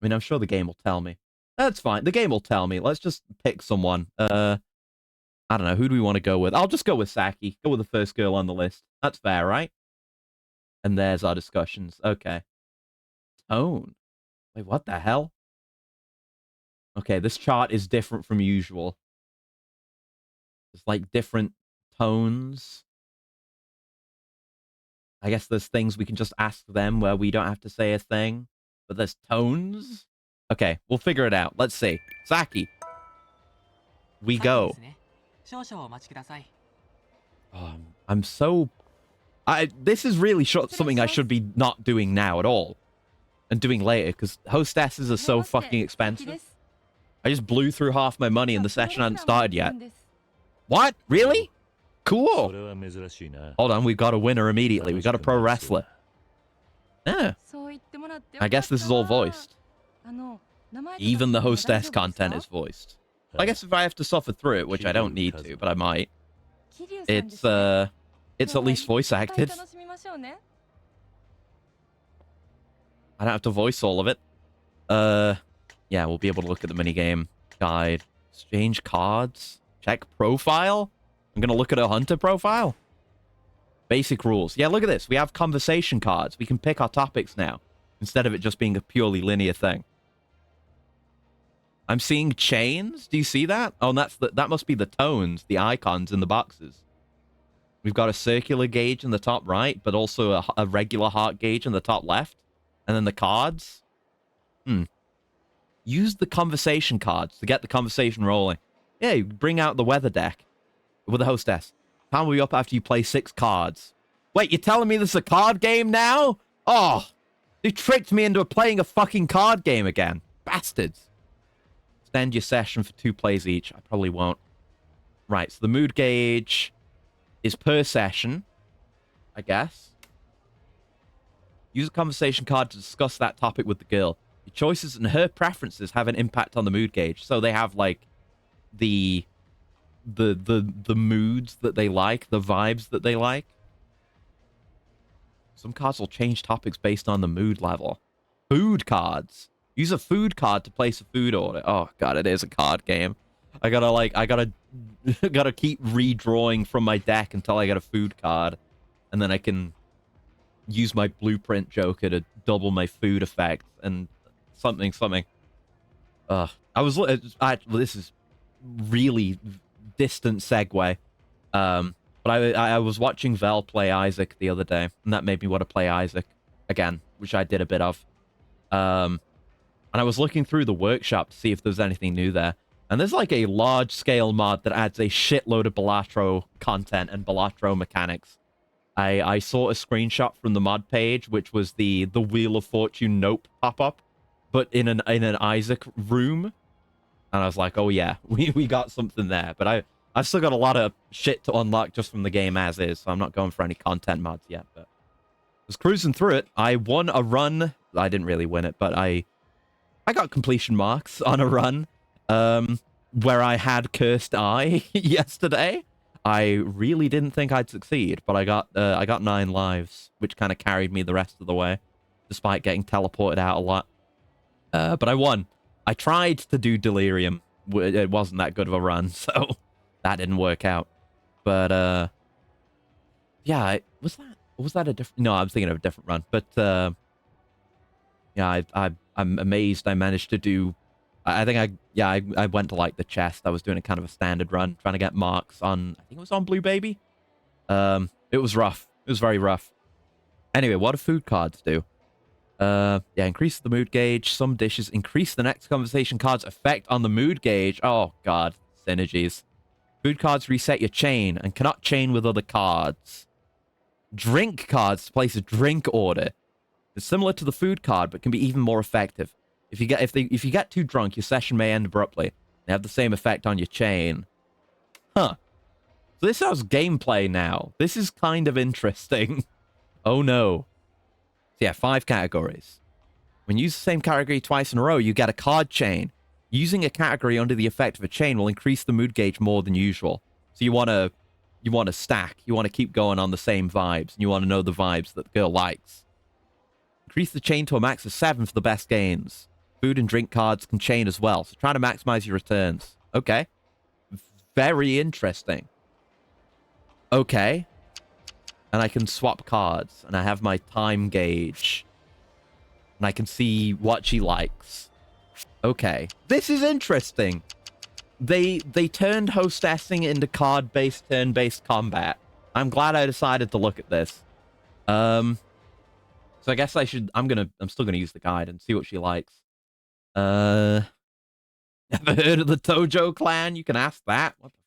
I mean, I'm sure the game will tell me. That's fine. The game will tell me. Let's just pick someone. I don't know. Who do we want to go with? I'll just go with Saki. Go with the first girl on the list. That's fair, right? And there's our discussions. Okay. Tone. Wait, what the hell? Okay, this chart is different from usual. There's like different tones. I guess there's things we can just ask them where we don't have to say a thing. But there's tones? Okay, we'll figure it out. Let's see. Saki. We go. I'm so... this is really something I should be not doing now at all. And doing later, because hostesses are so fucking expensive. I just blew through half my money and the session hadn't started yet. What? Really? Cool. Hold on, we've got a winner immediately. We've got a pro wrestler. Yeah. I guess this is all voiced. Even the hostess content is voiced. I guess if I have to suffer through it, which I don't need to, but I might, it's at least voice acted. I don't have to voice all of it. Yeah, we'll be able to look at the minigame guide. Exchange cards. Check profile. I'm going to look at a hunter profile. Basic rules. Yeah, look at this. We have conversation cards. We can pick our topics now, instead of it just being a purely linear thing. I'm seeing chains. Do you see that? Oh, and that must be the tones, the icons in the boxes. We've got a circular gauge in the top right, but also a regular heart gauge in the top left. And then the cards. Use the conversation cards to get the conversation rolling. Yeah, you bring out the weather deck with the hostess. Time will be up after you play 6 cards. Wait, you're telling me this is a card game now? Oh, you tricked me into playing a fucking card game again. Bastards. Extend your session for 2 plays each. I probably won't. Right, so the mood gauge is per session, I guess. Use a conversation card to discuss that topic with the girl. Your choices and her preferences have an impact on the mood gauge. So they have, like, the moods that they like, the vibes that they like. Some cards will change topics based on the mood level. Food cards. Use a food card to place a food order. Oh god, it is a card game. I gotta keep redrawing from my deck until I get a food card, and then I can use my blueprint joker to double my food effect and something. This is really distant segue. But I was watching Vel play Isaac the other day, and that made me want to play Isaac again, which I did a bit of. And I was looking through the workshop to see if there's anything new there. And there's like a large-scale mod that adds a shitload of Balatro content and Balatro mechanics. I saw a screenshot from the mod page, which was the Wheel of Fortune Nope pop-up, but in an Isaac room. And I was like, oh yeah, we got something there. But I've still got a lot of shit to unlock just from the game as is, so I'm not going for any content mods yet. But I was cruising through it. I won a run. I didn't really win it, but I got completion marks on a run where I had Cursed Eye yesterday. I really didn't think I'd succeed, but I got 9 lives, which kind of carried me the rest of the way, despite getting teleported out a lot. But I won. I tried to do Delirium. It wasn't that good of a run, so that didn't work out. But yeah, was that a different? No, I was thinking of a different run. But yeah, I'm amazed I managed to do. I think I went to like the chest. I was doing a kind of a standard run, trying to get marks on. I think it was on Blue Baby. It was rough. It was very rough. Anyway, what do food cards do? Yeah, increase the mood gauge. Some dishes increase the next conversation card's effect on the mood gauge. Oh god, synergies. Food cards reset your chain and cannot chain with other cards. Drink cards to place a drink order. It's similar to the food card, but can be even more effective. If you get too drunk, your session may end abruptly. They have the same effect on your chain. Huh. So this has gameplay now. This is kind of interesting. Oh no. So yeah, 5 categories. When you use the same category twice in a row, you get a card chain. Using a category under the effect of a chain will increase the mood gauge more than usual. So you want to stack. You want to keep going on the same vibes. And you want to know the vibes that the girl likes. Increase the chain to a max of 7 for the best gains. Food and drink cards can chain as well, so try to maximize your returns. Okay. Very interesting. Okay. And I can swap cards, and I have my time gauge. And I can see what she likes. Okay. This is interesting. They turned hostessing into card-based, turn-based combat. I'm glad I decided to look at this. So So I guess I'm still gonna use the guide and see what she likes. Never heard of the Tojo clan? You can ask that. What the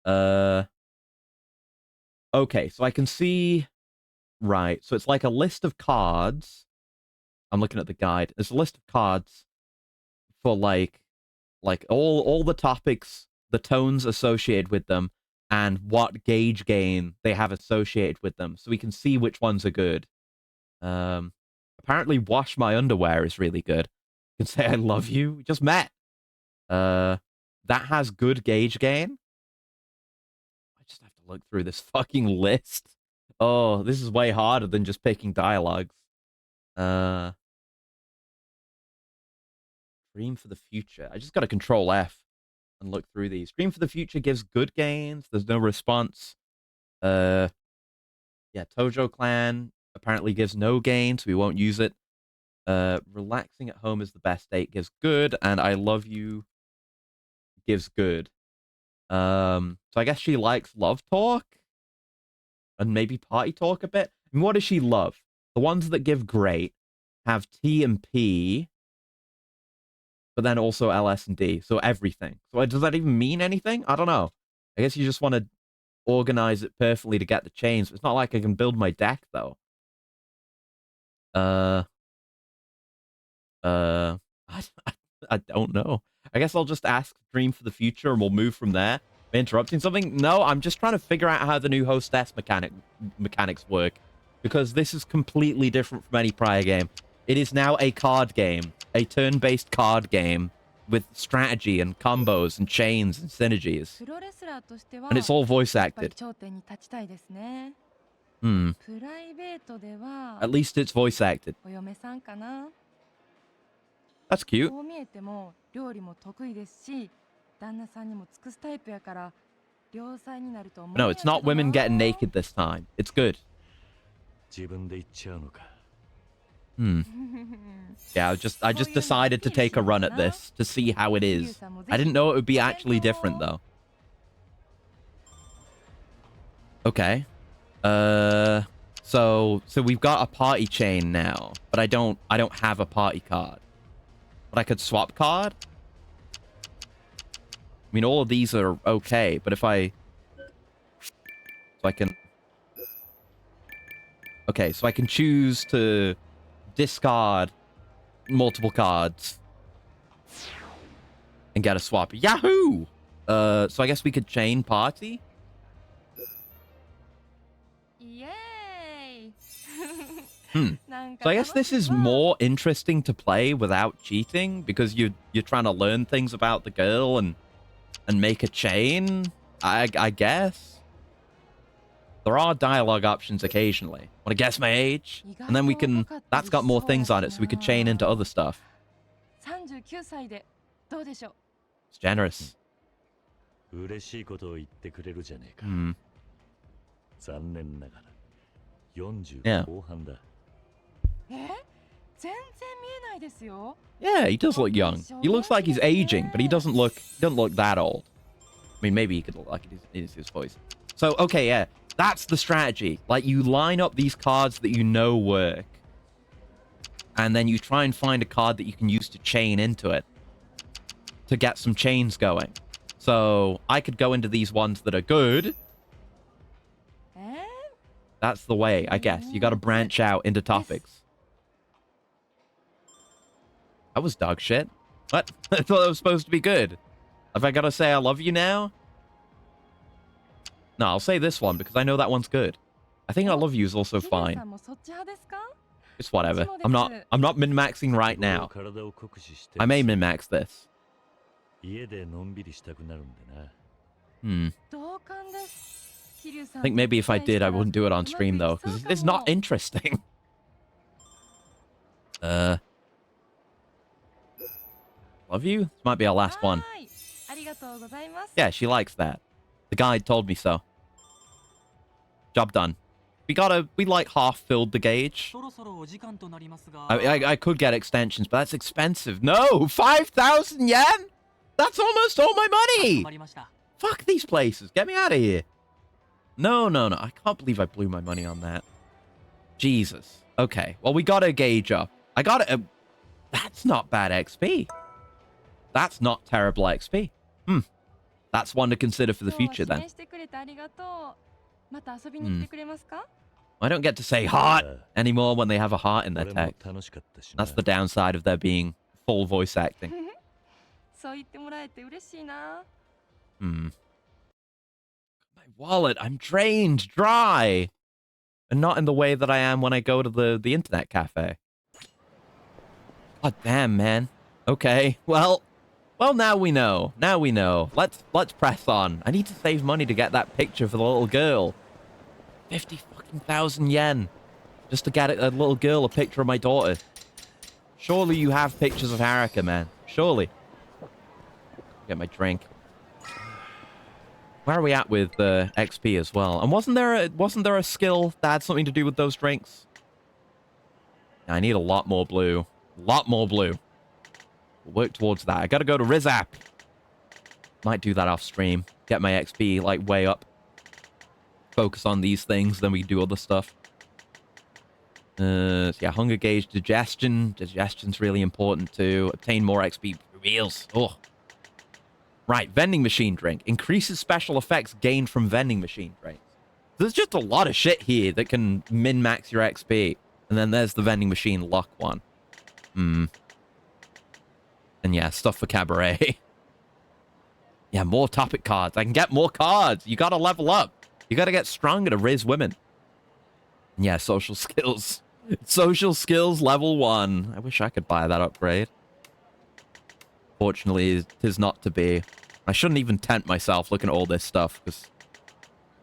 fuck? Okay, so I can see, right. So it's like a list of cards. I'm looking at the guide. There's a list of cards for like all the topics, the tones associated with them, and what gauge gain they have associated with them, so we can see which ones are good. Apparently, wash my underwear is really good. You can say I love you. We just met. That has good gauge gain. I just have to look through this fucking list. Oh, this is way harder than just picking dialogues. Dream for the future. I just got to control F and look through these. Dream for the future gives good gains. There's no response. Yeah, Tojo clan apparently gives no gain, so we won't use it. Relaxing at home is the best date gives good, and I love you gives good. So I guess she likes love talk and maybe party talk a bit. I mean, what does she love? The ones that give great have T and P, but then also LS and D, so everything. So does that even mean anything? I don't know. I guess you just want to organize it perfectly to get the chains. It's not like I can build my deck, though. I, I don't know. I guess I'll just ask Dream for the future and we'll move from there. Am I interrupting something? No, I'm just trying to figure out how the new hostess mechanics work, because this is completely different from any prior game. It is now a card game, a turn-based card game with strategy and combos and chains and synergies. And it's all voice acted. At least it's voice acted. That's cute. No, it's not women getting naked this time. It's good. Yeah, I just decided to take a run at this to see how it is. I didn't know it would be actually different, though. Okay. So we've got a party chain now, but I don't have a party card. But I could swap card. I mean, all of these are okay, but if I can. Okay, so I can choose to discard multiple cards and get a swap. Yahoo! So I guess we could chain party. Yay! So I guess this is more interesting to play without cheating, because you're trying to learn things about the girl and make a chain. I guess there are dialogue options occasionally. Want to guess my age? And then we can. That's got more things on it, so we could chain into other stuff. It's generous. Yeah. Yeah, he does look young. He looks like he's aging, but he doesn't look that old. I mean, maybe he could look like it is his voice. So, okay, yeah. That's the strategy. Like, you line up these cards that you know work, and then you try and find a card that you can use to chain into it to get some chains going. So, I could go into these ones that are good. That's the way, I guess. You gotta branch out into topics. That was dog shit. What? I thought that was supposed to be good. Have I gotta say I love you now? No, I'll say this one because I know that one's good. I think I love you is also fine. It's whatever. I'm not min-maxing right now. I may min-max this. I think maybe if I did, I wouldn't do it on stream though, because it's not interesting. Love you? This might be our last one. Yeah, she likes that. The guide told me so. Job done. We like half filled the gauge. I could get extensions, but that's expensive. No, 5,000 yen? That's almost all my money. Fuck these places. Get me out of here. No. I can't believe I blew my money on that. Jesus. Okay, well, we got a gauge up. I got it. That's not bad XP. That's not terrible XP. That's one to consider for the future, then. I don't get to say heart anymore when they have a heart in their text. That's the downside of there being full voice acting. My wallet, I'm drained, dry. And not in the way that I am when I go to the internet cafe. God damn, man. Okay, well, now we know. Now we know. Let's press on. I need to save money to get that picture for the little girl. 50,000 yen. Just to get a little girl a picture of my daughter. Surely you have pictures of Haruka, man. Surely. Get my drink. Where are we at with XP as well? And wasn't there a skill that had something to do with those drinks? I need a lot more blue. A lot more blue. We'll work towards that. I gotta go to Rizap. Might do that off stream. Get my XP like way up. Focus on these things, then we do other stuff. So yeah, hunger gauge, digestion. Digestion's really important too. Obtain more XP reveals. Oh. Right, vending machine drink. Increases special effects gained from vending machine drinks. There's just a lot of shit here that can min-max your XP. And then there's the vending machine luck one. And yeah, stuff for cabaret. Yeah, more topic cards. I can get more cards. You gotta level up. You gotta get stronger to riz women. And yeah, social skills. Social skills level 1. I wish I could buy that upgrade. Fortunately, it is not to be. I shouldn't even tempt myself looking at all this stuff, because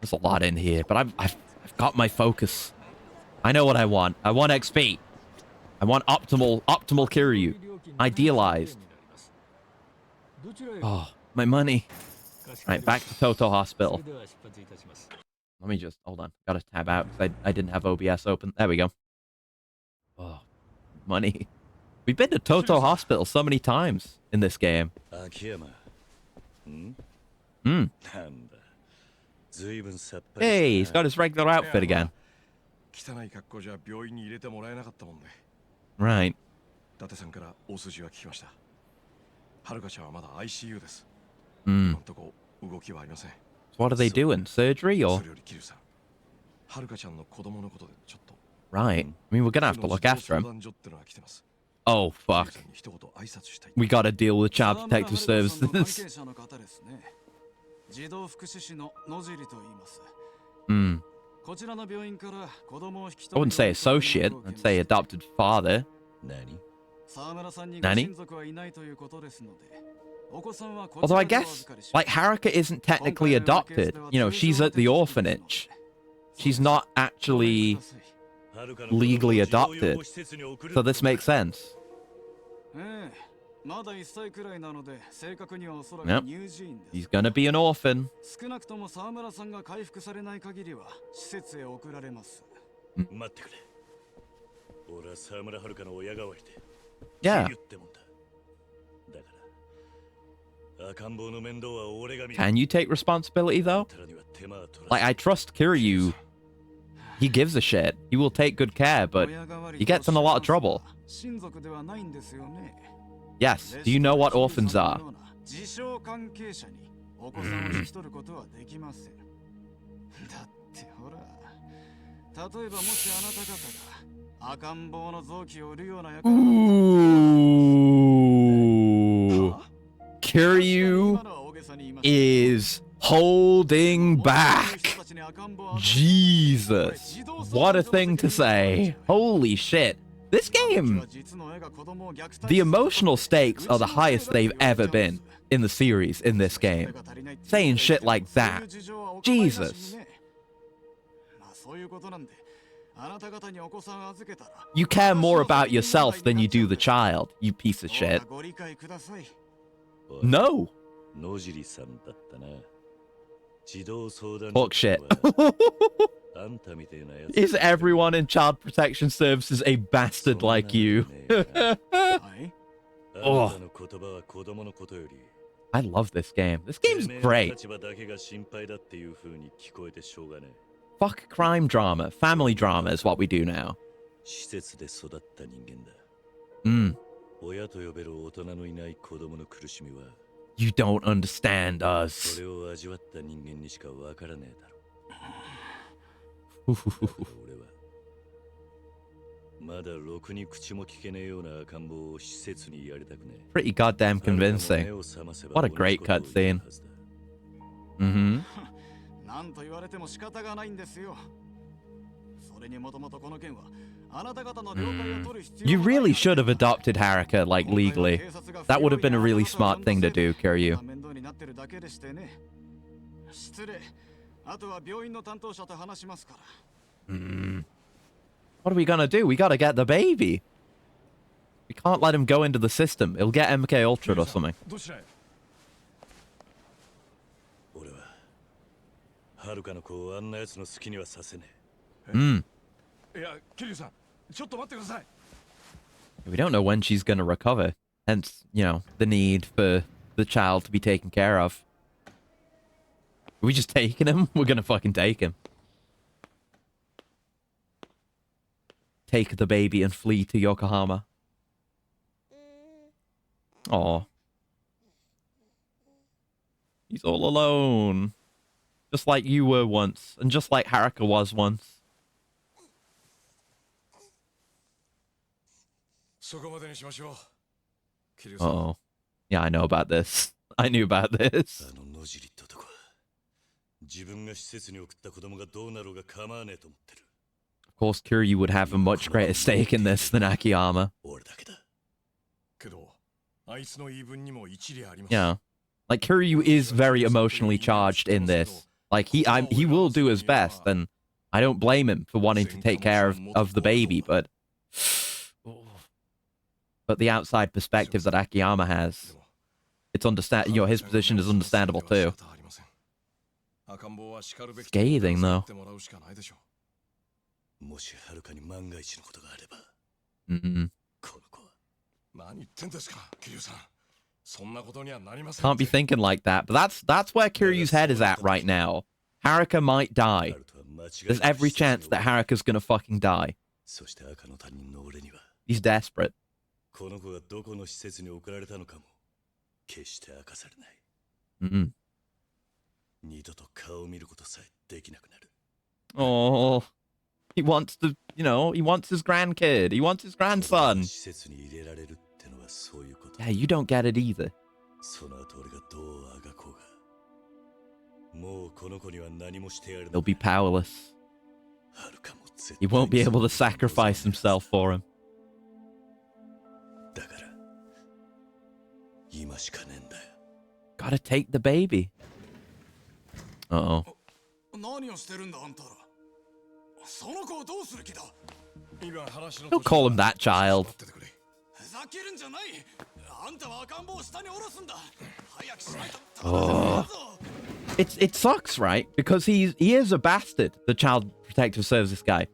there's a lot in here. But I've got my focus. I know what I want. I want XP. I want optimal Kiryu. Idealized. Oh, my money. Right, back to Toto Hospital. Let me just, hold on. Gotta tab out, because I didn't have OBS open. There we go. Oh, money. We've been to Toto Hospital so many times in this game. Hey, he's got his regular outfit again. Right. So what are they doing? Surgery or? Right. I mean, we're gonna have to look after him. Oh, fuck. We gotta deal with Child Protective Services. I wouldn't say associate. I'd say adopted father. Nanny? Although I guess, like, Haruka isn't technically adopted. You know, she's at the orphanage. She's not actually legally adopted. So this makes sense. Yep. He's gonna be an orphan. Yeah. Can you take responsibility, though? Like, I trust Kiryu. He gives a shit. He will take good care, but he gets in a lot of trouble. Yes. Do you know what orphans are? Ooh. Kiryu is holding back. Jesus. What a thing to say. Holy shit. This game, the emotional stakes are the highest they've ever been in the series in this game. Saying shit like that. Jesus. You care more about yourself than you do the child, you piece of shit. No. Talk shit. Is everyone in Child Protection Services a bastard like you? Oh. I love this game. This game's great. Fuck crime drama. Family drama is what we do now. 施設で育った人間だ。Mm. 親と呼べる大人のいない子供の苦しみは、You don't understand そ us. れを味わった人間にしかわからねえだろう。だから俺はまだろくに口も聞けねえような赤ん坊を施設にやりたくねえ。 Pretty goddamn convincing. What a great cutscene. Mm-hmm. なんと言われても仕方がないんですよ。それにもともとこの件はあなた方の了解を取る必要 You もない really should have adopted Haruka, like, legally. That would have been a really smart thing to do, Kiryu. 面倒になってるだけでしてね。失礼。あとは病院の担当者と話しますから。What are we gonna do? We gotta get the baby. We can't let him go into the system. He'll get MK Ultra or something. どちらへ？俺ははるかの子をあんな奴の好きにはさせねえ。 Mm. いや、桐生さん、ちょっと待ってください。 We don't know when she's gonna recover. Hence, you know, the need for the child to be taken care of. Are we just taking him? We're gonna fucking take him. Take the baby and flee to Yokohama. Aw. He's all alone. Just like you were once, and just like Haruka was once. そこまでにしましょう。桐生さん。 Uh-oh. Yeah, I know about this. I knew about this. あの野尻って男は自分が施設に送った子供がどうなろうが構わねえと思ってる。 Of course, Kiryu would have a much greater stake in this than Akiyama. 俺だけだ。けど、あいつの言い分にも一理あります。 Yeah. Like, Kiryu is very emotionally charged in this. Like, he will do his best, and I don't blame him for wanting to take care of the baby, but the outside perspective that Akiyama has, it's his position is understandable too. Scathing, though. もしはるかに万が一のことがあれば、 Mm-mm. この子は。何言ってんですか、桐生さん。そんなことにはなりません。 Can't be thinking like that, but that's where Kiryu's head is at right now. Haruka might die. ハルトは間違いなく There's every chance that Haruka's gonna fucking die. そして赤の他人の俺には、 He's desperate. この子がどこの施設に送られたのかも決して明かされない。 Mm-mm. 二度と顔を見ることさえできなくなる。 Oh, he wants he wants his grandkid. He wants his grandson. 施設に入れられるってのはそういうこと。 Yeah, you don't get it either. その後俺がどうあがこうが、もうこの子には何もしてやれない。 He'll be powerless. はるかも絶対 He won't be able to sacrifice himself for him. だから今しかねえんだよ。 Gotta take the baby. Uh-oh. 何をしてるんだあんたら。その子をどうする気だ。今話の Don't call him that child. 待っててくれ。ふざけるんじゃない。あんたは赤ん坊を下に下ろすんだ。早くしないと。 Oh. It sucks, right? Because he is a bastard, the child protective services guy.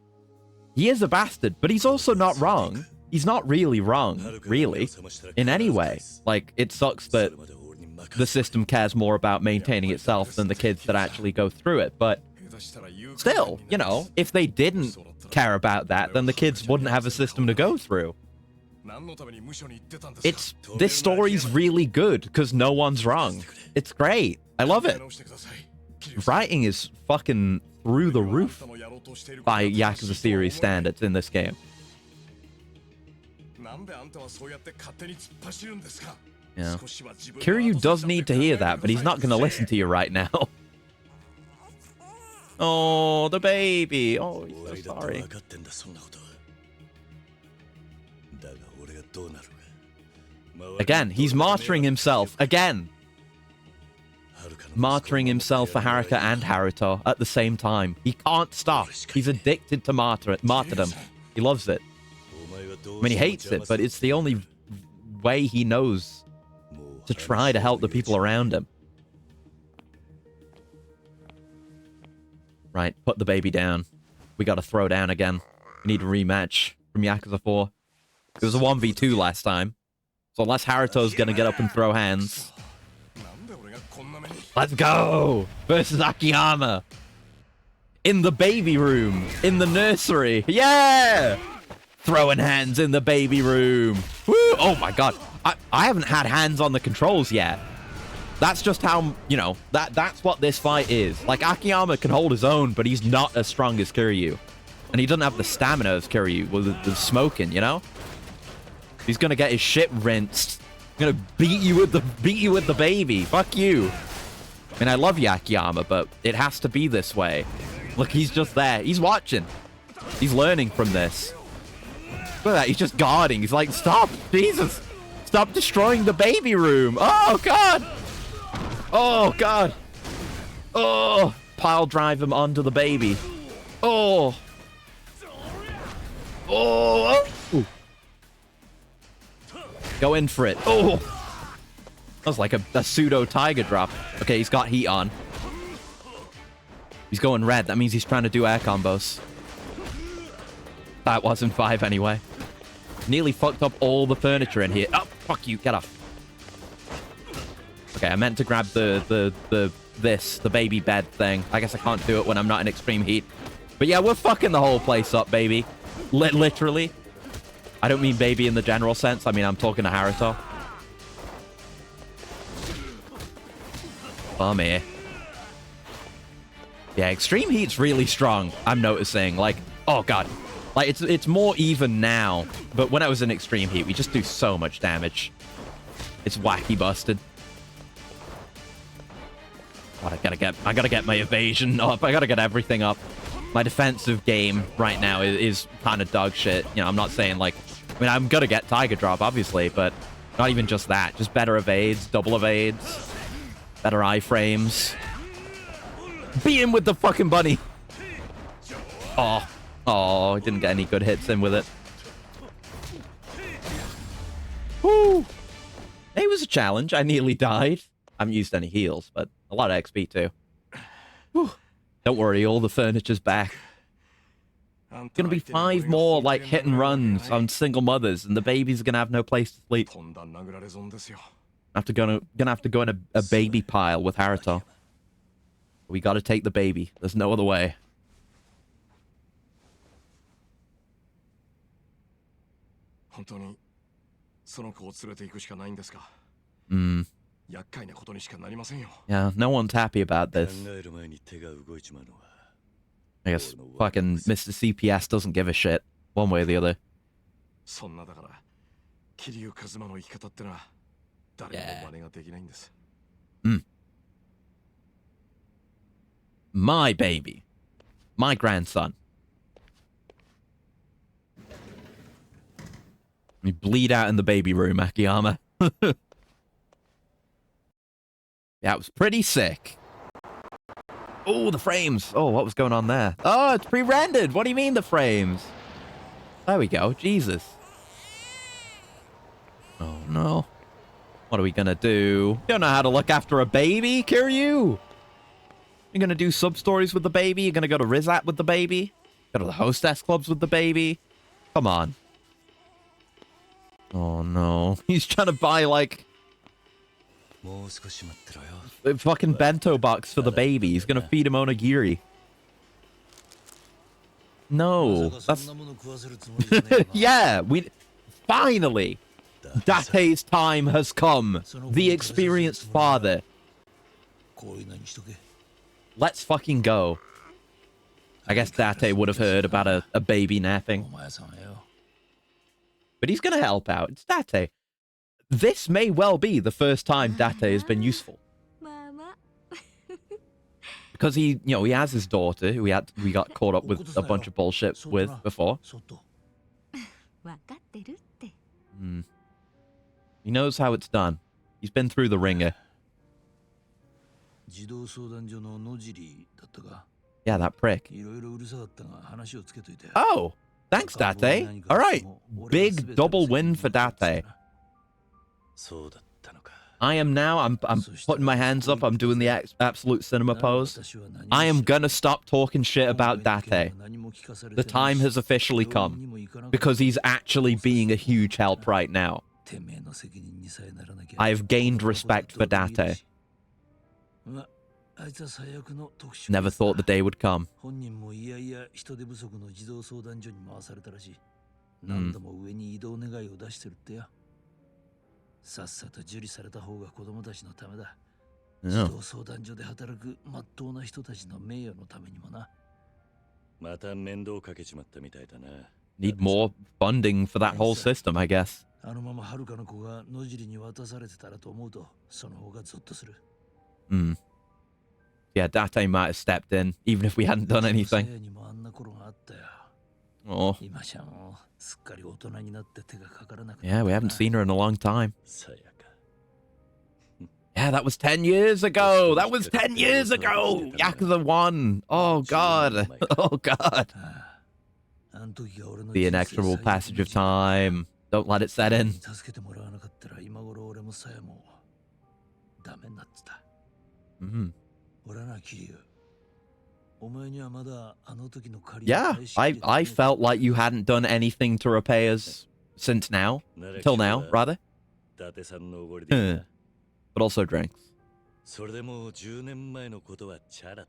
He is a bastard, but he's also not wrong. He's not really wrong, really, in any way. Like, it sucks that the system cares more about maintaining itself than the kids that actually go through it, but still, if they didn't care about that, then the kids wouldn't have a system to go through. This story's really good because no one's wrong. It's great. I love it. Writing is fucking through the roof by Yakuza series standards in this game. Yeah. Kiryu does need to hear that, but he's not going to listen to you right now. Oh, the baby. Oh, he's so sorry. Again, he's martyring himself. Again. Martyring himself for Haruka and Haruto at the same time. He can't stop. He's addicted to martyrdom. He loves it. I mean, he hates it, but it's the only way he knows to try to help the people around him. Right, put the baby down. We gotta throw down again. We need a rematch from Yakuza 4. It was a 1v2 last time. So unless Haruto's gonna get up and throw hands... Let's go! Versus Akiyama! In the baby room! In the nursery! Yeah! Throwing hands in the baby room. Woo! Oh my god. I haven't had hands on the controls yet. That's just how, you know, that's what this fight is. Like, Akiyama can hold his own, but he's not as strong as Kiryu. And he doesn't have the stamina of Kiryu with the smoking, you know? He's gonna get his shit rinsed. Gonna beat you with the baby. Fuck you. I mean, I love you, Akiyama, but it has to be this way. Look, he's just there. He's watching. He's learning from this. Look at that. He's just guarding. He's like, stop. Jesus. Stop destroying the baby room. Oh, God. Oh, God. Oh. Pile drive him onto the baby. Oh. Oh. Oh. Go in for it. Oh. That was like a pseudo tiger drop. Okay, he's got heat on. He's going red. That means he's trying to do air combos. That wasn't 5 anyway. Nearly fucked up all the furniture in here. Oh, fuck you. Get off. Okay, I meant to grab the baby bed thing. I guess I can't do it when I'm not in extreme heat. But yeah, we're fucking the whole place up, baby. Literally. I don't mean baby in the general sense. I mean, I'm talking to Haruto. Bum here. Yeah, extreme heat's really strong, I'm noticing. Like, oh god. Like, it's more even now. But when I was in extreme heat, we just do so much damage. It's wacky busted. God, I gotta get my evasion up. I gotta get everything up. My defensive game right now is kind of dog shit. You know, I'm not saying like... I mean, I'm gonna get Tiger Drop, obviously, but not even just that. Just better evades, double evades, better iframes. Beat him with the fucking bunny. Oh. Oh, didn't get any good hits in with it. Woo. It was a challenge. I nearly died. I haven't used any heals, but a lot of XP too. Whew. Don't worry, all the furniture's back. Gonna be 5 more, like, hit and runs on single mothers, and the baby's gonna have no place to sleep. Gonna have to go in a baby pile with Haruto. We gotta take the baby. There's no other way. Yeah, no one's happy about this. I guess fucking Mr. CPS doesn't give a shit, one way or the other. Yeah. My baby. My grandson. You bleed out in the baby room, Akiyama. Yeah, it was pretty sick. Oh, the frames. Oh, what was going on there? Oh, it's pre-rendered. What do you mean the frames? There we go. Jesus. Oh, no. What are we going to do? You don't know how to look after a baby, Kiryu? You're going to do sub-stories with the baby? You're going to go to Rizat with the baby? Go to the hostess clubs with the baby? Come on. Oh, no. He's trying to buy, like... a fucking bento box for the baby. He's gonna feed him onigiri. No, that's... Yeah, we... Finally! Date's time has come. The experienced father. Let's fucking go. I guess Date would have heard about a baby napping. But he's gonna help out. It's Date. This may well be the first time Date has been useful. Because he, you know, he has his daughter who we got caught up with a bunch of bullshit with before. He knows how it's done. He's been through the ringer. Yeah, that prick. Oh, thanks, Date. All right, big double win for Date. I am now, I'm putting my hands up, I'm doing the absolute cinema pose. I am gonna stop talking shit about Date. The time has officially come, because he's actually being a huge help right now. I have gained respect for Date. Never thought the day would come. 何度も上に移動願いを出してるってよ。さっさと受理された方が子供たちのためだ。児 Yeah. 童相談所で働くまっとうな人たちの名誉のためにもな。また面倒かけちまったみたいだな。Need more funding for that whole system, I guess. あのままはるかの子が野尻に渡されてたらと思うと、その方がゾッとする。Hmm. Yeah, Date might have stepped in, even if we hadn't done anything. にもあんな頃があったよ。 Oh. 今じゃもうすっかり大人になって手がかからなくなった Yeah, we な。 haven't seen her in a long time. さやか。 Yeah, that was 10 years ago. That was 10 years ago. Yakuza 1. Oh, God. Oh, God. あの時が俺の The 人生 inexorable 最悪の passage of 時間 time. Don't let it set in. 助けてもらわなかったら今頃俺もさやもダメになってた。 Mhm. 俺なキリュウ。お前にはまだあの時の借り Yeah, I felt like you hadn't done anything to repay us since now. Till now, rather. 伊達さんのおごりでいいな。 But also drinks. それでもう10年前のことはチャラだ。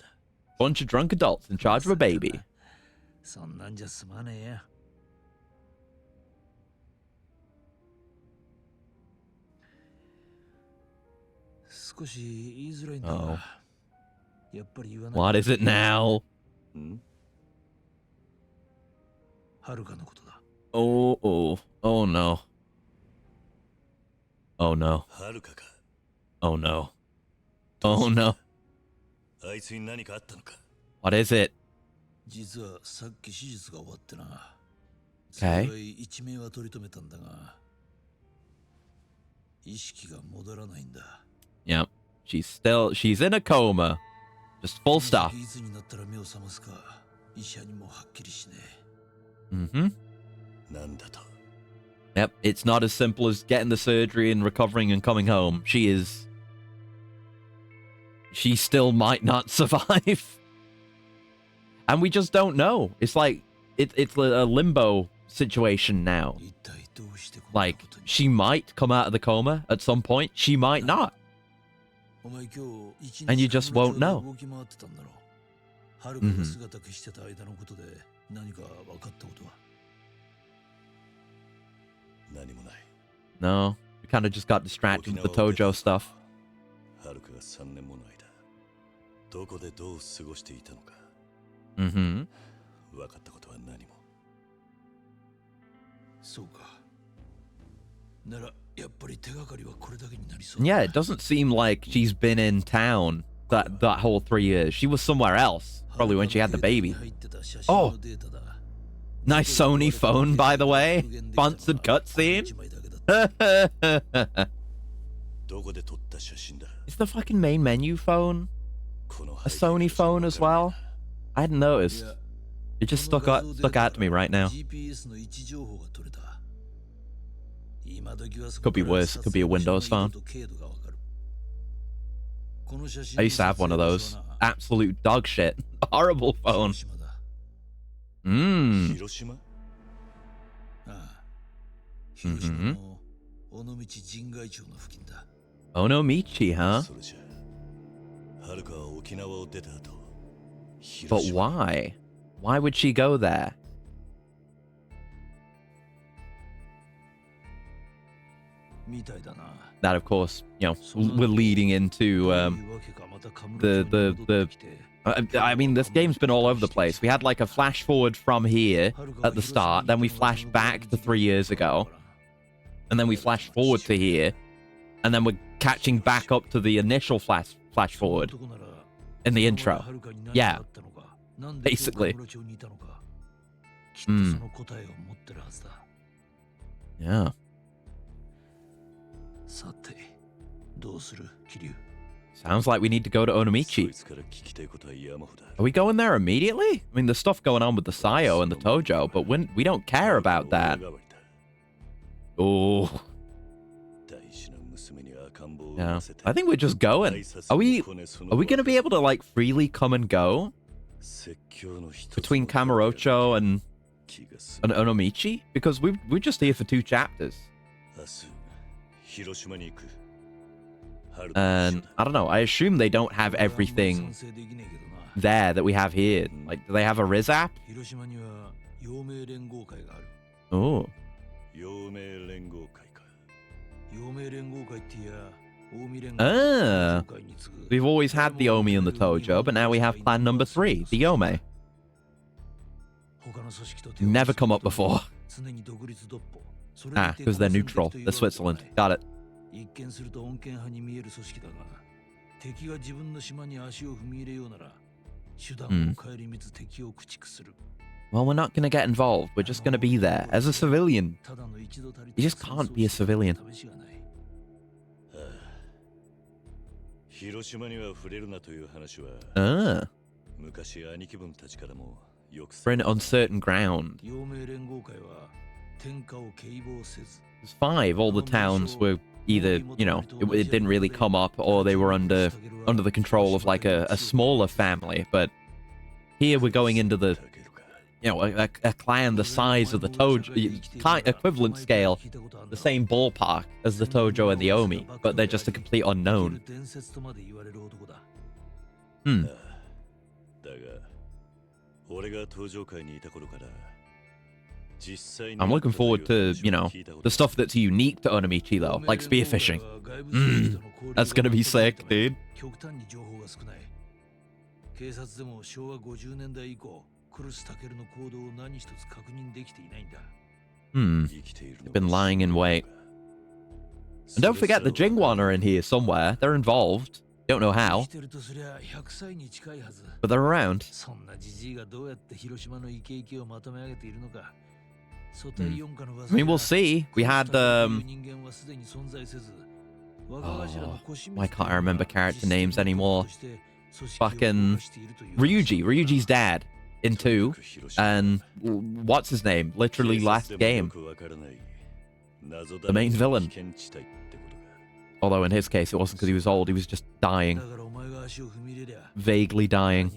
Bunch of drunk adults in charge of a baby. そんなんじゃすまねえや。少し言いづらいんだが、やっぱり言わない。 What is it now? はるかのことだ。 Oh, oh, oh no. Oh no. はるかか。 Oh no. Oh no. あいつに何かあったのか。 What is it? 実はさっき手術が終わってな。 Okay. 幸い一命は取り留めたんだが、意識が戻らないんだ。 Yep. She's in a coma. Just full stop. いつになったら目を覚ますか、医者にもはっきりしね Mm-hmm. え。なんだと。 Yep. It's not as simple as getting the surgery and recovering and coming home. She still might not survive. And we just don't know. It's like, it's a limbo situation now. 一体どうしてこんな Like, ことに。 she might come out of the coma at some point. She might not. お前今日一 And you 日 just won't know. 動き回ってたんだろう。はるかが姿消してた間のことで何か分かったことは。何もない。 No. We kind of just got distracted with the Tojo stuff. はるかが3年もの間、どこでどう過ごしていたのか。 Mm-hmm. 分かったことは何も。そうか。ならやっぱり手がかりはこれだけになりそうだ。 Yeah, it doesn't seem like she's been in town that whole 3 years. She was somewhere else, probably when she had the baby. Oh. Nice Sony phone, by the way. Sponsored cutscene. どこで撮った写真だ。 Is the fucking main menu phone この a Sony phone as well? I hadn't noticed. It just stuck out to me right now. GPS の位置情報が取れた。 Could be worse. It could be a Windows phone. I used to have one of those. Absolute dog shit. Horrible phone. Mmm. 広島？ああ。広島の尾道神外町の付近だ。 Onomichi, huh? それじゃ、はるかは沖縄を出た後、 But 広島 why? Why would she go there? みたいだな。 That, of course, you know, we're leading into どういうわけかまたカムロ町に戻ってきて、 I mean, this game's been all over the place. We had like a flash forward from here at the start, then we flashed back to 3 years ago, and then we flash forward to here, and then we're catching back up to the initial flash forward in the intro. Yeah, basically. Yeah. さて、どうする、キリュウ。 Sounds like we need to go to そい Onomichi. つから聞きたいことは山ほどだ。 Are we going there immediately? I mean, there's stuff going on with the Sayo and the Tojo, but we don't care about that. Oh, 大事な娘に赤ん坊を yeah. 乗せて I think we're just going. Are we going to be able to like freely come and go 説教の一つ between Kamurocho and 気がする。 Onomichi? Because we're just here for 2 chapters. 明日、広島に行く。 And I don't know, I assume they don't have everything there that we have here. Like, do they have a Riz app? 広島には陽明連合会がある。Oh. 陽明連合会か。陽明連合会っていや、近江連合 Ah. 会に次ぐ We've always had the Omi and the Tojo, but now we have clan number 3, the Yome. 他の組織と手を Never come up before. 常に独立独歩。それ Ah, でいて because they're 好戦的 neutral. と They're 言われては Switzerland. ない Got it. 一見すると穏健派に見える組織だが、敵が自分の島に足を踏み入れようなら、手段を顧みず敵を駆逐する。 Well, we're not going to get involved. We're just going to be there as a civilian. ただの一度たりと You just can't be a civilian. 試しがない。広島には触れるなという話は Ah. 昔兄貴分たちからもよく We're in uncertain ground. 陽明連合会は天下を警棒せず。 It's 5. All the towns were either, you know, it didn't really come up, or they were under the control of like a smaller family. But here we're going into the, you know, a clan the size of the Tojo, equivalent scale, the same ballpark as the Tojo and the Omi, but they're just a complete unknown. だが俺が登場会にいた頃から I'm looking forward to, you know, the stuff that's unique to Onomichi, though, like spearfishing. That's gonna be sick, dude. 極端に情報が少ない。警察でも昭和50年代以降、クルス・タケルの行動を何一つ確認できていないんだ。They've been lying in wait. And don't forget the Jingwan are in here somewhere. They're involved. Don't know how, 生きてるとすりゃ100歳に近いはず。 but they're around. そんなじじいがどうやって広島のイケイケをまとめ上げているのか。組対四課の噂 I mean, we'll see. We had, 人間はすでに存在せず、 why can't I remember character names anymore? Fucking Ryuji's dad in 2, and what's his name? Literally last game. The main villain. Although in his case, it wasn't because he was old, he was just dying. Vaguely dying.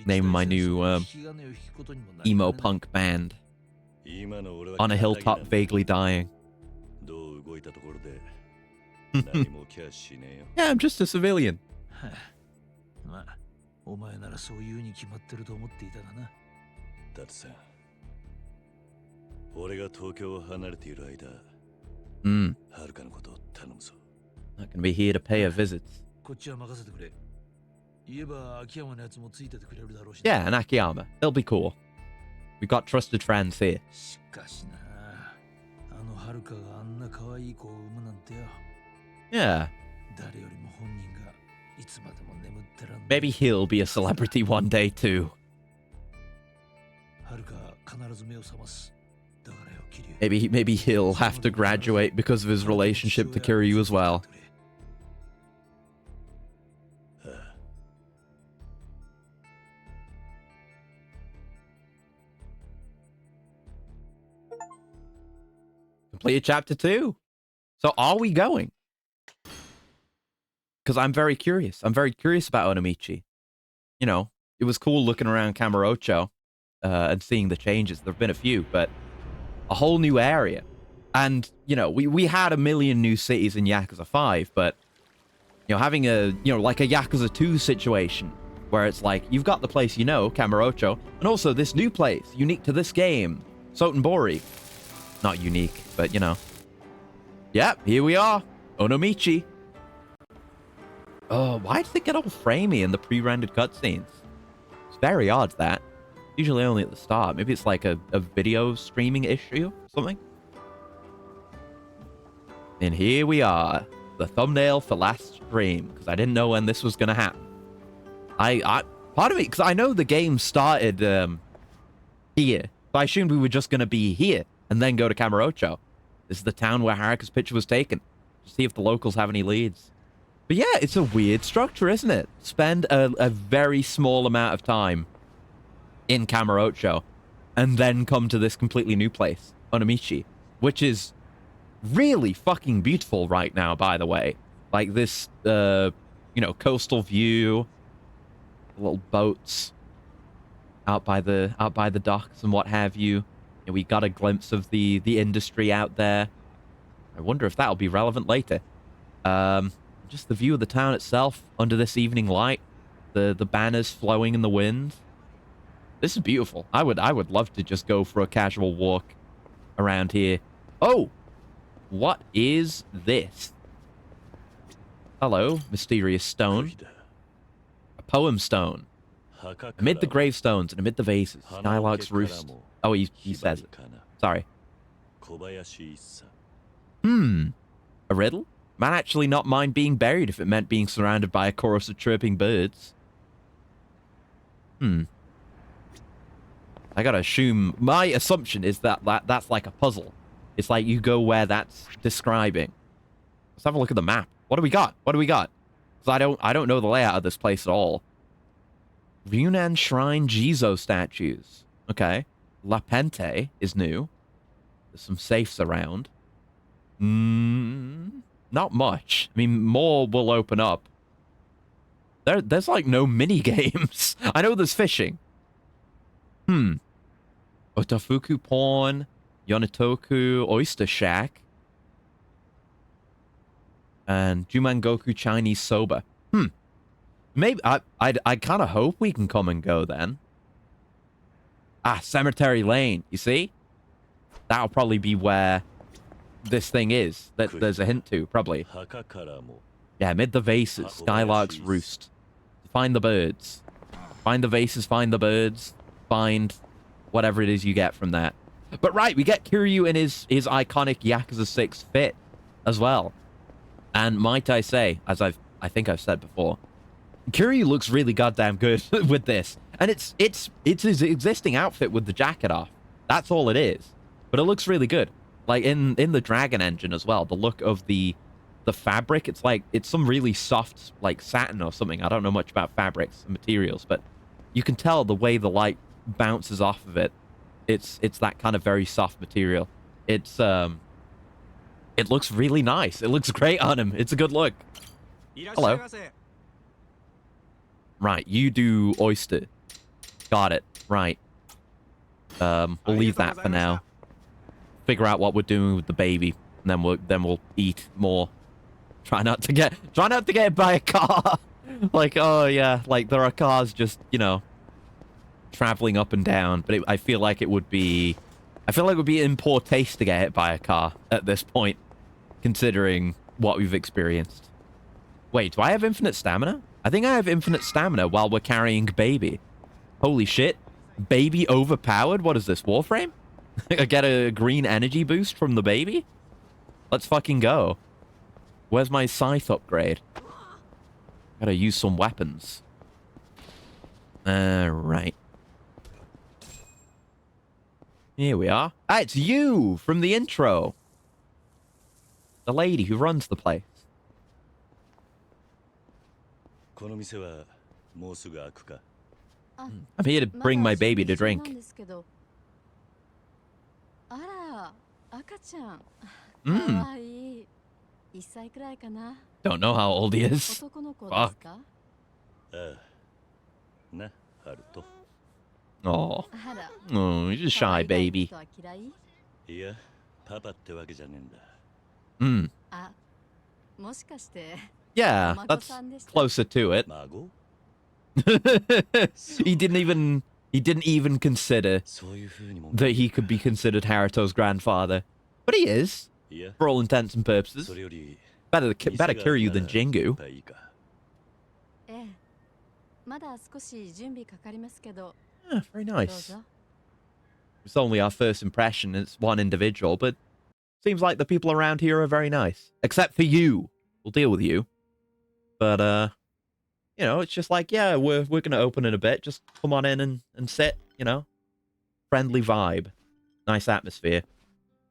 Name my new emo punk band. On a hilltop, vaguely dying. Yeah, I'm just a civilian. まあ、お前ならそういうに決まってると思っていたがな。だってさ、俺が東京を離れている間、はるかのことを頼むぞ。Not gonna be here to pay her visits. こっちは任せてくれ。言えば秋山のやつもついててくれるだろうし。Yeah, and Akiyama. They'll be cool. We've got trusted friends here. しかしな、あのはるかがあんな可愛い子を産むなんてよ。Yeah. 誰よりも本人がいつまでも眠ってらん。 Maybe he'll be a celebrity one day too. はるか必ず目を覚ます。だからよ、キリュウ。 Maybe he'll have to graduate because of his relationship to Kiryu as well. Completed chapter 2. So are we going? Because I'm very curious. I'm very curious about Onomichi. You know, it was cool looking around Kamurocho and seeing the changes. There have been a few, but a whole new area. And, you know, we had a million new cities in Yakuza 5, but, you know, having a, you know, like a Yakuza 2 situation where it's like, you've got the place you know, Kamurocho, and also this new place, unique to this game, Sotenbori. Not unique, but, you know. Yep, here we are. Onomichi. Oh, why did they get all framey in the pre-rendered cutscenes? It's very odd, that. Usually only at the start. Maybe it's like a video streaming issue or something. And here we are. The thumbnail for last stream. Because I didn't know when this was going to happen. Part of me, because I know the game started here. So I assumed we were just going to be here and then go to Kamurocho. This is the town where Haruka's picture was taken. To see if the locals have any leads. But yeah, it's a weird structure, isn't it? Spend a very small amount of time in Kamurocho and then come to this completely new place, Onomichi, which is really fucking beautiful right now, by the way. Like this, you know, coastal view, little boats out by the docks and what have you. And we got a glimpse of the industry out there. I wonder if that'll be relevant later. Just the view of the town itself under this evening light, the banners flowing in the wind. This is beautiful. I would love to just go for a casual walk around here. Oh, what is this? Hello, mysterious stone. A poem stone. Amid the gravestones and amid the vases, skylarks roost. Oh, he says it. Sorry. A riddle? Might actually not mind being buried if it meant being surrounded by a chorus of chirping birds. I gotta assume... My assumption is that's like a puzzle. It's like you go where that's describing. Let's have a look at the map. What do we got? What do we got? Because I don't know the layout of this place at all. Yunnan Shrine Jizo statues. Okay. La Pente is new. There's some safes around. Not much. I mean, more will open up. There's like no mini games. I know there's fishing. Otafuku Pawn, Yonitoku Oyster Shack, and Jumangoku Chinese Soba. Maybe I kind of hope we can come and go then. Ah, Cemetery Lane. You see? That'll probably be where this thing is. That there's a hint to, probably. Yeah, amid the vases, skylarks roost. Find the birds. Find the vases, find the birds, find whatever it is you get from that. But right, we get Kiryu in his iconic Yakuza 6 fit as well. And might I say, as I think I've said before, Kiryu looks really goddamn good with this. And it's his existing outfit with the jacket off. That's all it is. But it looks really good. Like in the Dragon engine as well, the look of the fabric, it's some really soft, like satin or something. I don't know much about fabrics and materials, but you can tell the way the light bounces off of it. It's that kind of very soft material. It looks really nice. It looks great on him. It's a good look. Hello. Right, you do oyster. Got it. Right. We'll leave that for now. Figure out what we're doing with the baby, and then we'll eat more. Try not to get hit by a car. Like, oh yeah, like there are cars just, you know, traveling up and down, but I feel like it would be in poor taste to get hit by a car at this point, considering what we've experienced. Wait, do I have infinite stamina? I think I have infinite stamina while we're carrying baby. Holy shit. Baby overpowered? What is this, Warframe? I get a green energy boost from the baby? Let's fucking go. Where's my scythe upgrade? Gotta use some weapons. Right. Here we are. Ah, it's you from the intro. The lady who runs the place. I'm here to bring my baby to drink. Don't know how old he is. Fuck. Oh, he's a shy baby. Yeah, that's closer to it. He didn't even consider that he could be considered Haruto's grandfather. But he is, for all intents and purposes. Better Kiryu than Jingu. Yeah, very nice. It's only our first impression, it's one individual, but seems like the people around here are very nice. Except for you. We'll deal with you. But, you know, it's just like, yeah, we're gonna open in a bit. Just come on in and sit, you know. Friendly vibe. Nice atmosphere.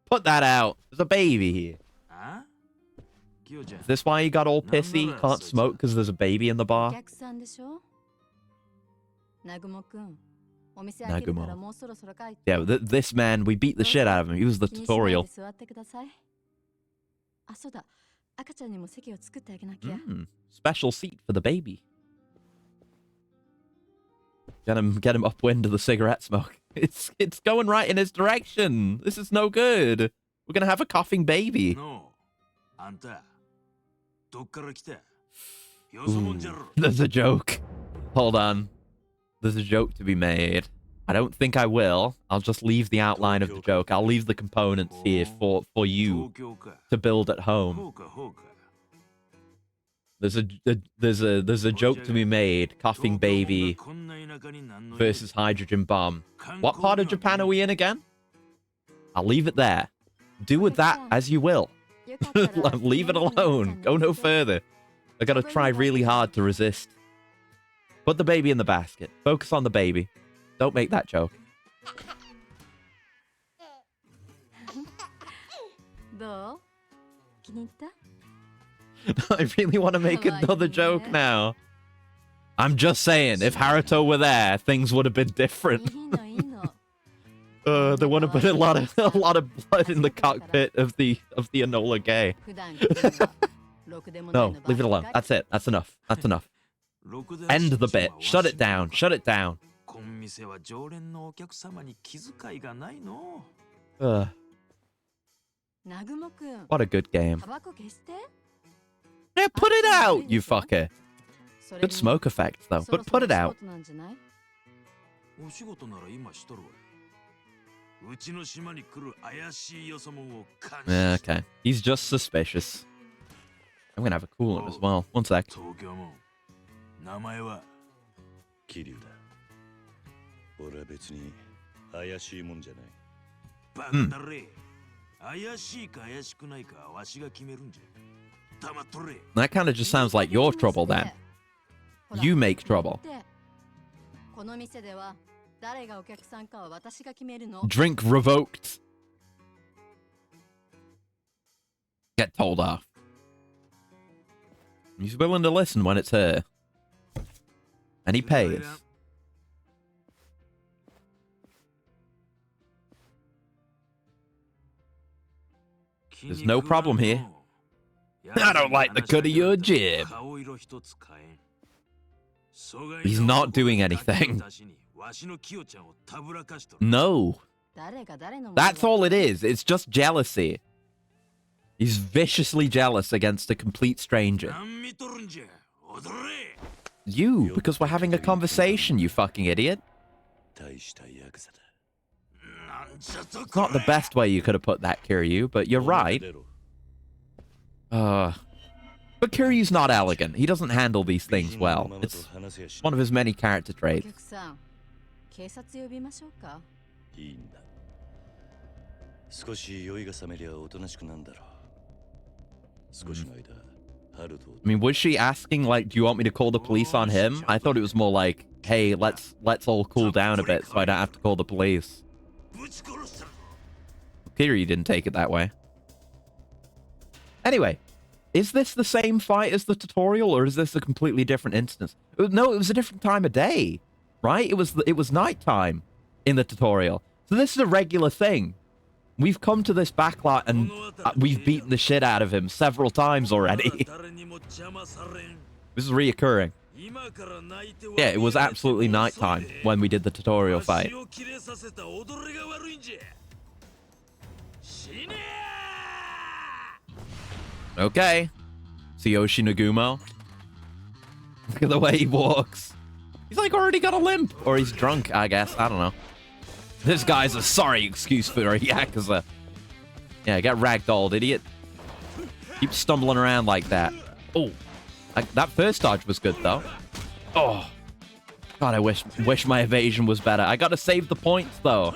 Put that out. There's a baby here. Is this why you got all pissy? Can't smoke because there's a baby in the bar? Nagumo. Yeah, this man, we beat the shit out of him. He was the tutorial. Special seat for the baby. Get him upwind of the cigarette smoke. It's going right in his direction. This is no good. We're gonna have a coughing baby. Ooh, there's a joke. Hold on. There's a joke to be made. I I don't think I will. I'll just leave the outline of the joke. I'll leave the components here for you to build at home. There's a joke to be made. Coughing baby versus hydrogen bomb. What part of Japan are we in again? I'll leave it there. Do with that as you will. Leave it alone. Go no further. I gotta try really hard to resist. Put the baby in the basket. Focus on the baby. Don't make that joke. I really want to make another joke now. I'm just saying, if Haruto were there, things would have been different. There would have been a lot of blood in the cockpit of the Enola Gay. No, leave it alone. That's it. That's enough. That's enough. End the bit. Shut it down. Shut it down. What a good game. Yeah, put it out, you fucker. Good smoke effects, though. But put it out. Yeah, okay. He's just suspicious. I'm gonna have a cool one as well. One sec. 桐生だ。俺は別に怪しいもんじゃない。バカだれ。怪しいか怪しくないかわしが決めるんじゃ。黙っとれ。That kind of just sounds like your trouble then. You make trouble. Drink revoked. Get told off. He's willing to listen when it's her. And he pays. There's no problem here. I don't like the cut of your jib. He's not doing anything. No. That's all it is. It's just jealousy. He's viciously jealous against a complete stranger. You, because we're having a conversation, you fucking idiot. It's not the best way you could have put that, Kiryu, but you're right. But Kiryu's not elegant. He doesn't handle these things well. It's one of his many character traits. I mean, was she asking, like, do you want me to call the police on him? I thought it was more like, hey, let's all cool down a bit so I don't have to call the police. Kiryu didn't take it that way. Anyway, is this the same fight as the tutorial, or is this a completely different instance? No, it was a different time of day, right? It was nighttime in the tutorial. So this is a regular thing. We've come to this backlot and we've beaten the shit out of him several times already. This is reoccurring. Yeah, it was absolutely nighttime when we did the tutorial fight. Okay. Tsuyoshi Nagumo. Look at the way he walks. He's like already got a limp. Or he's drunk, I guess. I don't know. This guy's a sorry excuse for a Yakuza. Yeah, get ragdolled, idiot. Keep stumbling around like that. Oh, that first dodge was good, though. Oh. God, I wish my evasion was better. I gotta save the points, though.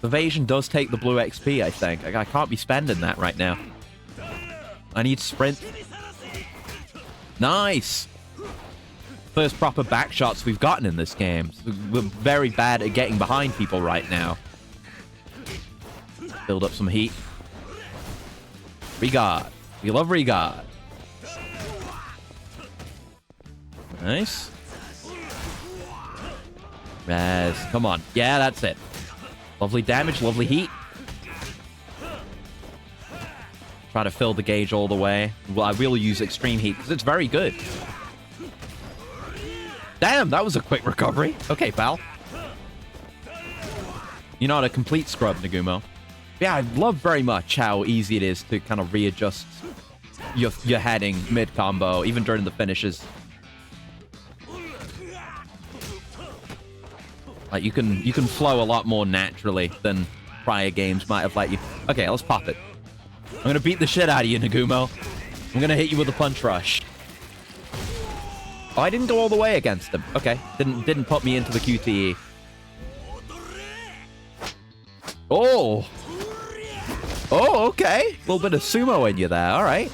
Evasion does take the blue XP, I think. I can't be spending that right now. I need sprint. Nice! First proper back shots we've gotten in this game. We're very bad at getting behind people right now. Build up some heat. Regard. We love regard. Nice. Raz, come on. Yeah, that's it. Lovely damage, lovely heat. Try to fill the gauge all the way. Well, I will use extreme heat because it's very good. Damn, that was a quick recovery. Okay, pal. You're not a complete scrub, Nagumo. Yeah, I love very much how easy it is to kind of readjust your heading mid-combo, even during the finishes. Like, you can flow a lot more naturally than prior games might have let you. Okay, let's pop it. I'm gonna beat the shit out of you, Nagumo. I'm gonna hit you with a punch rush. Oh, I didn't go all the way against him. Okay, didn't put me into the QTE. Oh! Oh, okay. A little bit of sumo in you there. All right.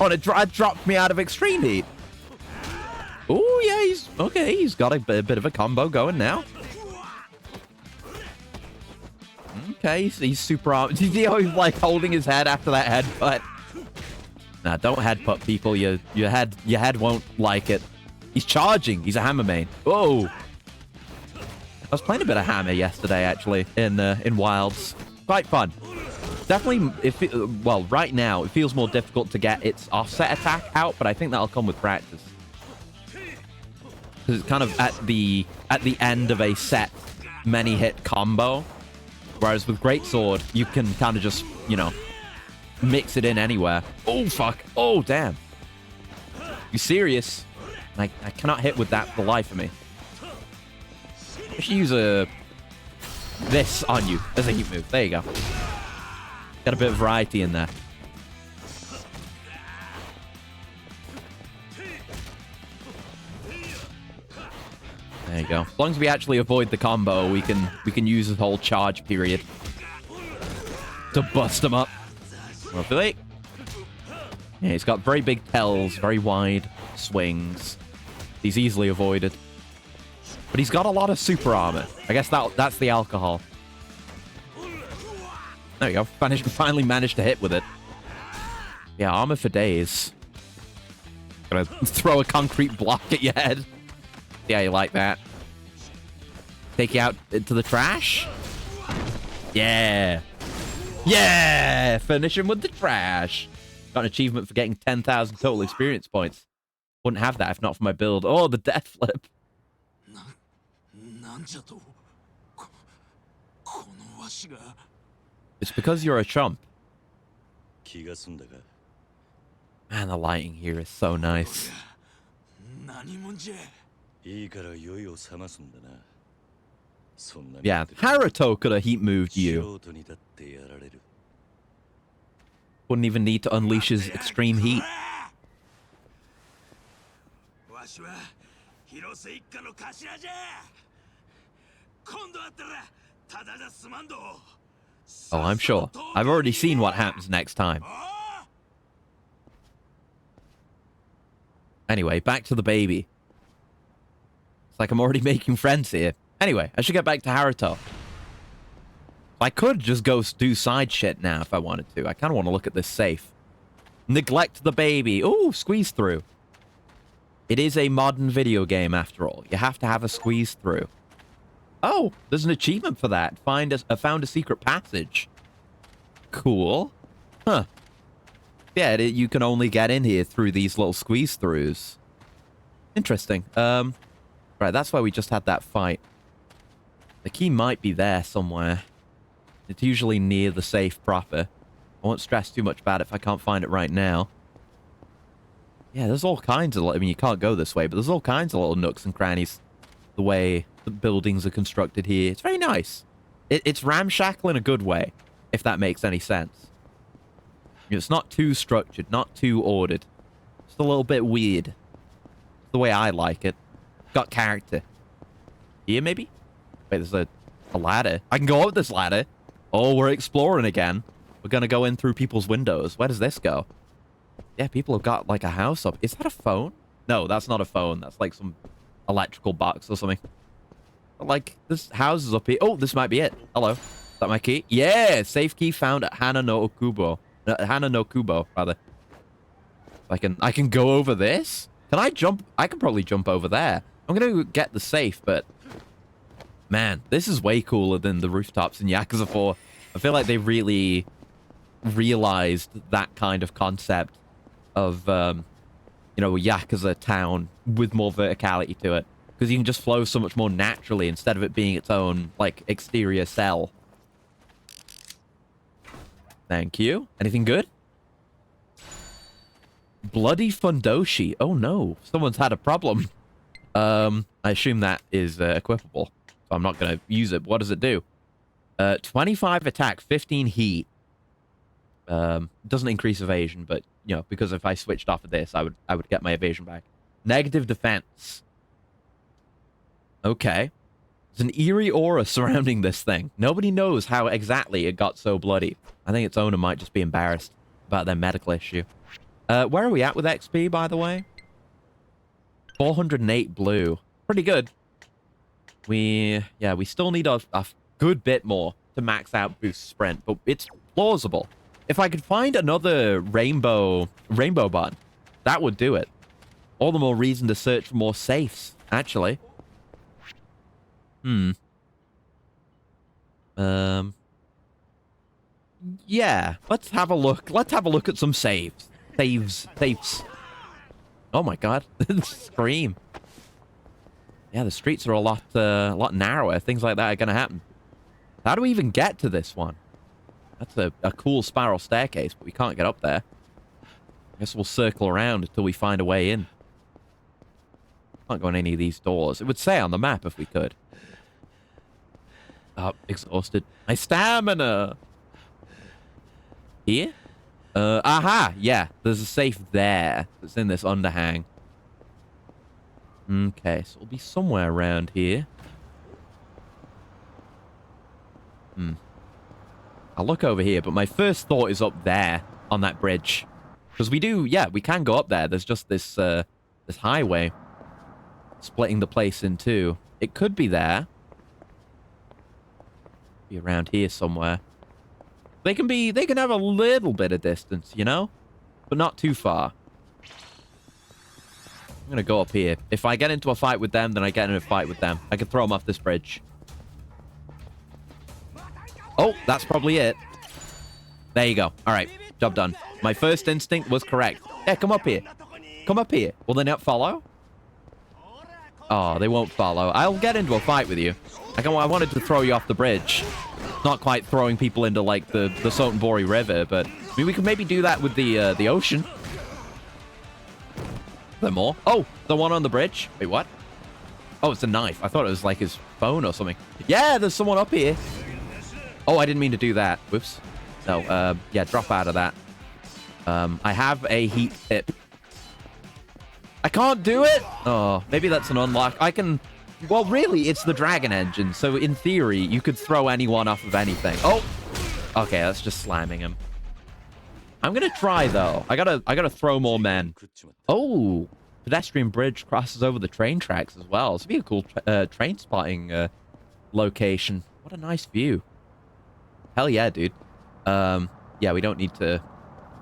Oh, and it dropped me out of extreme heat. Oh, yeah, he's... Okay, he's got a bit of a combo going now. Okay, he's super armed. You see how he's, like, holding his head after that headbutt? Nah, don't headbutt people. Your head won't like it. He's charging. He's a hammer main. Oh! I was playing a bit of hammer yesterday, actually, in Wilds. Quite fun. Definitely, well, right now, it feels more difficult to get its offset attack out, but I think that'll come with practice. Because it's kind of at the end of a set many-hit combo, whereas with Greatsword, you can kind of just, you know, mix it in anywhere. Oh, fuck. Oh, damn. You serious? I cannot hit with that for the life of me. I should use this on you as a heat move. There you go. Got a bit of variety in there. There you go. As long as we actually avoid the combo, we can use the whole charge period to bust them up. Hopefully. Yeah, he's got very big tells, very wide swings. He's easily avoided. But he's got a lot of super armor. I guess that's the alcohol. There you go. Finally managed to hit with it. Yeah, armor for days. Gonna throw a concrete block at your head. Yeah, you like that. Take you out into the trash. Yeah. Yeah! Finish him with the trash. Got an achievement for getting 10,000 total experience points. Wouldn't have that if not for my build. Oh, the death flip. It's because you're a chump. Man, the lighting here is so nice. Yeah, Haruto could have heat moved you. Wouldn't even need to unleash his extreme heat. Oh, I'm sure. I've already seen what happens next time. Anyway, back to the baby. It's like I'm already making friends here. Anyway, I should get back to Haruto. I could just go do side shit now if I wanted to. I kind of want to look at this safe. Neglect the baby. Ooh, squeeze through. It is a modern video game, after all. You have to have a squeeze through. Oh, there's an achievement for that. Found a secret passage. Cool. Huh. Yeah, you can only get in here through these little squeeze throughs. Interesting. Right, that's why we just had that fight. The key might be there somewhere. It's usually near the safe proper. I won't stress too much about it if I can't find it right now. Yeah, there's all kinds of... I mean, you can't go this way, but there's all kinds of little nooks and crannies. The way the buildings are constructed here. It's very nice. It's ramshackle in a good way, if that makes any sense. It's not too structured, not too ordered. Just a little bit weird. It's the way I like it. Got character. Here, maybe? Wait, there's a ladder. I can go up this ladder. Oh, we're exploring again. We're gonna go in through people's windows. Where does this go? Yeah, people have got, like, a house up. Is that a phone? No, that's not a phone. That's, like, some electrical box or something. But, like, there's houses up here. Oh, this might be it. Hello. Is that my key? Yeah! Safe key found at Hana no Kubo, rather. I can go over this? Can I jump? I can probably jump over there. I'm gonna get the safe, but... Man, this is way cooler than the rooftops in Yakuza 4. I feel like they really realized that kind of concept of, you know, a Yakuza town with more verticality to it. Because you can just flow so much more naturally instead of it being its own, like, exterior cell. Thank you. Anything good? Bloody Fundoshi. Oh no, someone's had a problem. I assume that is equipable. I'm not going to use it. What does it do? 25 attack, 15 heat. Doesn't increase evasion, but, you know, because if I switched off of this, I would get my evasion back. Negative defense. Okay. There's an eerie aura surrounding this thing. Nobody knows how exactly it got so bloody. I think its owner might just be embarrassed about their medical issue. Where are we at with XP, by the way? 408 blue. Pretty good. We still need a good bit more to max out boost sprint, but it's plausible. If I could find another rainbow button, that would do it. All the more reason to search for more safes, actually. Yeah, let's have a look. Let's have a look at some saves. Safes. Oh my god. Scream. Yeah, the streets are a lot narrower. Things like that are going to happen. How do we even get to this one? That's a cool spiral staircase, but we can't get up there. I guess we'll circle around until we find a way in. Can't go in any of these doors. It would say on the map if we could. Oh, exhausted. My stamina! Here? Aha! Yeah, there's a safe there. It's in this underhang. Okay, so it'll be somewhere around here. I'll look over here, but my first thought is up there on that bridge. Because we can go up there. There's just this this highway splitting the place in two. It could be there. Be around here somewhere. They can have a little bit of distance, you know? But not too far. I'm gonna go up here. If I get into a fight with them, then I get in a fight with them. I can throw them off this bridge. Oh, that's probably it. There you go. All right, job done. My first instinct was correct. Yeah, come up here. Come up here. Will they not follow? Oh, they won't follow. I'll get into a fight with you. I wanted to throw you off the bridge. Not quite throwing people into, like, the Sotenbori River, but... I mean, we could maybe do that with the ocean. There more? Oh, the one on the bridge? Wait, what? Oh, it's a knife. I thought it was, like, his phone or something. Yeah, there's someone up here. Oh, I didn't mean to do that. Whoops. No, yeah, drop out of that. I have a heat tip. I can't do it? Oh, maybe that's an unlock. I can... Well, really, it's the dragon engine, so in theory, you could throw anyone off of anything. Oh! Okay, that's just slamming him. I'm gonna try, though. I gotta throw more men. Oh! Pedestrian bridge crosses over the train tracks as well. This would be a cool train spotting location. What a nice view. Hell yeah, dude. Yeah, we don't need to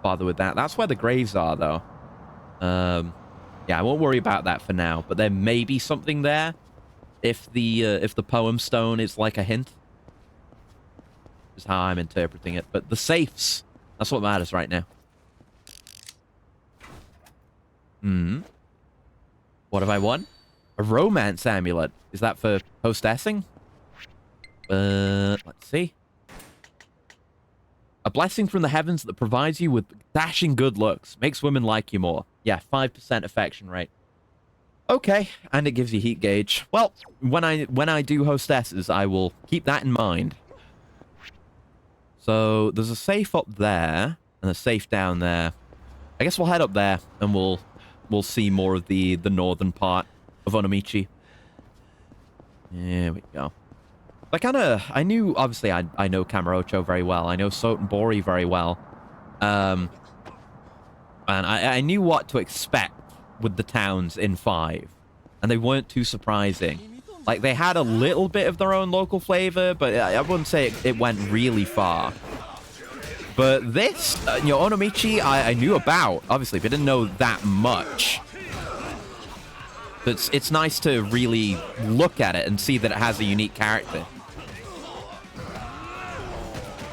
bother with that. That's where the graves are, though. Yeah, I won't worry about that for now, but there may be something there if the poem stone is like a hint. Is how I'm interpreting it. But the safes, that's what matters right now. What have I won? A romance amulet. Is that for hostessing? Let's see. A blessing from the heavens that provides you with dashing good looks. Makes women like you more. Yeah, 5% affection rate. Okay, and it gives you heat gauge. Well, when I do hostesses, I will keep that in mind. So, there's a safe up there, and a safe down there. I guess we'll head up there, and we'll see more of the northern part of Onomichi. There we go. I knew, obviously, I know Kamurocho very well. I know Sotenbori very well. And I knew what to expect with the towns in 5. And they weren't too surprising. Like, they had a little bit of their own local flavor, but I wouldn't say it went really far. But this, you know, Onomichi, I knew about, obviously, but I didn't know that much. But it's nice to really look at it and see that it has a unique character.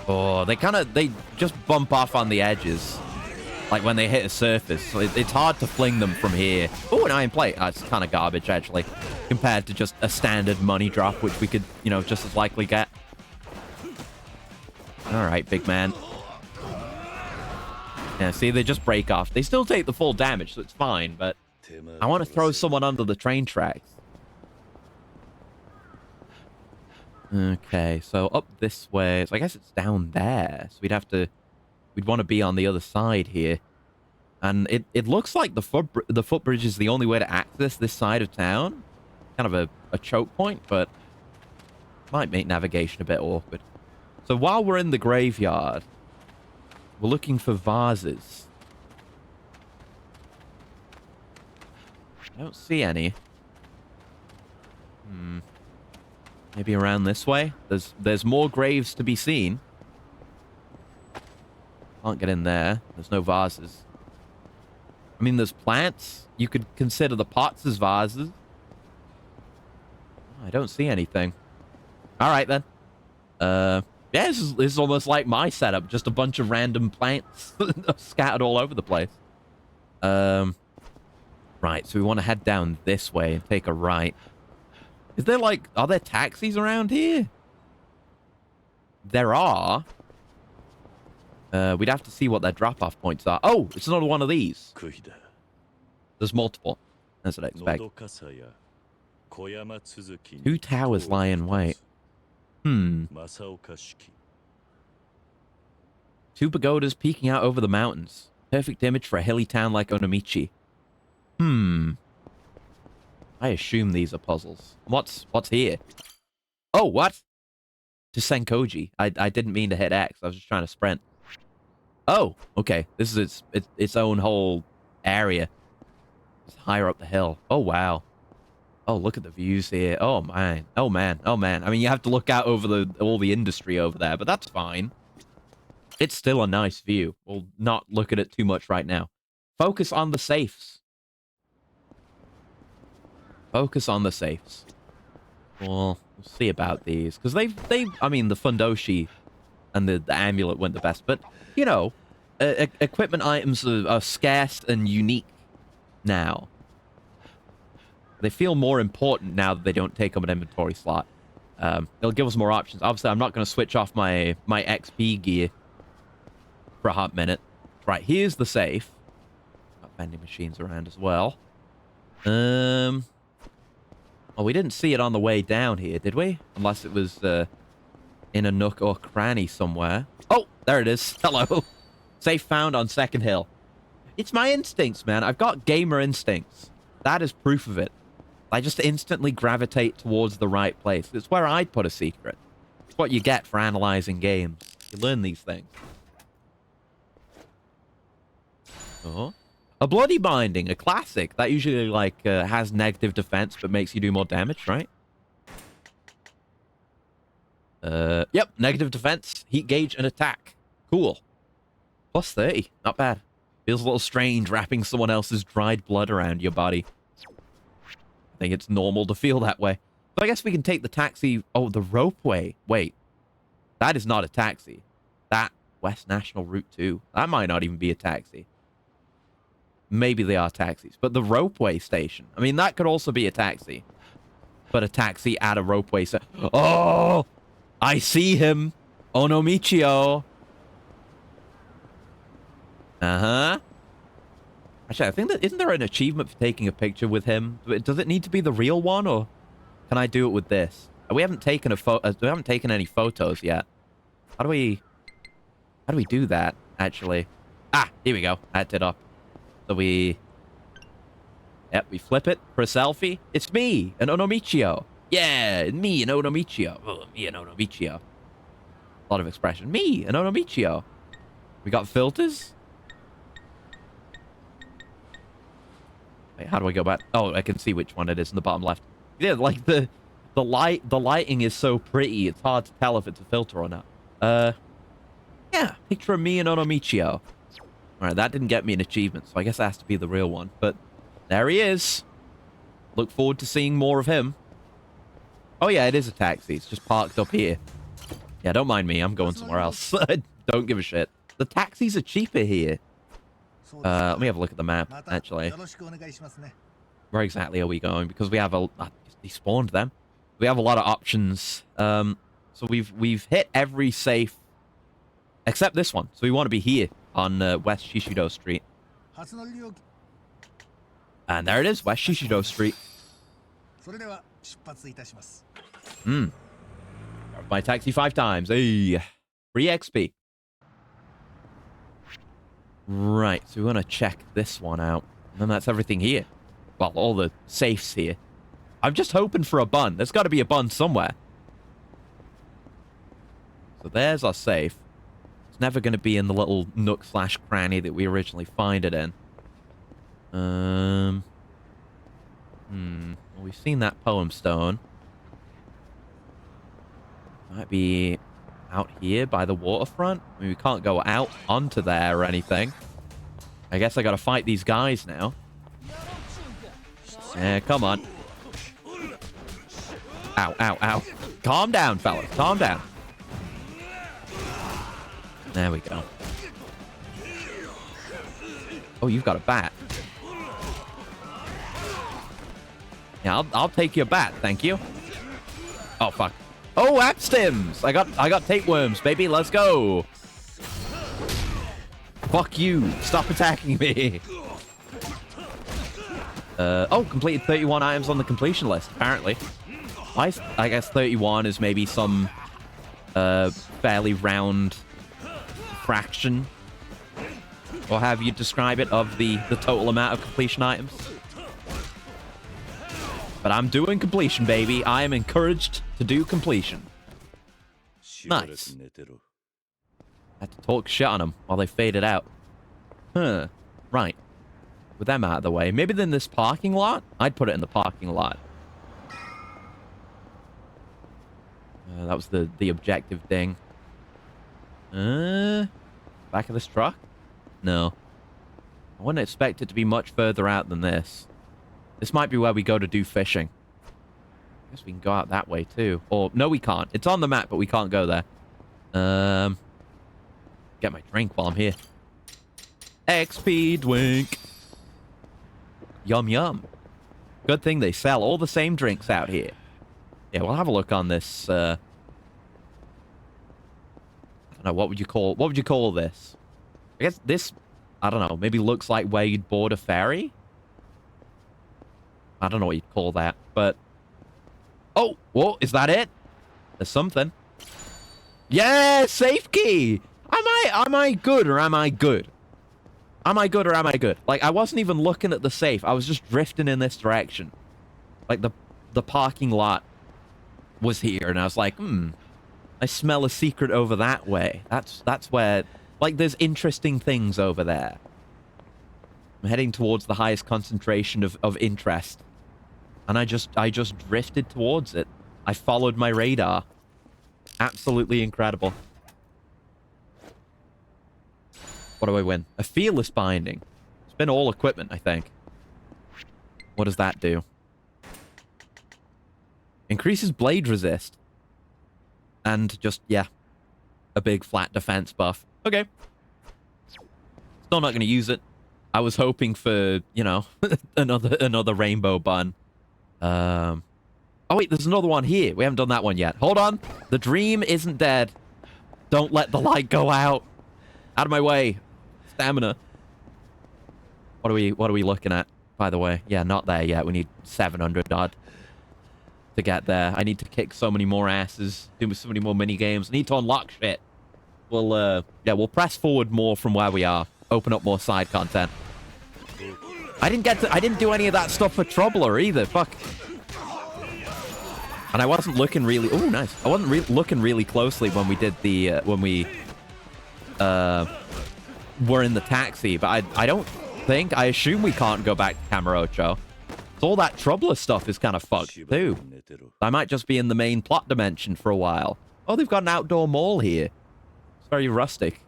Oh, they just bump off on the edges. Like when they hit a surface. So it's hard to fling them from here. Oh, an iron plate. It's kind of garbage, actually. Compared to just a standard money drop, which we could, you know, just as likely get. Alright, big man. Yeah, see, they just break off. They still take the full damage, so it's fine, but... I want to throw someone under the train tracks. Okay, so up this way. So I guess it's down there. So we'd want to be on the other side here. And it looks like the footbridge is the only way to access this side of town. Kind of a choke point, but might make navigation a bit awkward. So while we're in the graveyard, we're looking for vases. I don't see any. Maybe around this way? There's more graves to be seen. Can't get in there. There's no vases. I mean, there's plants. You could consider the pots as vases. I don't see anything. All right, then. Yeah, this is almost like my setup. Just a bunch of random plants scattered all over the place. Right, so we want to head down this way and take a right. Is there, like, are there taxis around here? There are. We'd have to see what their drop-off points are. Oh, it's another one of these. There's multiple. That's what I expect. 2 towers lie in wait. 2 pagodas peeking out over the mountains. Perfect image for a hilly town like Onomichi. I assume these are puzzles. What's here? Oh, what? To Senkoji. I didn't mean to hit X. I was just trying to sprint. Oh, okay. This is its own whole area. It's higher up the hill. Oh, wow. Oh, look at the views here. Oh, man. Oh, man. Oh, man. I mean, you have to look out over all the industry over there, but that's fine. It's still a nice view. We'll not look at it too much right now. Focus on the safes. Focus on the safes. Well, we'll see about these. Because I mean, the Fundoshi and the amulet weren't the best. But, you know, equipment items are scarce and unique now. They feel more important now that they don't take up an inventory slot. It'll give us more options. Obviously, I'm not going to switch off my XP gear for a hot minute. Right, here's the safe. Got vending machines around as well. Well, we didn't see it on the way down here, did we? Unless it was in a nook or cranny somewhere. Oh, there it is. Hello. Safe found on Second Hill. It's my instincts, man. I've got gamer instincts. That is proof of it. I just instantly gravitate towards the right place. It's where I'd put a secret. It's what you get for analyzing games. You learn these things. Oh. A bloody binding, a classic. That usually, like, has negative defense, but makes you do more damage, right? Yep, negative defense, heat gauge, and attack. Cool. Plus 30, not bad. Feels a little strange wrapping someone else's dried blood around your body. I think it's normal to feel that way. So I guess we can take the taxi... Oh, the ropeway. Wait. That is not a taxi. That, West National Route 2. That might not even be a taxi. Maybe they are taxis. But the ropeway station. I mean, that could also be a taxi. But a taxi at a ropeway station. Oh! I see him! Onomichio! Uh-huh. Actually, I think that... Isn't there an achievement for taking a picture with him? Does it need to be the real one, or can I do it with this? We haven't taken we haven't taken any photos yet. How do we do that, actually? Ah, here we go. That's it up. So we... Yep, we flip it for a selfie. It's me, an Onomichio. Yeah, me, an Onomichio. Oh, me, an Onomichio. A lot of expression. Me, an Onomichio. We got filters? Wait, how do I go back? Oh, I can see which one it is in the bottom left. Yeah, like the lighting is so pretty, it's hard to tell if it's a filter or not. Yeah, picture of me and Onomichio. Alright, that didn't get me an achievement, so I guess that has to be the real one. But there he is. Look forward to seeing more of him. Oh yeah, it is a taxi. It's just parked up here. Yeah, don't mind me. I'm going somewhere else. Don't give a shit. The taxis are cheaper here. Let me have a look at the map, actually. Where exactly are we going? Because we have a... He spawned them. We have a lot of options. So we've hit every safe except this one. So we want to be here on West Shishido Street. And there it is, West Shishido Street. My taxi 5 times. Hey, free XP. Right, so we want to check this one out. And then that's everything here. Well, all the safes here. I'm just hoping for a bun. There's got to be a bun somewhere. So there's our safe. It's never going to be in the little nook / cranny that we originally find it in. Well, we've seen that poem stone. Might be out here by the waterfront. I mean, we can't go out onto there or anything. I guess I gotta fight these guys now. Yeah, come on. Ow, ow, ow. Calm down, fellas. Calm down. There we go. Oh, you've got a bat. Yeah, I'll take your bat, thank you. Oh, fuck. Oh, app stims! I got tapeworms, baby. Let's go. Fuck you. Stop attacking me. Oh, completed 31 items on the completion list, apparently. I guess 31 is maybe some fairly round fraction, or however you describe it, of the total amount of completion items. But I'm doing completion, baby. I am encouraged to do completion. Nice. I had to talk shit on them while they faded out. Huh. Right. With them out of the way. Maybe then this parking lot? I'd put it in the parking lot. That was the objective thing. Back of this truck? No. I wouldn't expect it to be much further out than this. This might be where we go to do fishing. I guess we can go out that way too. Or, no, we can't. It's on the map, but we can't go there. Get my drink while I'm here. XP drink. Yum, yum. Good thing they sell all the same drinks out here. Yeah, we'll have a look on this, I don't know, what would you call this? I guess this, I don't know, maybe looks like where you'd board a ferry? I don't know what you'd call that, but... Oh, whoa, is that it? There's something. Yeah, safe key! Am I good or am I good? Am I good or am I good? Like, I wasn't even looking at the safe. I was just drifting in this direction. Like, the parking lot was here, and I was like, I smell a secret over that way. That's where... Like, there's interesting things over there. I'm heading towards the highest concentration of interest. And I just drifted towards it. I followed my radar. Absolutely incredible. What do I win? A fearless binding. It's been all equipment, I think. What does that do? Increases blade resist. And just, yeah. A big flat defense buff. Okay. Still not going to use it. I was hoping for, you know, another rainbow bun. Oh, wait, there's another one here. We haven't done that one yet. Hold on. The dream isn't dead. Don't let the light go out. Out of my way. Stamina. What are we looking at, by the way? Yeah, not there yet. We need 700 odd to get there. I need to kick so many more asses. Do so many more mini games. I need to unlock shit. We'll press forward more from where we are. Open up more side content. I didn't do any of that stuff for Troubler either. Fuck. And I wasn't looking really... Oh, nice. I wasn't looking really closely when we did the... when we... were in the taxi. But I don't think... I assume we can't go back to Camarocho. So all that Troubler stuff is kind of fucked, too. I might just be in the main plot dimension for a while. Oh, they've got an outdoor mall here. It's very rustic.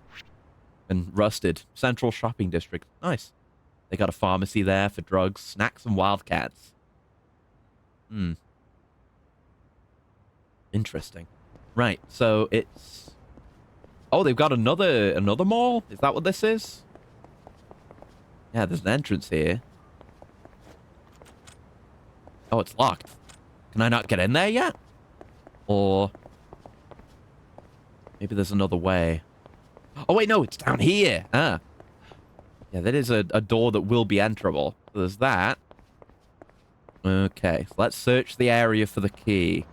And rusted. Central shopping district. Nice. They got a pharmacy there for drugs, snacks, and wildcats. Interesting. Right, so it's... Oh, they've got another mall? Is that what this is? Yeah, there's an entrance here. Oh, it's locked. Can I not get in there yet? Or... maybe there's another way. Oh, wait, no, it's down here. Ah. Yeah, that is a door that will be enterable. So there's that. Okay, so let's search the area for the key.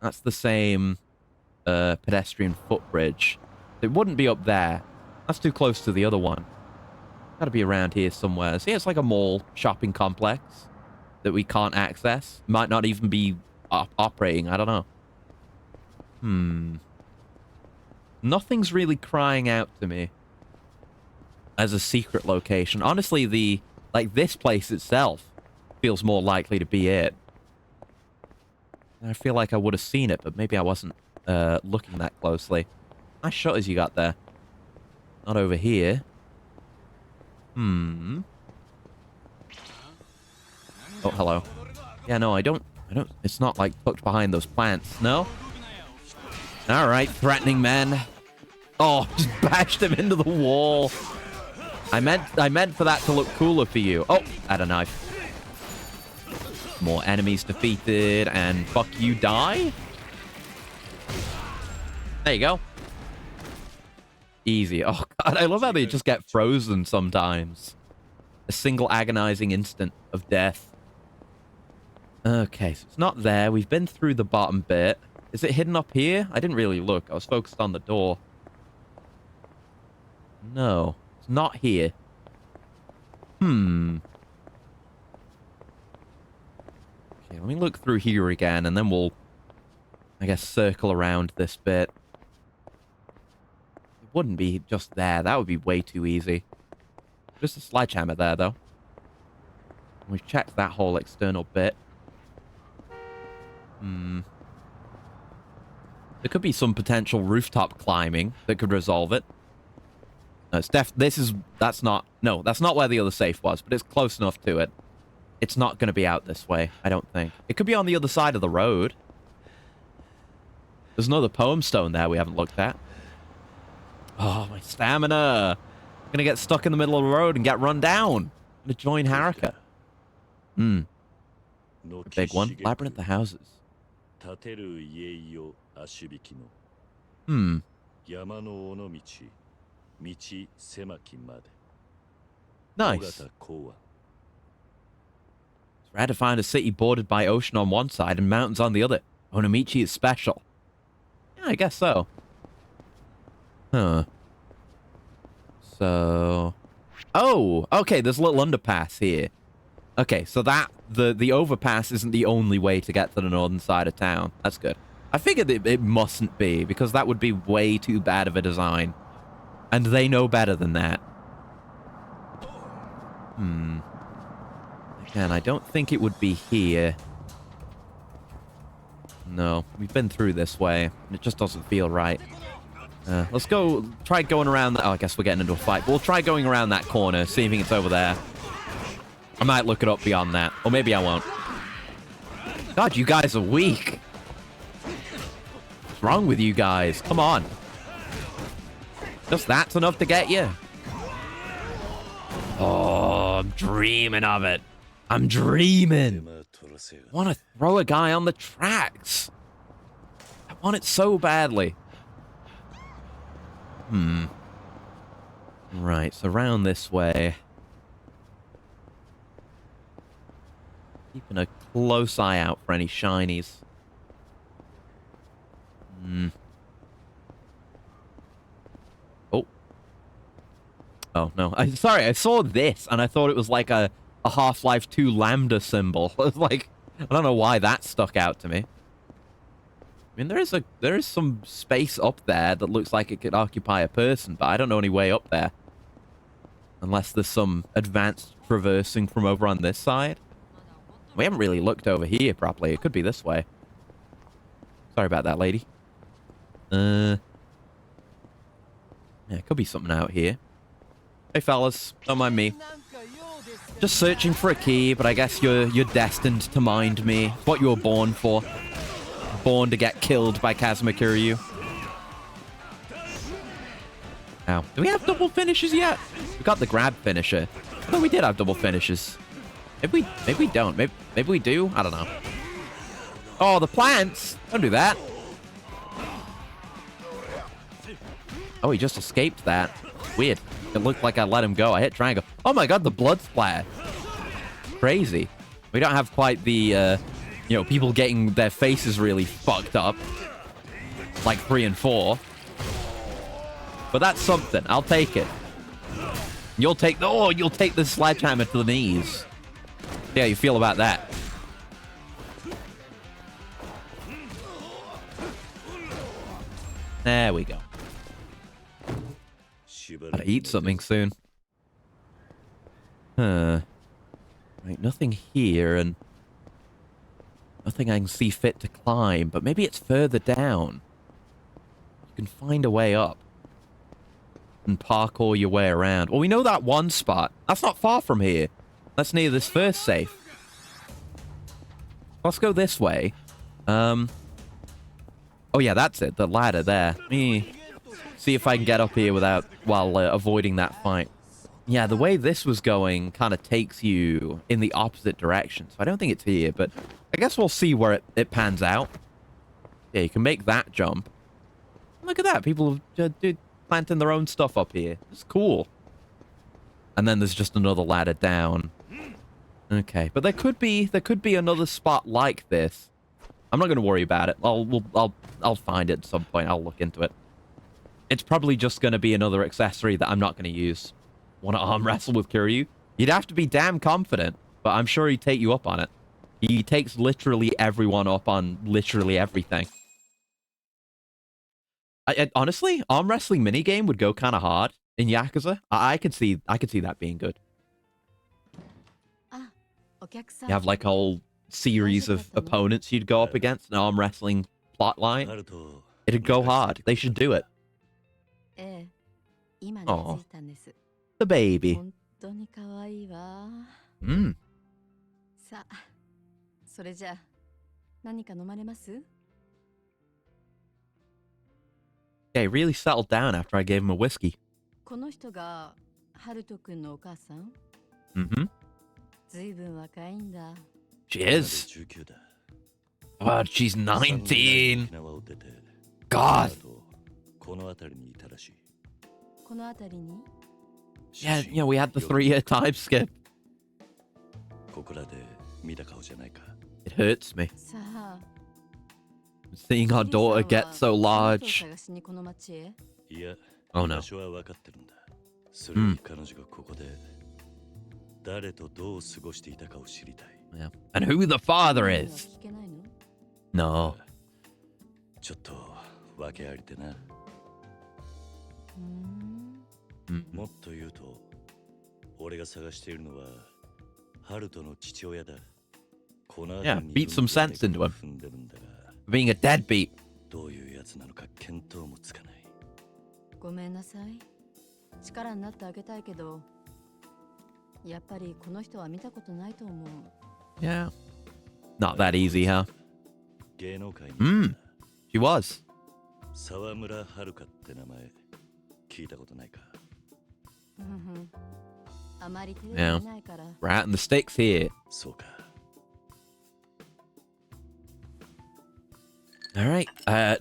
That's the same pedestrian footbridge. It wouldn't be up there. That's too close to the other one. Gotta be around here somewhere. See, it's like a mall shopping complex that we can't access. Might not even be operating. I don't know. Nothing's really crying out to me as a secret location. Honestly, this place itself feels more likely to be it. I feel like I would have seen it, but maybe I wasn't looking that closely. Nice shutters you got there. Not over here. Oh, hello. Yeah, no, I don't, it's not like tucked behind those plants, no? Alright, threatening men. Oh, just bashed him into the wall. I meant for that to look cooler for you. Oh, had a knife. More enemies defeated, and fuck you, die? There you go. Easy. Oh, God, I love how they just get frozen sometimes. A single agonizing instant of death. Okay, so it's not there. We've been through the bottom bit. Is it hidden up here? I didn't really look. I was focused on the door. No, it's not here. Okay, let me look through here again, and then we'll, I guess, circle around this bit. It wouldn't be just there. That would be way too easy. Just a sledgehammer there, though. We've checked that whole external bit. There could be some potential rooftop climbing that could resolve it. No, that's not where the other safe was, but it's close enough to it. It's not going to be out this way, I don't think. It could be on the other side of the road. There's another poem stone there we haven't looked at. Oh, my stamina. I'm going to get stuck in the middle of the road and get run down. I'm going to join Haruka. A big one. Labyrinth of houses. Nice. It's rare to find a city bordered by ocean on one side and mountains on the other. Onomichi is special. Yeah, I guess so. Huh. So... Oh! Okay, there's a little underpass here. Okay, so the overpass isn't the only way to get to the northern side of town. That's good. I figured it mustn't be, because that would be way too bad of a design. And they know better than that. Again, I don't think it would be here. No, we've been through this way, and it just doesn't feel right. Let's go, try going around that. Oh, I guess we're getting into a fight. But we'll try going around that corner, seeing if it's over there. I might look it up beyond that, or maybe I won't. God, you guys are weak. What's wrong with you guys? Come on. Just that's enough to get you. Oh, I'm dreaming of it. I'm dreaming. I want to throw a guy on the tracks. I want it so badly. Right, so around this way. Keeping a close eye out for any shinies. Oh, no. Sorry, I saw this, and I thought it was like a Half-Life 2 Lambda symbol. I was like, I don't know why that stuck out to me. I mean, there is some space up there that looks like it could occupy a person, but I don't know any way up there. Unless there's some advanced traversing from over on this side. We haven't really looked over here properly. It could be this way. Sorry about that, lady. Yeah, it could be something out here. Hey, fellas. Don't mind me. Just searching for a key, but I guess you're destined to mind me. What you were born for. Born to get killed by Kazuma Kiryu. Ow. Do we have double finishes yet? We got the grab finisher. No, we did have double finishes. Maybe we don't. Maybe we do? I don't know. Oh, the plants! Don't do that. Oh, he just escaped that. Weird. It looked like I let him go. I hit triangle. Oh my god, the blood splat. Crazy. We don't have quite the you know, people getting their faces really fucked up, like 3 and 4. But that's something. I'll take it. You'll take the sledgehammer to the knees. Yeah, you feel about that? There we go. Gotta eat something soon. Huh. Right, nothing here, and nothing I can see fit to climb, but maybe it's further down. You can find a way up and parkour your way around. Well, we know that one spot. That's not far from here. That's near this first safe. Let's go this way. Oh yeah, that's it. The ladder there. Let me see if I can get up here while avoiding that fight. Yeah, the way this was going kind of takes you in the opposite direction. So I don't think it's here, but I guess we'll see where it pans out. Yeah, you can make that jump. Look at that. People are planting their own stuff up here. It's cool. And then there's just another ladder down. Okay, but there could be another spot like this. I'm not going to worry about it. I'll find it at some point. I'll look into it. It's probably just going to be another accessory that I'm not going to use. Want to arm wrestle with Kiryu? You'd have to be damn confident, but I'm sure he'd take you up on it. He takes literally everyone up on literally everything. Honestly, arm wrestling minigame would go kind of hard in Yakuza. I could see that being good. You have like a whole series of opponents you'd go up against, an arm wrestling plotline. It'd go hard. They should do it. Oh, the baby. Mm. Yeah, he really settled down after I gave him a whiskey. Mm-hmm. She is. Oh, she's 19. God. Yeah, you know, we had the 3-year time skip. It hurts me. Seeing our daughter get so large. Oh no. Yeah. And who the father is. No. Yeah, beat some sense into him. Being a deadbeat. Yeah. Not that easy, huh? She was. Yeah. We're out in the sticks here. Alright,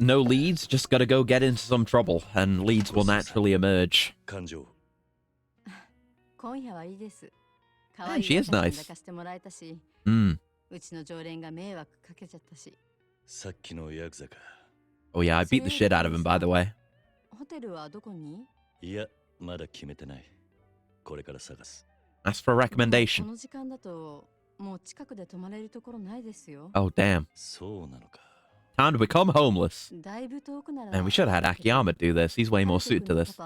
no leads, just gotta go get into some trouble, and leads will naturally emerge. And she is nice. Oh yeah, I beat the shit out of him, by the way. Ask for a recommendation. Oh, damn. Time to become homeless. Man, we should have had Akiyama do this. He's way more suited to this.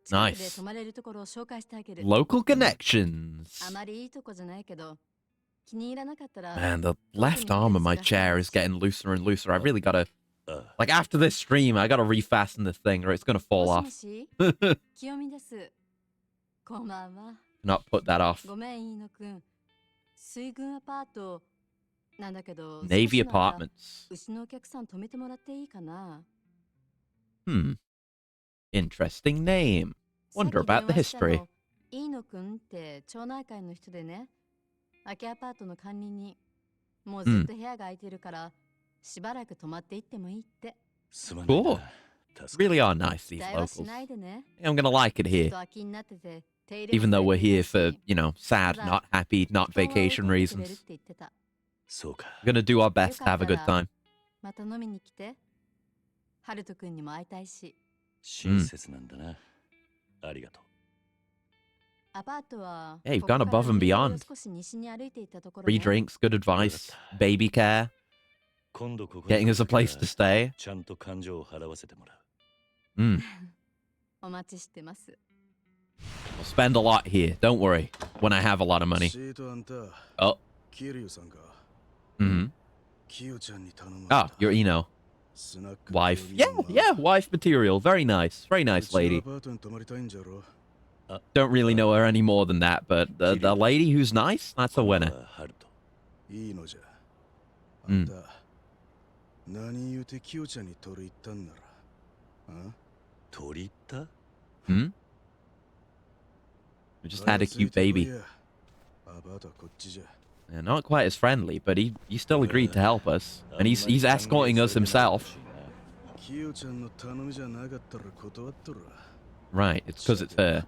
Nice. Local connections. Man, the left arm of my chair is getting looser and looser. I really gotta... Like, after this stream, I gotta refasten this thing or it's gonna fall off. Not put that off. Navy Apartments. Interesting name. Wonder about the history. Cool. Really are nice, these 期待はし locals. ないでね。 I'm gonna like it ずっ here, と空きになってて手入れも even though さ we're れていな here い for, し you know, sad, not happy, not 時間は置い vacation といてくれるっ reasons. て言ってた。そうか。 We're gonna do our よ best to か have っ a た good ら time. また飲みに来て。ハルト君にも会いたいし。親切なんだな。ありがとう。アパートは Yeah, you've ここ gone から above and 海沿いを beyond. 少し西に歩いていったところ Free ね。 drinks, good advice, baby care, 今度ここに getting us a place to stay. ちゃんと感情を払わせてもらう。 Mm. お待ちしてます。 We'll spend a lot here. Don't worry. When I have a lot of money. シートあんた、 Oh. キリュウさんか。 Mm-hmm. キヨちゃんに頼む。 Ah, you're Eno. スナック Wife. Yeah, yeah, wife material. Very nice. Very nice lady. アパートに泊まりたいんじゃろ。 Don't really know her any more than that, but the lady who's nice, that's a winner. ハルト。いいのじゃ。あんた、何言うてキヨちゃんに取り入ったんなら。あ？取り入った？ Hmm? We just had a cute baby. アパートはこっちじゃ。 Yeah, not quite as friendly, but he still agreed to help us. And he's escorting us himself. キヨちゃんの頼みじゃなかったら断っとる。 Right, it's because it's her.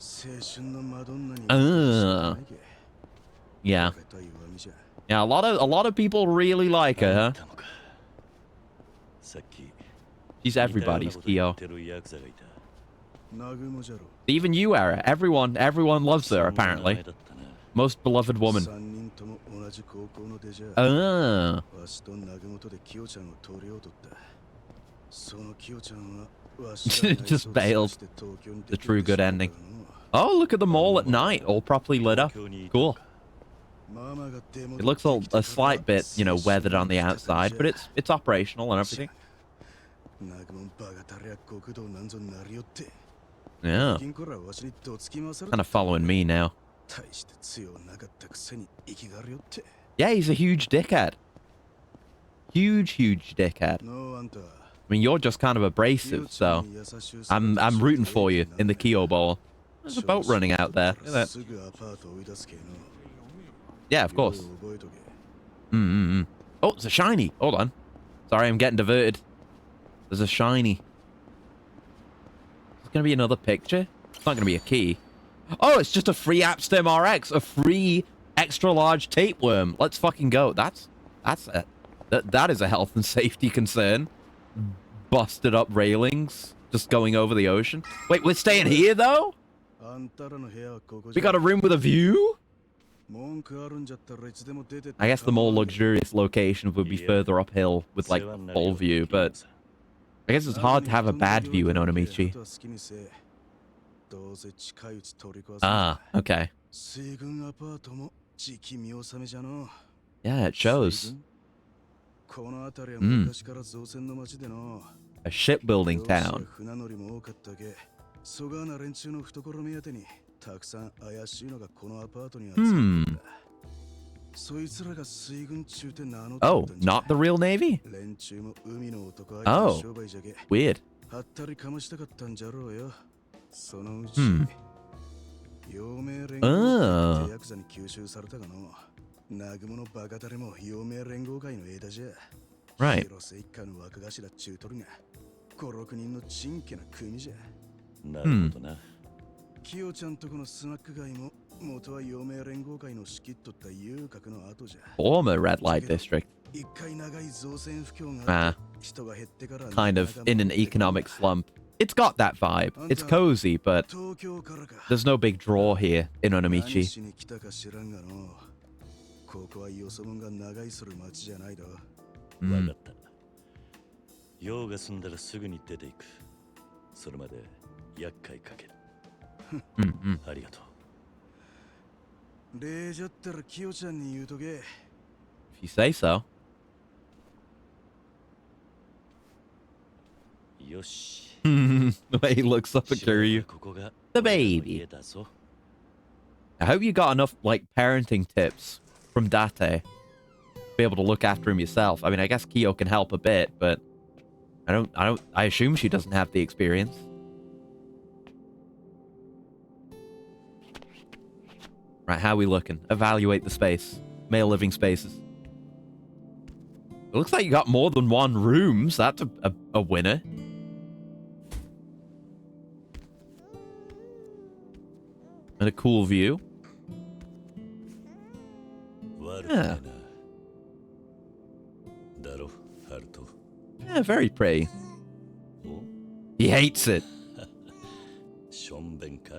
青春のマドンナに。Yeah. Yeah, a lot of people really like her, huh? さっき She's everybody's 似たような Kyo. こと言ってるヤクザがいた。 ナグモじゃろ。 Even you, Era. Everyone loves her, そんな名前 apparently. だったな。 Most beloved woman. 3人とも同じ高校の出じゃ。 Ah. わしとナグモとでキヨちゃんを取りを取った。そのキヨちゃんはわしが Just bailed. The true good ending. Oh, look at the mall at night, all properly lit up. Cool. It looks a slight bit, you know, weathered on the outside, but it's operational and everything. Yeah. Kind of following me now. Yeah, he's a huge dickhead. Huge dickhead. I mean, you're just kind of abrasive, so I'm rooting for you in the Kyo Bowl. There's a boat running out there. Look at that. Yeah, of course. Oh, it's a shiny. Hold on. Sorry, I'm getting diverted. There's a shiny. There's going to be another picture. It's not going to be a key. Oh, it's just a free Appstem RX. A free extra large tapeworm. Let's fucking go. That is a health and safety concern. Busted up railings. Just going over the ocean. Wait, we're staying here, though? We got a room with a view? I guess the more luxurious location would be further uphill with, like, a full view, but I guess it's hard to have a bad view in Onomichi. Ah, okay. Yeah, it shows. A shipbuilding town. Oh, not the real Navy? Oh, weird. Right. なるほどな。キヨちゃんとこのスナック街も元は陽明連合会の仕切っとった遊郭の後じゃ。 Former red light district. 一回長い造船不況が 人が減ってから Kind of in an economic slump. It's got that vibe. It's cozy, but 東京からか。 there's no big draw here in 何 Onomichi. しに来たか知らんがの。ここはよそ者が長居する町じゃないだ。わかった。用が済んだらすぐに出ていく。それまで厄介かける。ありがとう。礼じゃったらキヨちゃんに言うとけ。 If you say so. よし。 The way he looks up at Kiryu. The baby. I hope you got enough, like, parenting tips from Date to be able to look after him yourself. I mean, I guess Kyo can help a bit, but I assume she doesn't have the experience. Right, how are we looking? Evaluate the space. Male living spaces. It looks like you got more than one room, so that's a winner. And a cool view. 悪くないな。だろ、ハルト。 Yeah, very pretty. お He hates it. しょんべんか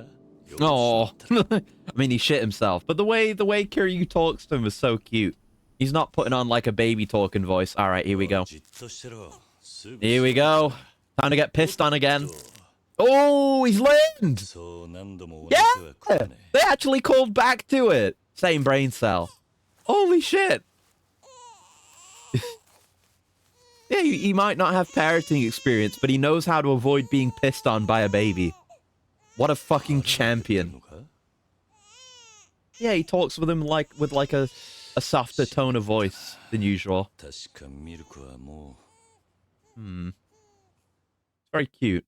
Oh, I mean, he shit himself. But the way Kiryu talks to him is so cute. He's not putting on like a baby talking voice. All right, here we go. じっとしてろ。すぐ Here we go. Time to get pissed on again. Oh, he's learned. そう何度も同じは Yeah, 食わね they actually called back to it. Same brain cell. Holy shit. Yeah, he might not have parenting experience, but he knows how to avoid being pissed on by a baby. What a fucking え champion. のか Yeah, he talks with him like a softer tone of voice than usual. 確かミルクはも Hmm. It's very cute.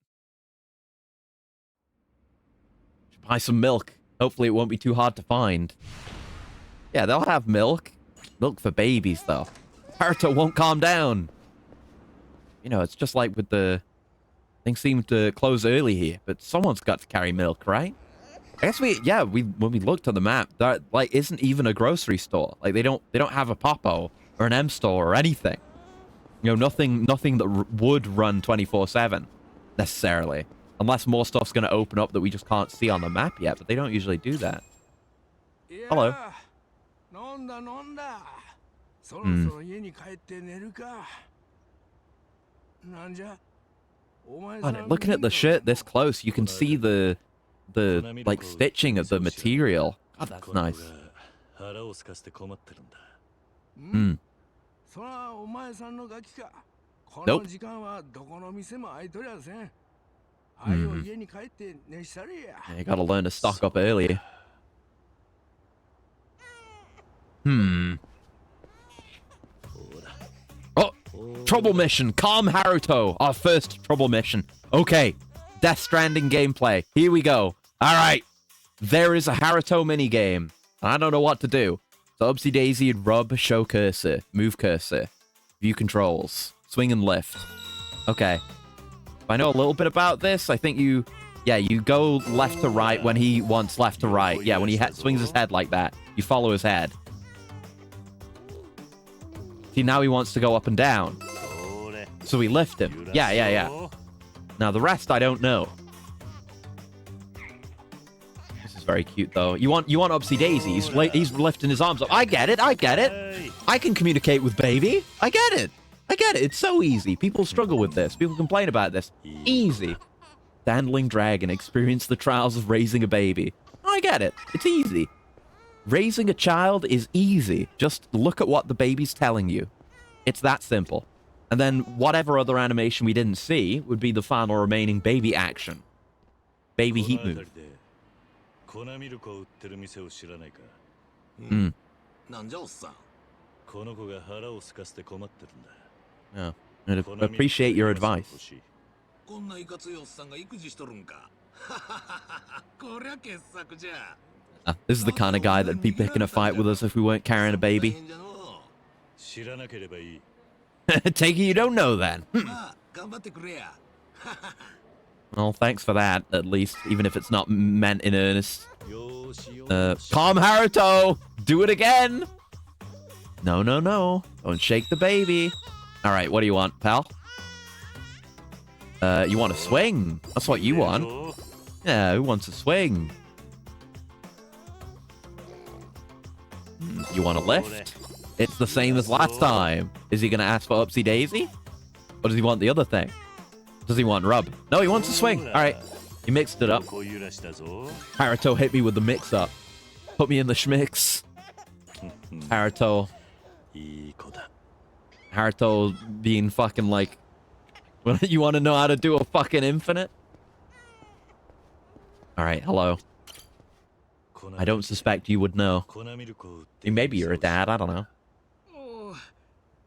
Should buy some milk. Hopefully it won't be too hard to find. Yeah, they'll have milk. Milk for babies, though. Haruto won't calm down. You know, it's just like with the... Things seem to close early here, but someone's got to carry milk, right? I guess when we looked at the map, that like isn't even a grocery store. Like they don't have a Popo or an M store or anything. You know, nothing that would run 24/7 necessarily, unless more stuff's gonna open up that we just can't see on the map yet. But they don't usually do that. Hello. 飲んだ飲んだ。そろそろ家に帰って寝るか。なんじゃ。お前さん God, looking at the shirt this close, you can see the like stitching of the material. God, う that's この nice. 子が腹を空かせて困ってるんだ。 Hmm. そらお前さんのガキか。こ Nope. の時間はどこの店も開いとりゃせん。あいを家に帰って寝したりや。 Yeah, you gotta learn to stock up early. Hmm. ほら Oh, trouble mission. Calm Haruto. Our first trouble mission. Okay. Death Stranding gameplay. Here we go. All right. There is a Haruto minigame. I don't know what to do. So Upsy Daisy and rub, show cursor, move cursor, view controls, swing and lift. Okay. If I know a little bit about this, I think you go left to right when he wants left to right. Yeah, when he swings his head like that, you follow his head. See, now he wants to go up and down. それ So we lift him. Yeah. Now the rest I don't know. This is very cute though. You want Upsy Daisy? He's lifting his arms up. I get it. I can communicate with baby. I get it. It's so easy. People struggle with this. People complain about this. Easy. Dandling dragon. Experience the trials of raising a baby. I get it. It's easy. Raising a child is easy. Just look at what the baby's telling you. It's that simple. And then whatever other animation we didn't see would be the final remaining baby action. Baby heat この move. 辺りで粉ミルクを売ってる店を知らないか。なんじゃおっさん。この子が腹を空かせて困ってるんだ。 Yeah. I'd appreciate your advice. こんないかついおっさんが育児しとるんか。こりゃ傑作じゃ。 This is the kind of guy that'd be picking a fight with us if we weren't carrying a baby. 知らなければいい。 Take it you don't know then. まあ、頑張ってくれや。 Well, thanks for that, at least, even if it's not meant in earnest. よーしよーし Calm Haruto! Do it again! No. Don't shake the baby. Alright, what do you want, pal? You want a swing? That's what you want. Yeah, who wants a swing? You want a lift? It's the same as last time. Is he gonna ask for Upsy Daisy? Or does he want the other thing? Does he want rub? No, he wants a swing. Alright. He mixed it up. こ揺らしたぞ。 Haruto hit me with the mix-up. Put me in the schmix. Haruto. いい子だ。 Haruto being fucking like... You want to know how to do a fucking infinite? Alright, hello. I don't suspect you would know. 粉ミルクを売ってる Maybe you're a dad, I don't know. お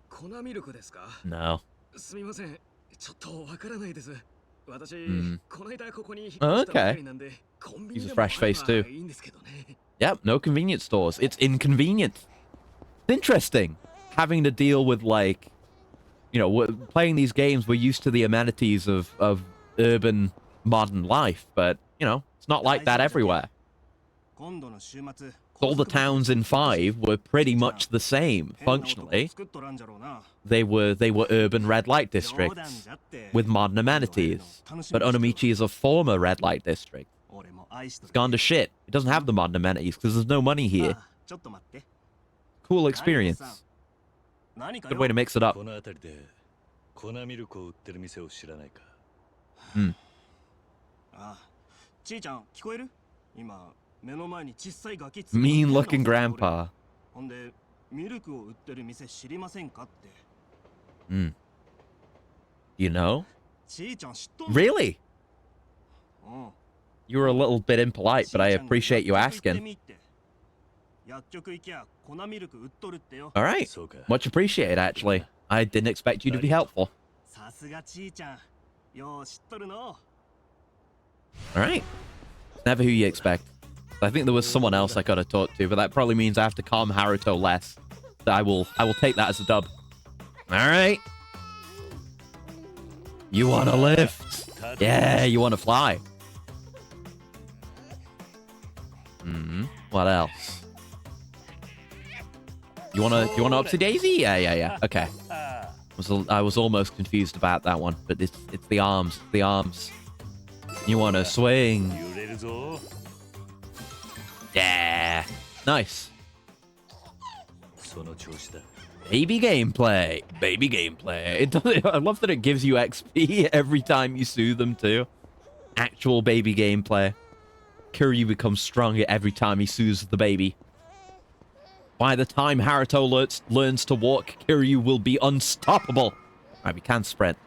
粉ミルクですか No. すみませんちょっとわからないです私、この間ここに引っ越 Oh, したばか okay. りなんでコンビニ He's a でも fresh face あれ too. ばいいんですけどね Yep, no convenience stores. It's inconvenient. It's interesting. Having to deal with, like... You know, playing these games, we're used to the amenities of urban modern life. But, you know, it's not like that everywhere. All the towns in 5 were pretty much the same functionally. They were urban red light districts with modern amenities. But Onomichi is a former red light district. It's gone to shit. It doesn't have the modern amenities because there's no money here. Cool experience. Good way to mix it up. この辺りで粉ミルクを売ってる店を知らないか。ちいちゃん聞こえる？今目の前に小さいガキ Mean looking grandpa. ほんでミルクを売ってる店知りませんかって。You know? ちいちゃん知っとんの？ Really? You were a little bit impolite, but I appreciate you asking. 薬局行きゃ粉ミルク売っとるってよ。 All right. Much appreciated, actually. I didn't expect you to be helpful. さすがちいちゃん。よう知っとるの。 All right. Never who you expect. I think there was someone else I gotta talk to, but that probably means I have to calm Haruto less. So I will take that as a dub. All right. You want to lift? Yeah, you want to fly. What else? You wanna Upsy Daisy? Yeah. Okay. I was almost confused about that one, but it's the arms. The arms. You wanna swing? Yeah. Nice. Baby gameplay. Baby gameplay. It does, I love that it gives you XP every time you soothe them too. Actual baby gameplay. Kiryu becomes stronger every time he soothes the baby. By the time Haruto learns to walk, Kiryu will be unstoppable. Right, we can sprint.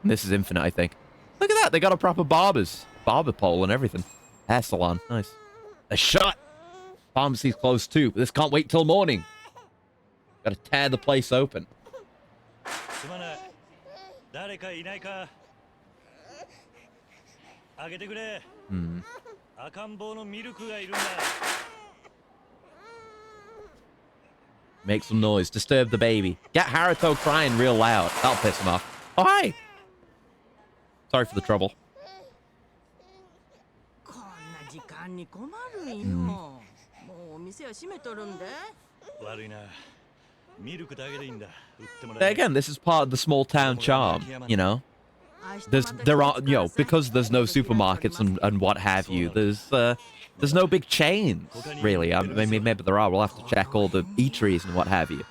And this is infinite, I think. Look at that. They got a proper barber pole and everything. Hair salon. Nice. A shot. Pharmacy's closed too, but this can't wait till morning. Gotta tear the place open. Make some noise. Disturb the baby. Get Haruto crying real loud. That'll piss him off. Oh, hi. Sorry for the trouble. Again, this is part of the small town charm, you know? There are, you know, because there's no supermarkets and what have you, there's no big chains, really. I mean, maybe there are. We'll have to check all the eateries and what have you.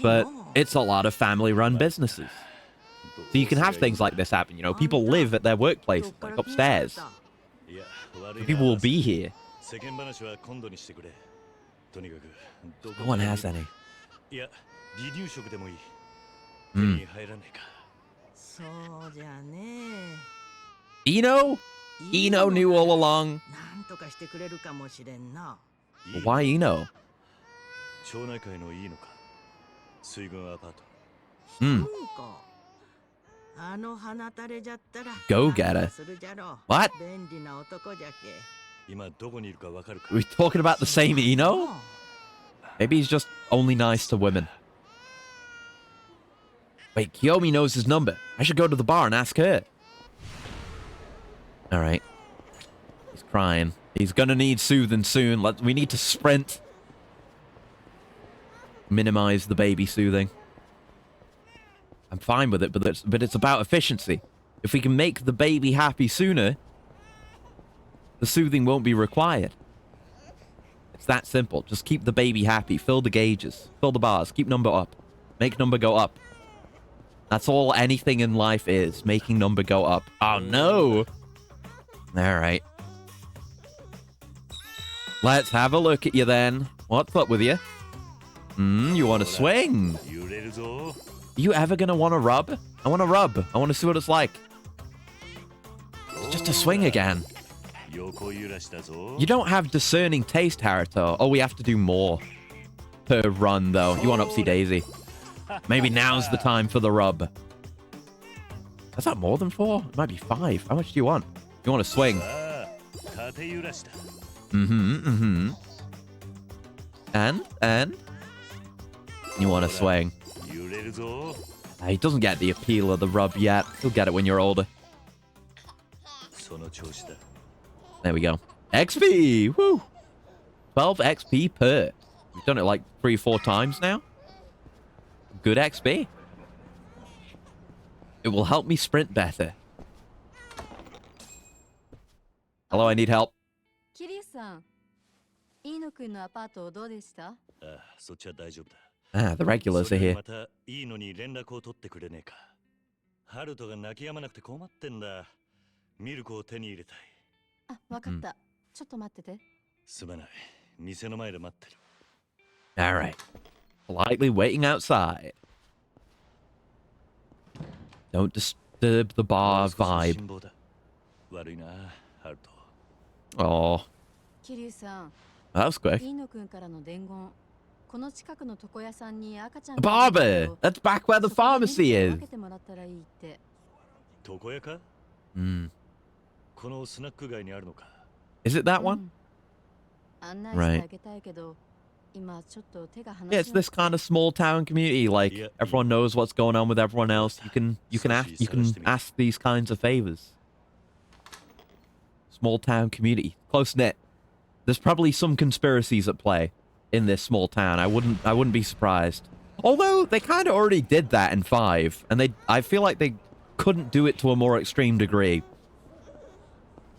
But it's a lot of family-run businesses. So you can have things like this happen, you know? People live at their workplace, like upstairs. People will be here. No one has any. Ino? Ino knew all along. Why Ino? Go getter. What? Are we talking about the same Ino? Maybe he's just only nice to women. Wait, Kiyomi knows his number. I should go to the bar and ask her. Alright. He's crying. He's gonna need soothing soon. We need to sprint. Minimize the baby soothing. I'm fine with it, but it's about efficiency. If we can make the baby happy sooner, the soothing won't be required. It's that simple. Just keep the baby happy. Fill the gauges. Fill the bars. Keep number up. Make number go up. That's all anything in life is. Making number go up. Oh, no. All right. Let's have a look at you then. What's up with you? You want to swing? You ever gonna want to rub? I want to rub. I want to see what it's like. It's just a swing again. You don't have discerning taste, Haruto. Oh, we have to do more per run, though. You want Upsy Daisy. Maybe now's the time for the rub. Is that more than 4? It might be 5. How much do you want? You want to swing? And? You want to swing? He doesn't get the appeal of the rub yet. He'll get it when you're older. There we go. XP! Woo! 12 XP per. We've done it like 3 or 4 times now. Good XP. It will help me sprint better. Hello, I need help. キリュウさん、飯野くんのアパートどうでした？ああ、そっちは大丈夫だ。 Ah, the regulars そ are れより here. またいいのに連絡を取ってくれねえか。ハルトが泣き止まなくて困ってんだ。ミルクを手に入れたい。あ、わかった。ちょっと待ってて。すまない。店の前で待ってる。All right. Politely waiting outside. Don't disturb the bar もう少し vibe. 辛抱だ。悪いな、ハルト。 Oh, キリュウさん、 that was quick. 飯野くんからの伝言。この近くの床屋さんに赤ちゃん A がいるんだけ barber! ど、 That's back where the そこで pharmacy 分 is. けてもらったらいいって。床屋か？ Hmm. このスナック街にあるのか？ Is it that う one? ん案内してあげたいけど、今ちょっと手が離 Yeah, せ it's な this くて。 kind of small town community. Like Yeah, everyone knows what's going on with everyone else. You can ask these kinds of favors. Small town community, close knit. There's probably some conspiracies at play in this small town. I wouldn't be surprised. Although they kind of already did that in 5, and I feel like they couldn't do it to a more extreme degree.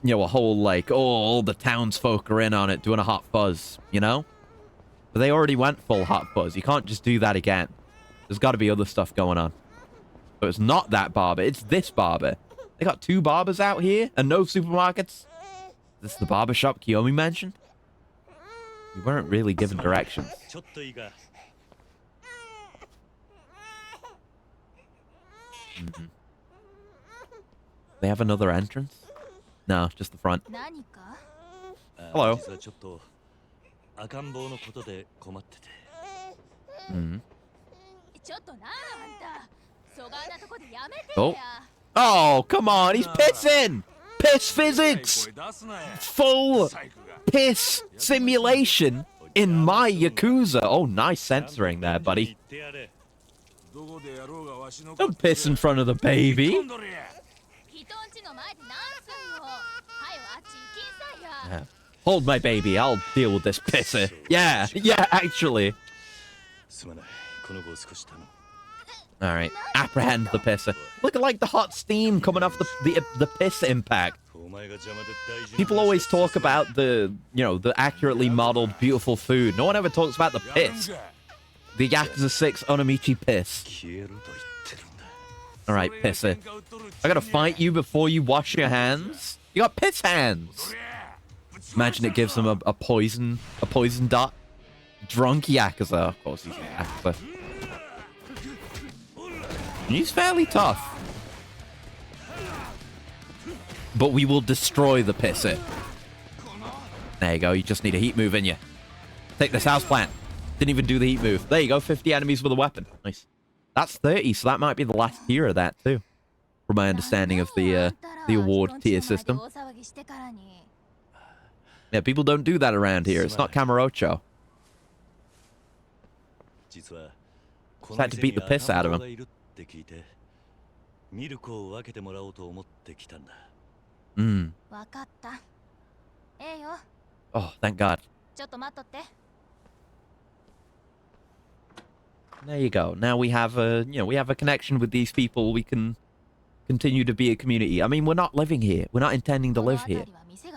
You know, a whole like, oh, all the townsfolk are in on it doing a hot fuzz, you know? But they already went full hot fuzz. You can't just do that again. There's got to be other stuff going on. So it's not that barber, it's this barber. They got 2 barbers out here and no supermarkets. This is the barber shop Kiyomi mentioned? We weren't really given directions. ちょっといいか？ They have another entrance? No, just the front. 何か？ Hello. 実はちょっと赤ん坊のことで困ってて。 Mm. ちょっとなあんた。そがいなとこでやめて Oh. や。 Oh, come on, he's pissing! Piss physics! Full piss simulation in my Yakuza. Oh, nice censoring there, buddy. Don't piss in front of the baby. 人んちの前でなんすんの。はよあっち行きんさいや。 Yeah. Hold my baby, I'll deal with this pisser. Yeah, actually. すまない。この子を少し頼む。 Alright, apprehend the pisser. Look at like the hot steam coming off the piss impact. お前が邪魔で大事な People always talk about the accurately modeled, beautiful food. No one ever talks about the piss. The Yakuza 6 Onamichi piss. 消えろと言ってるんだ。 Alright, pisser. I gotta fight you before you wash your hands? You got piss hands! Imagine it gives him a poison dot. Drunk Yakuza. Of course he's a Yakuza. He's fairly tough. But we will destroy the pisser. There you go, you just need a heat move in you. Take this houseplant. Didn't even do the heat move. There you go, 50 enemies with a weapon. Nice. That's 30, so that might be the last tier of that too. From my understanding of the award tier system. Yeah, people don't do that around here. It's not Kamurocho. 実はこ Just had to beat the piss out of him. がいるって聞いて、ミルクを分けてもらおうと思ってきたんだ。 Mm. わかった。ええよ。 Oh, thank God. ちょっと待っとって。 There you go. Now we have a connection with these people. We can continue to be a community. I mean, we're not living here. We're not intending to live here.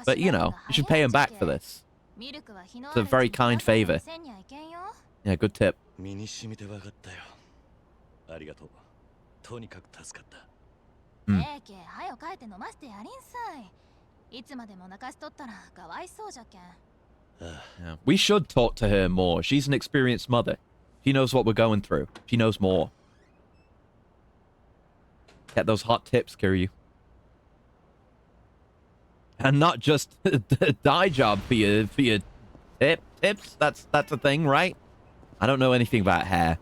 But, you should pay him back for this. It's a very kind favor. Yeah, good tip. 身に染みて分かったよ。ありがとう。とにかく助かった。Mm. ええけ、はよ帰って飲ませてやりんさい。いつまでも泣かしとったらかわいそうじゃけん。Yeah. We should talk to her more. She's an experienced mother. She knows what we're going through. She knows more. Get those hot tips, Kiryu. And not just a dye job for your tips. That's a thing, right? I don't know anything about hair.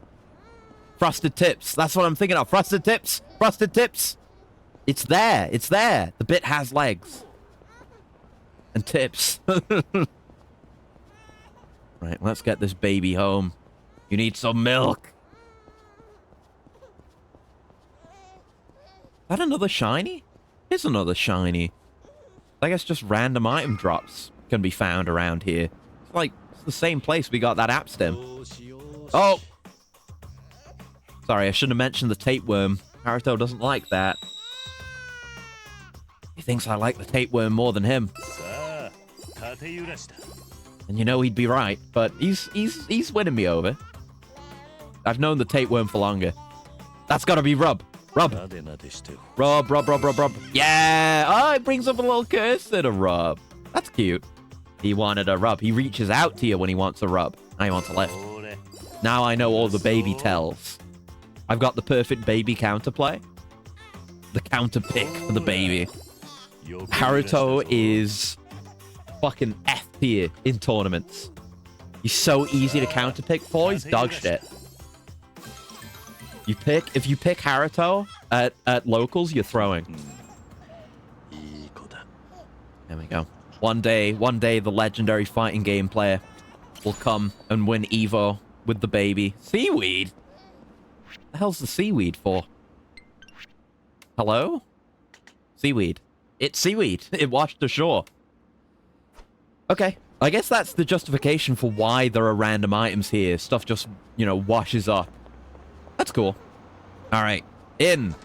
Frosted tips. That's what I'm thinking of. Frosted tips. Frosted tips. It's there. It's there. The bit has legs. And tips. Right, let's get this baby home. You need some milk. Is that another shiny? Here's another shiny. I guess just random item drops can be found around here. like the same place we got that app stim. Oh! Sorry, I shouldn't have mentioned the tapeworm. Haruto doesn't like that. He thinks I like the tapeworm more than him. And you know he'd be right, but he's winning me over. I've known the tapeworm for longer. That's gotta be Rub. Rub. Rub. Yeah! Oh, it brings up a little cursor to rub. That's cute. He wanted a rub. He reaches out to you when he wants a rub. Now he wants a lift. Now I know all the baby tells. I've got the perfect baby counterplay. The counter pick for the baby. Haruto is fucking F tier in tournaments. He's so easy to counter pick for. He's dog shit. If you pick Haruto at locals, you're throwing. There we go. One day, the legendary fighting game player will come and win Evo with the baby. Seaweed? What the hell's the seaweed for? Hello? Seaweed. It's seaweed. It washed ashore. Okay. I guess that's the justification for why there are random items here. Stuff just, you know, washes up. That's cool. Alright. In.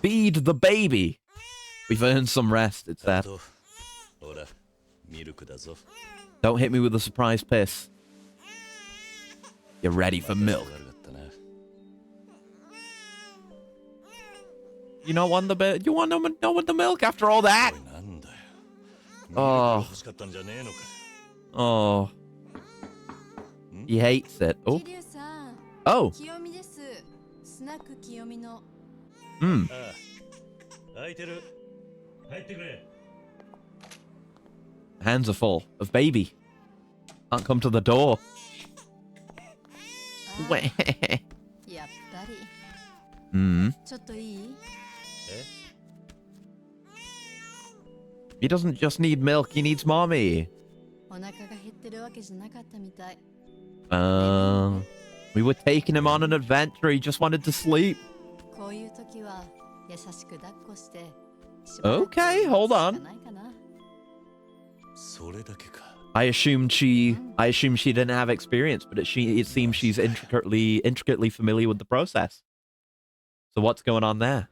Feed the baby. We've earned some rest, it said. Don't hit me with a surprise piss. You're ready for milk. You don't want the you want no with the milk after all that? Oh. Oh. He hates it. Oh. Oh. Hmm. Hands are full of baby. Can't come to the door. Hmm. He doesn't just need milk, he needs mommy. We were taking him on an adventure, he just wanted to sleep. Okay, hold on. I assumed she didn't have experience, but it seems she's intricately familiar with the process. So what's going on there?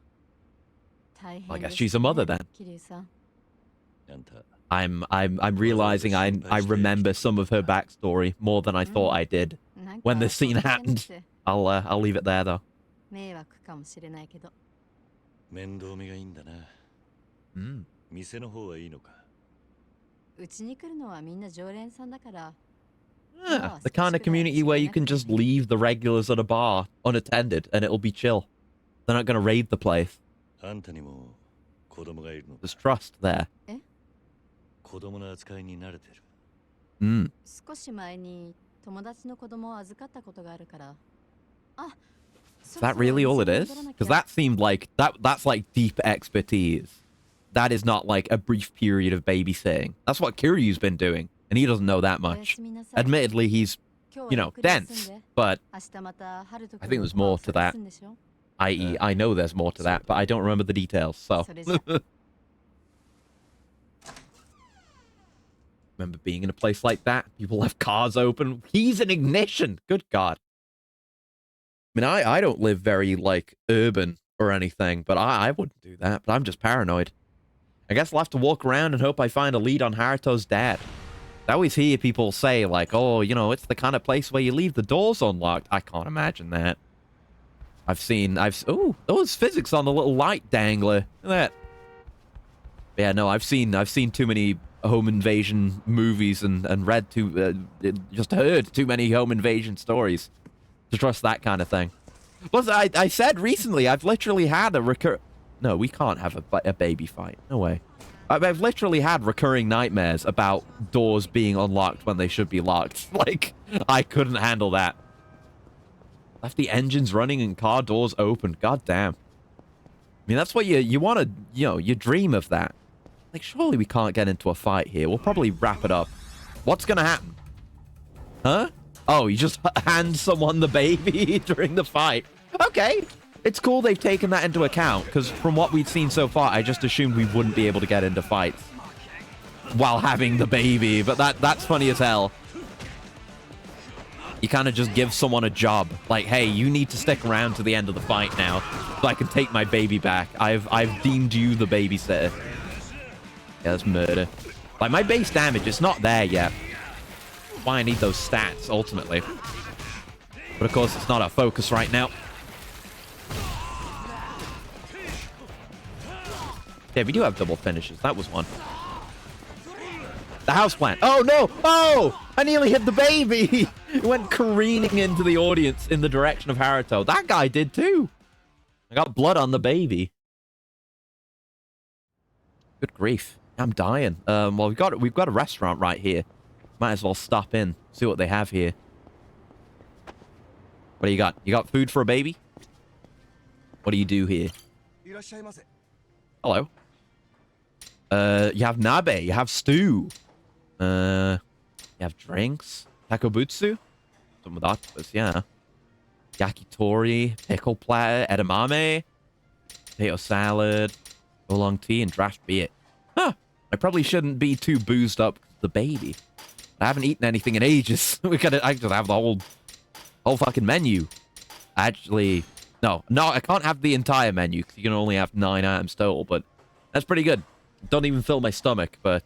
Well, I guess she's a mother then. I'm realizing I remember some of her backstory more than I thought I did when this scene happened. I'll leave it there though. Yeah, the kind of community where you can just leave the regulars at a bar unattended and it'll be chill. They're not going to raid the place. There's trust there. Is that really all it is? Because that seemed like that's like deep expertise. That is not like a brief period of babysitting. That's what Kiryu's been doing, and he doesn't know that much. Admittedly, he's, you know, dense, but I think there's more to that. I.e., I know there's more to that, but I don't remember the details, so. Remember being in a place like that? People have cars open. Keys in ignition. Good God. I mean, I don't live very, like, urban or anything, but I wouldn't do that, but I'm just paranoid. I guess I'll have to walk around and hope I find a lead on Haruto's dad. I always hear people say, like, oh, you know, it's the kind of place where you leave the doors unlocked. I can't imagine that. Oh, those physics on the little light dangler. Look at that. Yeah, no, I've seen too many home invasion movies and just heard too many home invasion stories to trust that kind of thing. Plus, I said recently, I've literally had no, we can't have a baby fight. No way. I've literally had recurring nightmares about doors being unlocked when they should be locked. Like, I couldn't handle that. Left the engines running and car doors open. God damn. I mean, that's what you want to, you know, you dream of that. Like, surely we can't get into a fight here. We'll probably wrap it up. What's gonna happen? Huh? Oh, you just hand someone the baby during the fight. Okay. It's cool they've taken that into account, because from what we've seen so far, I just assumed we wouldn't be able to get into fights while having the baby, but that's funny as hell. You kind of just give someone a job. Like, hey, you need to stick around to the end of the fight now so I can take my baby back. I've deemed you the babysitter. Yeah, that's murder. Like, my base damage, it's not there yet. Why I need those stats, ultimately. But, of course, it's not our focus right now. Yeah, we do have double finishes. That was one. The houseplant. Oh, no! Oh! I nearly hit the baby! It went careening into the audience in the direction of Haruto. That guy did, too. I got blood on the baby. Good grief. I'm dying. Well, we've got a restaurant right here. Might as well stop in, see what they have here. What do you got? You got food for a baby? What do you do here? Hello. You have nabe. You have stew. You have drinks. Takobutsu. Some with octopus, yeah. Yakitori. Pickle platter. Edamame. Potato salad. Oolong tea and draft beer. Huh. I probably shouldn't be too boozed up the baby. I haven't eaten anything in ages. I just have the whole fucking menu. Actually, no, I can't have the entire menu because you can only have 9 items total, but that's pretty good. Don't even fill my stomach, but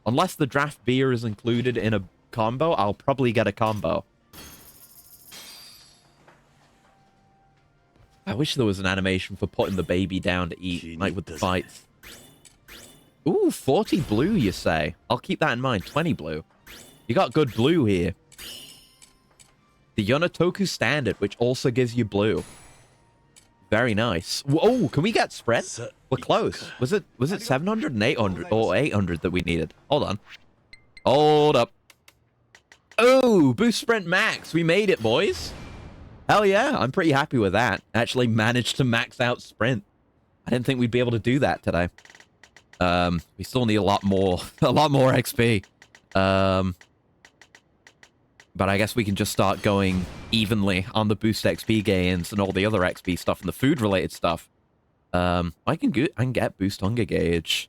unless the draft beer is included in a combo, I'll probably get a combo. I wish there was an animation for putting the baby down to eat, like with the fights. Ooh, 40 blue, you say? I'll keep that in mind. 20 blue. You got good blue here. The Yonotoku Standard, which also gives you blue. Very nice. Oh, can we get spread? We're close. Was it 700 and 800 or 800 that we needed? Hold on. Hold up. Oh, boost sprint max. We made it, boys. Hell yeah, I'm pretty happy with that. Actually managed to max out sprint. I didn't think we'd be able to do that today. We still need a lot more XP. But I guess we can just start going evenly on the boost XP gains and all the other XP stuff and the food-related stuff. I can get boost hunger gauge.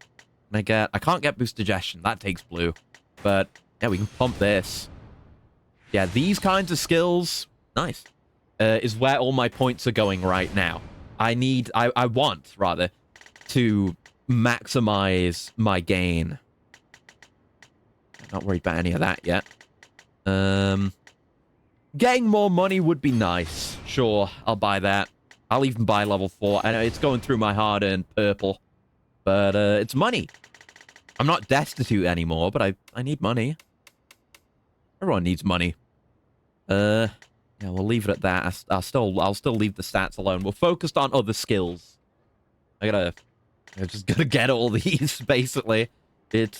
I can't get boost digestion. That takes blue. But yeah, we can pump this. Yeah, these kinds of skills, nice, is where all my points are going right now. I want, rather, to maximize my gain. I'm not worried about any of that yet. Getting more money would be nice. Sure, I'll buy that. I'll even buy level 4. I know it's going through my hard-earned purple. But, it's money. I'm not destitute anymore, but I need money. Everyone needs money. Yeah, we'll leave it at that. I'll still leave the stats alone. We're focused on other skills. I just gotta get all these, basically. It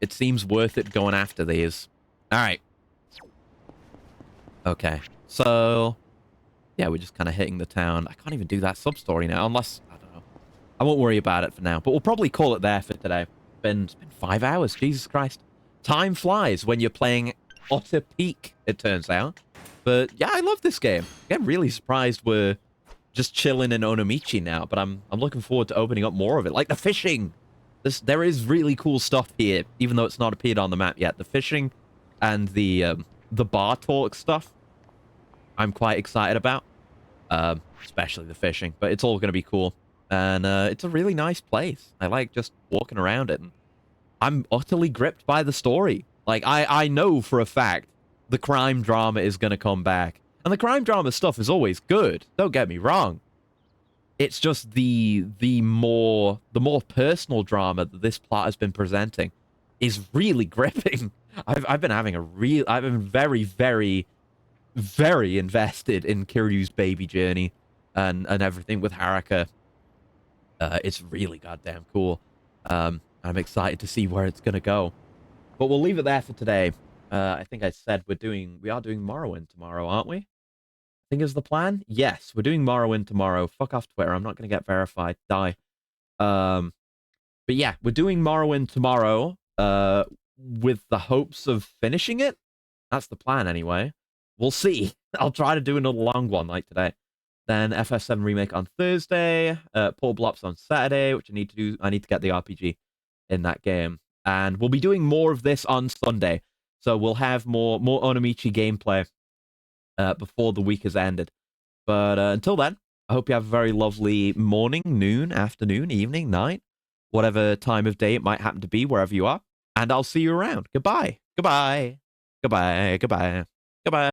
seems worth it going after these. Alright. Okay. So, yeah, we're just kind of hitting the town. I can't even do that sub-story now, unless, I don't know. I won't worry about it for now, but we'll probably call it there for today. It's been 5 hours, Jesus Christ. Time flies when you're playing utter peak, it turns out. But, yeah, I love this game. I'm really surprised we're just chilling in Onomichi now, but I'm looking forward to opening up more of it. Like the fishing. There is really cool stuff here, even though it's not appeared on the map yet. The fishing and the bar talk stuff, I'm quite excited about. Especially the fishing, but it's all going to be cool. And it's a really nice place. I like just walking around it. And I'm utterly gripped by the story. Like, I know for a fact the crime drama is going to come back. And the crime drama stuff is always good. Don't get me wrong. It's just the more personal drama that this plot has been presenting is really gripping. I've been very, very, very invested in Kiryu's baby journey and everything with Haruka. It's really goddamn cool. I'm excited to see where it's gonna go. But we'll leave it there for today. I think I said we are doing Morrowind tomorrow, aren't we? I think is the plan. Yes, we're doing Morrowind tomorrow. Fuck off Twitter. I'm not gonna get verified. Die. But yeah, we're doing Morrowind tomorrow. With the hopes of finishing it. That's the plan anyway. We'll see. I'll try to do another long one like today. Then FF7 Remake on Thursday. Portable Ops on Saturday, which I need to do. I need to get the RPG in that game. And we'll be doing more of this on Sunday. So we'll have more Onomichi gameplay before the week has ended. But until then, I hope you have a very lovely morning, noon, afternoon, evening, night, whatever time of day it might happen to be, wherever you are. And I'll see you around. Goodbye. Goodbye. Goodbye. Goodbye. Goodbye.